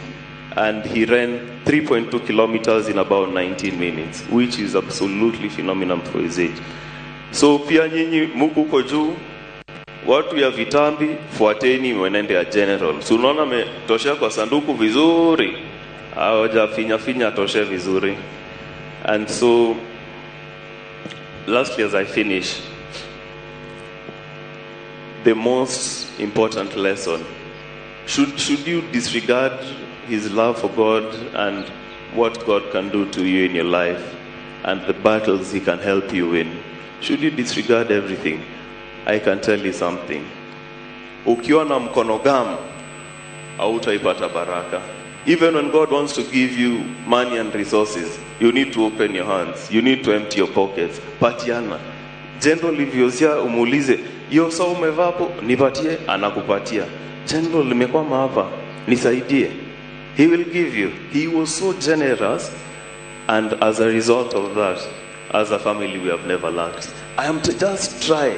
S18: And he ran 3.2 kilometers in about 19 minutes, which is absolutely phenomenal for his age. So pia nyinyi muko huko juu, watu ya vitambi, fuateni mwenende ya general. So unaona ametoshea kwa sanduku vizuri, hawaja finya toshe vizuri. And so, lastly, as I finish, the most important lesson, should you disregard his love for God and what God can do to you in your life and the battles he can help you win, should you disregard everything? I can tell you something. Ukiwa na mkono gamu, hautaipata baraka. Even when God wants to give you money and resources, you need to open your hands. You need to empty your pockets. Patiana. General Livyozia umuulize, yo sa umevapo, nipatie, anakupatia. General, nimekwama hapa, nisaidie. He will give you. He was so generous, and as a result of that, as a family, we have never lacked. I am to just try.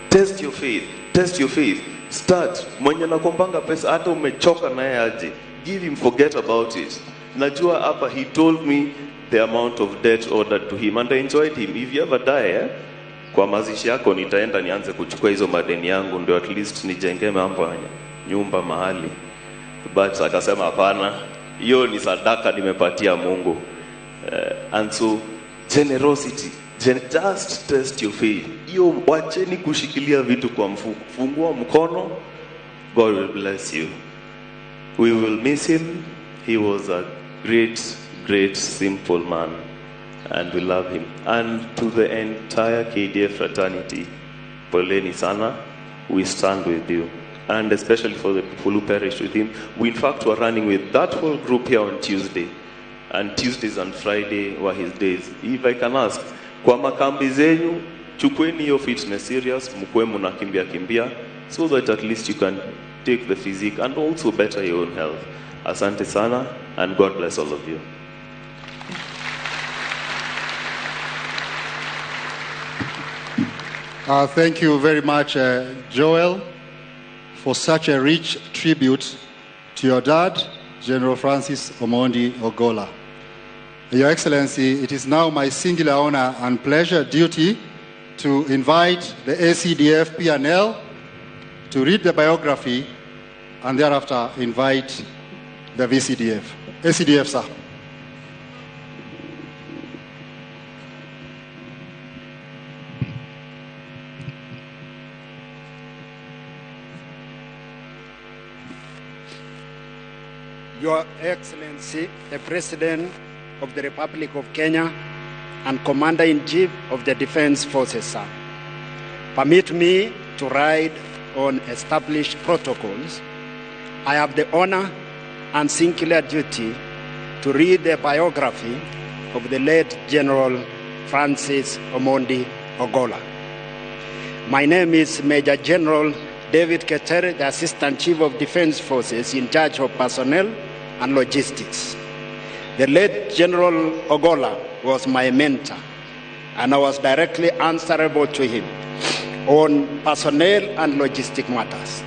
S18: Test your faith. Test your faith. Start. Mwenye nakompanga pesa, hata umechoka naye aje. Give him, forget about it. Najua hapa, he told me the amount of debt ordered to him, and I enjoyed him. If you ever die, kwa mazishi yako nitaenda nianze kuchukua hizo madeni yangu, ndio at least nijenge mambo nyumba mahali. But akasema hapana, hiyo ni sadaka nimepatia Mungu. And so generosity, just test your faith. Hiyo wacheni kushikilia vitu kwa mfuko. Fungua mkono, God will bless you. We will miss him. He was a great, simple man, and we love him. And to the entire KDF fraternity, poleni sana, we stand with you. And especially for the people who perished with him. We in fact were running with that whole group here on Tuesday. And Tuesdays and Friday were his days. If I can ask, kwa makambi zenyu, chukweni your fitness serious, mkwe kimbia, so that at least you can take the physique and also better your own health. Asante sana, and God bless all of you.
S10: Thank you very much, Joel, for such a rich tribute to your dad, General Francis Omondi Ogola. Your Excellency, it is now my singular honor and pleasure duty to invite the ACDF PNL to read the biography and thereafter invite the VCDF. ACDF, sir.
S13: Your Excellency, the President of the Republic of Kenya and Commander-in-Chief of the Defense Forces, sir. Permit me to ride on established protocols. I have the honor and singular duty to read the biography of the late General Francis Omondi Ogola. My name is Major General David Ketere, the Assistant Chief of Defense Forces in charge of personnel and logistics. The late General Ogola was my mentor, and I was directly answerable to him on personnel and logistic matters.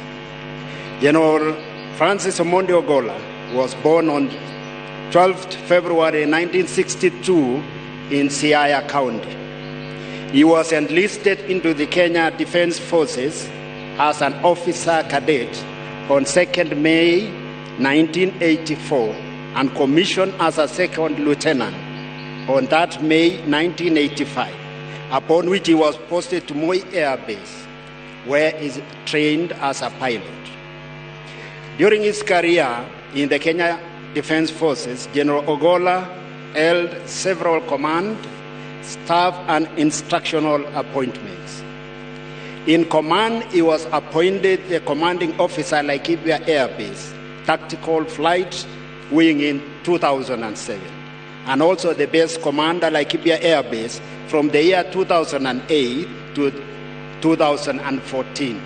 S13: General Francis Omondi Ogola was born on 12th February 1962 in Siaya County. He was enlisted into the Kenya Defense Forces as an officer cadet on 2nd May 1984 and commissioned as a second lieutenant on that May 1985, upon which he was posted to Moi Air Base, where he trained as a pilot. During his career in the Kenya Defense Forces, General Ogola held several command, staff, and instructional appointments. In command, he was appointed the commanding officer at Laikipia Air Base, Tactical Flight Wing in 2007, and also the base commander Laikipia Air Base from the year 2008 to 2014.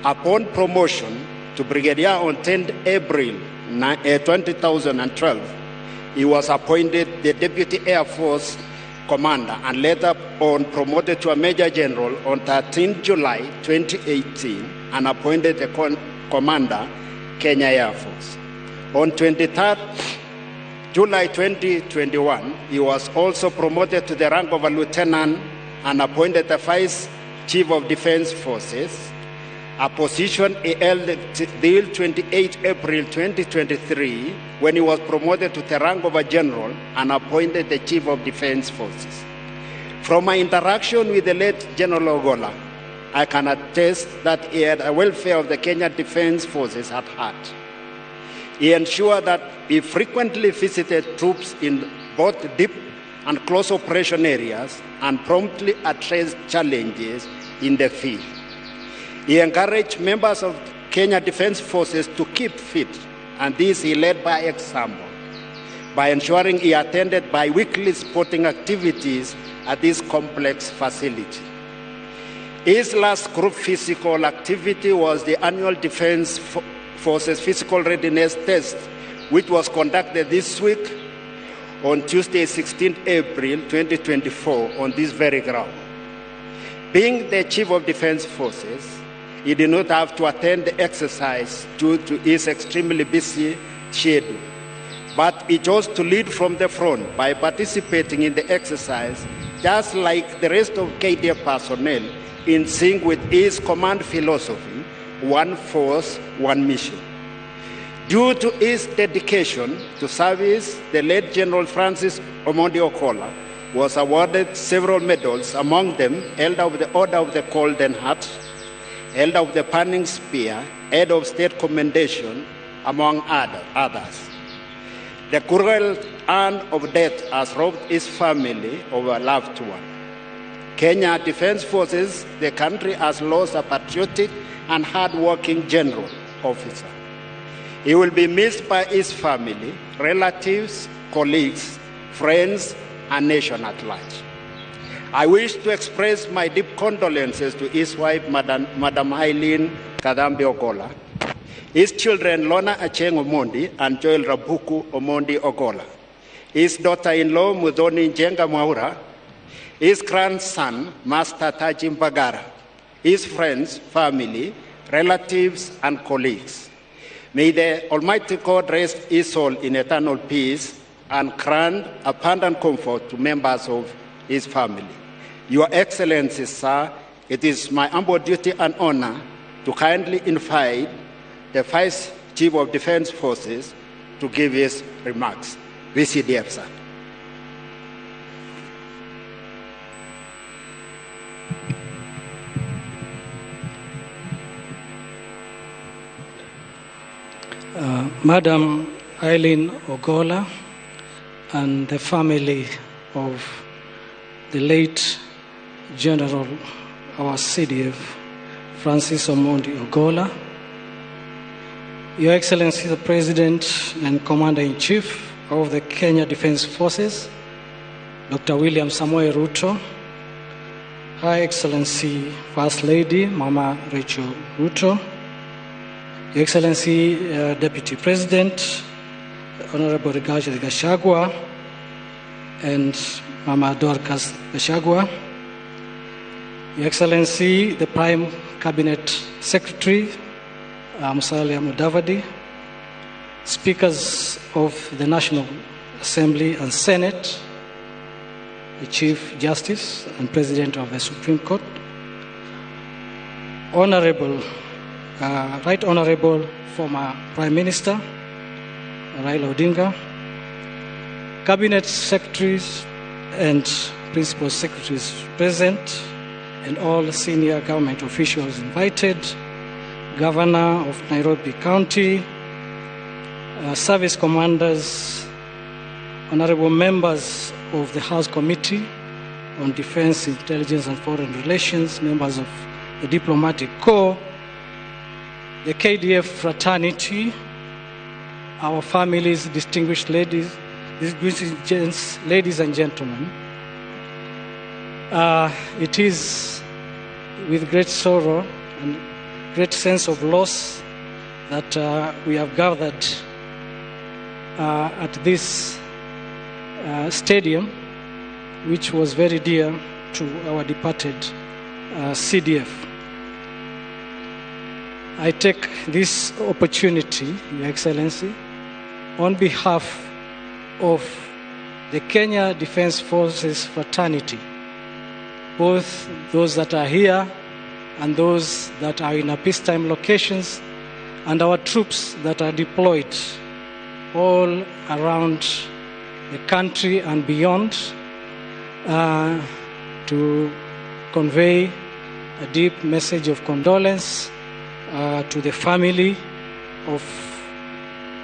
S13: Upon promotion to brigadier on 10 April 2012, he was appointed the Deputy Air Force Commander and later on promoted to a Major General on 13 July 2018 and appointed the Commander, Kenya Air Force. On 23 July 2021, he was also promoted to the rank of a lieutenant and appointed the Vice Chief of Defense Forces. a position he held till 28 April 2023 when he was promoted to the rank of a general and appointed the Chief of Defense Forces. From my interaction with the late General Ogola, I can attest that he had the welfare of the Kenya Defense Forces at heart. He ensured that he frequently visited troops in both deep and close operation areas and promptly addressed challenges in the field. He encouraged members of Kenya Defense Forces to keep fit, and this he led by example, by ensuring he attended bi-weekly sporting activities at this complex facility. His last group physical activity was the annual Defense Forces Physical Readiness Test, which was conducted this week on Tuesday, 16 April 2024, on this very ground. Being the Chief of Defense Forces, he did not have to attend the exercise due to his extremely busy schedule, but he chose to lead from the front by participating in the exercise, just like the rest of KDF personnel, in sync with his command philosophy, one force, one mission. Due to his dedication to service, the late General Francis Omondi Ogola was awarded several medals, among them Elder of the Order of the Golden Heart, Elder of the Panning Spear, Head of State Commendation, among others. The cruel hand of death has robbed his family of a loved one. Kenya Defense Forces, the country has lost a patriotic and hard-working general officer. He will be missed by his family, relatives, colleagues, friends, and nation at large. I wish to express my deep condolences to his wife, Madam Eileen Kadambi Ogola, his children, Lona Acheng Omondi and Joel Rabuku Omondi Ogola, his daughter-in-law, Mudhoni Njenga Mwaura, his grandson, Master Tajim Bagara, his friends, family, relatives, and colleagues. May the Almighty God rest his soul in eternal peace and grant abundant comfort to members of his family. Your Excellency, sir, it is my humble duty and honor to kindly invite the Vice Chief of Defense Forces to give his remarks. VCDF, sir.
S5: Madam Eileen Ogola and the family of the late General, our CDF, Francis Omondi Ogola, Your Excellency the President and Commander-in-Chief of the Kenya Defense Forces, Dr. William Samoei Ruto, Her Excellency First Lady Mama Rachel Ruto, Your Excellency Deputy President, Honorable Rigathi Gachagua, and Mama Dorcas Gachagua, Your Excellency the Prime Cabinet Secretary, Musalia Mudavadi, Speakers of the National Assembly and Senate, the Chief Justice and President of the Supreme Court, Right Honorable former Prime Minister Raila Odinga, Cabinet Secretaries and Principal Secretaries present, and all senior government officials invited, Governor of Nairobi County, service commanders, honorable members of the House Committee on Defense, Intelligence and Foreign Relations, members of the Diplomatic Corps, the KDF fraternity, our families, distinguished ladies, distinguished gents, ladies and gentlemen. It is with great sorrow and great sense of loss that we have gathered at this stadium, which was very dear to our departed CDF. I take this opportunity, Your Excellency, on behalf of the Kenya Defense Forces fraternity, both those that are here and those that are in our peacetime locations, and our troops that are deployed all around the country and beyond, to convey a deep message of condolence to the family of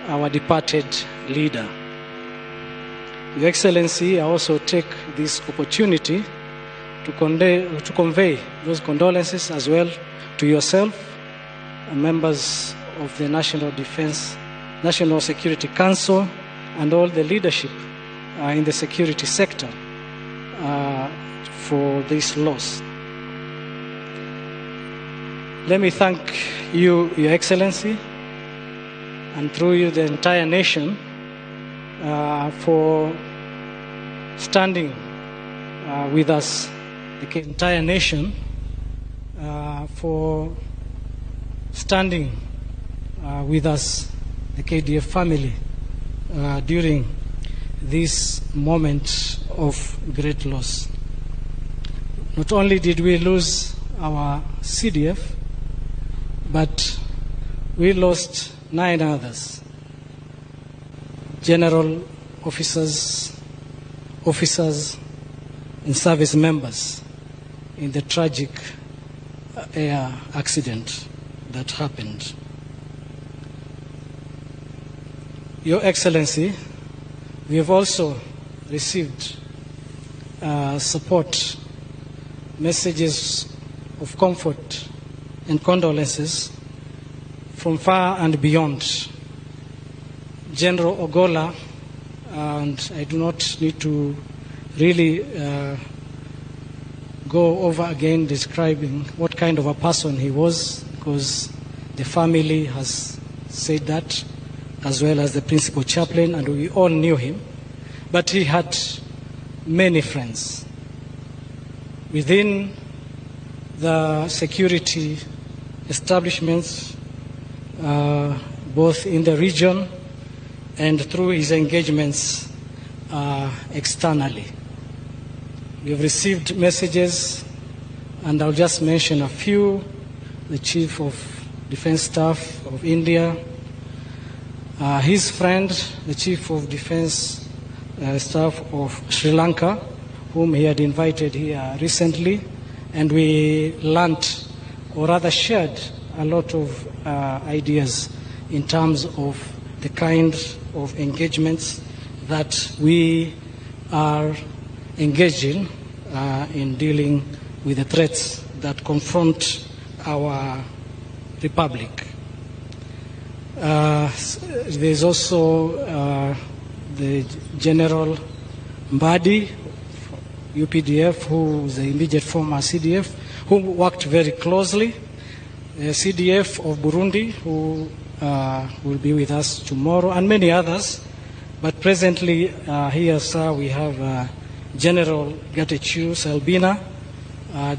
S5: our departed leader. Your Excellency, I also take this opportunity to convey those condolences as well to yourself, members of the National Security Council, and all the leadership in the security sector for this loss. Let me thank you, Your Excellency, and through you the entire nation for standing with us, the entire nation for standing with us, the KDF family, during this moment of great loss. Not only did we lose our CDF, but we lost 9 others, general officers, and service members in the tragic air accident that happened. Your Excellency, we have also received support messages of comfort and condolences from far and beyond. General Ogola, and I do not need to really go over again describing what kind of a person he was, because the family has said that, as well as the principal chaplain, and we all knew him. But he had many friends within the security establishments, both in the region and through his engagements externally. We have received messages, and I'll just mention a few. The Chief of Defense Staff of India, his friend, the Chief of Defense Staff of Sri Lanka, whom he had invited here recently, and we learnt, or rather shared, a lot of ideas in terms of the kind of engagements that we are engaging in dealing with the threats that confront our republic. There's also the General Mbadi, UPDF, who is the immediate former CDF, who worked very closely. CDF of Burundi, who will be with us tomorrow, and many others. But presently here, sir, we have General Getachew Selbina,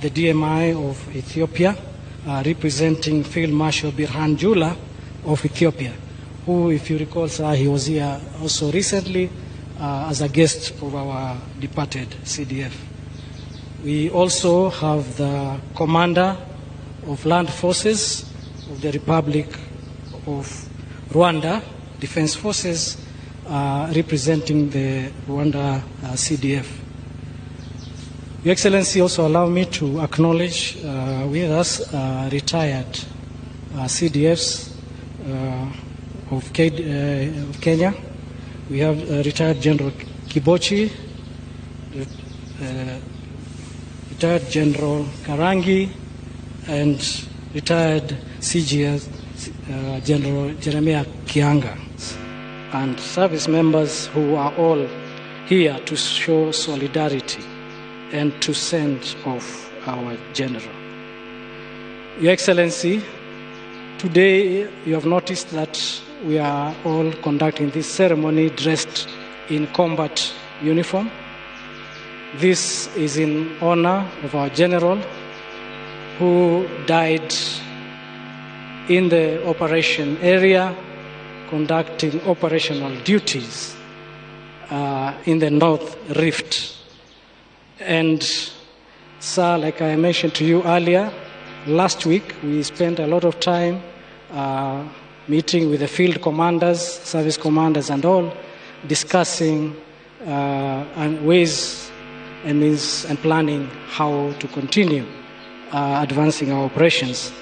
S5: the DMI of Ethiopia, representing Field Marshal Birhan Jula of Ethiopia, who, if you recall, sir, he was here also recently as a guest of our departed CDF. We also have the Commander of Land Forces of the Republic of Rwanda, Defense Forces, representing the Rwanda CDF. Your Excellency, also allow me to acknowledge with us retired CDFs of Kenya. We have retired General Kibochi, retired General Karangi, and retired CGS General Jeremiah Kianga, and service members who are all here to show solidarity and to send off our general. Your Excellency, today you have noticed that we are all conducting this ceremony dressed in combat uniform. This is in honor of our general who died in the operation area conducting operational duties in the North Rift. And sir, like I mentioned to you earlier, last week, we spent a lot of time meeting with the field commanders, service commanders, and all, discussing and ways and means and planning how to continue advancing our operations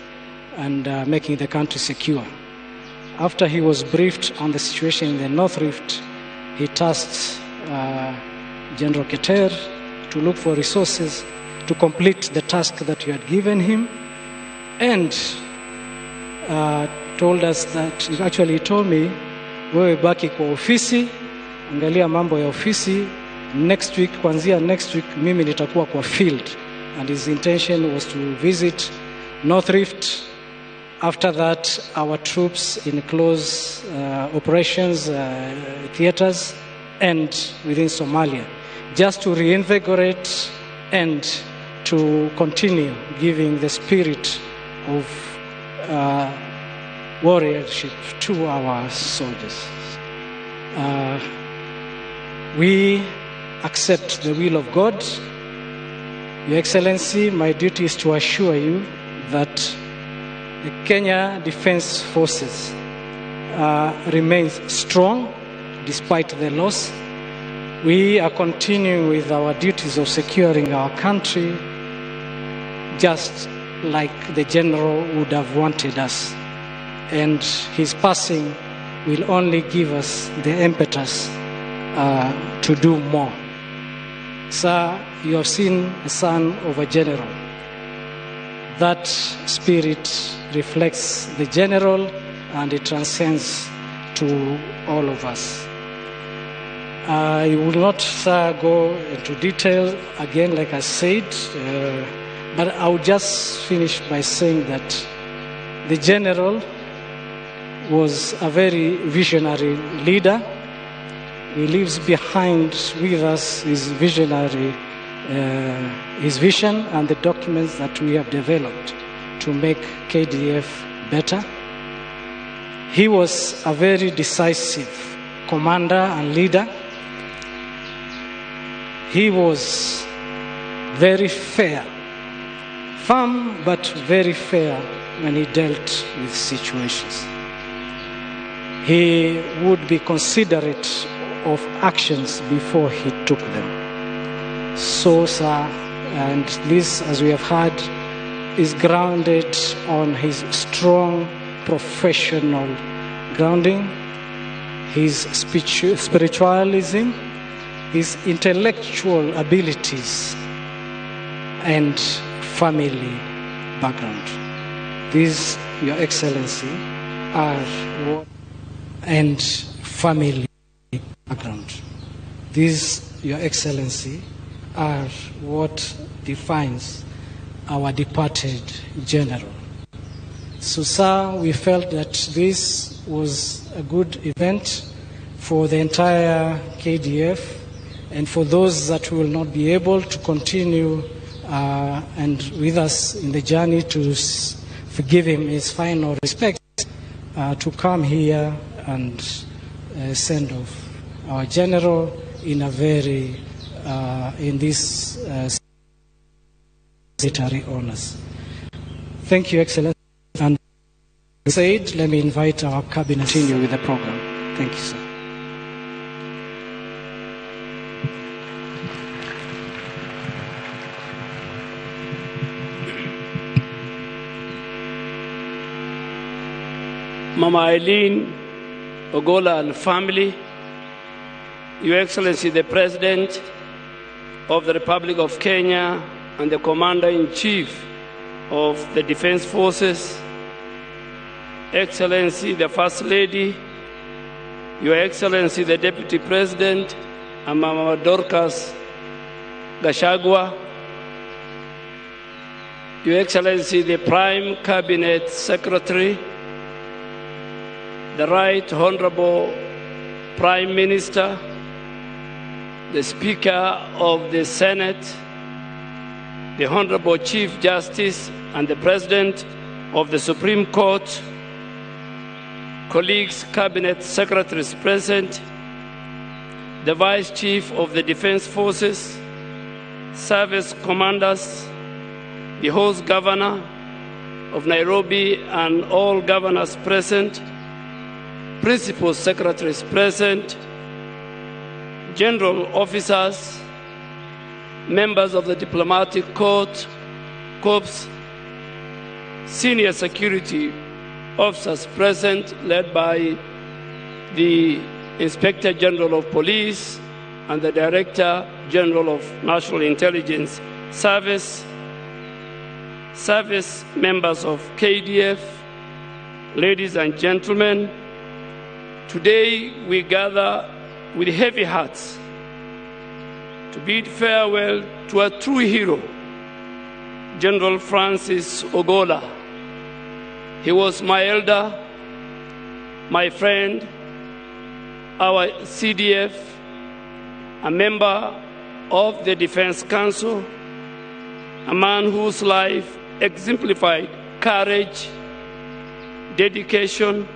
S5: and making the country secure. After he was briefed on the situation in the North Rift, he tasked General Keter to look for resources to complete the task that you had given him, and told us that, he told me, wewe baki kwa ofisi, angalia mambo ya ofisi, kuanzia next week, mimi nitakuwa kwa field. And his intention was to visit North Rift. After that, our troops in close operations theaters and within Somalia, just to reinvigorate and to continue giving the spirit of warriorship to our soldiers. We accept the will of God. Your Excellency, my duty is to assure you that the Kenya Defence Forces remains strong despite the loss. We are continuing with our duties of securing our country just like the general would have wanted us. And his passing will only give us the impetus to do more. Sir, you have seen a son of a general. That spirit reflects the general and it transcends to all of us. I will not, sir, go into detail again, like I said, but I will just finish by saying that the general was a very visionary leader. He leaves behind with us his visionary, his vision and the documents that we have developed to make KDF better. He was a very decisive commander and leader. He was very fair, firm but very fair when he dealt with situations. He would be considerate of actions before he took them. So, sir, and this, as we have heard, is grounded on his strong professional grounding, his spiritualism, his intellectual abilities, and family background. These, Your Excellency, are what, and family background. These, Your Excellency, are what defines our departed general. So, sir, we felt that this was a good event for the entire KDF and for those that will not be able to continue and with us in the journey to forgive him his final respects, to come here and send off our general in a very, in this military honors. Thank you, Excellency. And said, let me invite our cabinet to continue with the program. Thank you, sir.
S14: Mama Eileen, Ogola and family, Your Excellency the President of the Republic of Kenya and the Commander-in-Chief of the Defense Forces, Excellency the First Lady, Your Excellency the Deputy President, and Mama Dorcas Gachagua, Your Excellency the Prime Cabinet Secretary, the Right Honorable Prime Minister, the Speaker of the Senate, the Honorable Chief Justice and the President of the Supreme Court, colleagues, Cabinet Secretaries present, the Vice Chief of the Defense Forces, service commanders, the host governor, of Nairobi and all governors present, principal secretaries present, general officers, members of the diplomatic corps, senior security officers present, led by the Inspector General of Police and the Director General of National Intelligence Service members of KDF, ladies and gentlemen, today we gather with heavy hearts to bid farewell to a true hero, General Francis Ogola. He was my elder, my friend, our CDF, a member of the Defense Council, a man whose life exemplified courage, dedication,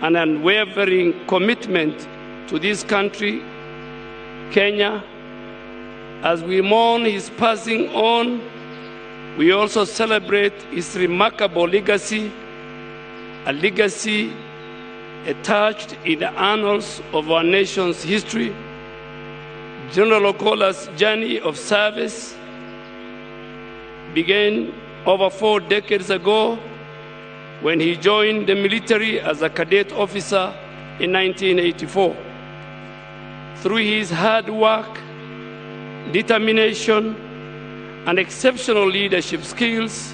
S14: and unwavering commitment to this country, Kenya. As we mourn his passing on, we also celebrate his remarkable legacy, a legacy attached in the annals of our nation's history. General Ogola's journey of service began over 4 decades ago when he joined the military as a cadet officer in 1984. Through his hard work, determination, and exceptional leadership skills,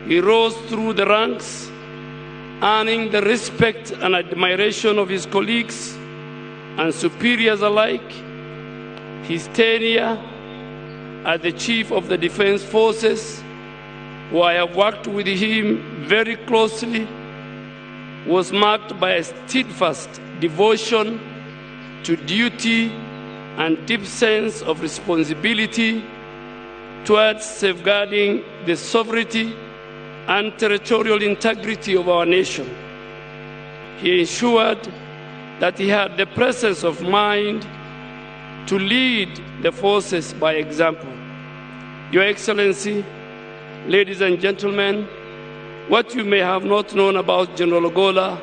S14: he rose through the ranks, earning the respect and admiration of his colleagues and superiors alike. His tenure as the Chief of the Defense Forces, who I have worked with him very closely, was marked by a steadfast devotion to duty and deep sense of responsibility towards safeguarding the sovereignty and territorial integrity of our nation. He ensured that he had the presence of mind to lead the forces by example. Your Excellency, ladies and gentlemen, what you may have not known about General Ogola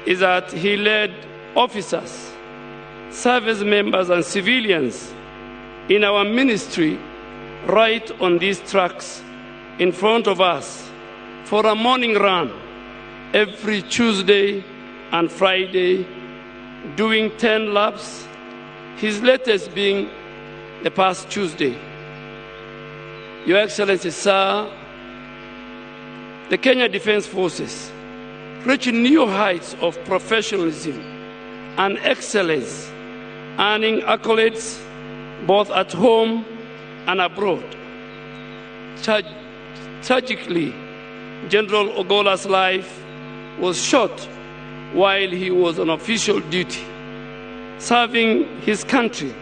S14: is that he led officers, service members, and civilians in our ministry right on these tracks in front of us for a morning run every Tuesday and Friday, doing 10 laps, his latest being the past Tuesday. Your Excellency, sir, the Kenya Defense Forces reached new heights of professionalism and excellence, earning accolades both at home and abroad. Tragically, General Ogola's life was short while he was on official duty, serving his country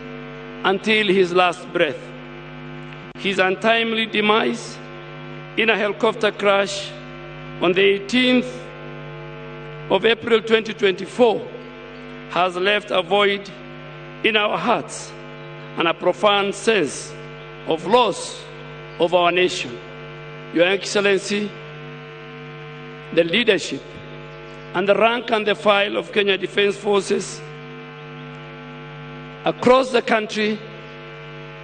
S14: until his last breath. His untimely demise in a helicopter crash on the 18th of April 2024 has left a void in our hearts and a profound sense of loss of our nation. Your Excellency, the leadership and the rank and the file of Kenya Defense Forces across the country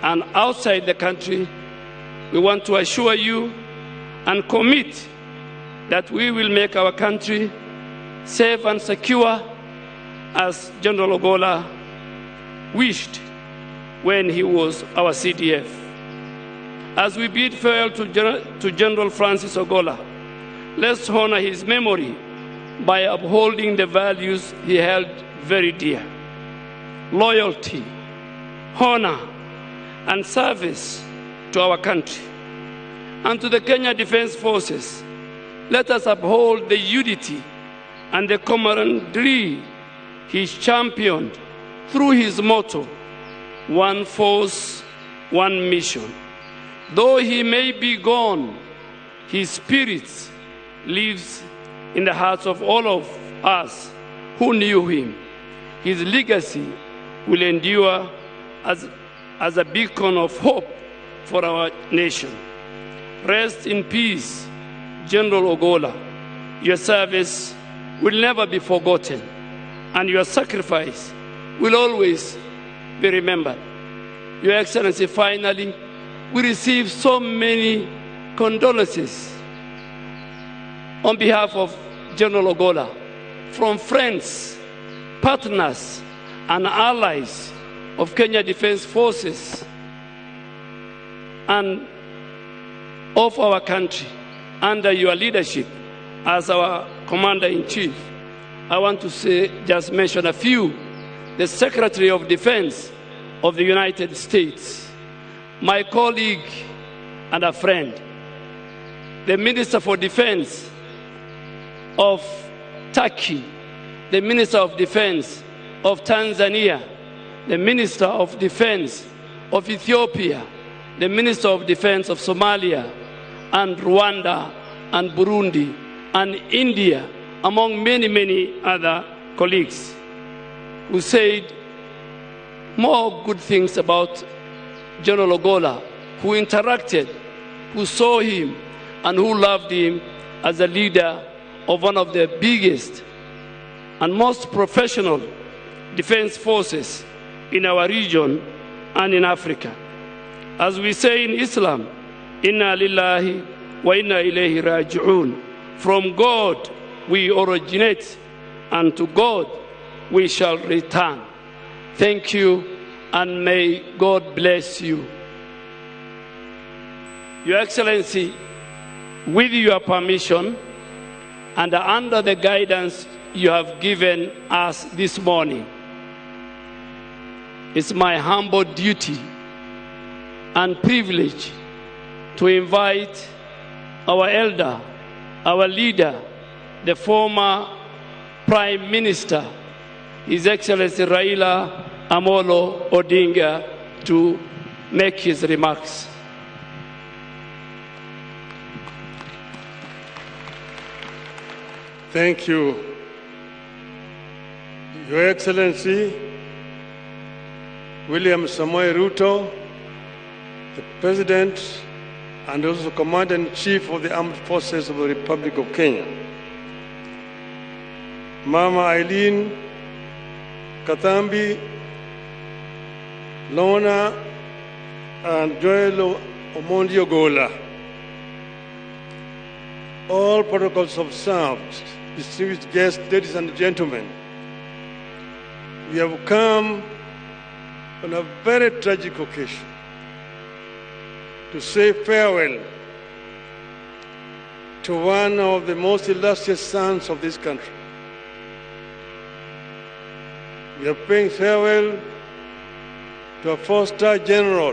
S14: and outside the country, we want to assure you and commit that we will make our country safe and secure as General Ogola wished when he was our CDF. As we bid farewell to General Francis Ogola, let's honor his memory by upholding the values he held very dear: loyalty, honor, and service to our country. And to the Kenya Defense Forces, let us uphold the unity and the camaraderie he championed through his motto, one force, one mission. Though he may be gone, his spirit lives in the hearts of all of us who knew him. His legacy will endure as a beacon of hope for our nation. Rest in peace, General Ogola, your service will never be forgotten, and your sacrifice will always be remembered. Your Excellency, finally, we receive so many condolences on behalf of General Ogola from friends, partners, and allies of Kenya Defense Forces and of our country under your leadership as our Commander-in-Chief. I want to just mention a few. The Secretary of Defense of the United States, my colleague and a friend, the Minister for Defense of Turkey, the Minister of Defense of Tanzania, the Minister of Defense of Ethiopia, the Minister of Defense of Somalia, and Rwanda, and Burundi, and India, among many, many other colleagues who said more good things about General Ogola, who interacted, who saw him, and who loved him as a leader of one of the biggest and most professional defense forces in our region and in Africa. As we say in Islam, Inna lillahi wa inna ilayhi raji'un. From God we originate, and to God we shall return. Thank you, and may God bless you. Your Excellency, with your permission and under the guidance you have given us this morning, it's my humble duty and privilege to invite our elder, our leader, the former Prime Minister, His Excellency Raila Amolo Odinga, to make his remarks.
S6: Thank you, Your Excellency William Samoei Ruto, the President and also Commander-in-Chief of the Armed Forces of the Republic of Kenya. Mama Eileen Katambi, Lona, and Joel Omondi Ogola. All protocols observed, distinguished guests, ladies and gentlemen, we have come on a very tragic occasion to say farewell to one of the most illustrious sons of this country. We are paying farewell to a four-star general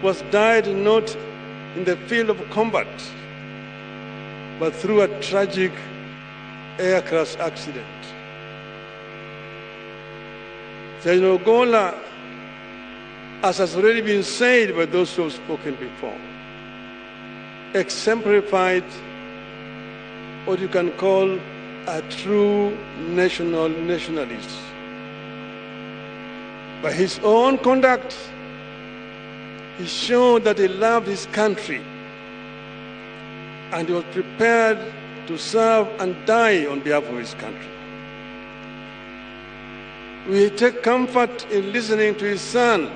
S6: who has died not in the field of combat, but through a tragic aircraft accident. General Ogola, as has already been said by those who have spoken before, exemplified what you can call a true nationalist. By his own conduct, he showed that he loved his country and he was prepared to serve and die on behalf of his country. We take comfort in listening to his son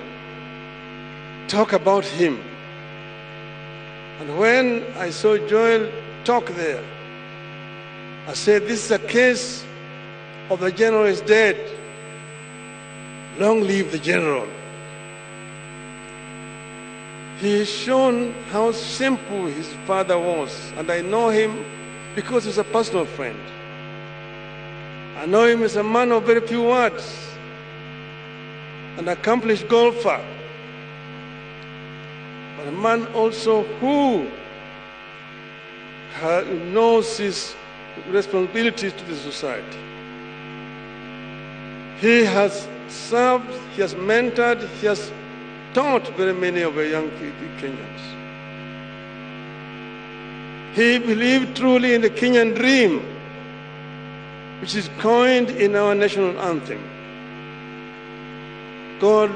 S6: talk about him. And when I saw Joel talk there, I said, this is a case of the general is dead. Long live the general. He has shown how simple his father was, and I know him because he's a personal friend. I know him as a man of very few words, an accomplished golfer, but a man also who knows his responsibilities to the society. He has served, he has mentored, he has taught very many of our young Kenyans. He believed truly in the Kenyan dream, which is coined in our national anthem. God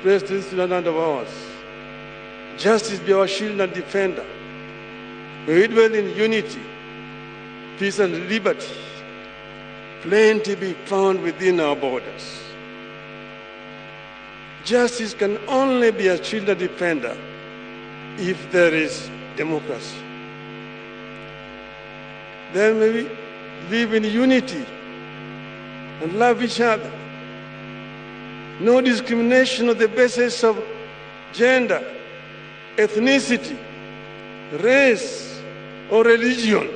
S6: bless this land of ours, Justice be our shield and defender. May we dwell in unity, peace and liberty. Plenty be found within our borders. Justice can only be a shield and defender if there is democracy. Then may we live in unity and love each other. No discrimination on the basis of gender, ethnicity, race, or religion.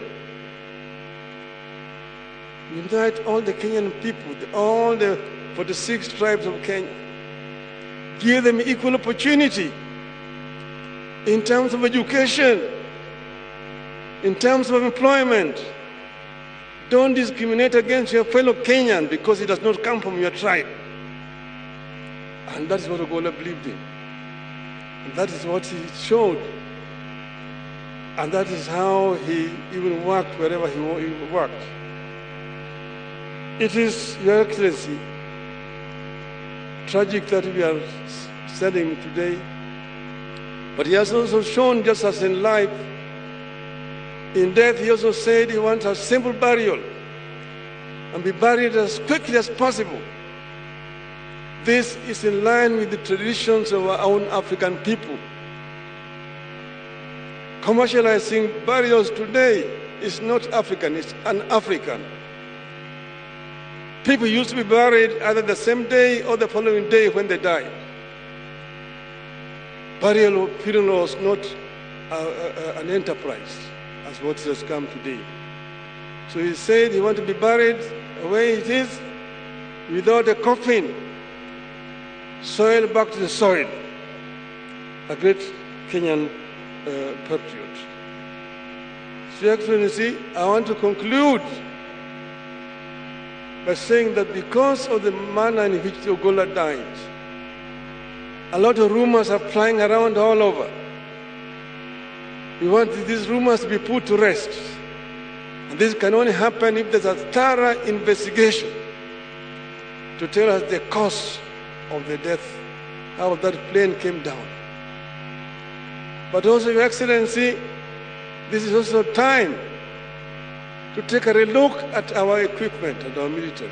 S6: Unite all the Kenyan people, all the 46 tribes of Kenya. Give them equal opportunity in terms of education, in terms of employment. Don't discriminate against your fellow Kenyan because he does not come from your tribe. And that is what Ogolla believed in. And that is what he showed. And that is how he even worked wherever he worked. It is, Your Excellency, tragic that we are studying today. But he has also shown, just as in life, in death, he also said he wants a simple burial and be buried as quickly as possible. This is in line with the traditions of our own African people. Commercializing burials today is not African, it's un-African. People used to be buried either the same day or the following day when they died. Burial or funeral was not an enterprise as what has come today. So he said he wanted to be buried the way it is, without a coffin, soil back to the soil. A great Kenyan patriot. So, Your Excellency, I want to conclude by saying that because of the manner in which Ogolla died, a lot of rumors are flying around all over. We want these rumors to be put to rest. And this can only happen if there's a thorough investigation to tell us the cause of the death, how that plane came down. But also, Your Excellency, this is also time to take a relook at our equipment and our military.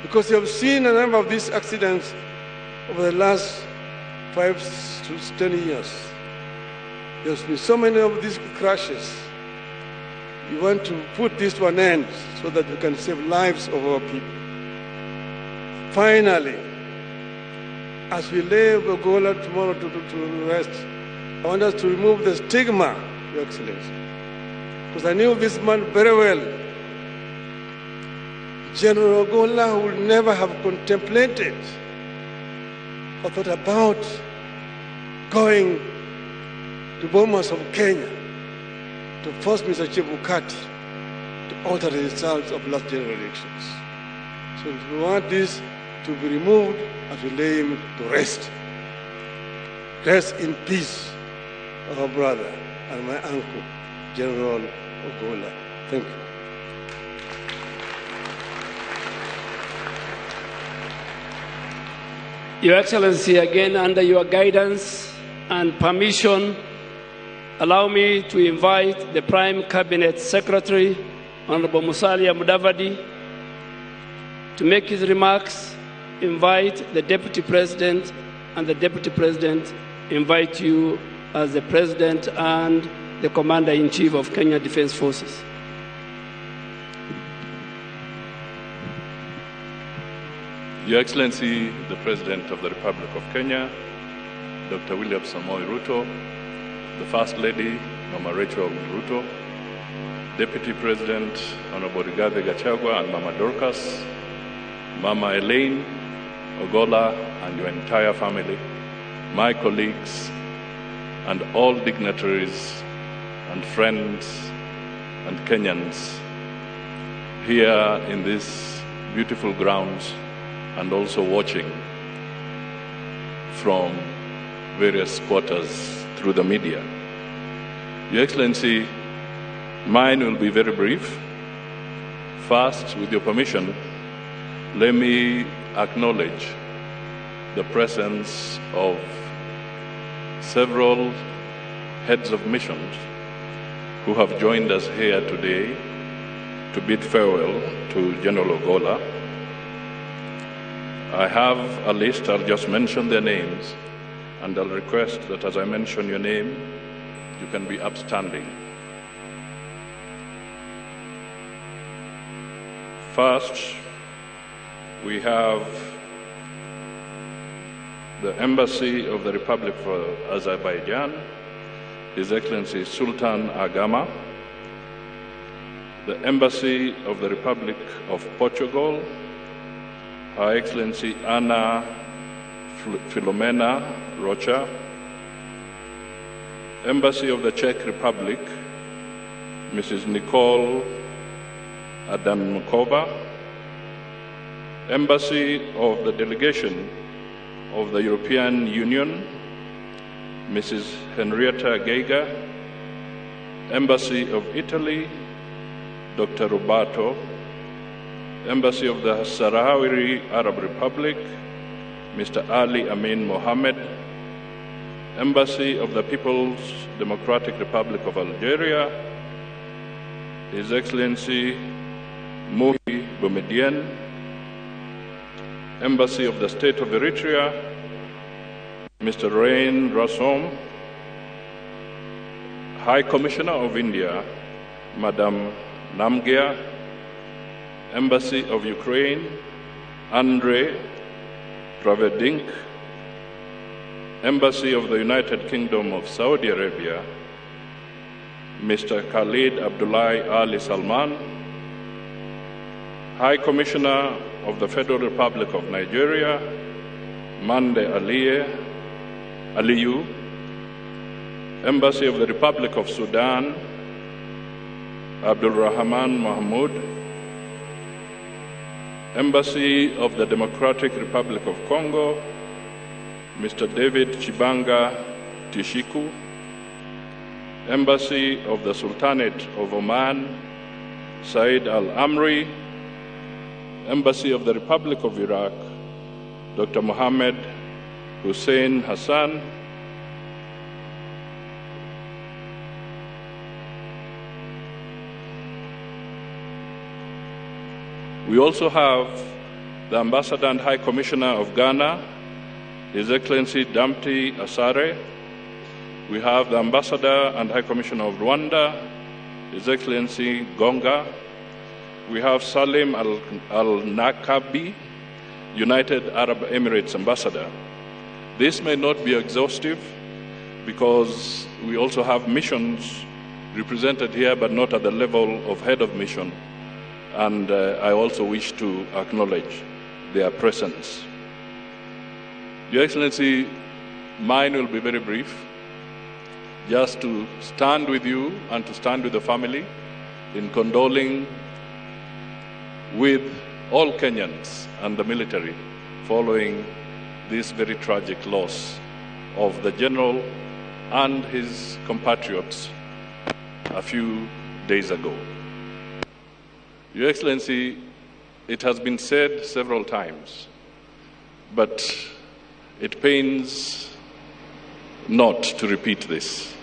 S6: Because you have seen a number of these accidents over the last 5 to 10 years. There's been so many of these crashes. We want to put this to an end so that we can save lives of our people. Finally, as we lay Ogolla tomorrow to rest, I want us to remove the stigma, Your Excellency. Because I knew this man very well. General Ogolla would never have contemplated or thought about going to Bomas of Kenya to force Mr. Chebukati to alter the results of last general elections. So we want this to be removed as we lay him to rest. Rest in peace, our brother and my uncle, General Ogolla. Thank you.
S14: Your Excellency, again, under your guidance and permission, allow me to invite the Prime Cabinet Secretary, Honorable Musalia Mudavadi, to make his remarks. Invite the Deputy President, and the Deputy President invite you as the President and the Commander-in-Chief of Kenya Defence Forces.
S19: Your Excellency, the President of the Republic of Kenya, Dr. William Samoei Ruto, the First Lady, Mama Rachel Ruto, Deputy President, Honorable Rigathi Gachagua and Mama Dorcas, Mama Elaine, Ogolla and your entire family, my colleagues, and all dignitaries and friends and Kenyans here in this beautiful grounds and also watching from various quarters through the media. Your Excellency, mine will be very brief. First, with your permission, let me acknowledge the presence of several heads of missions who have joined us here today to bid farewell to General Ogola. I have a list, I'll just mention their names, and I'll request that as I mention your name, you can be upstanding. First, we have the Embassy of the Republic of Azerbaijan, His Excellency Sultan Agama, the Embassy of the Republic of Portugal, Her Excellency Ana Filomena Rocha, Embassy of the Czech Republic, Mrs. Nicole Adamkova, Embassy of the Delegation of the European Union, Mrs. Henrietta Geiger, Embassy of Italy, Dr. Rubato, Embassy of the Sahrawi Arab Republic, Mr. Ali Amin Mohammed, Embassy of the People's Democratic Republic of Algeria, His Excellency Mohi Boumediene, Embassy of the State of Eritrea, Mr. Rain Rassom, High Commissioner of India, Madam Namgyar, Embassy of Ukraine, Andrei Travedink, Embassy of the United Kingdom of Saudi Arabia, Mr. Khalid Abdullahi Ali Salman, High Commissioner of the Federal Republic of Nigeria, Mande Aliyu, Embassy of the Republic of Sudan, Abdul Rahman Mahmoud, Embassy of the Democratic Republic of Congo, Mr. David Chibanga Tishiku, Embassy of the Sultanate of Oman, Said Al-Amri, Embassy of the Republic of Iraq, Dr. Mohammed Hussein Hassan, we also have the Ambassador and High Commissioner of Ghana, His Excellency Damti Asare. We have the Ambassador and High Commissioner of Rwanda, His Excellency Gonga. We have Salim Al-Nakabi, United Arab Emirates Ambassador. This may not be exhaustive because we also have missions represented here, but not at the level of head of mission. And I also wish to acknowledge their presence. Your Excellency, mine will be very brief, just to stand with you and to stand with the family in condoling with all Kenyans and the military following this very tragic loss of the general and his compatriots a few days ago. Your Excellency, it has been said several times, but it pains not to repeat this.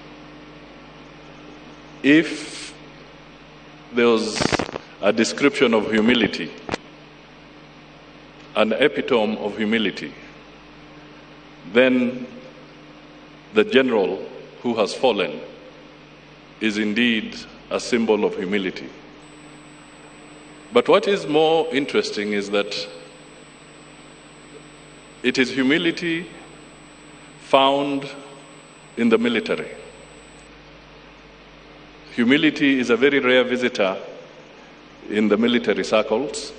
S19: If there was a description of humility, an epitome of humility, then the general who has fallen is indeed a symbol of humility. But what is more interesting is that it is humility found in the military. Humility is a very rare visitor in the military circles,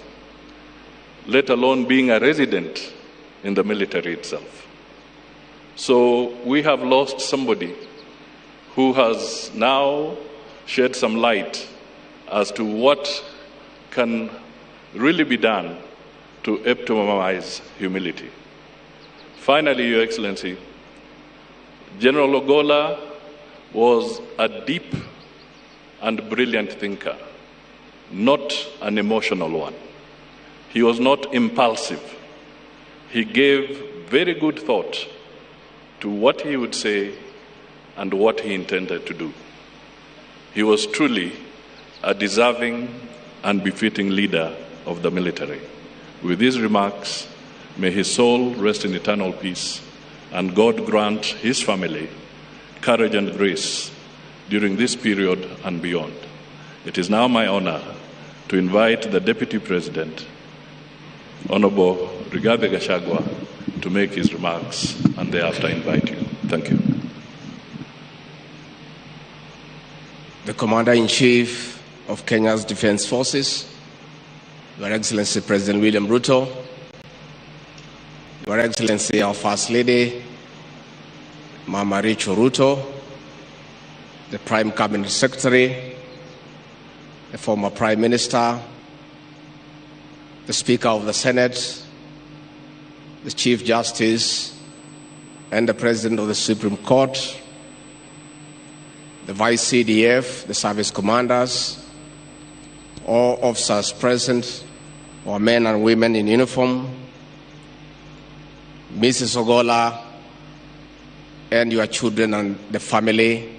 S19: let alone being a resident in the military itself. So we have lost somebody who has now shed some light as to what can really be done to epitomize humility. Finally, Your Excellency, General Ogola was a deep and brilliant thinker, not an emotional one. He was not impulsive. He gave very good thought to what he would say and what he intended to do. He was truly a deserving and befitting leader of the military. With these remarks, may his soul rest in eternal peace, and God grant his family courage and grace during this period and beyond. It is now my honor to invite the Deputy President, Honorable Rigathi Gachagua, to make his remarks and thereafter invite you. Thank you.
S1: The Commander-in-Chief of Kenya's Defense Forces, Your Excellency President William Ruto, Your Excellency our First Lady, Mama Rachel Ruto, the Prime Cabinet Secretary, the former Prime Minister, the Speaker of the Senate, the Chief Justice, and the President of the Supreme Court, the Vice CDF, the service commanders, all officers present, our men and women in uniform, Mrs. Ogola, and your children and the family.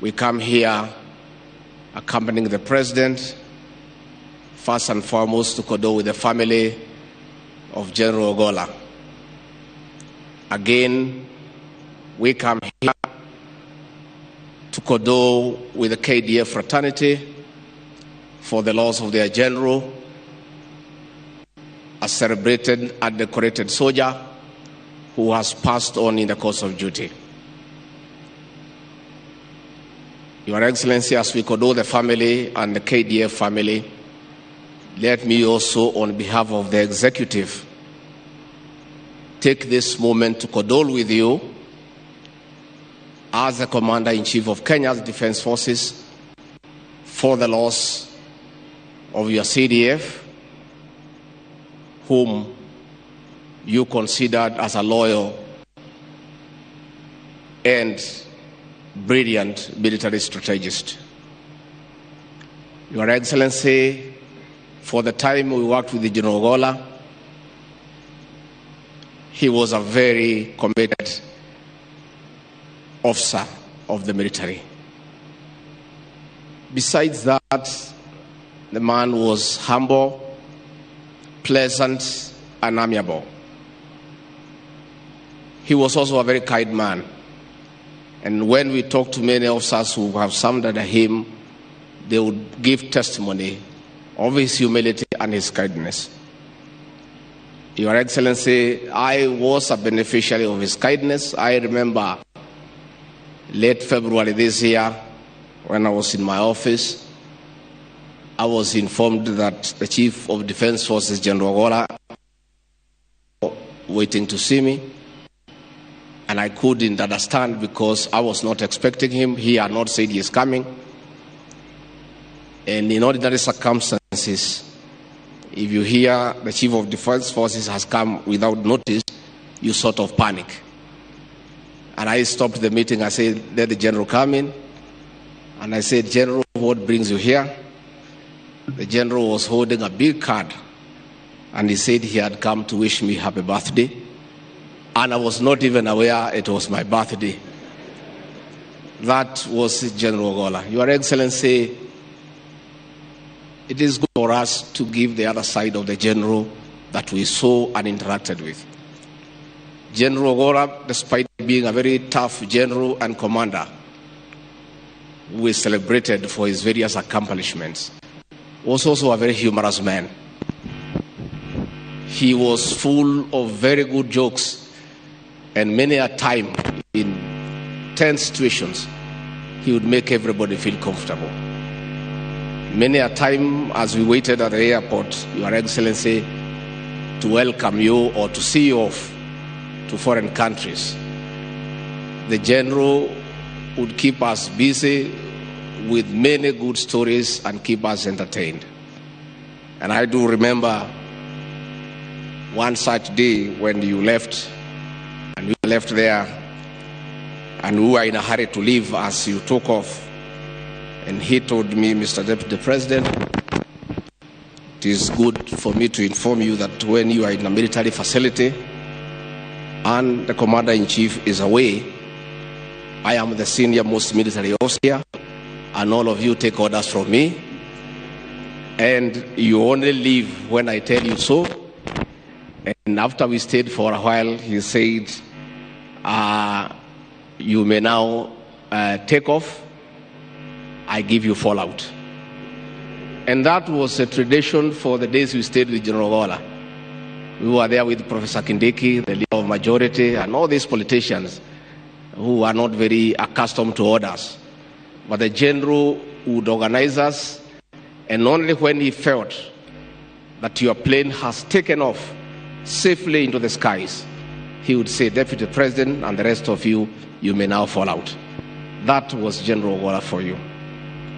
S1: We come here accompanying the President, first and foremost to condole with the family of General Ogola. Again, we come here to condole with the KDF fraternity for the loss of their general, a celebrated and decorated soldier who has passed on in the course of duty. Your Excellency, as we condole the family and the KDF family, let me also, on behalf of the executive, take this moment to condole with you as the Commander-in-Chief of Kenya's Defense Forces for the loss of your CDF, whom you considered as a loyal and brilliant military strategist. Your Excellency, for the time we worked with General Ogola, he was a very committed officer of the military. Besides that, the man was humble, pleasant, and amiable. He was also a very kind man. And when we talk to many officers who have served under him, they would give testimony of his humility and his kindness. Your Excellency, I was a beneficiary of his kindness. I remember late February this year, when I was in my office, I was informed that the Chief of Defense Forces, General Ogola, waiting to see me. And I couldn't understand because I was not expecting him. He had not said he is coming. And in ordinary circumstances, if you hear the Chief of Defense Forces has come without notice, you sort of panic. And I stopped the meeting. I said, let the General come in. And I said, General, what brings you here? The General was holding a big card. And he said he had come to wish me happy birthday. And I was not even aware it was my birthday. That was General Ogola. Your Excellency, it is good for us to give the other side of the General that we saw and interacted with. General Ogola, despite being a very tough general and commander, who is celebrated for his various accomplishments, was also a very humorous man. He was full of very good jokes, and many a time in tense situations, he would make everybody feel comfortable. Many a time as we waited at the airport, Your Excellency, to welcome you or to see you off to foreign countries, the General would keep us busy with many good stories and keep us entertained. And I do remember one such day when you left, and we left there, and we were in a hurry to leave as you took off. And he told me, Mr. Deputy President, it is good for me to inform you that when you are in a military facility, and the Commander-in-Chief is away, I am the senior most military officer, and all of you take orders from me, and you only leave when I tell you so. And after we stayed for a while, he said, you may now take off. I give you fallout. And that was a tradition for the days we stayed with General Ogola. We were there with Professor Kindiki, the leader of majority, and all these politicians who are not very accustomed to orders. But the general would organize us, and only when he felt that your plane has taken off safely into the skies, he would say, Deputy President and the rest of you, you may now fall out. That was General Ogola for you.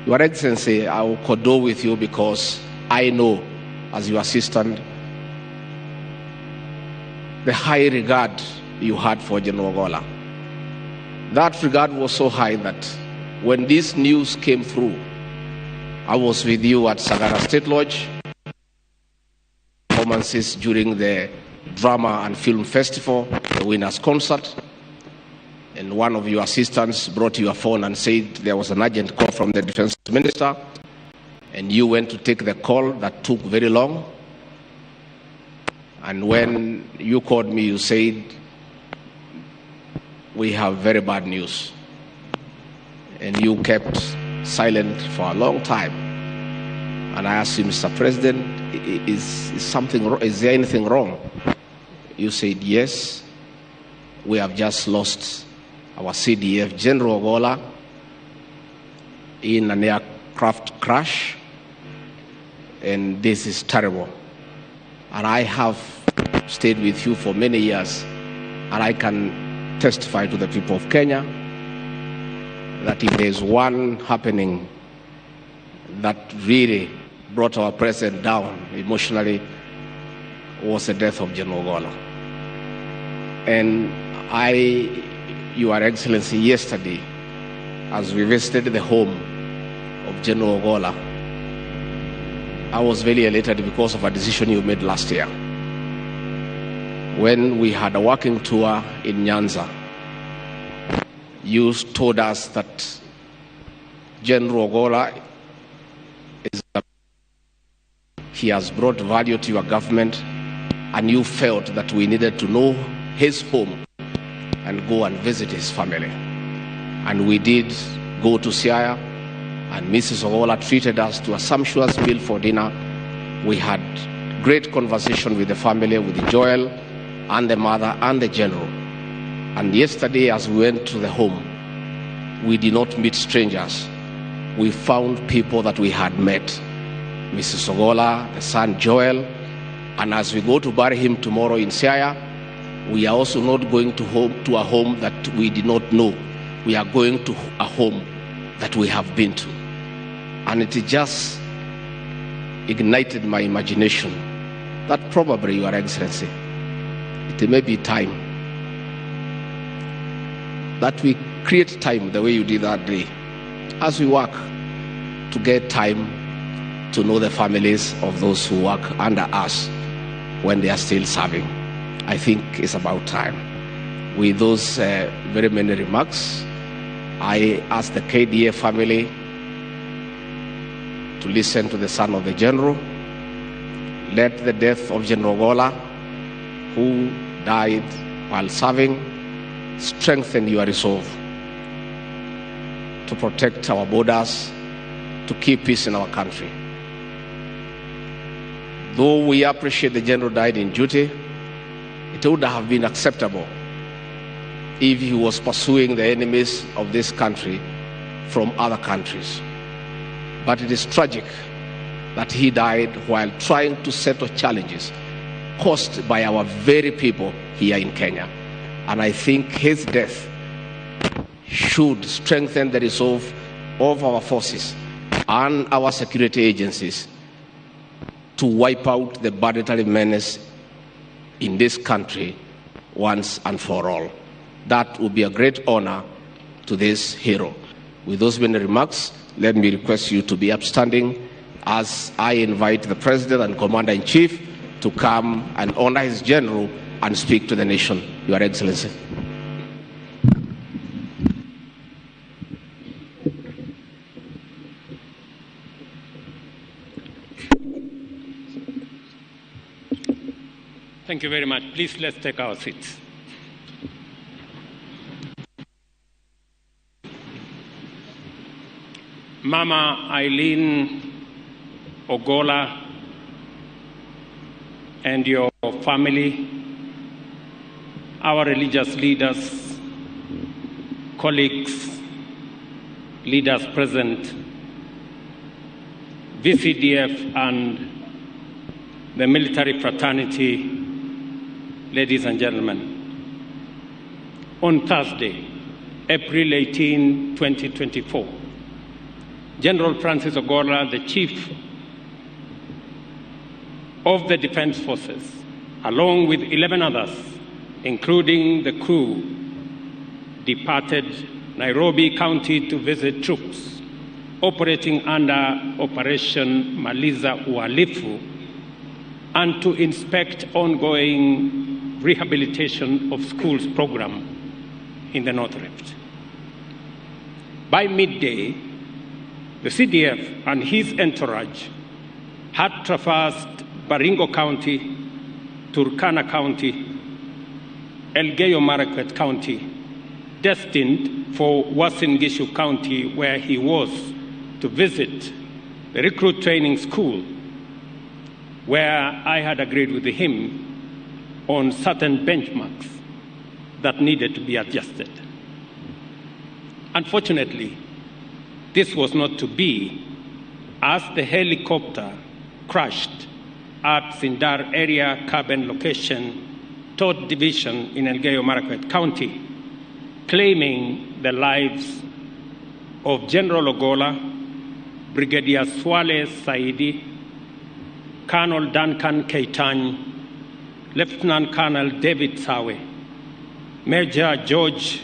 S1: Your Excellency, I will condole with you because I know, as your assistant, the high regard you had for General Ogola. That regard was so high that when this news came through, I was with you at Sagara State Lodge, performances during the Drama and Film Festival, the Winners' Concert, and one of your assistants brought you a phone and said there was an urgent call from the Defense Minister, and you went to take the call that took very long. And when you called me, you said, we have very bad news. And you kept silent for a long time. And I asked you, Mr. President, is there anything wrong? You said, yes, we have just lost our CDF General Ogola in an aircraft crash, and this is terrible. And I have stayed with you for many years, and I can testify to the people of Kenya that if there's one happening that really brought our president down emotionally, was the death of General Ogola. And Your Excellency, yesterday, as we visited the home of General Ogola, I was very elated because of a decision you made last year. When we had a working tour in Nyanza, you told us that General Ogola he has brought value to your government, and you felt that we needed to know his home and go and visit his family. And we did go to Siaya, and Mrs. Ogola treated us to a sumptuous meal for dinner. We had great conversation with the family, with Joel and the mother and the general. And yesterday, as we went to the home, we did not meet strangers. We found people that we had met. Mrs. Ogola, the son Joel, and as we go to bury him tomorrow in Siaya, we are also not going to a home that we did not know. We are going to a home that we have been to. And it just ignited my imagination that probably, Your Excellency, it may be time that we create time the way you did that day, as we work to get time to know the families of those who work under us when they are still serving. I think it's about time. With those very many remarks, I ask the KDA family to listen to the son of the general. Let the death of General Ogola, who died while serving, strengthen your resolve to protect our borders, to keep peace in our country. Though we appreciate the general died in duty, it would have been acceptable if he was pursuing the enemies of this country from other countries. But it is tragic that he died while trying to settle challenges caused by our very people here in Kenya. And I think his death should strengthen the resolve of our forces and our security agencies to wipe out the banditry menace in this country once and for all. That would be a great honor to this hero. With those many remarks, let me request you to be upstanding as I invite the President and Commander-in-Chief to come and honor his general and speak to the nation, Your Excellency.
S4: Thank you very much. Please, let's take our seats. Mama Eileen Ogola and your family, our religious leaders, colleagues, leaders present, VCDF and the military fraternity, ladies and gentlemen. On Thursday, April 18, 2024, General Francis Ogola, the Chief of the Defense Forces, along with 11 others, including the crew, departed Nairobi County to visit troops operating under Operation Maliza Uhalifu and to inspect ongoing rehabilitation of schools program in the North Rift. By midday, the CDF and his entourage had traversed Baringo County, Turkana County, Elgeyo Marakwet County, destined for Uasin Gishu County, where he was to visit the recruit training school, where I had agreed with him on certain benchmarks that needed to be adjusted. Unfortunately, this was not to be, as the helicopter crashed at Sindar Area Carbon Location, 3rd Division in Elgeyo Marakwet County, claiming the lives of General Ogola, Brigadier Swale Saidi, Colonel Duncan Keitany, Lieutenant Colonel David Sawe, Major George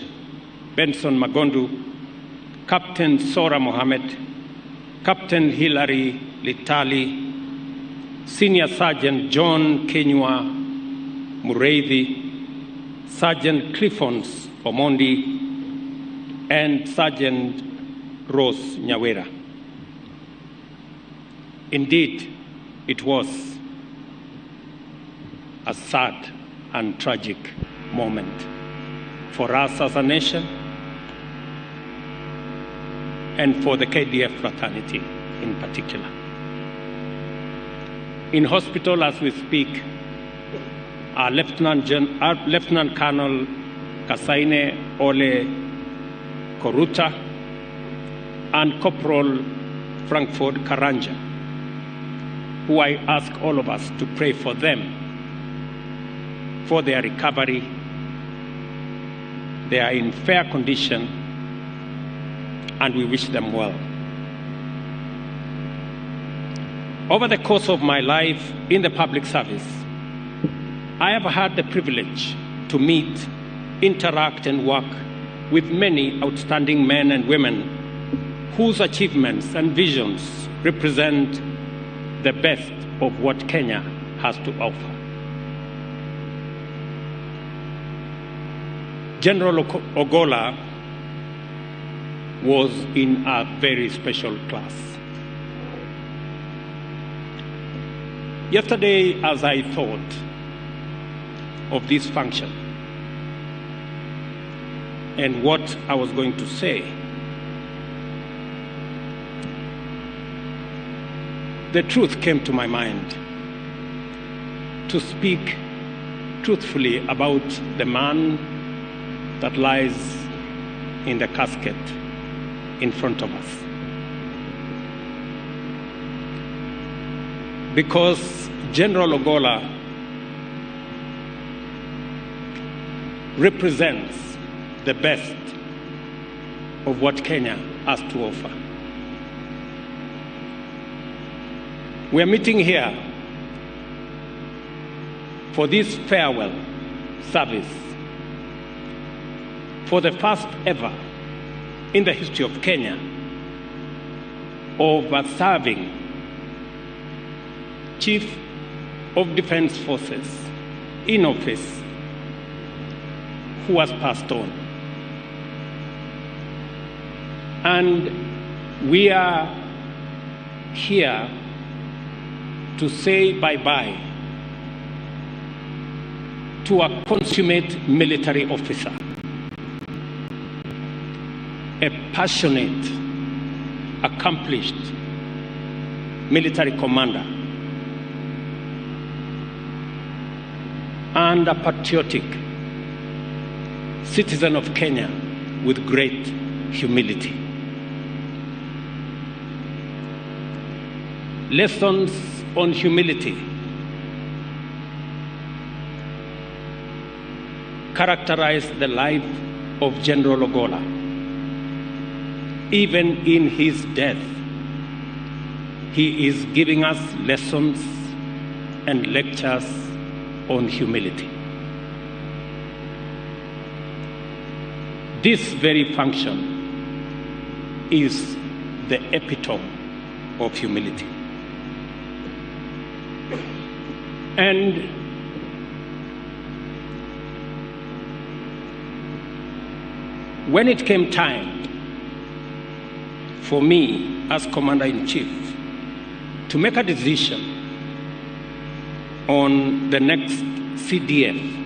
S4: Benson Magondu, Captain Sora Mohammed, Captain Hilary Litali, Senior Sergeant John Kenywa Mureithi, Sergeant Cliffons Omondi, and Sergeant Rose Nyawera. Indeed, it was a sad and tragic moment for us as a nation and for the KDF fraternity in particular. In hospital as we speak, our Lieutenant Colonel Kasaine Ole Koruta and Corporal Frankfurt Karanja, who I ask all of us to pray for them, for their recovery. They are in fair condition, and we wish them well. Over the course of my life in the public service, I have had the privilege to meet, interact, and work with many outstanding men and women whose achievements and visions represent the best of what Kenya has to offer. General Ogola was in a very special class. Yesterday, as I thought of this function and what I was going to say, the truth came to my mind to speak truthfully about the man that lies in the casket in front of us. Because General Ogola represents the best of what Kenya has to offer. We are meeting here for this farewell service for the first ever in the history of Kenya of a serving Chief of Defense Forces in office who has passed on. And we are here to say bye-bye to a consummate military officer, a passionate, accomplished military commander, and a patriotic citizen of Kenya with great humility. Lessons on humility characterize the life of General Ogola. Even in his death, he is giving us lessons and lectures on humility. This very function is the epitome of humility. And when it came time for me as Commander-in-Chief to make a decision on the next CDF,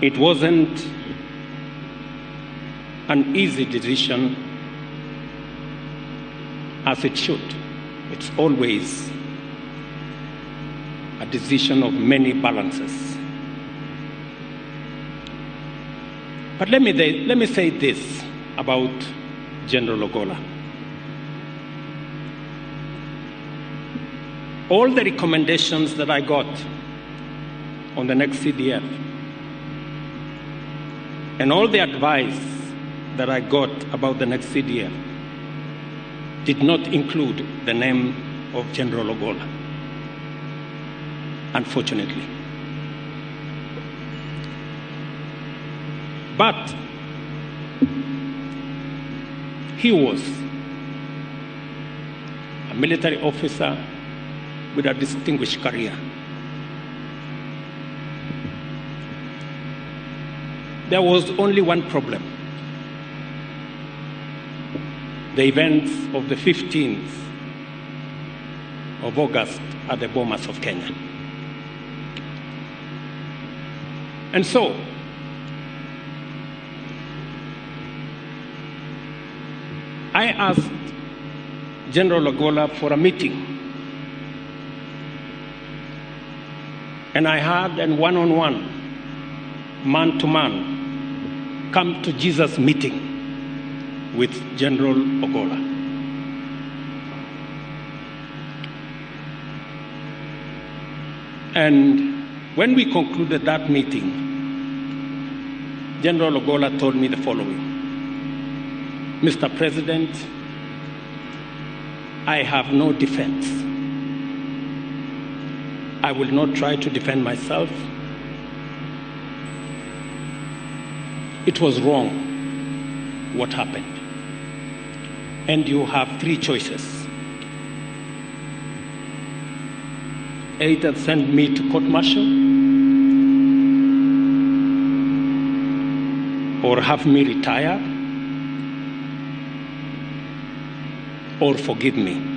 S4: it wasn't an easy decision as it should. It's always a decision of many balances. But let me say this about General Ogola. All the recommendations that I got on the next CDF and all the advice that I got about the next CDF did not include the name of General Ogola, unfortunately. But he was a military officer with a distinguished career. There was only one problem: the events of the 15th of August at the Bomas of Kenya. And so, I asked General Ogola for a meeting. And I had a one-on-one, man-to-man, come to Jesus meeting with General Ogola. And when we concluded that meeting, General Ogola told me the following: Mr. President, I have no defense. I will not try to defend myself. It was wrong what happened. And you have three choices. Either send me to court-martial, or have me retire, or forgive me.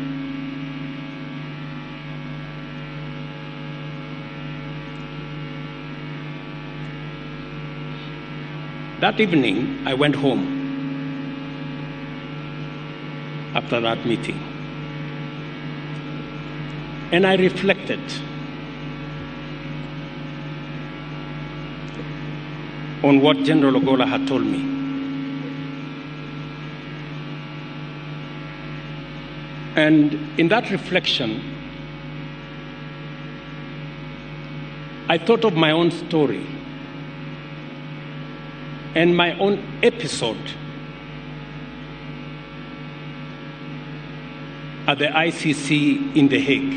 S4: That evening, I went home after that meeting, and I reflected on what General Ogola had told me. And in that reflection, I thought of my own story and my own episode at the ICC in The Hague,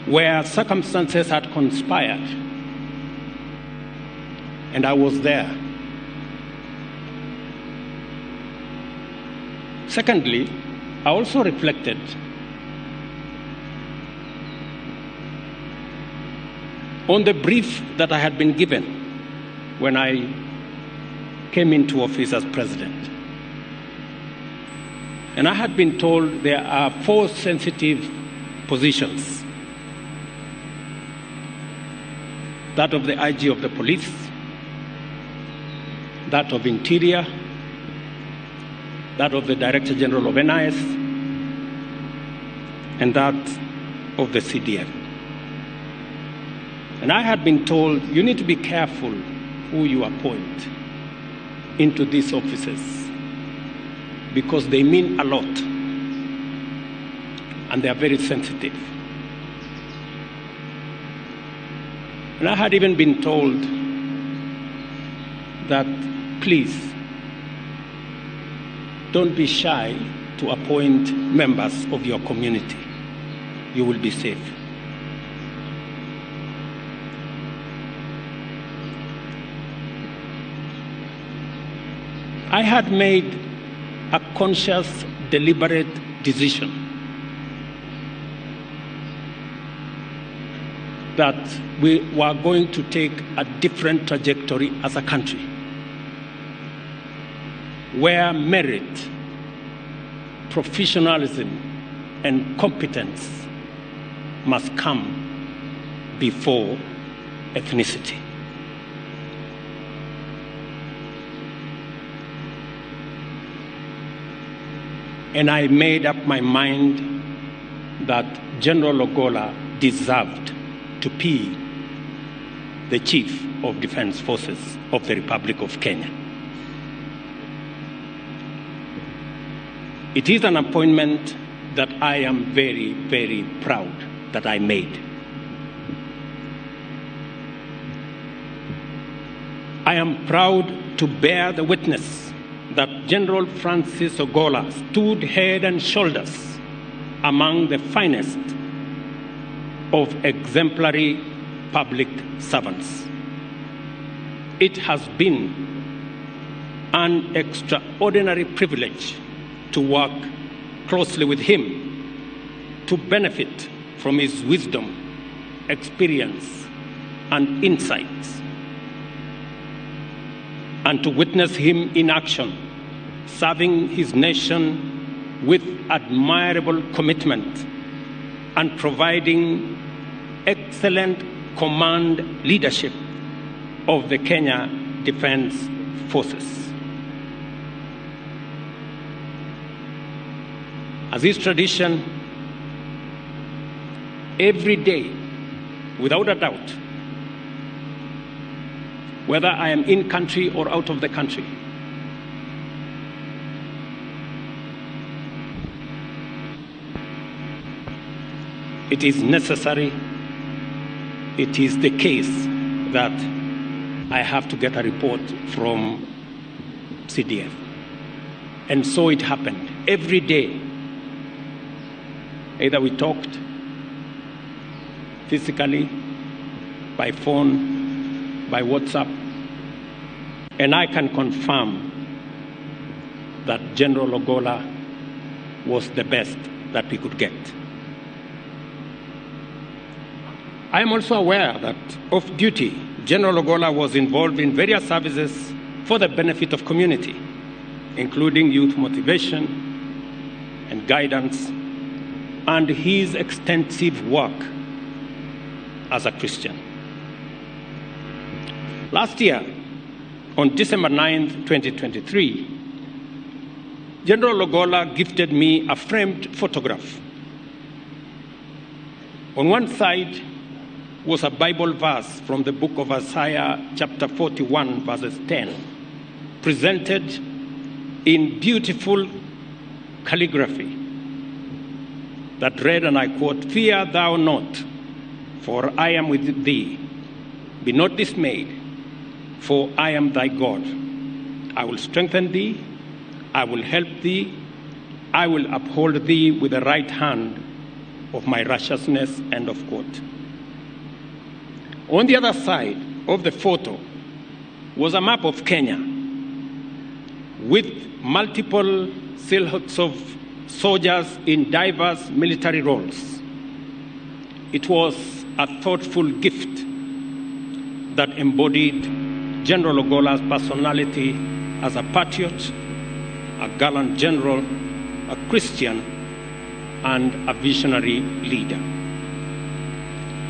S4: where circumstances had conspired, and I was there. Secondly, I also reflected on the brief that I had been given when I came into office as president. And I had been told there are 4 sensitive positions: that of the IG of the police, that of Interior, that of the Director General of NIS, and that of the CDF. And I had been told, you need to be careful who you appoint into these offices because they mean a lot and they are very sensitive. And I had even been told that, please, don't be shy to appoint members of your community. You will be safe. I had made a conscious, deliberate decision that we were going to take a different trajectory as a country, where merit, professionalism, and competence must come before ethnicity. And I made up my mind that General Ogolla deserved to be the Chief of Defense Forces of the Republic of Kenya. It is an appointment that I am very, very proud that I made. I am proud to bear the witness that General Francis Ogolla stood head and shoulders among the finest of exemplary public servants. It has been an extraordinary privilege to work closely with him to benefit from his wisdom, experience, and insights, and to witness him in action, serving his nation with admirable commitment and providing excellent command leadership of the Kenya Defense Forces. As is tradition, every day, without a doubt, whether I am in country or out of the country, it is necessary, it is the case that I have to get a report from CDF. And so it happened. Every day, either we talked physically, by phone, by WhatsApp, and I can confirm that General Ogolla was the best that we could get. I am also aware that off duty, General Ogolla was involved in various services for the benefit of community, including youth motivation and guidance, and his extensive work as a Christian. Last year, on December 9th, 2023, General Ogolla gifted me a framed photograph. On one side was a Bible verse from the book of Isaiah, chapter 41, verses 10, presented in beautiful calligraphy that read, and I quote, "Fear thou not, for I am with thee. Be not dismayed, for I am thy God. I will strengthen thee, I will help thee, I will uphold thee with the right hand of my righteousness," end of quote. On the other side of the photo was a map of Kenya with multiple silhouettes of soldiers in diverse military roles. It was a thoughtful gift that embodied General Ogola's personality as a patriot, a gallant general, a Christian, and a visionary leader.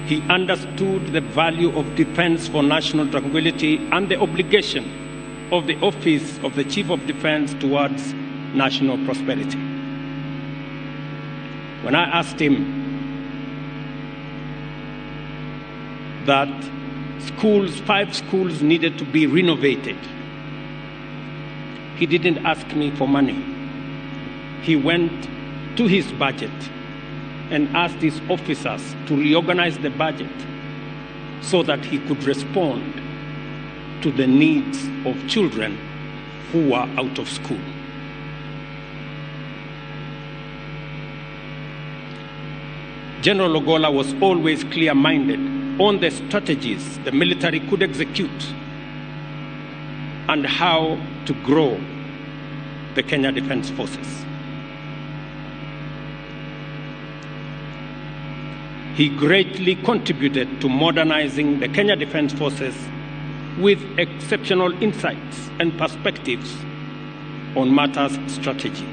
S4: He understood the value of defense for national tranquility and the obligation of the office of the Chief of Defense towards national prosperity. When I asked him that 5 schools needed to be renovated, he didn't ask me for money. He went to his budget and asked his officers to reorganize the budget so that he could respond to the needs of children who were out of school. General Ogola was always clear-minded on the strategies the military could execute and how to grow the Kenya Defence Forces. He greatly contributed to modernizing the Kenya Defence Forces with exceptional insights and perspectives on matters strategy.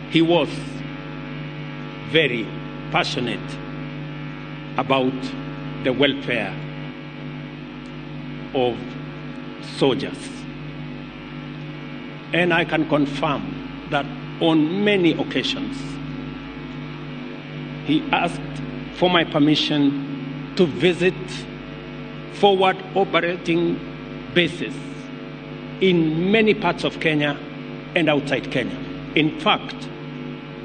S4: He was very passionate about the welfare of soldiers. And I can confirm that on many occasions, he asked for my permission to visit forward operating bases in many parts of Kenya and outside Kenya. In fact,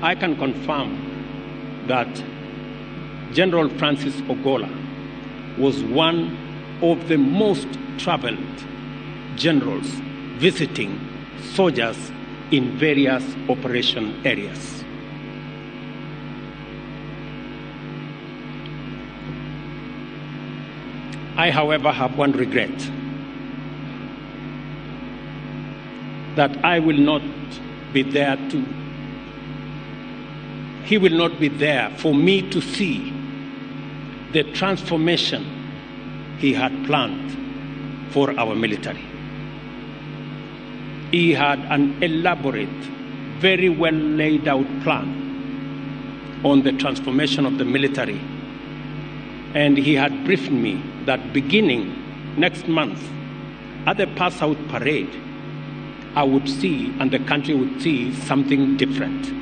S4: I can confirm that General Francis Ogola was one of the most traveled generals visiting soldiers in various operation areas. I, however, have one regret, that I will not be there he will not be there for me to see the transformation he had planned for our military. He had an elaborate, very well laid out plan on the transformation of the military. And he had briefed me that beginning next month, at the pass out parade, I would see, and the country would see, something different.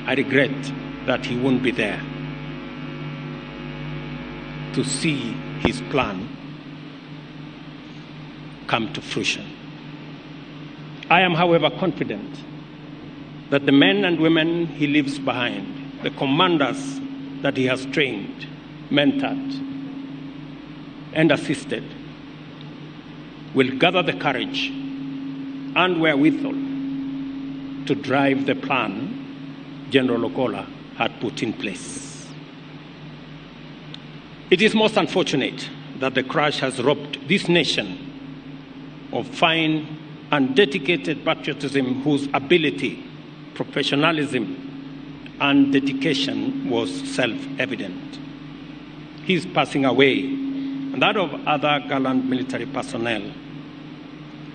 S4: I regret that he won't be there to see his plan come to fruition. I am, however, confident that the men and women he leaves behind, the commanders that he has trained, mentored, and assisted, will gather the courage and wherewithal to drive the plan General Ogola had put in place. It is most unfortunate that the crash has robbed this nation of fine and dedicated patriotism whose ability, professionalism, and dedication was self-evident. His passing away, and that of other gallant military personnel,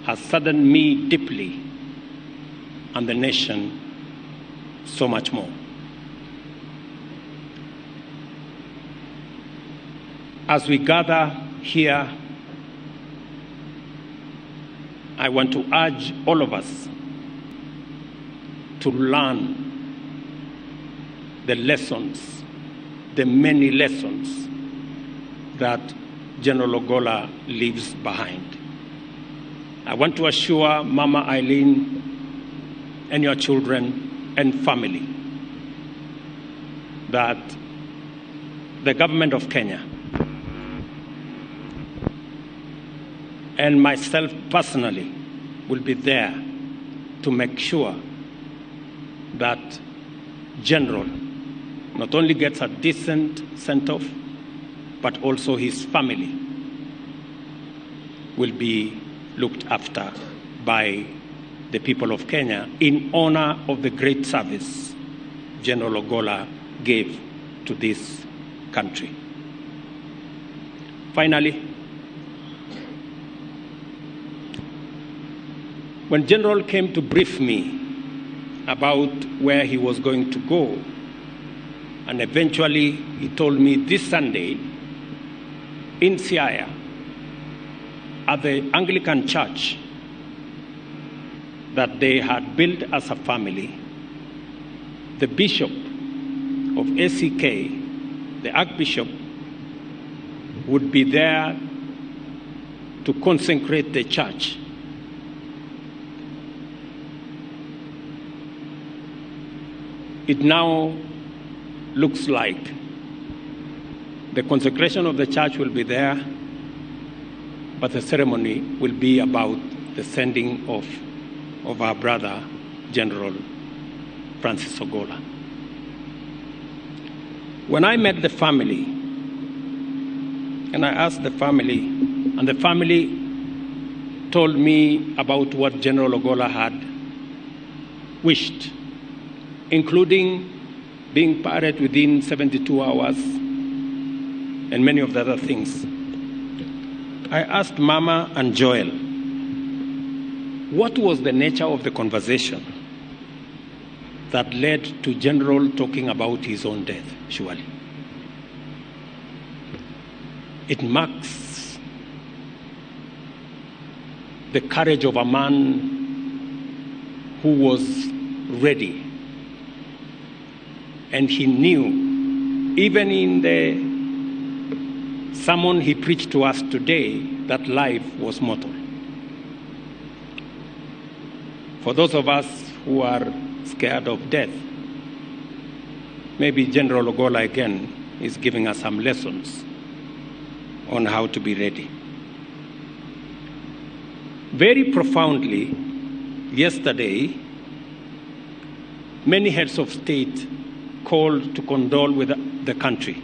S4: has saddened me deeply, and the nation so much more. As we gather here, I want to urge all of us to learn the lessons, the many lessons that General Ogola leaves behind. I want to assure Mama Eileen and your children and family that the government of Kenya and myself personally will be there to make sure that General not only gets a decent send-off, but also his family will be looked after by the people of Kenya in honor of the great service General Ogola gave to this country. Finally, when General came to brief me about where he was going to go, and eventually he told me this Sunday in Siaya at the Anglican Church that they had built as a family, the Bishop of ACK, the Archbishop, would be there to consecrate the church. It now looks like the consecration of the church will be there, but the ceremony will be about the sending of our brother, General Francis Ogola. When I met the family, and I asked the family, and the family told me about what General Ogola had wished, including being buried within 72 hours and many of the other things. I asked Mama and Joel, what was the nature of the conversation that led to General talking about his own death, surely? It marks the courage of a man who was ready. And he knew, even in the sermon he preached to us today, that life was mortal. For those of us who are scared of death, maybe General Ogola again is giving us some lessons on how to be ready. Very profoundly, yesterday, many heads of state called to condole with the country.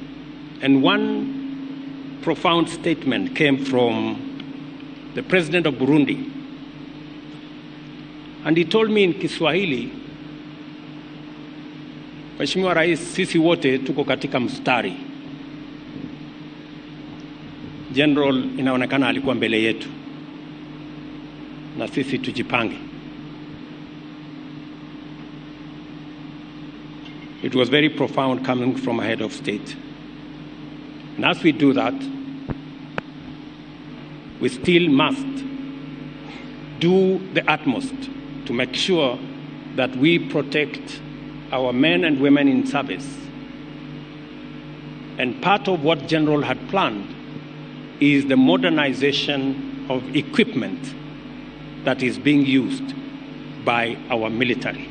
S4: And one profound statement came from the president of Burundi. And he told me in Kiswahili, Mheshimiwa Rais, sisi wote tuko katika mstari. General inaonekana alikuwa mbele yetu, na sisi tujipange. It was very profound coming from a head of state. And as we do that, we still must do the utmost to make sure that we protect our men and women in service. And part of what General had planned is the modernization of equipment that is being used by our military.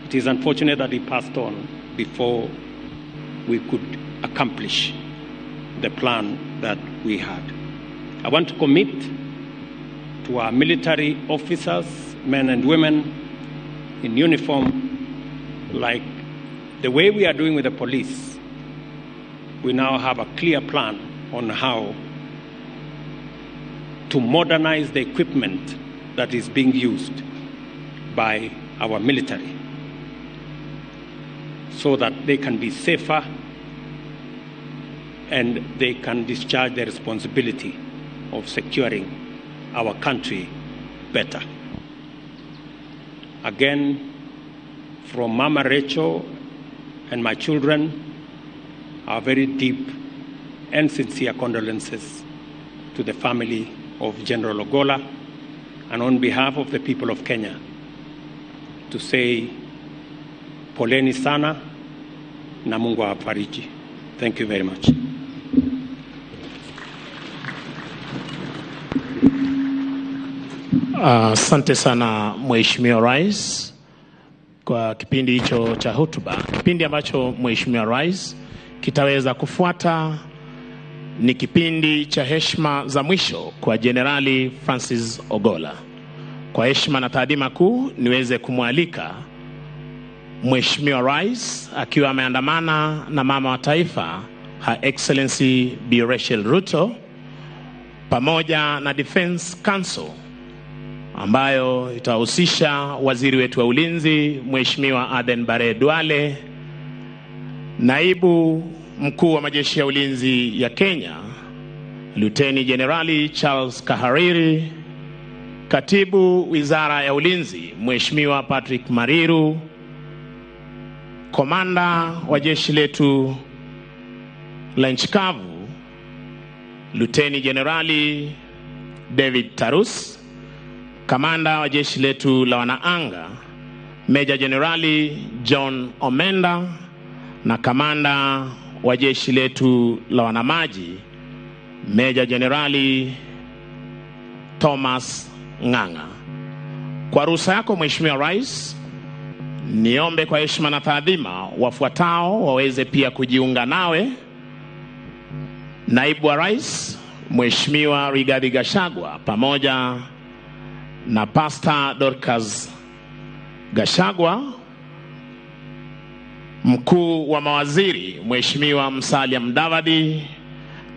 S4: It is unfortunate that he passed on before we could accomplish the plan that we had. I want to commit to our military officers, men and women in uniform, like the way we are doing with the police. We now have a clear plan on how to modernize the equipment that is being used by our military so that they can be safer and they can discharge their responsibility of securing our country better. Again, from Mama Rachel and my children, our very deep and sincere condolences to the family of General Ogola, and on behalf of the people of Kenya, to say, poleni sana na Mungu awafariji. Thank you very much.
S3: Asante sana Mheshimiwa Rais kwa kipindi hicho cha hotuba. Kipindi ambacho Mheshimiwa Rais kitaweza kufuata ni kipindi cha heshima za mwisho kwa Jenerali Francis Ogola. Kwa heshima na taadhima kuu niweze kumwalika Mheshimiwa Rais akiwa ameandamana na mama wa taifa Her Excellency Bi Rachel Ruto pamoja na Defense Council ambayo itahusisha waziri wetu wa ulinzi Mheshimiwa Aden Bare Duale, naibu mkuu wa majeshi ya ulinzi ya Kenya Luteni Generali Charles Kahariri, katibu wizara ya ulinzi Mheshimiwa Patrick Mariru, komanda wa jeshi letu la nchi kavu Luteni Generali David Tarus, kamanda wa jeshi letu la wanaanga Meja Generali John Omenda, na kamanda wa jeshi letu la wanamaji Meja Generali Thomas Ng'ang'a. Kwa ruhusa yako Mheshimiwa Rais, niombe kwa heshima na taadhima wafuatao waweze pia kujiunga nawe. Naibu wa Rais Mheshimiwa Rigathi Gachagua pamoja na Pastor Dorcas Gachagua, mkuu wa mawaziri Mheshimiwa Musalia Mudavadi,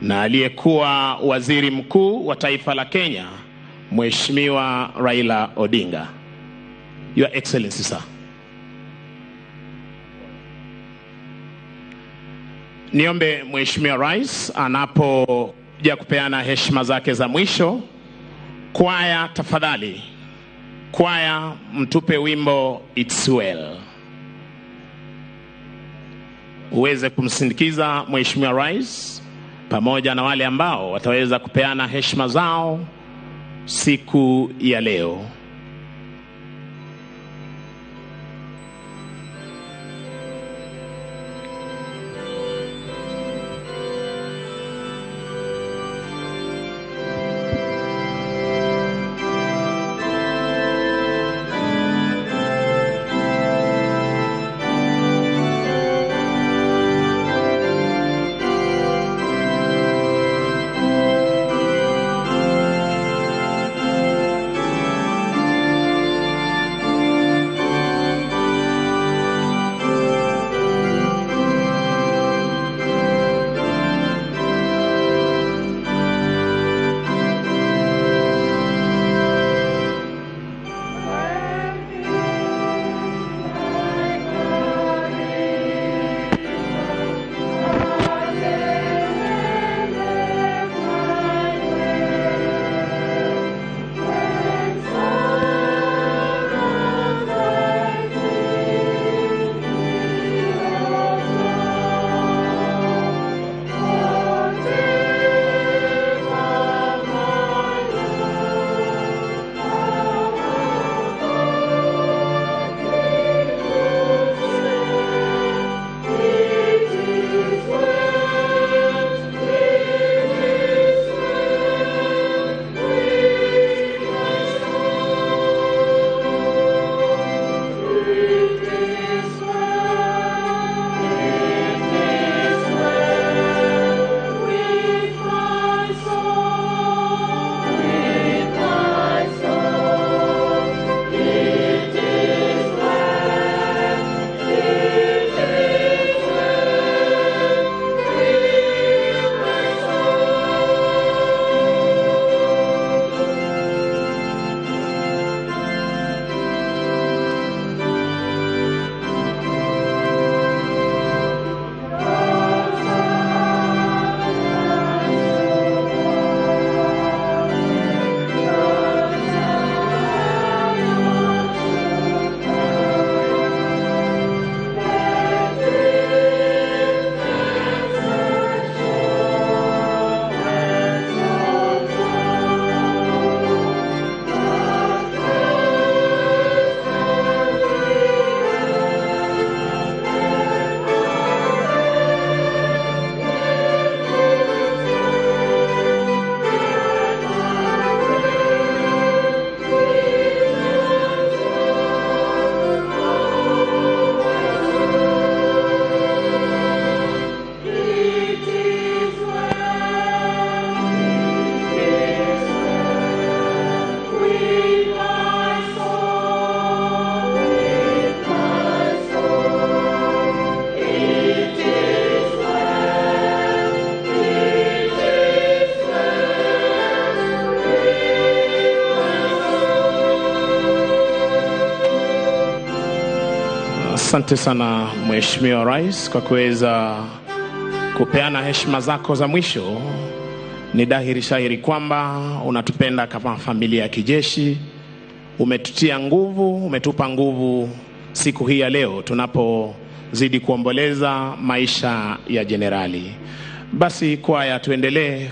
S3: na aliyekuwa waziri mkuu wa taifa la Kenya Mheshimiwa Raila Odinga. Your Excellency, sir. Niombe Mheshimiwa Rais anapoja kupeana heshima zake za mwisho, kwaya tafadhali, kwaya mtupe wimbo It's Well. Uweze kumsindikiza Mheshimiwa Rais pamoja na wale ambao wataweza kupeana heshima zao siku ya leo. Asante sana Mheshimiwa Rais kwa kuweza kupeana heshima zako za mwisho. Ni dhahiri shahiri kwamba unatupenda kama familia ya kijeshi. Umetutia nguvu, umetupa nguvu siku hii ya leo tunapozidi kuomboleza maisha ya jenerali. Basi kwaya tuendelee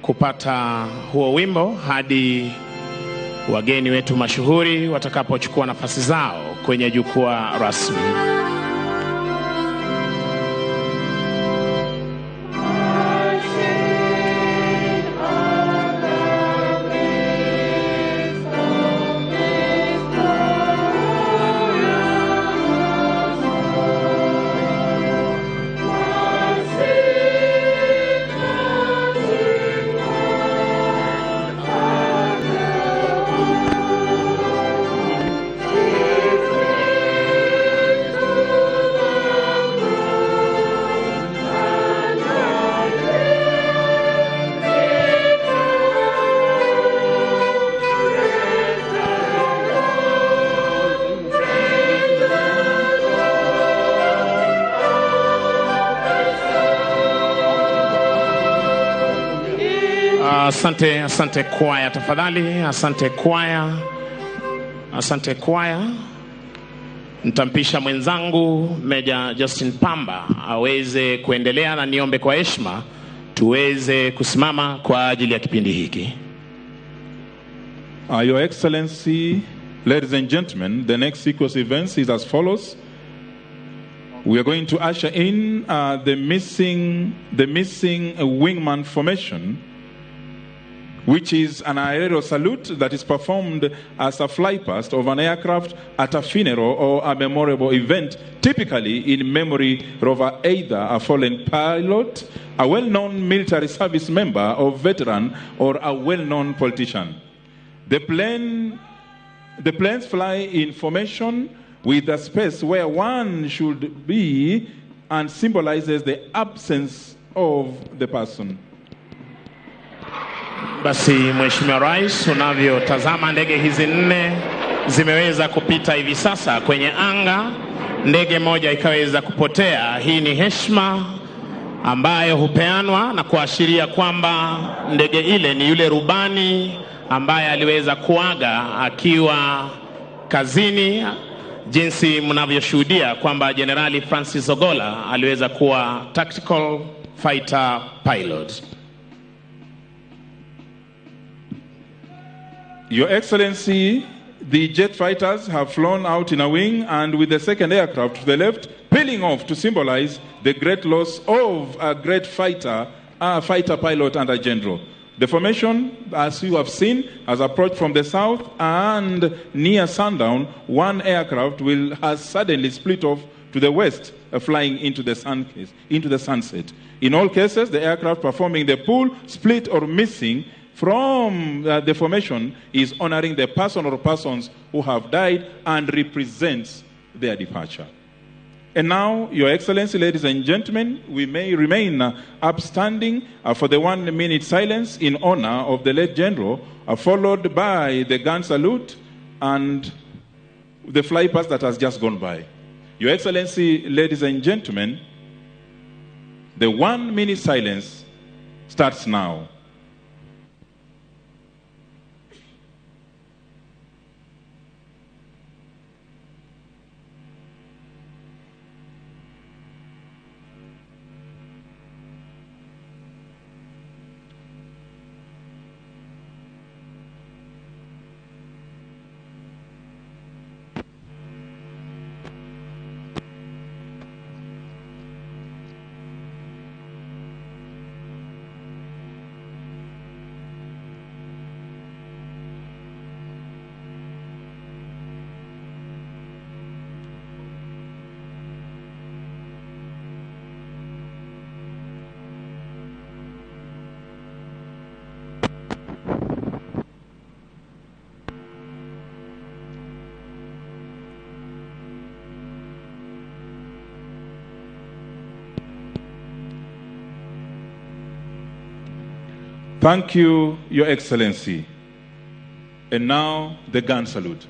S3: kupata huo wimbo hadi wageni wetu mashuhuri watakapochukua nafasi zao kwenye jukwaa rasmi. Asante kwaya tafadhali, asante kwaya. Nitampisha mwenzangu Meja Justin Pamba aweze kuendelea, na niombe kwa heshima tuweze kusimama kwa ajili ya kipindi hiki.
S8: Your Excellency, ladies and gentlemen, the next sequence of events is as follows. We are going to usher in the missing wingman formation, which is an aerial salute that is performed as a flypast of an aircraft at a funeral or a memorable event, typically in memory of either a fallen pilot, a well-known military service member or veteran, or a well-known politician. The planes fly in formation with a space where one should be and symbolizes the absence of the person.
S3: Basi Mheshimiwa Rais, unavyotazama ndege hizi 4 zimeweza kupita hivi sasa kwenye anga. Ndege moja ikaweza kupotea. Hii ni heshima ambayo hupeanwa na kuashiria kwamba ndege ile ni yule rubani ambaye aliweza kuaga akiwa kazini, jinsi mnavyoshuhudia kwamba Generali Francis Ogola aliweza kuwa tactical fighter pilot.
S8: Your Excellency, the jet fighters have flown out in a wing and with the second aircraft to the left, peeling off to symbolize the great loss of a great fighter pilot and a general. The formation, as you have seen, has approached from the south, and near sundown, one aircraft has suddenly split off to the west, flying into the sunset. In all cases, the aircraft performing the pull, split, or missing from the formation is honoring the person or persons who have died and represents their departure. And now, Your Excellency, ladies and gentlemen, we may remain upstanding for the 1-minute silence in honor of the late general, followed by the gun salute and the flypast that has just gone by. Your Excellency, ladies and gentlemen, the 1-minute silence starts now. Thank you, Your Excellency. And now, the gun salute.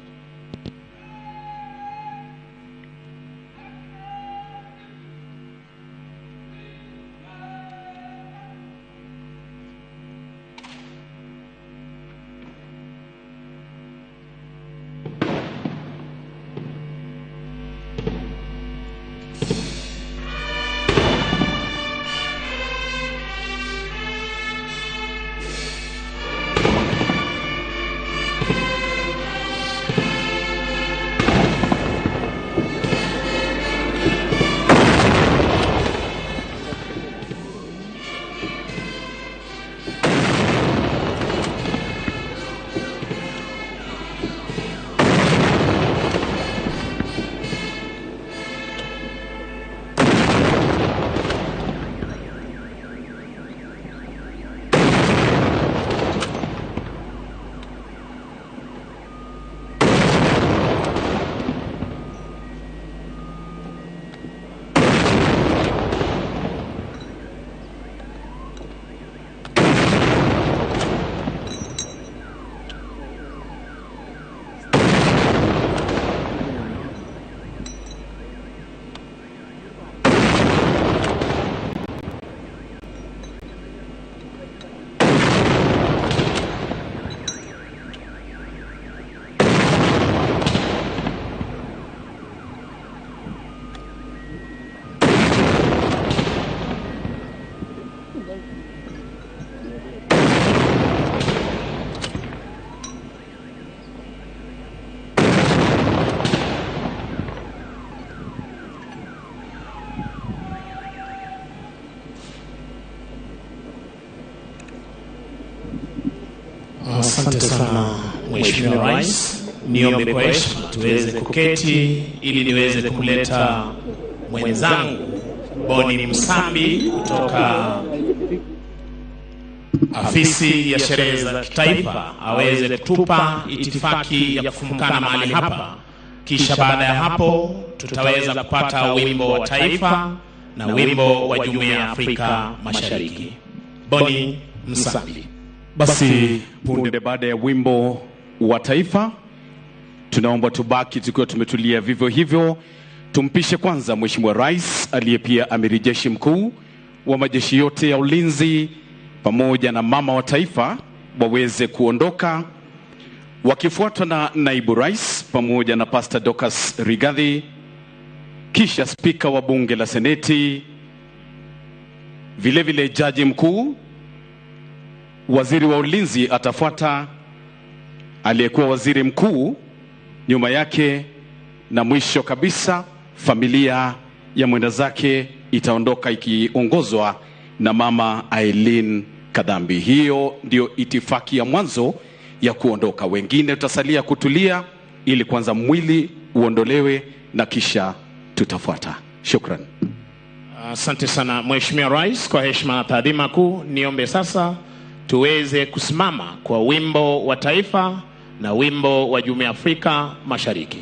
S3: sana Mheshimiwa Rais. Niombe kwa heshima tuweze kuketi ili niweze kumleta mwenzangu Boni Msambi kutoka afisi ya sherehe za kitaifa aweze kutupa itifaki ya kufumkana mahali hapa. Kisha baada ya hapo tutaweza kupata wimbo wa taifa na wimbo wa Jumuiya ya Afrika Mashariki. Boni Msambi.
S7: Basi punde baada ya wimbo wa taifa tunaomba tubaki tukiwa tumetulia vivyo hivyo. Tumpishe kwanza Mheshimiwa Rais aliye pia Amiri Jeshi Mkuu wa majeshi yote ya ulinzi pamoja na mama wa taifa waweze kuondoka, wakifuatwa na Naibu Rais pamoja na Pastor Dorcas Rigathi, kisha Spika wa Bunge la Seneti, vile vile Jaji Mkuu, Waziri wa Ulinzi atafuata, aliyekuwa Waziri Mkuu nyuma yake, na mwisho kabisa familia ya mwenda zake itaondoka ikiongozwa na Mama Aileen Kadhambi. Hiyo ndio itifaki ya mwanzo ya kuondoka. Wengine tutasalia kutulia ili kwanza mwili uondolewe na kisha tutafuata. Shukran.
S3: Asante sana Mheshimiwa Rais. Kwa heshima na taadhima kuu, niombe sasa tuweze kusimama kwa wimbo wa taifa na wimbo wa Jumuiya ya Afrika Mashariki.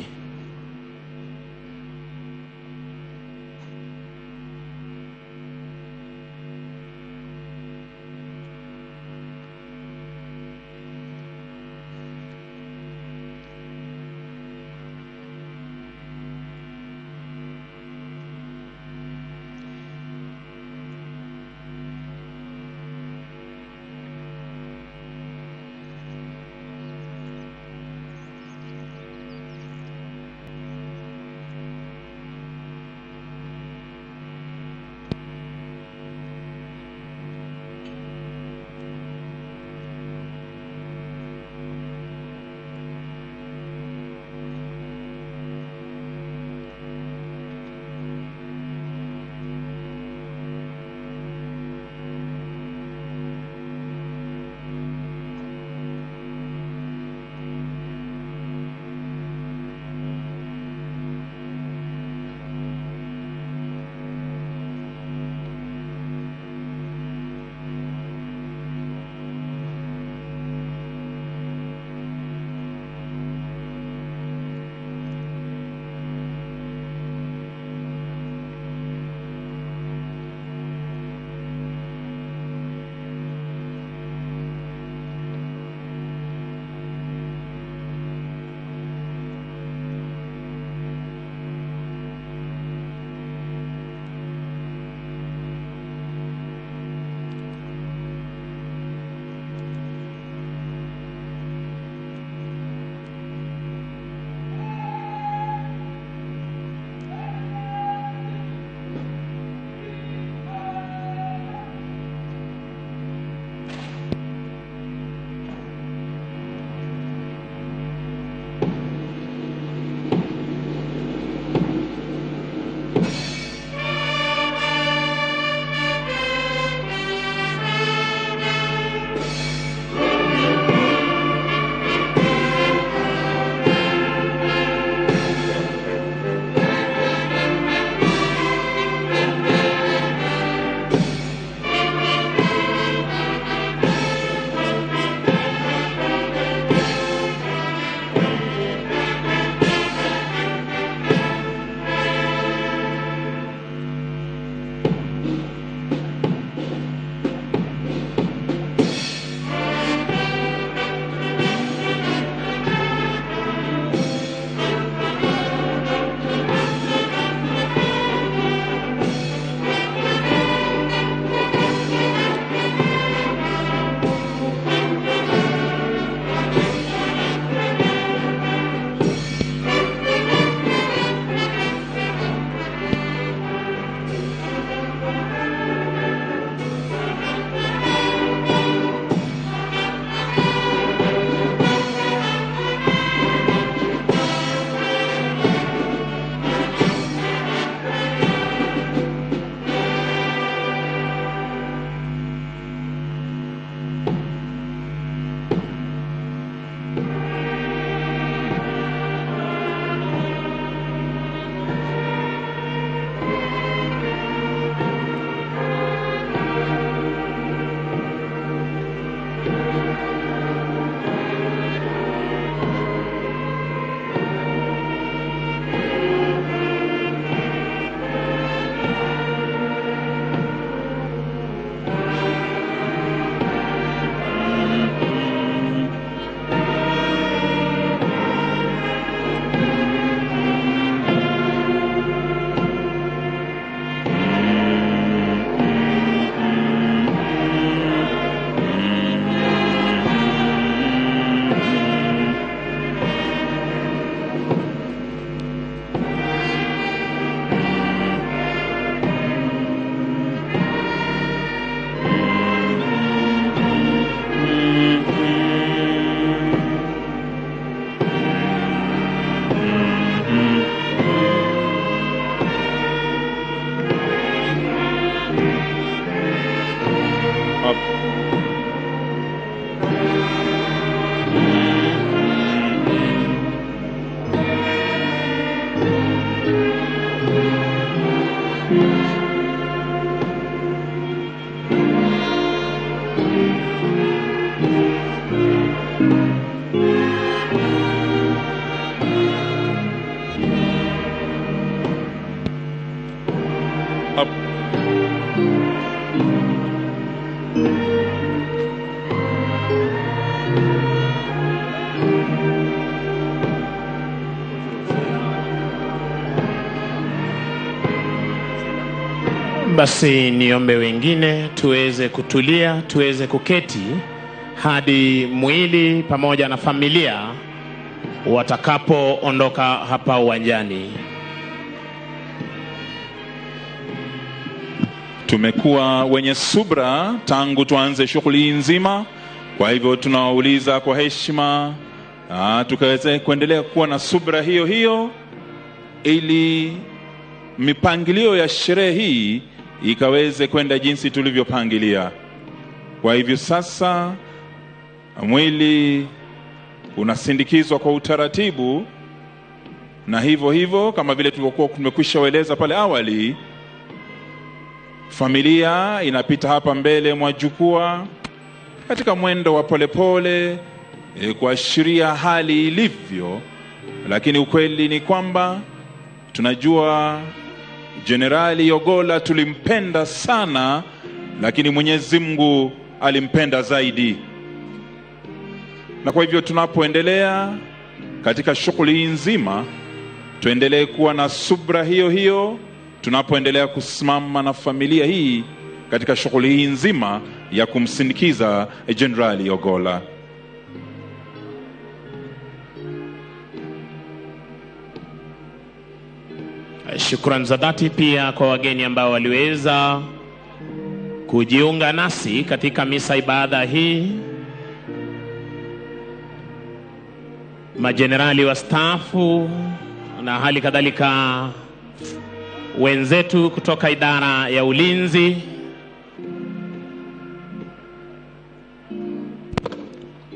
S3: Basi niombe wengine tuweze kutulia, tuweze kuketi hadi mwili pamoja na familia watakapoondoka hapa uwanjani.
S8: Tumekuwa wenye subra tangu tuanze shughuli nzima, kwa hivyo tunawauliza kwa heshima tukaweze kuendelea kuwa na subra hiyo hiyo ili mipangilio ya sherehe hii ikaweze kwenda jinsi tulivyopangilia. Kwa hivyo sasa mwili unasindikizwa kwa utaratibu, na hivyo hivyo kama vile tulivyokuwa tumekwisha waeleza pale awali, familia inapita hapa mbele mwa jukwaa katika mwendo wa polepole kuashiria hali ilivyo, lakini ukweli ni kwamba tunajua Jenerali Ogolla tulimpenda sana, lakini Mwenyezi Mungu alimpenda zaidi. Na kwa hivyo tunapoendelea katika shughuli nzima, tuendelee kuwa na subra hiyo hiyo tunapoendelea kusimama na familia hii katika shughuli hii nzima ya kumsindikiza Jenerali Ogolla.
S3: Shukrani za dhati pia kwa wageni ambao waliweza kujiunga nasi katika misa ibada hii. Majenerali wastaafu na hali kadhalika wenzetu kutoka idara ya ulinzi,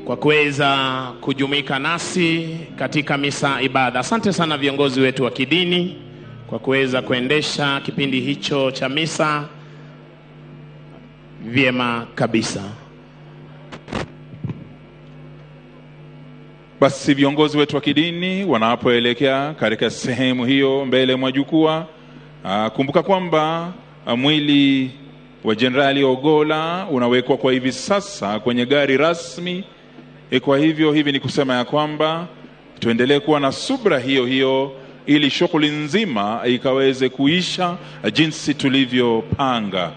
S3: kwa kuweza kujumuika nasi katika misa ibada. Asante sana viongozi wetu wa kidini kwa kuweza kuendesha kipindi hicho cha misa vyema kabisa.
S8: Basi viongozi wetu wa kidini wanapoelekea katika sehemu hiyo mbele mwa jukwaa, kumbuka kwamba mwili wa Jenerali Ogolla unawekwa kwa hivi sasa kwenye gari rasmi. Kwa hivyo hivi ni kusema ya kwamba tuendelee kuwa na subra hiyo hiyo ili shughuli nzima ikaweze kuisha jinsi tulivyopanga.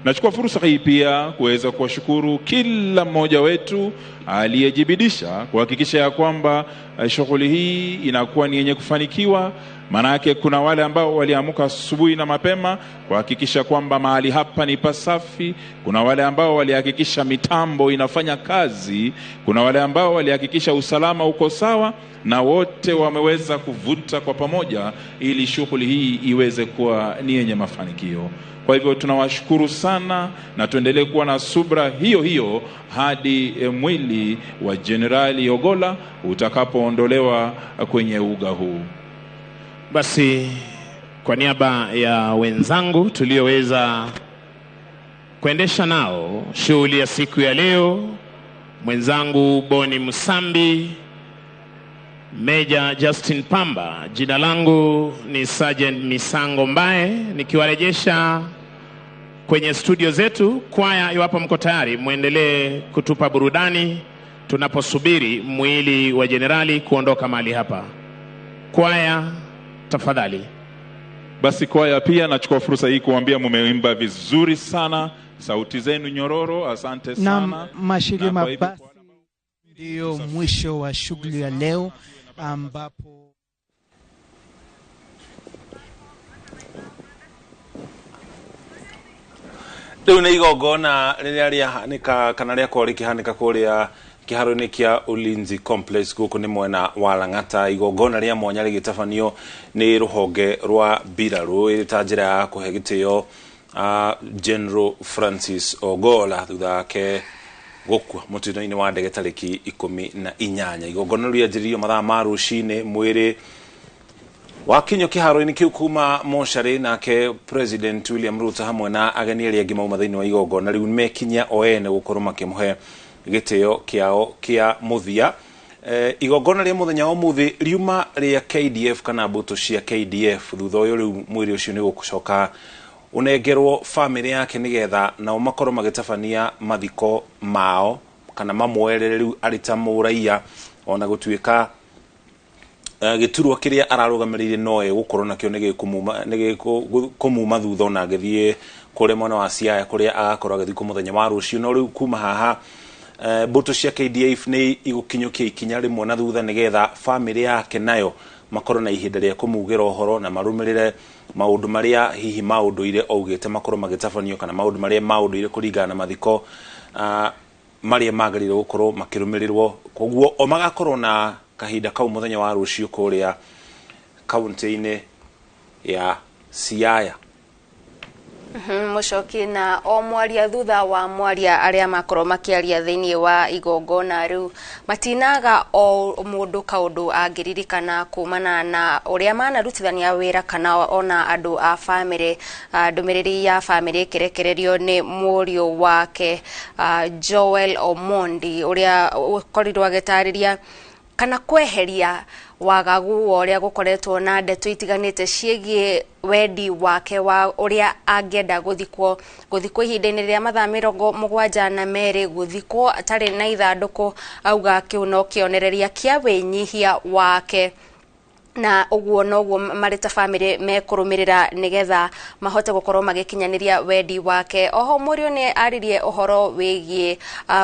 S8: Nachukua fursa hii pia kuweza kuwashukuru kila mmoja wetu aliyejibidisha kuhakikisha ya kwamba shughuli hii inakuwa ni yenye kufanikiwa. Manake kuna wale ambao waliamka asubuhi na mapema kuhakikisha kwamba mahali hapa ni pasafi, kuna wale ambao walihakikisha mitambo inafanya kazi, kuna wale ambao walihakikisha usalama uko sawa, na wote wameweza kuvuta kwa pamoja ili shughuli hii iweze kuwa ni yenye mafanikio. Kwa hivyo tunawashukuru sana, na tuendelee kuwa na subra hiyo hiyo hadi mwili wa Jenerali Ogolla utakapoondolewa kwenye uga huu.
S3: Basi kwa niaba ya wenzangu tulioweza kuendesha nao shughuli ya siku ya leo, mwenzangu Boni Musambi, Major Justin Pamba, jina langu ni Sergeant Misango Mbae, nikiwarejesha kwenye studio zetu. Kwaya, iwapo mko tayari, muendelee kutupa burudani tunaposubiri mwili wa jenerali kuondoka mahali hapa. Kwaya, tafadhali.
S8: Basi kwaya pia nachukua fursa hii kuambia mumeimba vizuri sana, sauti zenu nyororo, asante sana.
S9: Na mashirima, basi ndio mwisho wa shughuli ya leo, ambapo
S2: riu ni igongona riria riahanika kana riakorwo rikihanika kuria kiharo-ini kia Ulinzi Complex guku ni mwena wa Lang'ata. Igongona ria mwanya rigitabanio ni ruhonge rwa mbiraru ita njira ya kuhe gitio General Francis Ogolla thutha wake gukua mutino-ini wa ndege tariki 18. Igongona rianjiririo mathaa ma rucini, mwiri wakinyo kiharo-ini kiu kuma moshari, nake President William Ruto hamwe na ageni aria angi mauma thiini wa igongona riu mekinya oene gukorwo makimuhe gitio kiao kia muthia. Igongona ria muthenya wa muthi riuma ria KDF kana mbuto cia KDF thutha uyu riu mwiri ucio ni gucoka unengerwo family yake nigetha nao makorwo magitabania mathiko mao kana mamwerere riu arita muraia, ona gutuika giturwa kiria ararugamirire noe gukorwo nakio nige kumuma thutha na ngithie kure mwena wa Siaya kuria agakorwo agithikwo muthenya wa rucio no riu kuma haha mbuto cia KDF ni igukinyukia ikinya rimwe na thutha nigetha family yake nayo makorwo na ihinda ria kumugira uhoro na marumirire maundu maria hihi maundu ire augite makorwo magitafanio kana maundu maria maundu ire kuringana na mathiko maria magarire gukorwo makirumirirwo koguo o magakorwo na kahinda kau muthenya wa rucio kuria kaunti-ini ya Siaya.
S11: Mucoki na o mwaria thutha wa mwaria aria makorwo makiaria thiini wa igongona riu matinaga o mundu kaundu angiririkana kumana na uria manarutithania wira kana ona andu a family ndumiriri ya family kirekererio ni murio wake Joel Omondi uria ukorirwo agitariria kana kweheria wagagu uria gukoretwo na ndeto itiganite ciegie wendi wake wa uria angenda guthikwo ihinda-ini ria mathaa 72 guthikwo atari na ithanduku auga kiu no kionereria kia winyihia wake na uguo noguo marita family mekurumirira nigetha mahote gukorwo magikinyaniria wendi wake. Oho murio ni aririe uhoro wigie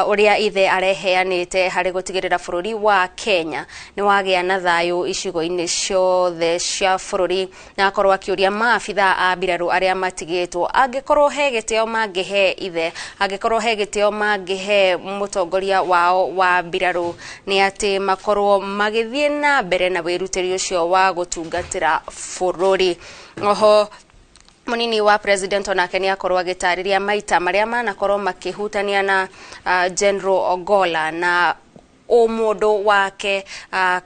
S11: uria ithe areheanite hari gutigirira bururi wa Kenya ni wagia na thayu icigo-ini ciothe cia bururi na akorwo akiuria maabitha a mbiraru aria matigitwo angikorwo he giteo mangihe ithe angikorwo he giteo mangihe mutongoria wao wa mbiraru ni ati makorwo magithie na mbere na wirutiri ucio wa gutungatira bururi. Oho munini wa president onake ni akorwo agitariria maita maria manakorwo makihutania na General Ogola na umundo wake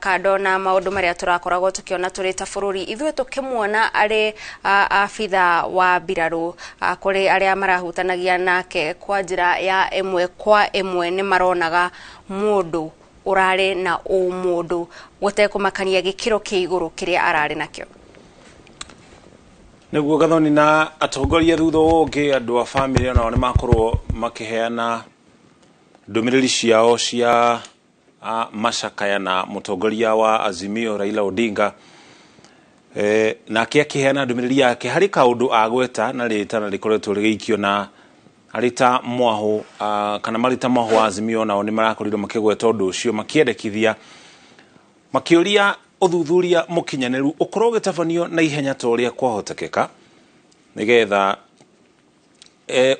S11: kando na maundu maria turakoragwo tukiona turita bururi ithwe tukimwona ari afitha wa mbiraru kuri aria marahutanagia nake kwa njira ya emwe kwa emwe ni maronaga mundu urare na umundo gutekumakania gikiro kiiguru kiria arari nakio.
S2: Niguo gathoni na atongoria thutha ungi andu a family ona ni makorwo makiheana ndumiriri ciao cia macakaya na mutongoria wa Azimio Raila Odinga nake akiheana ndumiriri yake hari kaundu agweta na ritana rikoretwo rigeikio na arita mwaho kana marita mwaho Azimio nao ni marakorirwo makigweta undu ucio makiendekithia makiuria uthuthuria mukinyaneru ukorwo gitafanio na ihenya ta uria kwahotekeka nigetha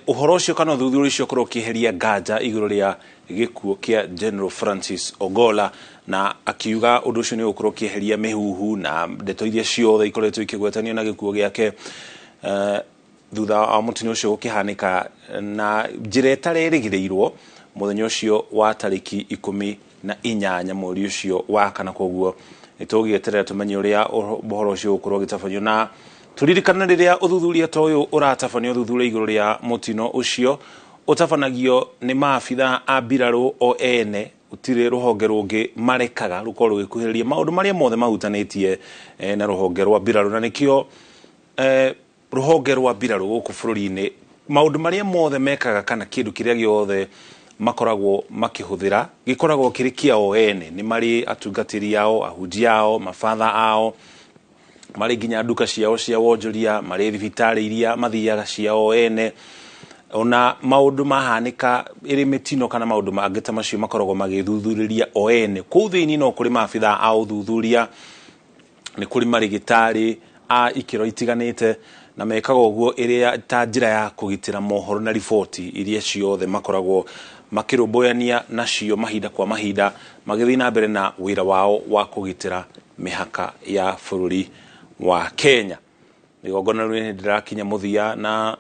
S2: uhoro ucio kana uthuthuria ucio ukorwo kiheria nganja iguru ria gikuo kia General Francis Ogola na akiuga undu ucio ni ukorwo kiheria mihuhu na ndeto iria ciothe ikoretwo ikigwetanio na gikuo giake thutha wa mutino ucio gukihanika na njira itarerigiriirwo muthenya ucio wa tariki 18 mweri ucio wa kana koguo nitugieterera tumenye uria bohoro ucio ukorwo gitafanio na turirikana riria uthuthuria ta uyu uratafanio uthuthuria iguru ria mutino ucio utafanagio ni maabitha a mbiraru o ene utire ruhonge rungi marekaga rukorwo gikuhiriria maundu maria mothe mahutanitie na ruhonge rwa mbiraru na nikio ruhonge rwa mbiraru guku bururi-ini maundu maria mothe mekaga kana kindu kiria giothe makoragwo makihuthira gikoragwo kirikia o ene ni mari atungatiri yao ahunjia yao mafatha ao mari ginya nduka ciao cia wonjoria mari thibitari iria mathiaga ciao ene ona maundu mahanika iri mitino kana maundu mangita macio makoragwo magithuthuria o ene kuu thiini no kuri maabitha a uthuthuria ni kuri marigitari a ikiro itiganite na mekaga uguo iria ta njira ya kugitira mohoro na ripoti iria ciothe makoragwo makirumboyania nacio mahinda kwa mahinda magithii na mbere na wira wao wa kugitira mihaka ya bururi wa Kenya. Igongona ni ndirakinya muthia na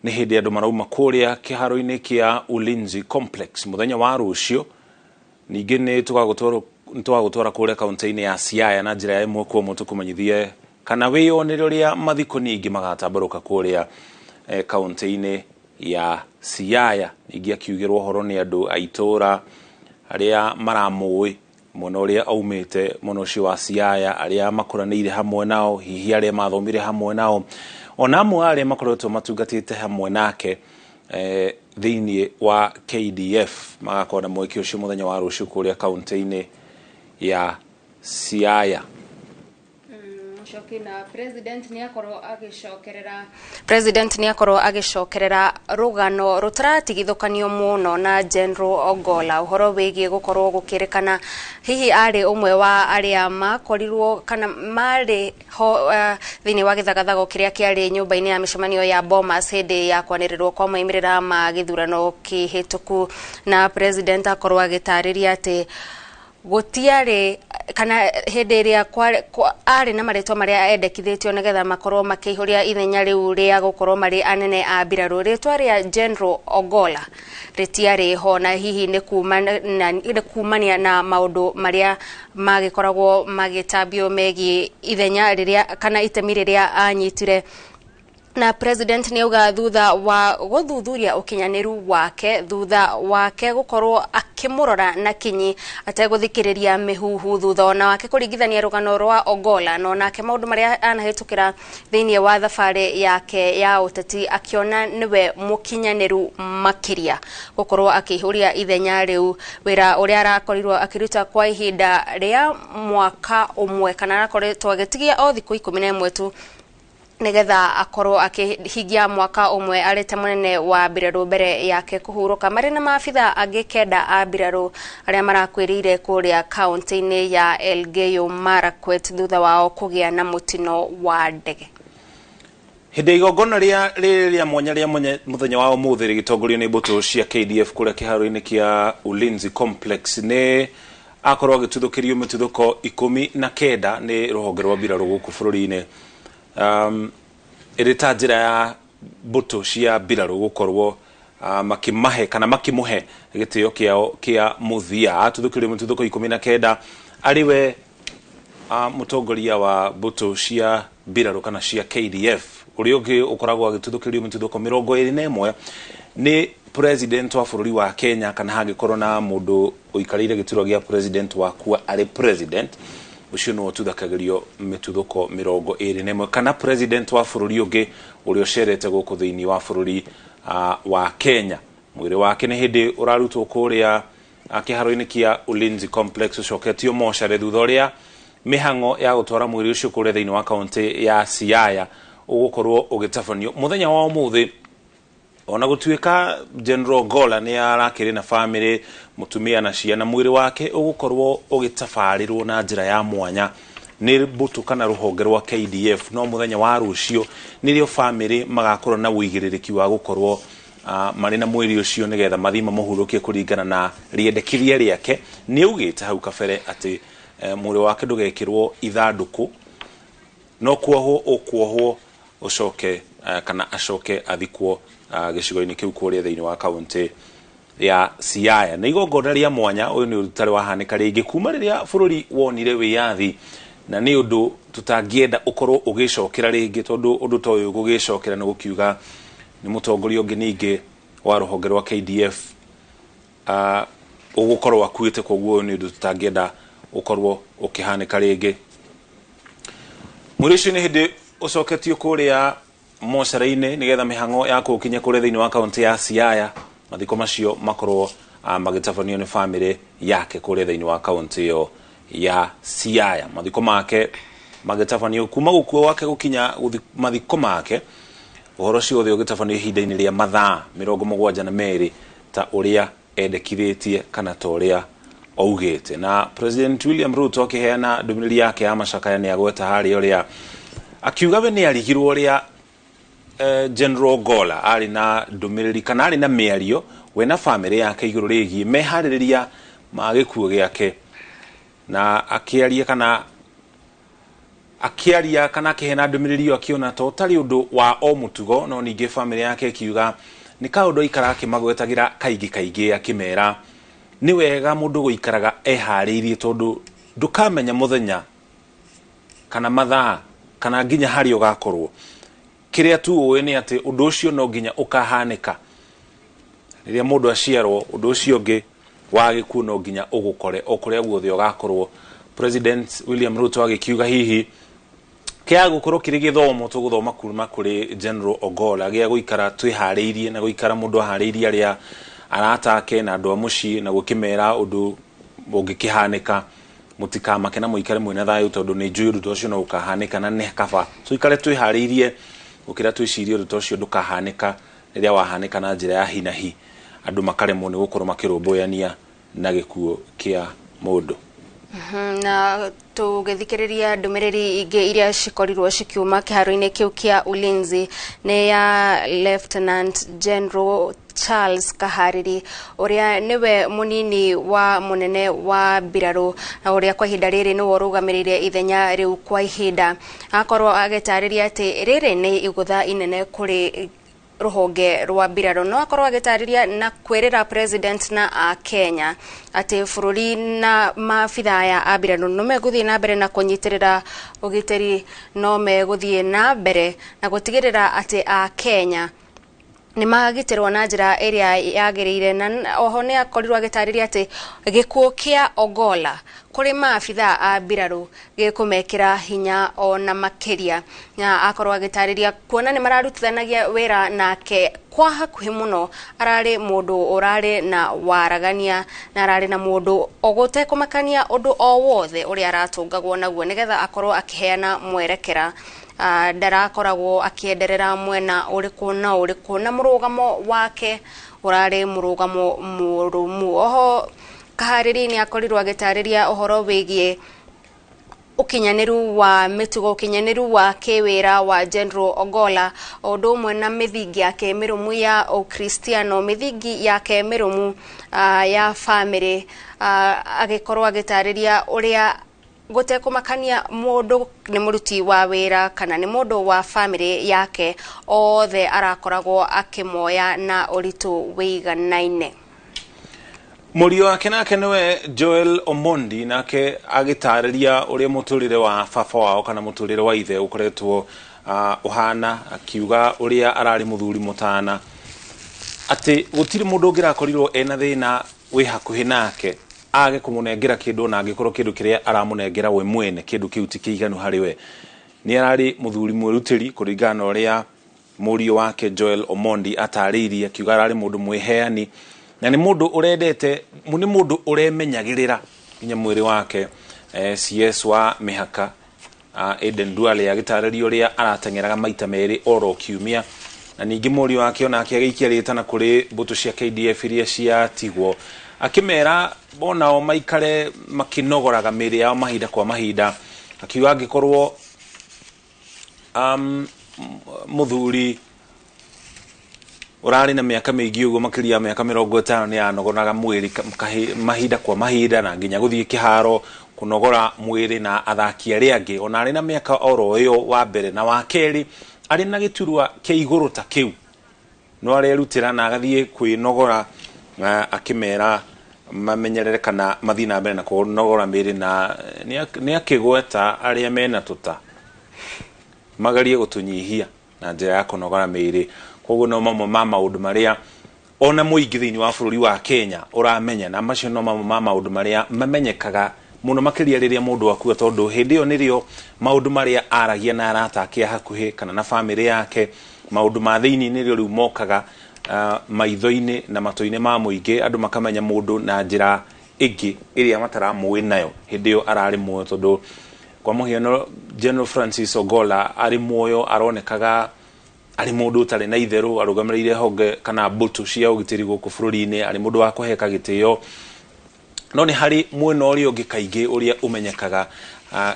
S2: ni hindi andu marauma kuria kiharo-ini kia Ulinzi Complex muthenya wa rucio ningi ni tugagutwara kuria kaunti-ini ya Siaya na njira ya imwe kwa mutu kumanyithie kana wiyonere ria mathiko ningi magatambaruka kuria kaunti-ini ya Siaya ningi akiugirwo horo ni andu aitora aria maramui mwena uria aumite mwena ucio wa Siaya aria makuranire hamwe nao hihi aria mathomire hamwe nao ona amwe aria makoretwo matungatite hamwe nake thiini wa KDF magakona mweki ucio muthenya wa rucio kuria kaunti-ini ya Siaya.
S11: President ni akorwo agicokerera rugano rutaratigithukanio muno na General Ogolla uhoro wigie gukorwo gukirikana hihi ari umwe wa aria makorirwo kana mari ho thini wa githagathago kiria kiari nyumba-ini ya mishemanio ya Bomas hindi ya kwanirirwo kwa maimirira ma githurano kihituku na president akorwo agitariria ati gutiare kana hindi iria ari na maretwa maria endekithitio nigetha makorwo makihuria ithenya riu ria gukorwo mari anene a mbiraru ritwa ria General Ogolla ritiari ho na hihi ni kumania na maundu maria magikoragwo magitambio megi ithenya riria kana itemi riria anyitire na president ni uga thutha wa guthuthuria ukinyaniru wake thutha wake gukorwo akimurora na kinyi ateguthikiriria mihuhu thutha ona wake kuringithania rugano rwa Ogolla no nake maundu maria anahitukira thiini wa thafari yake ya uteti akiona niwe mukinyaniru makiria gukorwo akihuria ithenya riu wira uria arakorirwo akiruta kwa ihinda ria mwaka umwe kana arakoretwo agitigia o thiku 11 tu nigetha akorwo akihigia mwaka umwe arete munene wa mbiraru mbere yake kuhuruka mari na maafitha angikenda a mbiraru aria marakwirire kuria kaunti-ini ya Elgeyo Marakwet thutha wao kugia na mutino wa ndege.
S2: Hindi igongona ria mwanya muthenya wa umuthi rigitongorio ni mbutu cia KDF kuria kiharo-ini kia Ulinzi Complex ni akorwo agituthukirio mituthuko 19 ni ruhonge rwa mbiraru guku bururi-ini irita njira ya mbutu cia mbiraru gukorwo makimahe kana makimuhe gitio kiao kia muthia atuthukirio mituthuko 19 ariwe mutongoria wa mbutu cia mbiraru kana cia KDF uria ungi ukoragwo agituthukirio mituthuko 21 ni president wa bururi wa Kenya kana hangikorwo na mundu uikarire gituro gia president wa kuwa ari president ucio no tuthakagirio mituthuko 21 kana president wa bururi ungi uria ucerete guku thiini wa bururi wa Kenya mwiri wake ni hindi urarutwo kuria kiharo-ini kia Ulinzi Complex ucoketio moshare thutha uria mihango ya gutwara mwiri ucio kuria thiini wa kaunti ya Siaya ugukorwo ugitafanio muthenya wa umuthi ona gutuika General Ogolla ni arakiri na family mutumia na ciana mwiri wake ugukorwo ugitafarirwo na njira ya mwanya ni mbutu kana ruhonge rwa KDF no muthenya wa rucio nirio family magakorwo na wigiririki wa gukorwo mari na mwiri ucio nigetha mathima muhurukie kuringana na riendekithia riake ni ugite hau kabere ati mwiri wake ndugekirwo ithanduku no kuohwo ucoke kana acoke athikwo gicigo-ini kiu kuria thiini wa kaunti ya Siaya na igongona ria mwanya uyu ni urutari wahanika ringi kuma riria bururi wonire wiyathi na ni undu tutangienda ukorwo ugicokera ringi tondu undu to uyu gugicokera ni gukiuga ni mutongoria ungi ningi wa ruhonge rwa KDF ugukorwo akuite koguo ni undu tutangienda ukorwo ukihanika ringi muricio ni hindi ucoketio kuria moshara-ini nigetha mihango ya kukinya kuria thiini wa kaunti ya Siaya mathiko macio makorwo magitafanio ni family yake kuria thiini wa kaunti yo ya Siaya mathiko make magitafanio kuma gukuo wake gukinya mathiko make uhoro cio uthi ugitafanio ihinda-ini ria mathaa 72 ta uria endekithitie kana ta uria augite na President William Ruto akiheana ndumiriri yake ya macakaya ni agweta hari uria akiuga we ni arigirwo uria General Ogolla ari na ndumiriri kana ari na miario we na family yake iguru rigie mehaririria magikuo giake na akiaria kana akihena ndumiriri akiona to tari undu wa o mutugo no ninge family yake ikiuga ni kaundu ikarake magwetagira kaingi akimera ni wega mundu guikaraga ehariirie tondu ndukamenya muthenya kana mathaa kana nginya hari ugakorwo kiria tu uwe ni ati undu ucio no nginya ukahanika riria mundu aciarwo undu ucio ngi wagikuo no nginya ugukore okuria guothe ugakorwo President William Ruto agikiuga hihi kia gukorwo kiri githomo tuguthoma kuma kuri General Ogolla gia guikara twihariirie na guikara mundu ahariirie aria aratake na andu amuci na gukimera undu ungikihanika mutikamake na muikare mwina thayu tondu ni njui undu ucio no ukahanika na ne kaba so ikare twihariirie ukira twicirie undu ucio ndukahanika riria wahanika na njira ya hinahi andu makaremwo ni gukorwo makirumboyania na gikuo kia mundu.
S11: Na tugithikiriria ndumiriri ingi iria cikorirwo cikiuma kiharo-ini kiu kia ulinzi ni ya Lieutenant General Charles Kahariri uria niwe munini wa munene wa mbiraru na uria kwa ihinda riri ni worugamirire ithenya riu kwa ihinda akorwo agitariria ati riri ni igutha inene kuri ruhonge rwa mbiraru no akorwo agitariria na kwerera president na Kenya ati bururi na maabitha ya mbiraru no meguthie na mbere na kunyitirira ugiteri no meguthie na mbere na gutigirira ati Kenya ni magitirwo na njira iria yagirire na oho ni akorirwo agitariria ati gikuo kia Ogola kuri maabitha a mbiraru gikumekira hinya ona makiria na akorwo agitariria kuona ni mararutithanagia wira nake kwa hakuhi muno arari mundu urari na waragania na arari na mundu ogote kumakania undu o wothe uria aratungagwo naguo nigetha akorwo akiheana mwerekera ndarakoragwo akienderera mwena uriku na murugamo wake urari murugamo murumu. Oho Kahariri ni akorirwo agitariria uhoro wigie ukinyaniru wa mitugo ukinyaniru wa kiwira wa General Ogola odo umwe na mithingi yake mirumu ya Ukristiano mithingi yake mirumu ya family agikorwo agitariria uria gote kumakania mundu ni muruti wa wira kana ni mundu wa family yake othe arakoragwo akimoya na uritu wiganaine.
S2: Murio wake nake niwe Joel Omondi nake agitariria uria muturire wa baba wao kana muturire wa ithe ukoretwo uhana akiuga uria arari muthuri mutana ati gutiri mundu ungirakorirwo ena thina wi hakuhi nake age kumunengera kindu na angikorwo kindu kiria aramunengera we mwene kindu kiu ti kiiganu hari we ni arari muthuri mwirutiri kuringana uria murio wake Joel Omondi ataririe akiuga arari mundu mwiheani na ni mundu urendete ni mundu uremenyagirira inya mwiri wake CS wa mihaka Eden Duale agitaririo ria aratengeraga maita meri oro kiumia na ningi murio wake ona akiagikia ritana kuri mbutu cia KDF iria cia tigwo akimera bonao maikare makinogoraga miri yao mahinda kwa mahinda akiuga angikorwo muthuri urari na miaka mingi ugo makiria miaka 50 ni anogonaga mwiri mahinda kwa mahinda na nginya guthie kiharo kunogora mwiri na athaki aria angi ona ari na miaka oro yo wa mbere na wa keri ari na giturwa ke iguru ta kiu no ari rutira na agathie kwinogora akimera mamenyerere kana mathina mbere na kunogora miri na ni akigweta aria mena tuta magarie gutunyihia na njira ya kunogora miri koguo no mama maundu maria ona muingi thiini wa bururi wa Kenya uramenya na macio no mama maundu maria mamenyekaga muno makiria riria mundu akua tondu hindi yo nirio maundu maria aragia na aratakia hakuhi kana na family yake maundu ma thiini nirio riu mokaga maitho-ini na matu-ini ma muingi andu makamenya mundu na njira ingi iria mataramuwi nayo hindi yo arari muoyo tondu kwa muhiano General Francis Ogola ari muoyo aronekaga ari mundu utari na itheru arugamirire honge kana mbutu cia ugitiri guku bururi-ini ari mundu wa kuheka gitio no ni hari mwena uri ungi kaingi uria umenyekaga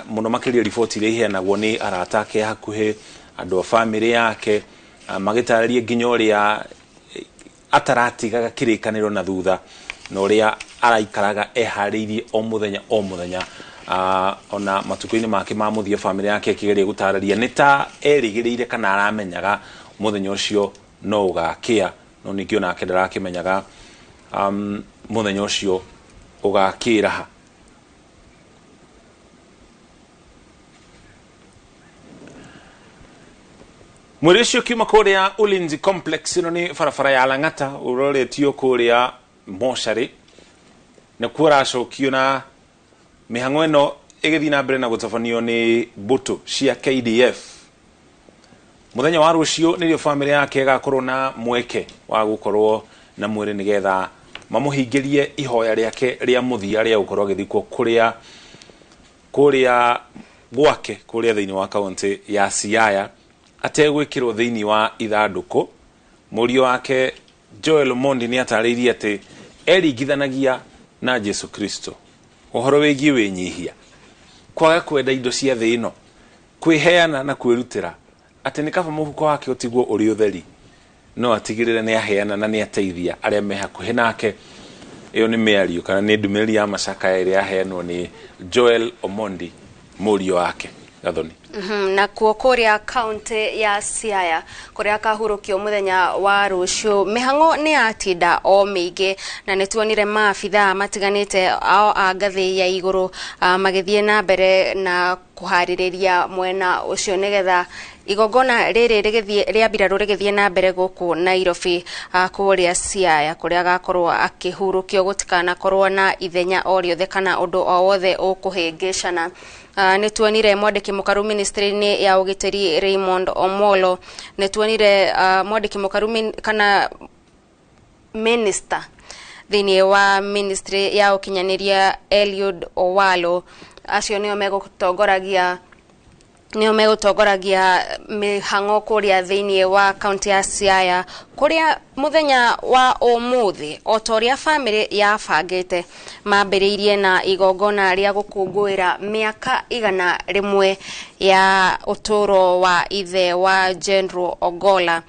S2: muno makiria ripoti ria iheanagwo ni arata ake hakuhi andu a family yake magitaririe nginya uria ataratigaga kirikaniro na thutha no uria araikaraga ehariirie o muthenya ona matuko-ini make mamuthie family yake kigeria gutararia nita erigirire kana aramenyaga muthenya ucio no ugakia no nikio nake ndarakimenyaga muthenya ucio ugakira ha Mwirisho kiuma kuria Ulinzi Complex ino ni farafara ya Lang'ata uroretio kuria moshari na kuracokio na mihango ino igithi na mbere na gutafanio ni butu cia KDF muthenya wa rucio nirio family yake gakorwo na mweke wa gukorwo na mwiri nigetha mamuhingirie ihoya riake ria muthia ria gukorwo agithikwo kuria kuria gwake kuria thiini wa kaunti ya Siaya ategwikirwo thiini wa ithanduku. Murio wake Joel Omondi ni ataririe ati eringithanagia na Jesu Kristo uhoro wigie winyihia kwaga kwenda indo cia thĩ ĩno kwiheana na kwirutira ati ni kaba muhuko wake utigwo uri utheri no atigirire ni aheana na ni ateithia aria me hakuhi nake. Iyo ni miario kana ni ndumĩrĩri ya macaka iria aheanwo ni Joel Omondi murio wake Gathoni.
S11: Na kuokoria kaunti ya Siaya kuria kahurukio muthenya wa rucio mihango ni atinda o miige na nituonire maabitha matiganite ao a ngathi ya iguru magithie na mbere na kuhaririria mwena ucio nigetha igongona riri ria mbiraru rigithie na mbere guku Nairobi kuria Siaya kuria gakorwo akihurukio gutikana korwo na ithenya o riothe kana undu o wothe ukuhingicana. Nituonire mwandiki mukaru ministry-ini ya ugitiri Raymond Omolo, nituonire mwandiki mukaru kana minister thiini wa ministry ya ukinyaniria Eliud Owalo. Acio nio megutongoragia mihango kuria thiini wa kaunti ya Siaya kuria muthenya wa umuthi otoria family ya bangite mambiriirie na igongona ria gukungwira miaka 100 ya uturo wa ithe wa General Ogola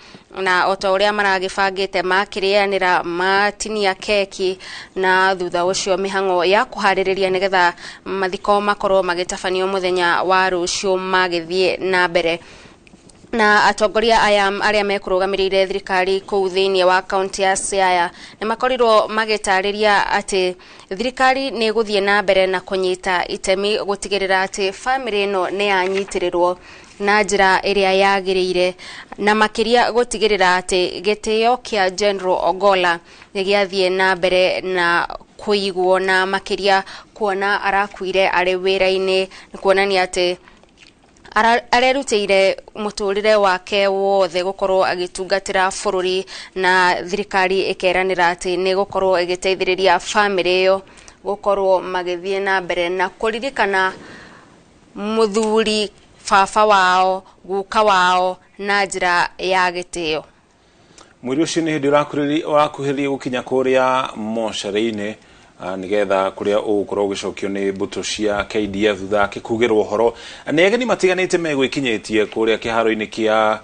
S11: na otoria maragibangite makirianira matinia keki na thutha ucio mihango ya kuhaririria nigetha mathiko makorwo magitafanio muthenya wa rucio magithie na mbere. Na atongoria aria mekurugamirire thirikari kuu thiini wa kaunti ya Siaya ni makorirwo magitariria ati thirikari ni guthie na mbere na kunyita itemi gutigirira ati family no ni anyitirirwo na njira iria yagiriire na makiria gutigirira ati gitio kia General Ogola nigiathie na mbere na kuigwo na makiria kuona arakuire ari wira-ini kuonania ati arerutire muturire wake wothe gukorwo agitungatira bururi na thirikari ikeranira ati ni gukorwo igiteithiriria family yo gukorwo magithie na mbere na kuririkana muthuri baba wao guka wao na njira ya gitio.
S2: Mwiri ucio ni hindi urakuhiria gukinya kuria moshari-ini nigetha kuria ugukorwo ugicokio ni mbuto cia KDF thutha akikugirwo horo ni ageni matiganite megwikinyitie kuria kiharo-ini kia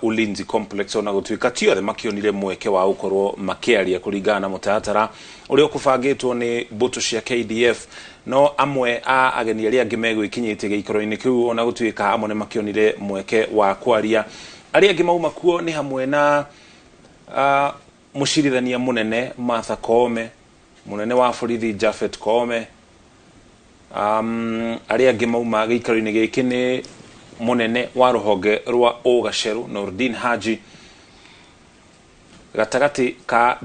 S2: Ulinzi Complex ona gutuika tiothe makionire mweke wa ukorwo makiaria kuringana na mutaratara uria ukubangitwo ni mbuto cia KDF no amwe a ageni aria angi megwikinyitie giikaro-ini kiu ona gutuika amwe ni makionire mweke wa kwaria. Aria angi mauma kuo ni hamwe na mushirithania munene Martha Koome, munene wa borithi Japhet Koome, aria angi mauma giikaro-ini giki ni munene wa ruhonge rwa Ugaceru Nordin Haji, gatagati ka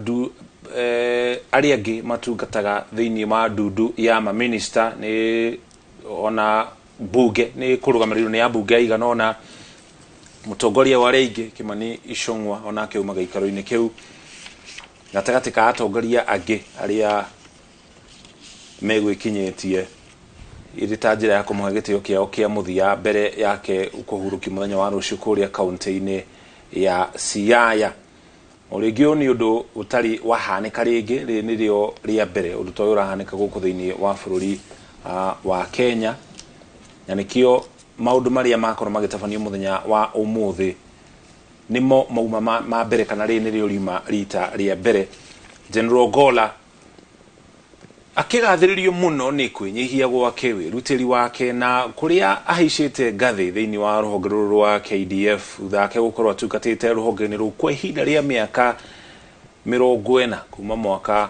S2: aria angi matungataga thiini wa ndudu ya ma minister ni ona bunge ni kurugamirirwo ni ya bunge aigana ona mutongoria wa Reigi Kimani Icung'wa ona akiuma giikaro-ini kiu gatagati ka atongoria angi aria megwikinyitie irita njira ya kumuhe gitio kiao kia muthia mbere yake kuhuruki muthenya wa rucio kuria kaunti-ini ya Siaya. Urigio ni undu utari wahanika ringi ni rio ria mbere undu toyo urahanika guku thiini wa bururi wa Kenya na nikio maundu maria makorwo magitafanio muthenya wa umuthi nimo mauma ma mbere kana ri ni rio riuma rita ria mbere. General Ogola akigathiririo muno ni kwinyihia gwake wirutiri wake na kuria ahicite ngathi thiini wa ruhonge rwa KDF thutha ake gukorwo atungatite ruhonge-ini ru kwa ihinda ria miaka 40 kuma mwaka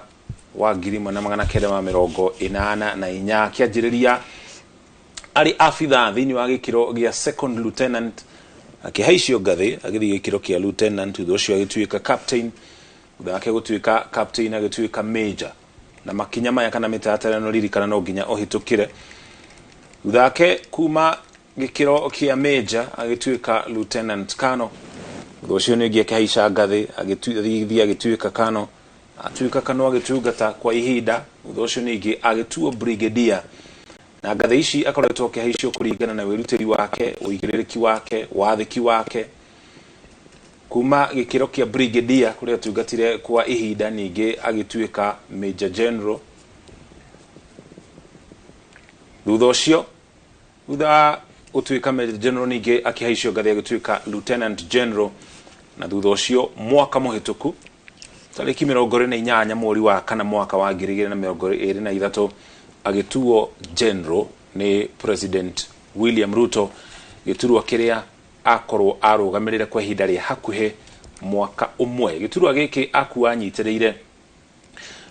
S2: wa 1984 akianjiriria ari afitha thiini wa gikiro gia second lieutenant akihaicio ngathi agithii gikiro kia lieutenant thutha ucio agituika captain thutha ake gutuika captain agituika major na makinya maya kana mitatara no ririkana no nginya ohitukire thutha ake kuma gikiro kia major agituika lieutenant colonel thutha ucio ni ngi akihaica ngathi agituika colonel atuika kano agitungata kwa ihinda thutha ucio ni ngi agituo brigadier na ngathe ici akoretwo akĩhaicio kũringana na wĩrutĩri wake, ũigĩrĩrĩki wake, wathĩki wake kuma gĩkĩro kĩa brigadier kũrĩa tungatire kwa ihinda, ningĩ agĩtuĩka major general. Thutha ũcio thutha gũtuĩka major general ningĩ akĩhaicio ngathĩ agĩtuĩka lieutenant general, na thutha ũcio mwaka mũhĩtũku tarĩki 28 mweri wa kana mwaka wa 2023 agĩtuo general nĩ President William Ruto, gĩturwa kĩrĩa akorwo arũgamĩrĩre kwa ihinda rĩa hakuhĩ mwaka ũmwe. Gĩturwa gĩkĩ akuwa anyitĩrĩire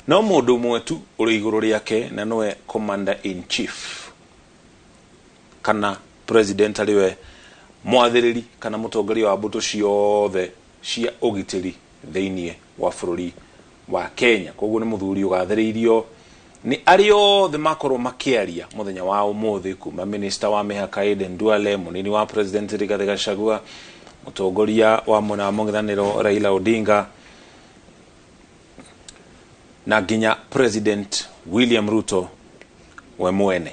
S2: no mũndũ ũmwe tu ũrĩ igũrũ rĩake, na nowe commander in chief kana president ariwe mwathĩrĩri kana mũtongoria wa mbũtũ ciothe cia ũgitĩri thĩinĩ wa bũrũri wa Kenya. Koguo nĩ mũthuri ũgathĩrĩirio ni ario the makorwo makĩaria mũthenya wa ũmũthĩ, kuma minister wa mĩhaka Aden Duale, mũnini wa president Rigathi Gachagua, mũtongoria wa mwena wa mũng'ethanĩro Raila Odinga, na nginya President William Ruto we mwene.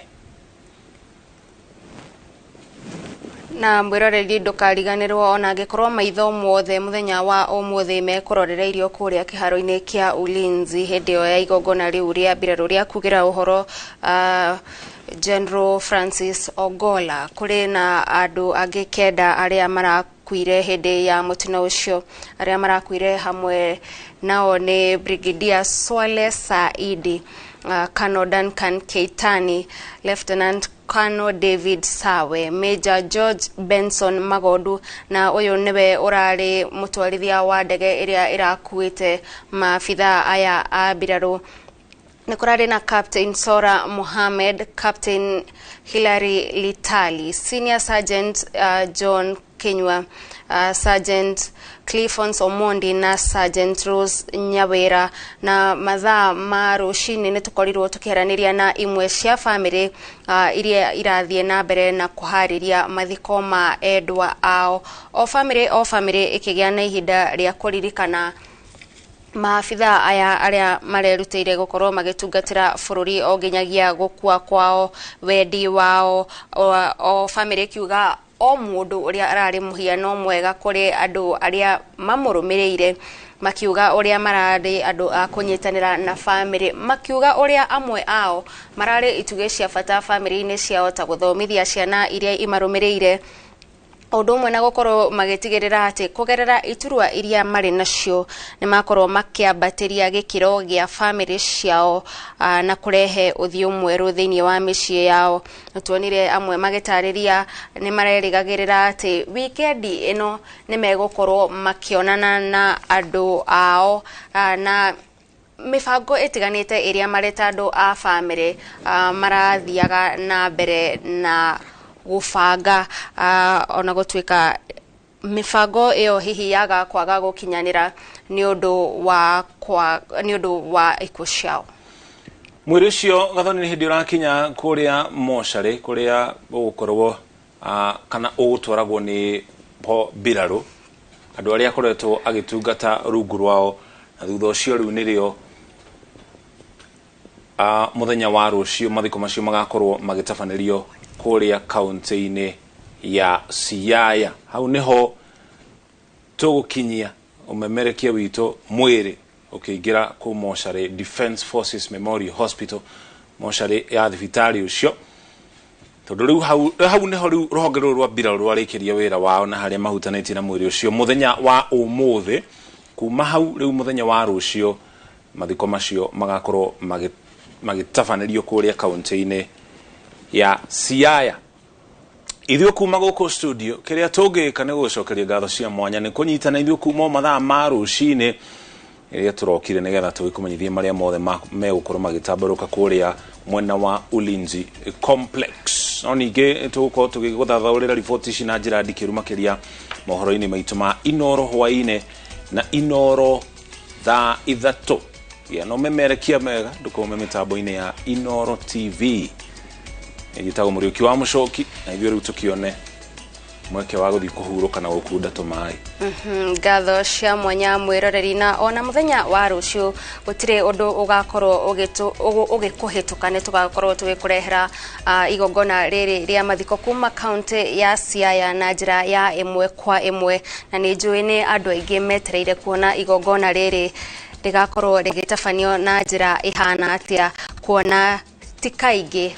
S11: Na mwĩroreri ndũkariganĩrwo ona angĩkorwo maitho mothe mũthenya wa ũmũthĩ mekũrorereirio kũrĩa kĩharo-inĩ kĩa Ulinzi hĩndĩ ĩyo ya igongona rĩu rĩa mbirarũ rĩa kugĩra ũhoro General Francis Ogolla. Kũrĩ na andũ angĩ kenda arĩa marakuire hĩndĩ ya mũtino ũcio. Arĩa marakuire hamwe nao nĩ Brigadier Swale Saidi, Colonel Duncan Keitani, Lieutenant Colonel David Sawe, Major George Benson Magodu, na ũyũ nĩwe ũrarĩ mũtwarithia wa ndege ĩrĩa ĩrakuĩte maabitha aya a mbirarũ. Nĩ kũrarĩ na Captain Sora Mohammed, Captain Hilary Litali, Senior Sergeant John Kenywa, Sergeant Cliffons Omondi na Sergeant Rose Nyawera. Na mathaa ma rũcinĩ nĩ tũkorirwo tũkĩaranĩria na imwe cia family iria irathiĩ na mbere na kũharĩria mathiko ma endwa ao. O family ĩkĩgĩa na ihinda rĩa kũririkana maabitha aya arĩa marerutĩire gũkorwo magĩtungatĩra bũrũri o nginyagia gũkua kwao, wendi wao. O family kiuga o mũndũ ũrĩa ararĩ mũhiano mwega kũrĩ andũ arĩa mamũrũmĩrĩire, makiuga ũrĩa mararĩ andũ a kũnyitanĩra na family, makiuga ũrĩa amwe ao mararĩ itugĩ cia bata family-inĩ ciao ta gũthomithia ciana iria imarũmĩrĩire, ũndũ ũmwe na gũkorwo magĩtigĩrĩra atĩ kũgerera iturwa iria marĩ nacio nĩ makorwo makĩambatĩria gĩkĩro gĩa family ciao na kũrehe ũthiũ mwerũ thĩinĩ wa mĩciĩ yao. Tuonire amwe magĩtarĩria nĩ marerĩgagĩrĩra atĩ wikendi ĩno nĩ megũkorwo makĩonana na andũ ao na mifango ĩtiganĩte ĩrĩa marĩ ta andũ a family marathiaga na mbere na gũbanga, ona gũtuĩka mifango ĩyo hihi yaga kwaga gũkinyanĩra nĩ ũndũ wa ikuũ ciao.
S2: Mwĩrĩ ũcio gathoni nĩ hĩndĩ ũrakinya kũrĩa mocarĩ kũrĩa ũgũkorwo kana ũgũtwaragwo nĩ mbirarũ, andũ arĩa akoretwo agĩtungata rungu rwao, na thutha ũcio rĩu nĩrĩo mũthenya wa rũciũ mathiko macio magakorwo magĩtabanĩrio kũrĩa kaunti-inĩ ya Siaya. Hau nĩho tũgũkinyia ũmemerekia witũ mwĩrĩ ũkĩingĩra kũ mocarĩ Defence Forces Memorial Hospital, mocarĩ ya thibitarĩ ũcio, tondũ rĩu hau nĩho rĩu rũhonge rũrũ rwa mbirarũ rwarĩkĩria wĩra wao na harĩa mahutanĩtie na mwĩrĩ ũcio mũthenya wa ũmũthĩ. Kuma hau rĩu mũthenya wa rũciũ mathiko macio magakorwo magĩtabanĩrio kũrĩa kaunti-inĩ ya Siaya. Ithuĩ kuma gũkũ studio kĩrĩa tũngĩka nĩ gũcokeria ngatho cia mwanya nĩ kũnyitana ithuĩ kuma mathaa ma rũcinĩ ĩrĩa tũrokire nĩgetha tũgĩkũmenyithie marĩa mothe megũkorwo magĩtambarũka kũrĩa mwena wa Ulinzi Complex. No ningĩ tũgũkorwo tũgĩgũthathaũrĩra riboti ici na njĩra ndikĩru makĩria mohoro-inĩ maitũ ma Inoro hwaĩ-inĩ na Inoro thaa ithatũ. No memerekia mega ndũkaume mĩtambo-inĩ ya Inoro TV. Ĩgĩtagwo Mũriũki wa Mũcoki, na ithuĩ rĩu tũkĩone mweke wa guthi kuhuruka na gukunda tumai.
S11: Ngatho cia mwanya mwiroreri na ona muthenya wa rucio gutire undu ugakorwo ugikuhituka ne tugakorwo tugikurehera igongona riri ria mathiko kuma county ya Siaya na njira ya imwe kwa imwe, na ni njui ni andu aingi metereire kuona igongona riri rigakorwo rigitafanio na njira ihana atia, kuona ti kaingi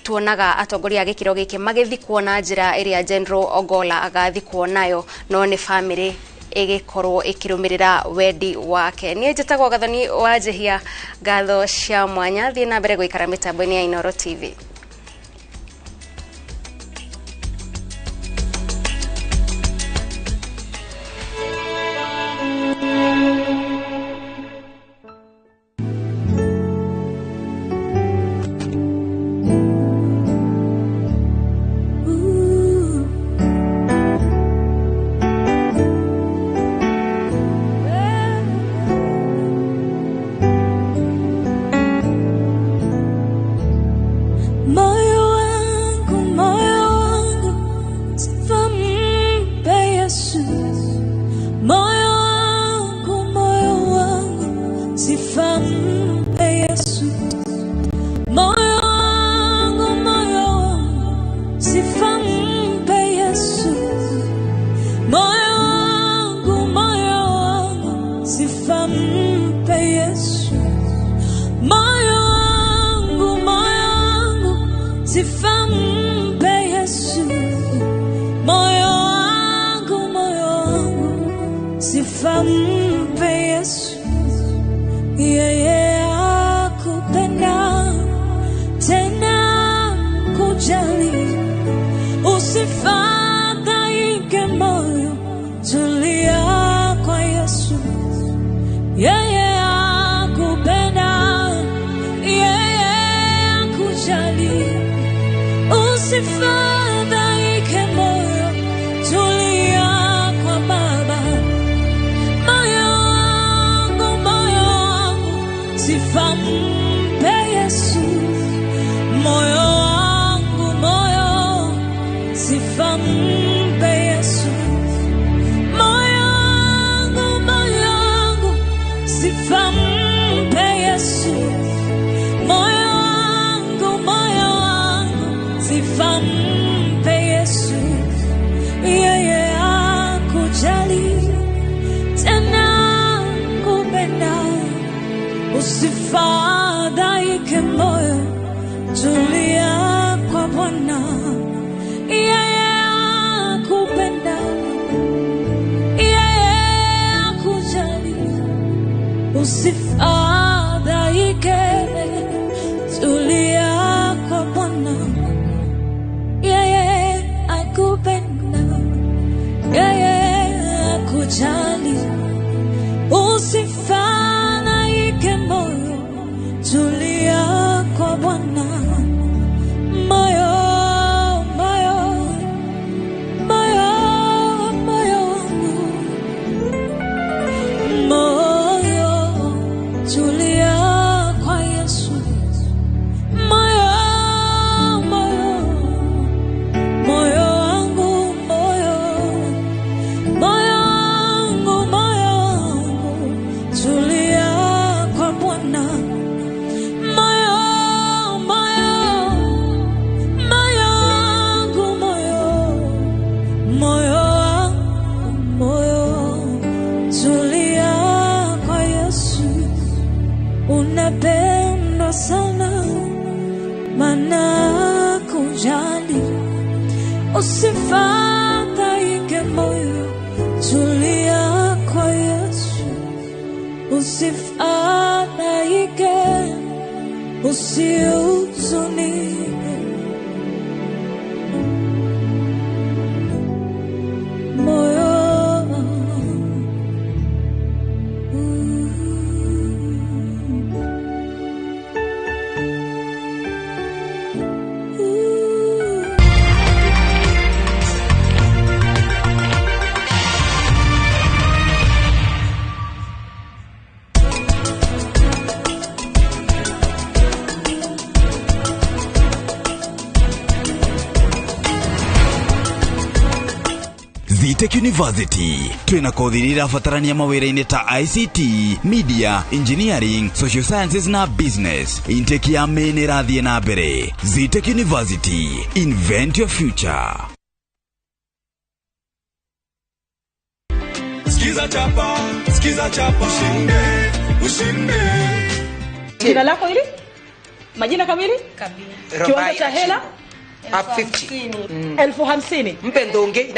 S11: tuonaga atongoria gikiro giki magithi kuona njira iria General Ogolla agathi kuonayo, no ni family igikorwo ikirumirira wendi wake. Nie njitagwo Gathoni wa Njihia, ngatho cia mwanya, thii na mbere guikara mitambo-ini ya Inooro TV.
S20: Zitech University twina kothi irabatarania mawira-ini ta ICT, Media, Engineering, Social Sciences na Business. Intake ya main irathie na mbere. Zitech University, invent your future.
S15: Skiza chapa, ushinde.
S22: Jina lako hili? Majina kamili?
S23: Kabila.
S22: Kiwango cha hela?
S23: 50.
S22: 50,000.
S23: Mpe ndonge.